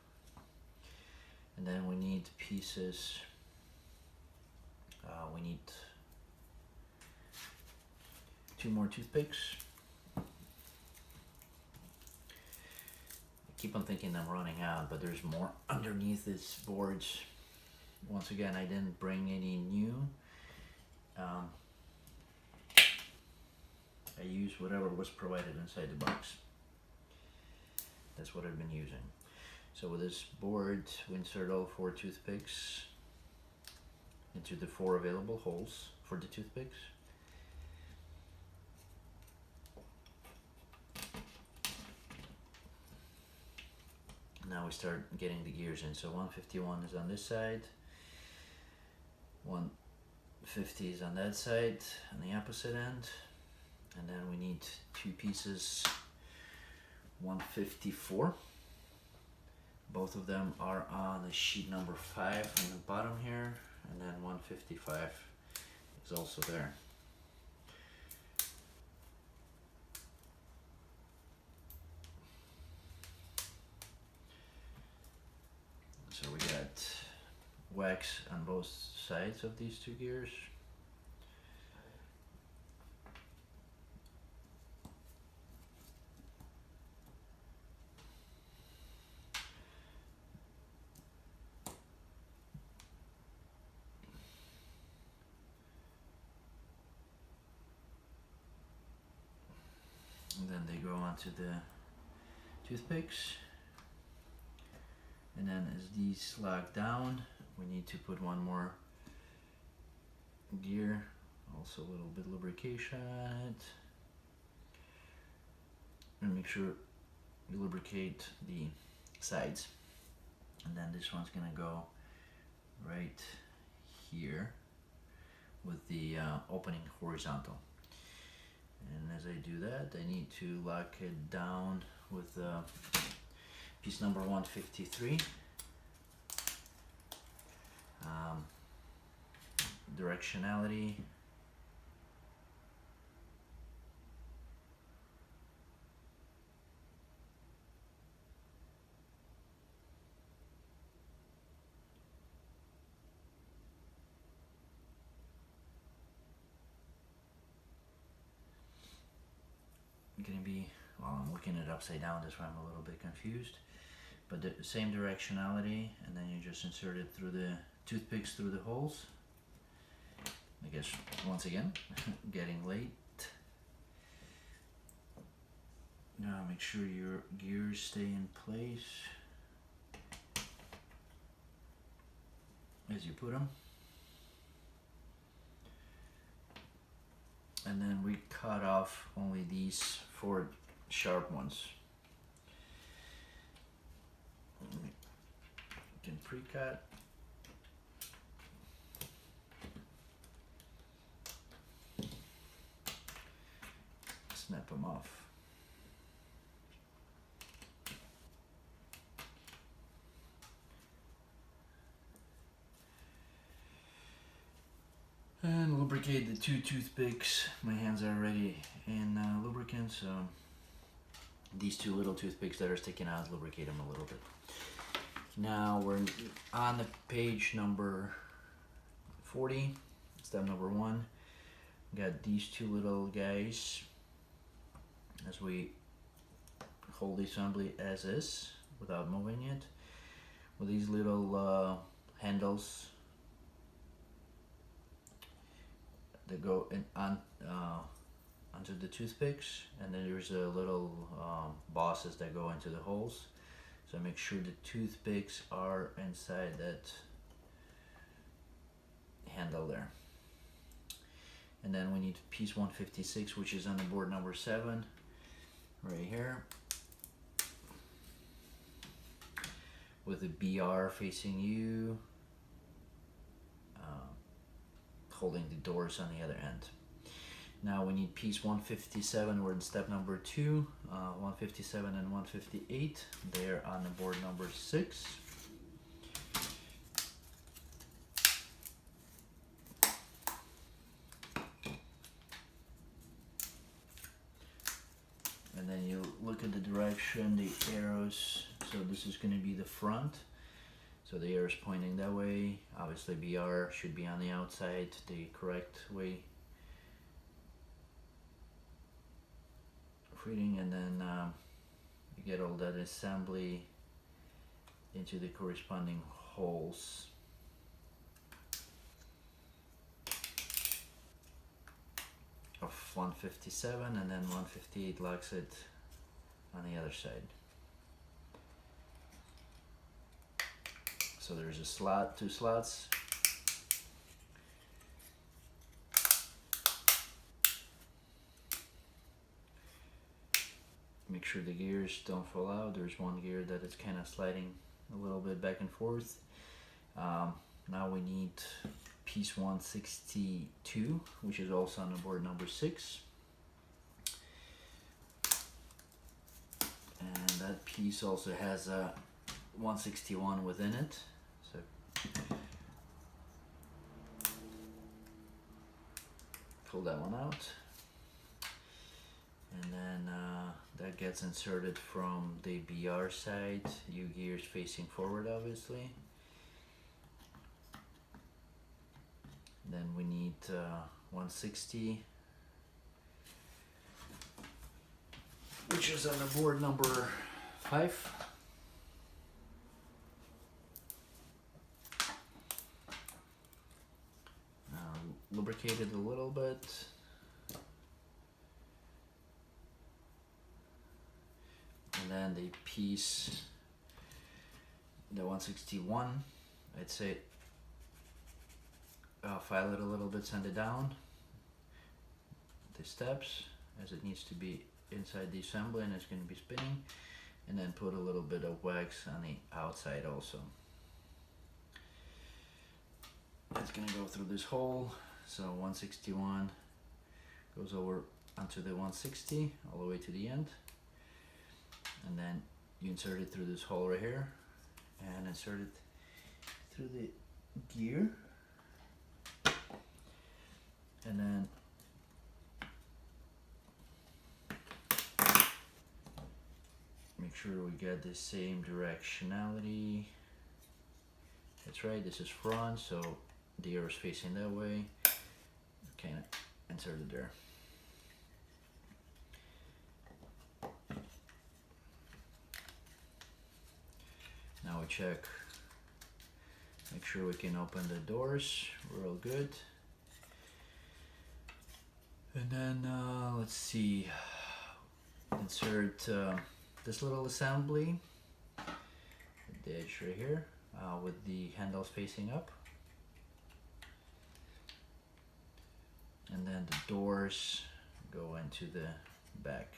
And then we need pieces, we need 2 more toothpicks. I keep on thinking I'm running out, but there's more underneath this boards. Once again, I didn't bring any new. I used whatever was provided inside the box. That's what I've been using. So with this board, we insert all 4 toothpicks into the 4 available holes for the toothpicks. Now we start getting the gears in. So 151 is on this side, 150 is on that side, on the opposite end, and then we need 2 pieces, 154. Both of them are on the sheet number 5 on the bottom here, and then 155 is also there. So we got wax on both sides of these 2 gears. And then they go onto the toothpicks. And then as these lock down, we need to put 1 more gear, also a little bit of lubrication on it. And make sure you lubricate the sides. And then this one's gonna go right here with the opening horizontal. And as I do that, I need to lock it down with piece number 153. Directionality. Going to be, well, I'm looking at it upside down, that's why I'm a little bit confused. But the same directionality, and then you just insert it through the toothpicks through the holes. I guess once again, getting late. Now make sure your gears stay in place as you put them. And then we cut off only these 4 sharp ones. You can pre-cut. Snap them off. And lubricate the 2 toothpicks. My hands are already in lubricant, so these 2 little toothpicks that are sticking out, lubricate them a little bit. Now we're on the page number 40, step number 1. Got these 2 little guys. As we hold the assembly as is without moving it, with these little handles that go in onto the toothpicks, and then there's a little bosses that go into the holes. So make sure the toothpicks are inside that handle there. And then we need piece 156, which is on the board number 7, right here, with the BR facing you, holding the doors on the other end. Now we need piece 157, we're in step number 2, 157 and 158, they're on the board number 6. And then you look at the direction, the arrows, so this is going to be the front. So the arrow is pointing that way. Obviously BR should be on the outside, the correct way. proofreading, and then you get all that assembly into the corresponding holes. Of 157, and then 158 locks it on the other side. So there's a slot, 2 slots. Make sure the gears don't fall out. There's one gear that is kind of sliding a little bit back and forth. Now we need piece 162, which is also on the board number 6. And that piece also has a 161 within it. So pull that one out. And then that gets inserted from the BR side, UGears facing forward obviously. Then we need 160, which is on the board number 5. Lubricate it a little bit. And then the piece, the 161, I'd say file it a little bit, sand it down the steps as it needs to be inside the assembly, and it's going to be spinning, and then put a little bit of wax on the outside also. It's going to go through this hole, so 161 goes over onto the 160 all the way to the end, and then you insert it through this hole right here and insert it through the gear. And then make sure we get the same directionality. That's right, this is front, so the air is facing that way. Kind of insert it there. Now we check, make sure we can open the doors real good. And then let's see, insert this little assembly at the edge right here with the handles facing up. And then the doors go into the back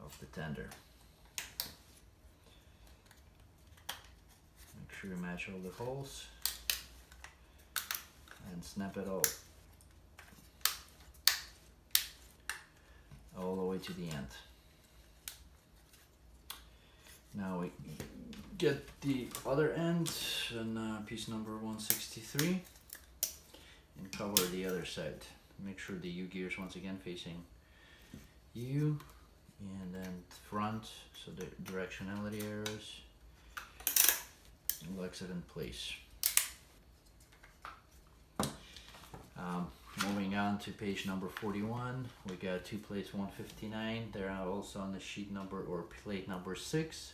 of the tender. Make sure you match all the holes and snap it all the way to the end. Now we get the other end and piece number 163 and cover the other side. Make sure the UGears once again facing you, and then front, so the directionality arrows, and locks it in place. Moving on to page number 41, we got 2 plates 159. They're also on the sheet number or plate number 6.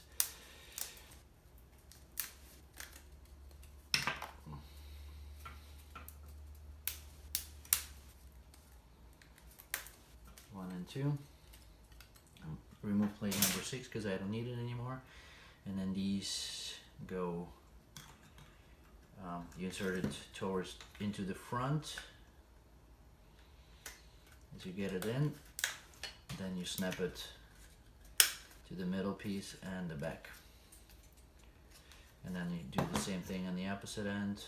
One and 2. Remove plate number 6 because I don't need it anymore. And then these go, you insert it into the front. As you get it in, then you snap it to the middle piece and the back. And then you do the same thing on the opposite end.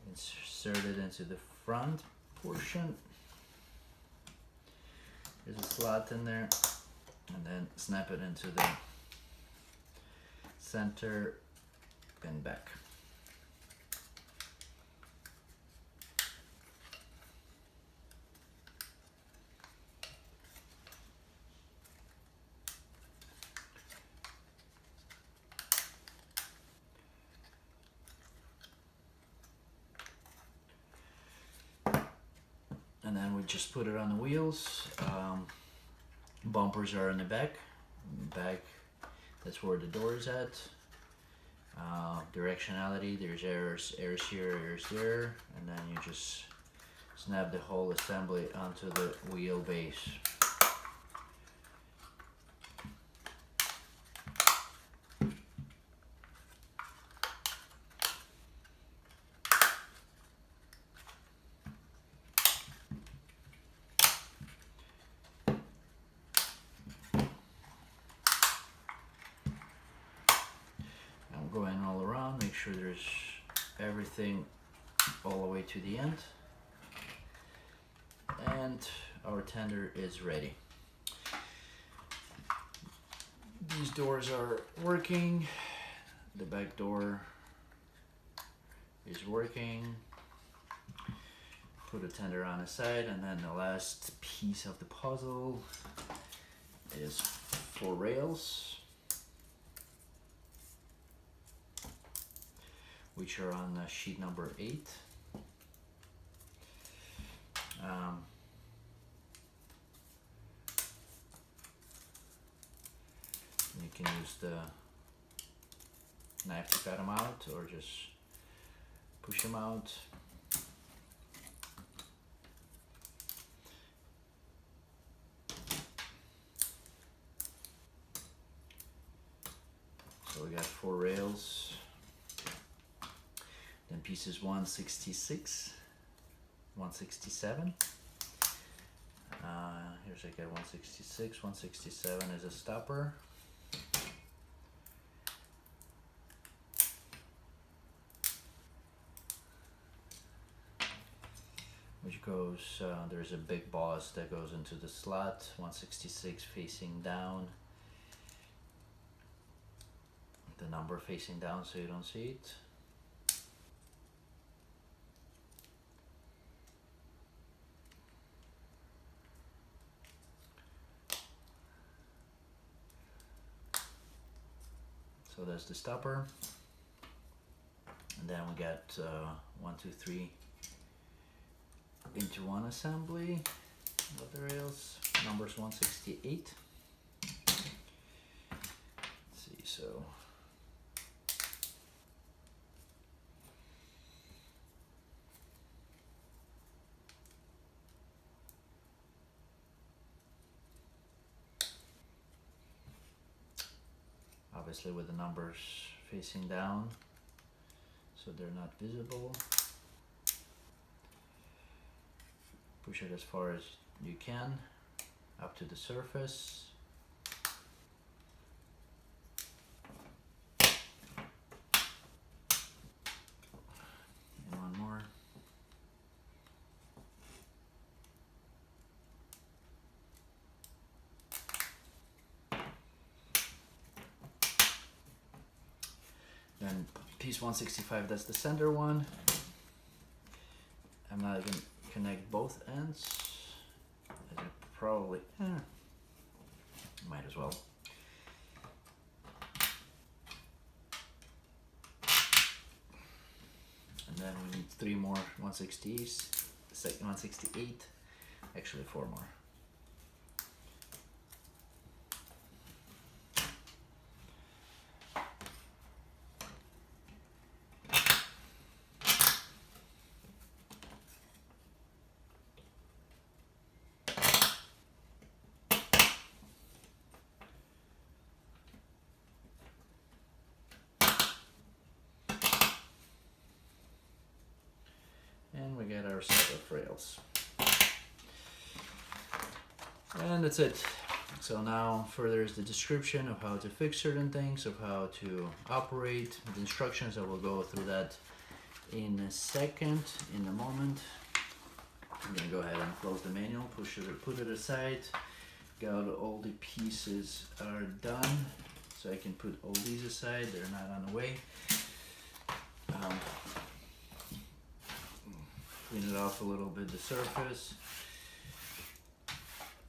Insert it into the front portion. There's a slot in there, and then snap it into the center and back. then we just put it on the wheels. Bumpers are in the back. That's where the door is at. Directionality, there's airs here, airs there, and then you just snap the whole assembly onto the wheelbase. Going all around, make sure there's everything all the way to the end, and our tender is ready. These doors are working, the back door is working. Put a tender on the side, and then the last piece of the puzzle is 4 rails, which are on sheet number 8. You can use the knife to cut them out, or just push them out. So we got 4 rails. Then pieces 166, 167. Here's I got 166, 167 is a stopper. Which goes, there's a big boss that goes into the slot, 166 facing down. The number facing down so you don't see it. So that's the stopper, and then we got 1, 2, 3 into one assembly of the rails. Number's 168. Let's see, so obviously with the numbers facing down so they're not visible. Push it as far as you can up to the surface. And one more. Then piece 165, that's the center one. I'm not even connect both ends. As I probably might as well. And then we need 3 more 160s, 168, actually 4 more. And we get our set of rails. And that's it. So now further is the description of how to fix certain things, of how to operate, the instructions. I will go through that in a second, in a moment. I'm gonna go ahead and close the manual, push it, put it aside. Got all the pieces are done, so I can put all these aside, they're not on the way. Clean it off a little bit, the surface,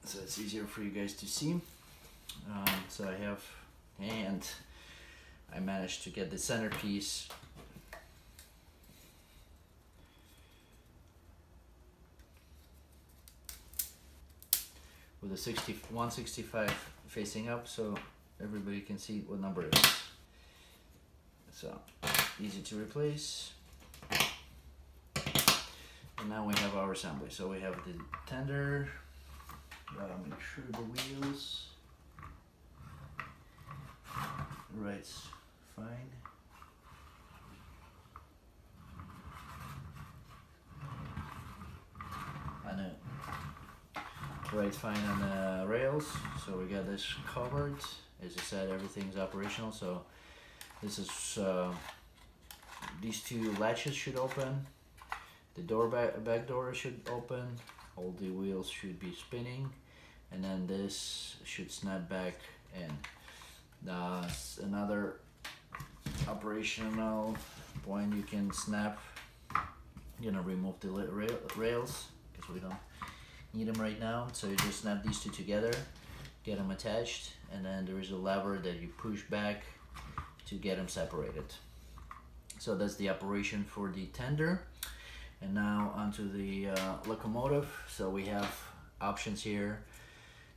so it's easier for you guys to see. So I have, and I managed to get the centerpiece with the 165 facing up, so everybody can see what number it is. So easy to replace. And now we have our assembly. So we have the tender. Gotta make sure the wheels right fine. And right fine on the rails. So we got this covered. As I said, everything's operational. So this is these two latches should open. The back door should open. All the wheels should be spinning, and then this should snap back in. Another operational point, you can snap. You're gonna remove the rails because we don't need them right now. So you just snap these two together, get them attached, and then there is a lever that you push back to get them separated. So that's the operation for the tender. And now onto the locomotive. So we have options here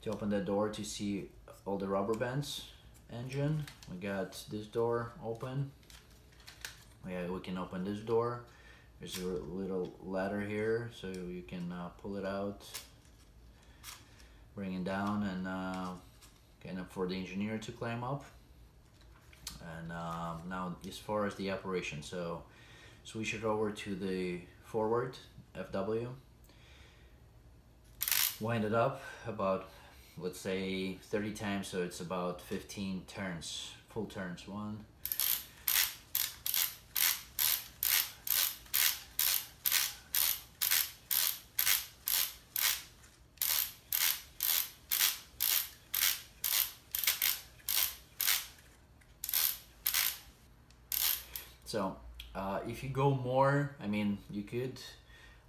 to open the door to see all the rubber bands engine. We got this door open. We can open this door. There's a little ladder here, so you can pull it out, bring it down, and kind of for the engineer to climb up. And now as far as the operation, so switch it over to the forward FW, wind it up about, let's say, 30 times, so it's about 15 turns, full turns. 1, so if you go more, I mean, you could.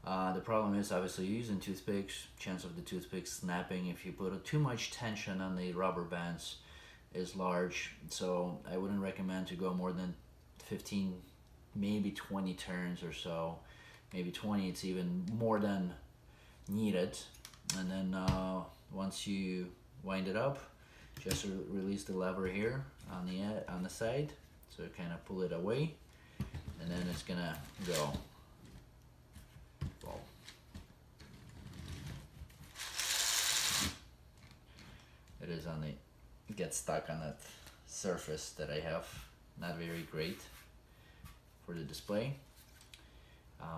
The problem is obviously using toothpicks, chance of the toothpicks snapping if you put too much tension on the rubber bands is large. So I wouldn't recommend to go more than 15, maybe 20 turns or so. Maybe 20, it's even more than needed. And then once you wind it up, just release the lever here on the side. So kind of pull it away, and then it's gonna go. Well, it is on the, gets stuck on that surface that I have. Not very great for the display.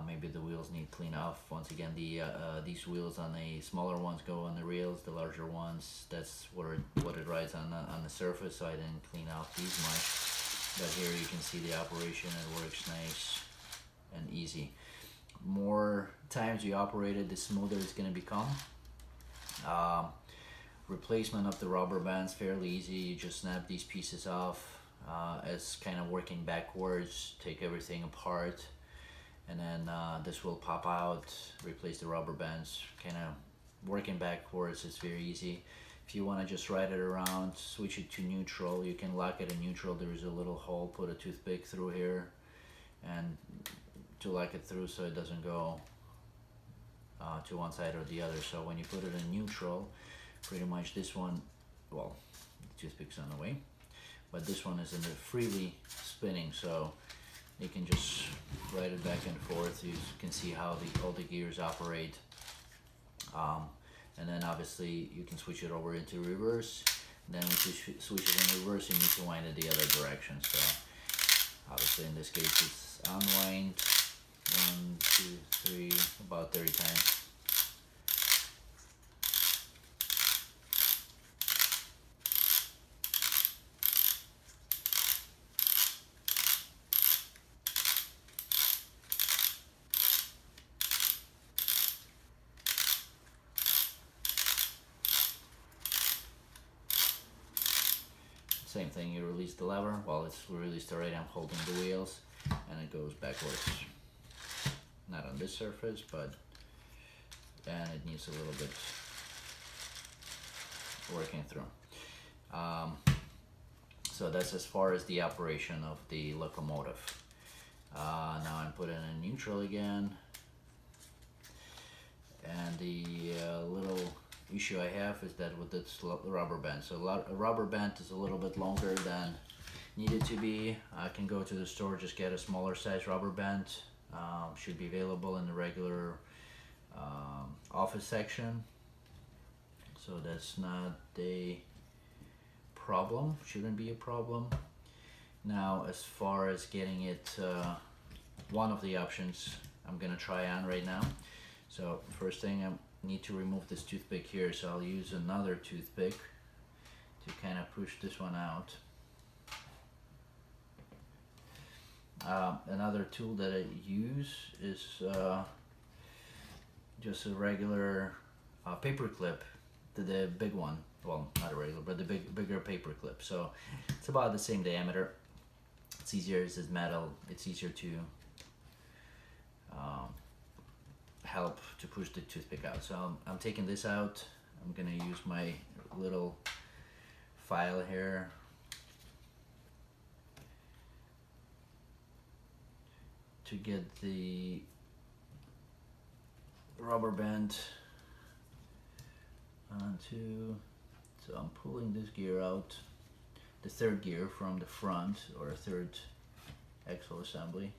Maybe the wheels need clean off. Once again, these wheels on the smaller ones go on the rails. The larger ones, that's what it rides on the surface. So I didn't clean off these much. But here you can see the operation. It works nice and easy. More times you operate it, the smoother it's going to become. Replacement of the rubber bands, fairly easy. You just snap these pieces off as kind of working backwards, take everything apart, and then this will pop out, replace the rubber bands. Kind of working backwards, it's very easy. If you want to just ride it around, switch it to neutral. You can lock it in neutral. There is a little hole, put a toothpick through here, and to lock it through so it doesn't go to one side or the other. So when you put it in neutral, pretty much this one, well, the toothpick's on the way, but this one is in the freely spinning, so you can just ride it back and forth. You can see how all the gears operate. And then obviously you can switch it over into reverse. And then once you switch it in reverse, you need to wind it the other direction. So obviously in this case it's unwind 1, 2, 3, about 30 times. Same thing, you release the lever. While it's released already, I'm holding the wheels, and it goes backwards. Not on this surface, but and it needs a little bit working through. So that's as far as the operation of the locomotive. Now I'm putting in neutral again, and the little issue I have is that with this rubber band. So a rubber band is a little bit longer than needed to be. I can go to the store, just get a smaller size rubber band. Should be available in the regular office section. So that's not a problem, shouldn't be a problem. Now, as far as getting it, one of the options I'm gonna try on right now. So first thing, I need to remove this toothpick here, so I'll use another toothpick to kind of push this one out. Another tool that I use is just a regular paper clip, the big one. Well, not a regular, but the bigger paper clip. So it's about the same diameter. It's easier, it's metal. It's easier to help to push the toothpick out. So I'm taking this out. I'm gonna use my little file here to get the rubber band onto. So I'm pulling this gear out, the third gear from the front, or a third axle assembly.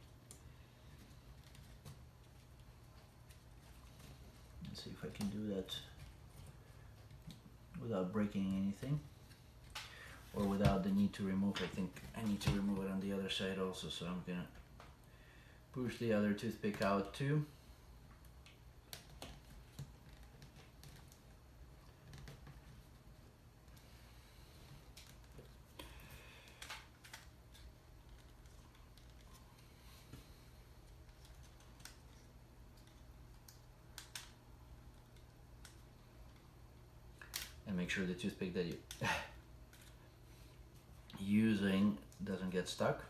Let's see if I can do that without breaking anything, or without the need to remove. I think I need to remove it on the other side also, so I'm gonna push the other toothpick out too. And make sure the toothpick that you're using doesn't get stuck.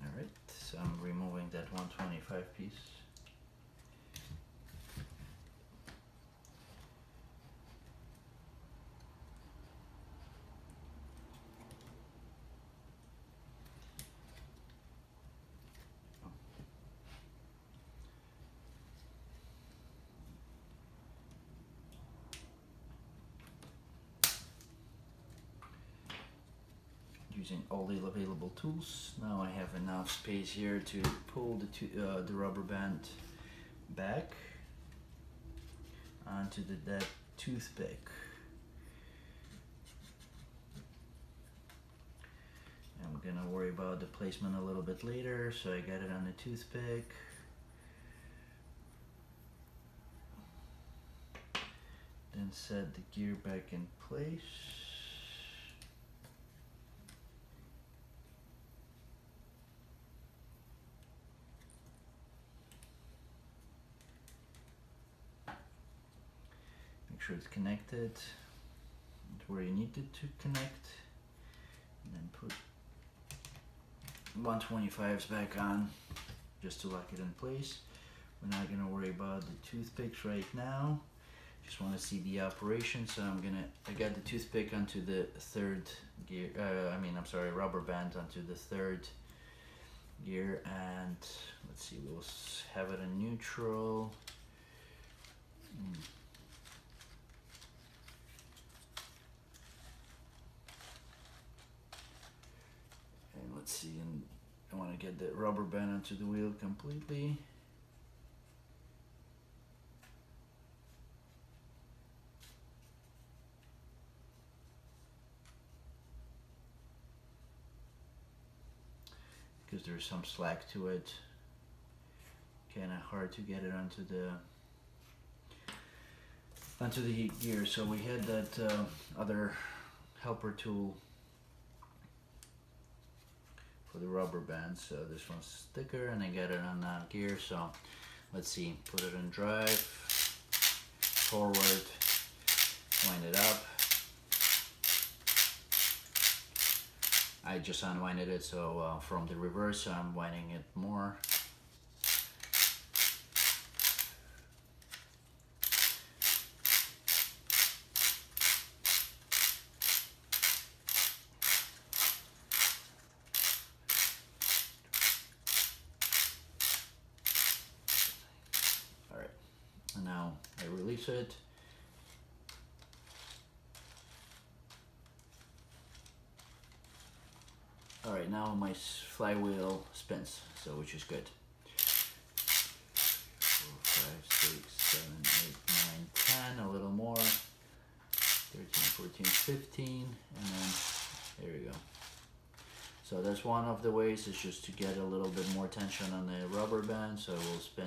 Alright, so I'm removing that 125 piece. Using all the available tools. Now I have enough space here to pull the rubber band back onto that toothpick. I'm gonna worry about the placement a little bit later, so I got it on the toothpick. Then set the gear back in place. Make sure it's connected to where you need it to connect, and then put 125s back on just to lock it in place. We're not going to worry about the toothpicks right now, just want to see the operation. So I got the toothpick onto the third gear, rubber band onto the third gear, and let's see, we'll have it in neutral. And let's see, and I want to get the rubber band onto the wheel completely. Because there's some slack to it, kind of hard to get it onto the gear. So we had that other helper tool for the rubber band. So this one's thicker, and I got it on gear. So let's see, put it in drive, forward, wind it up. I just unwinded it, so from the reverse I'm winding it more. Alright, replace it. All right, now my flywheel spins, so which is good. 4, 5, 6, 7, 8, 9, 10, a little more. 13, 14, 15, and then there we go. So that's one of the ways, is just to get a little bit more tension on the rubber band. So we'll spin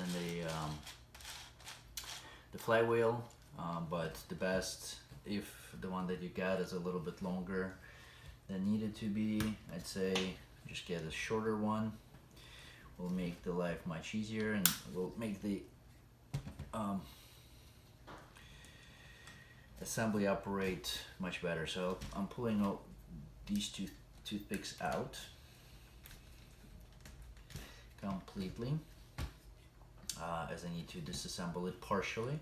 the flywheel, but the best, if the one that you got is a little bit longer than needed to be, I'd say just get a shorter one. Will make the life much easier, and will make the assembly operate much better. So I'm pulling out these two toothpicks out completely, as I need to disassemble it partially.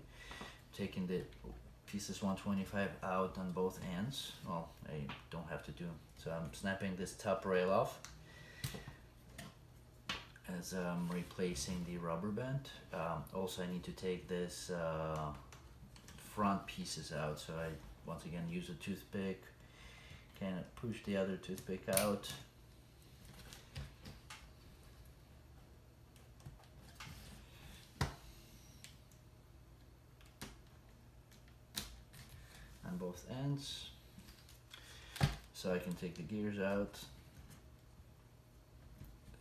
Taking the pieces 125 out on both ends. Well, I don't have to do, so I'm snapping this top rail off as I'm replacing the rubber band. Also, I need to take this front pieces out, so I once again use a toothpick, kind of push the other toothpick out. On both ends, so I can take the gears out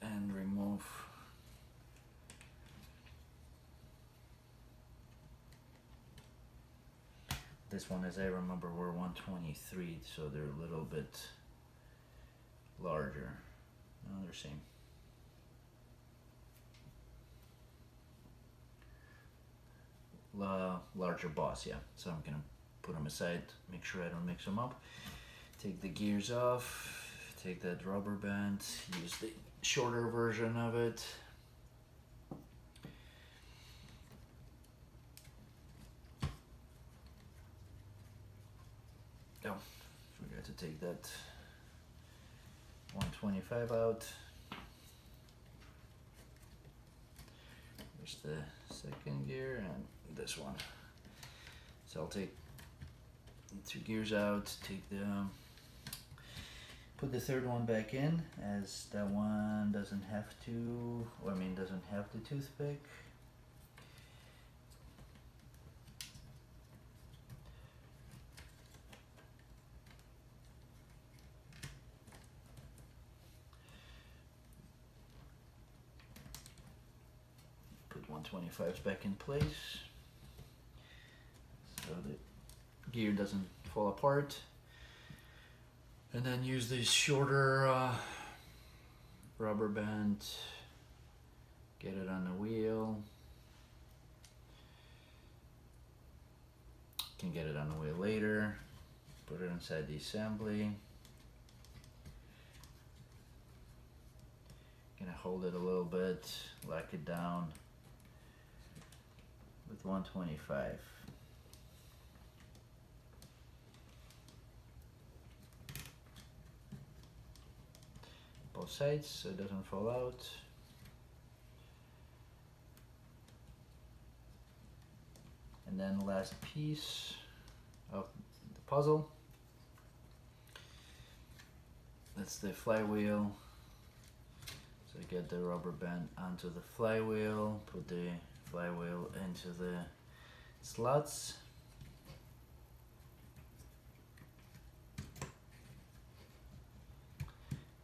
and remove this one. As I remember, were 123, so they're a little bit larger. No, they're same. Larger boss, yeah. So I'm gonna put them aside, make sure I don't mix them up. Take the gears off, take that rubber band, use the shorter version of it. Oh, forgot to take that 125 out. There's the second gear and this one. So I'll take the 2 gears out, take the put the third one back in, as that one doesn't have to, or I mean doesn't have the toothpick. Put 125s back in place so the gear doesn't fall apart. And then use this shorter rubber band, get it on the wheel. Can get it on the wheel later, put it inside the assembly. Gonna hold it a little bit, lock it down with 125. Both sides so it doesn't fall out. And then the last piece of the puzzle, that's the flywheel. So get the rubber band onto the flywheel, put the flywheel into the slots.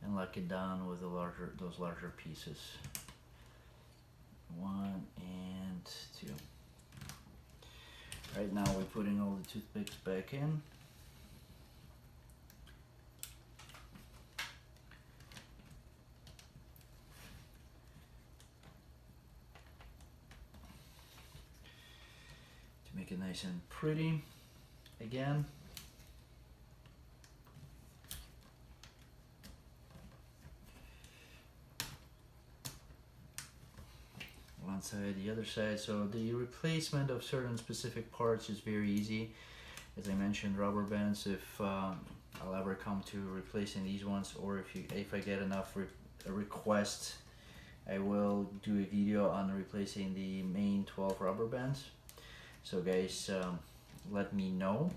And lock it down with those larger pieces. 1 and 2. Right now we're putting all the toothpicks back in. To make it nice and pretty again. One side, the other side. So the replacement of certain specific parts is very easy. As I mentioned, rubber bands, if I'll ever come to replacing these ones, or if I get enough requests, I will do a video on replacing the main 12 rubber bands. So guys, let me know.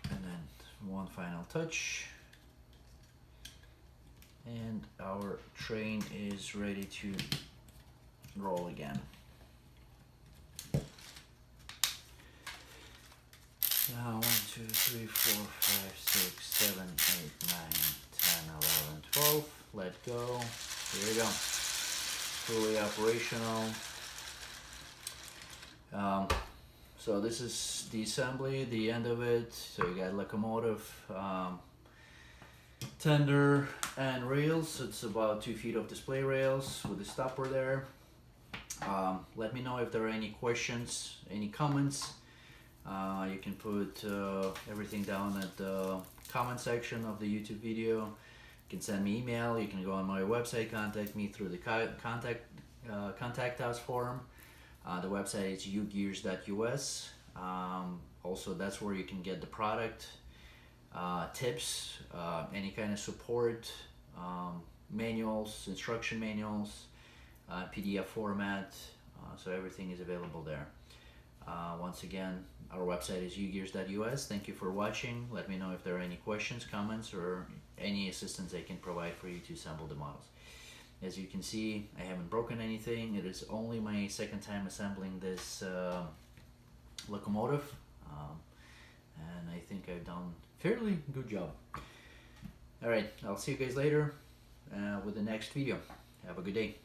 And then one final touch, and our train is ready to roll again. Now 1, 2, 3, 4, 5, 6, 7, 8, 9, 10, 11, 12. Let go. Here we go. Fully operational. So this is the assembly, the end of it. So you got locomotive, tender, and rails. It's about 2 feet of display rails with a stopper there. Let me know if there are any questions, any comments. You can put everything down at the comment section of the YouTube video. You can send me email. You can go on my website, contact me through the contact us form. The website is UGears.us. Also, that's where you can get the product, tips, any kind of support, manuals, instruction manuals, PDF format. So everything is available there. Once again, our website is UGears.us. Thank you for watching. Let me know if there are any questions, comments, or any assistance I can provide for you to assemble the models. As you can see, I haven't broken anything. It is only my second time assembling this locomotive, and I think I've done a fairly good job. Alright, I'll see you guys later with the next video. Have a good day.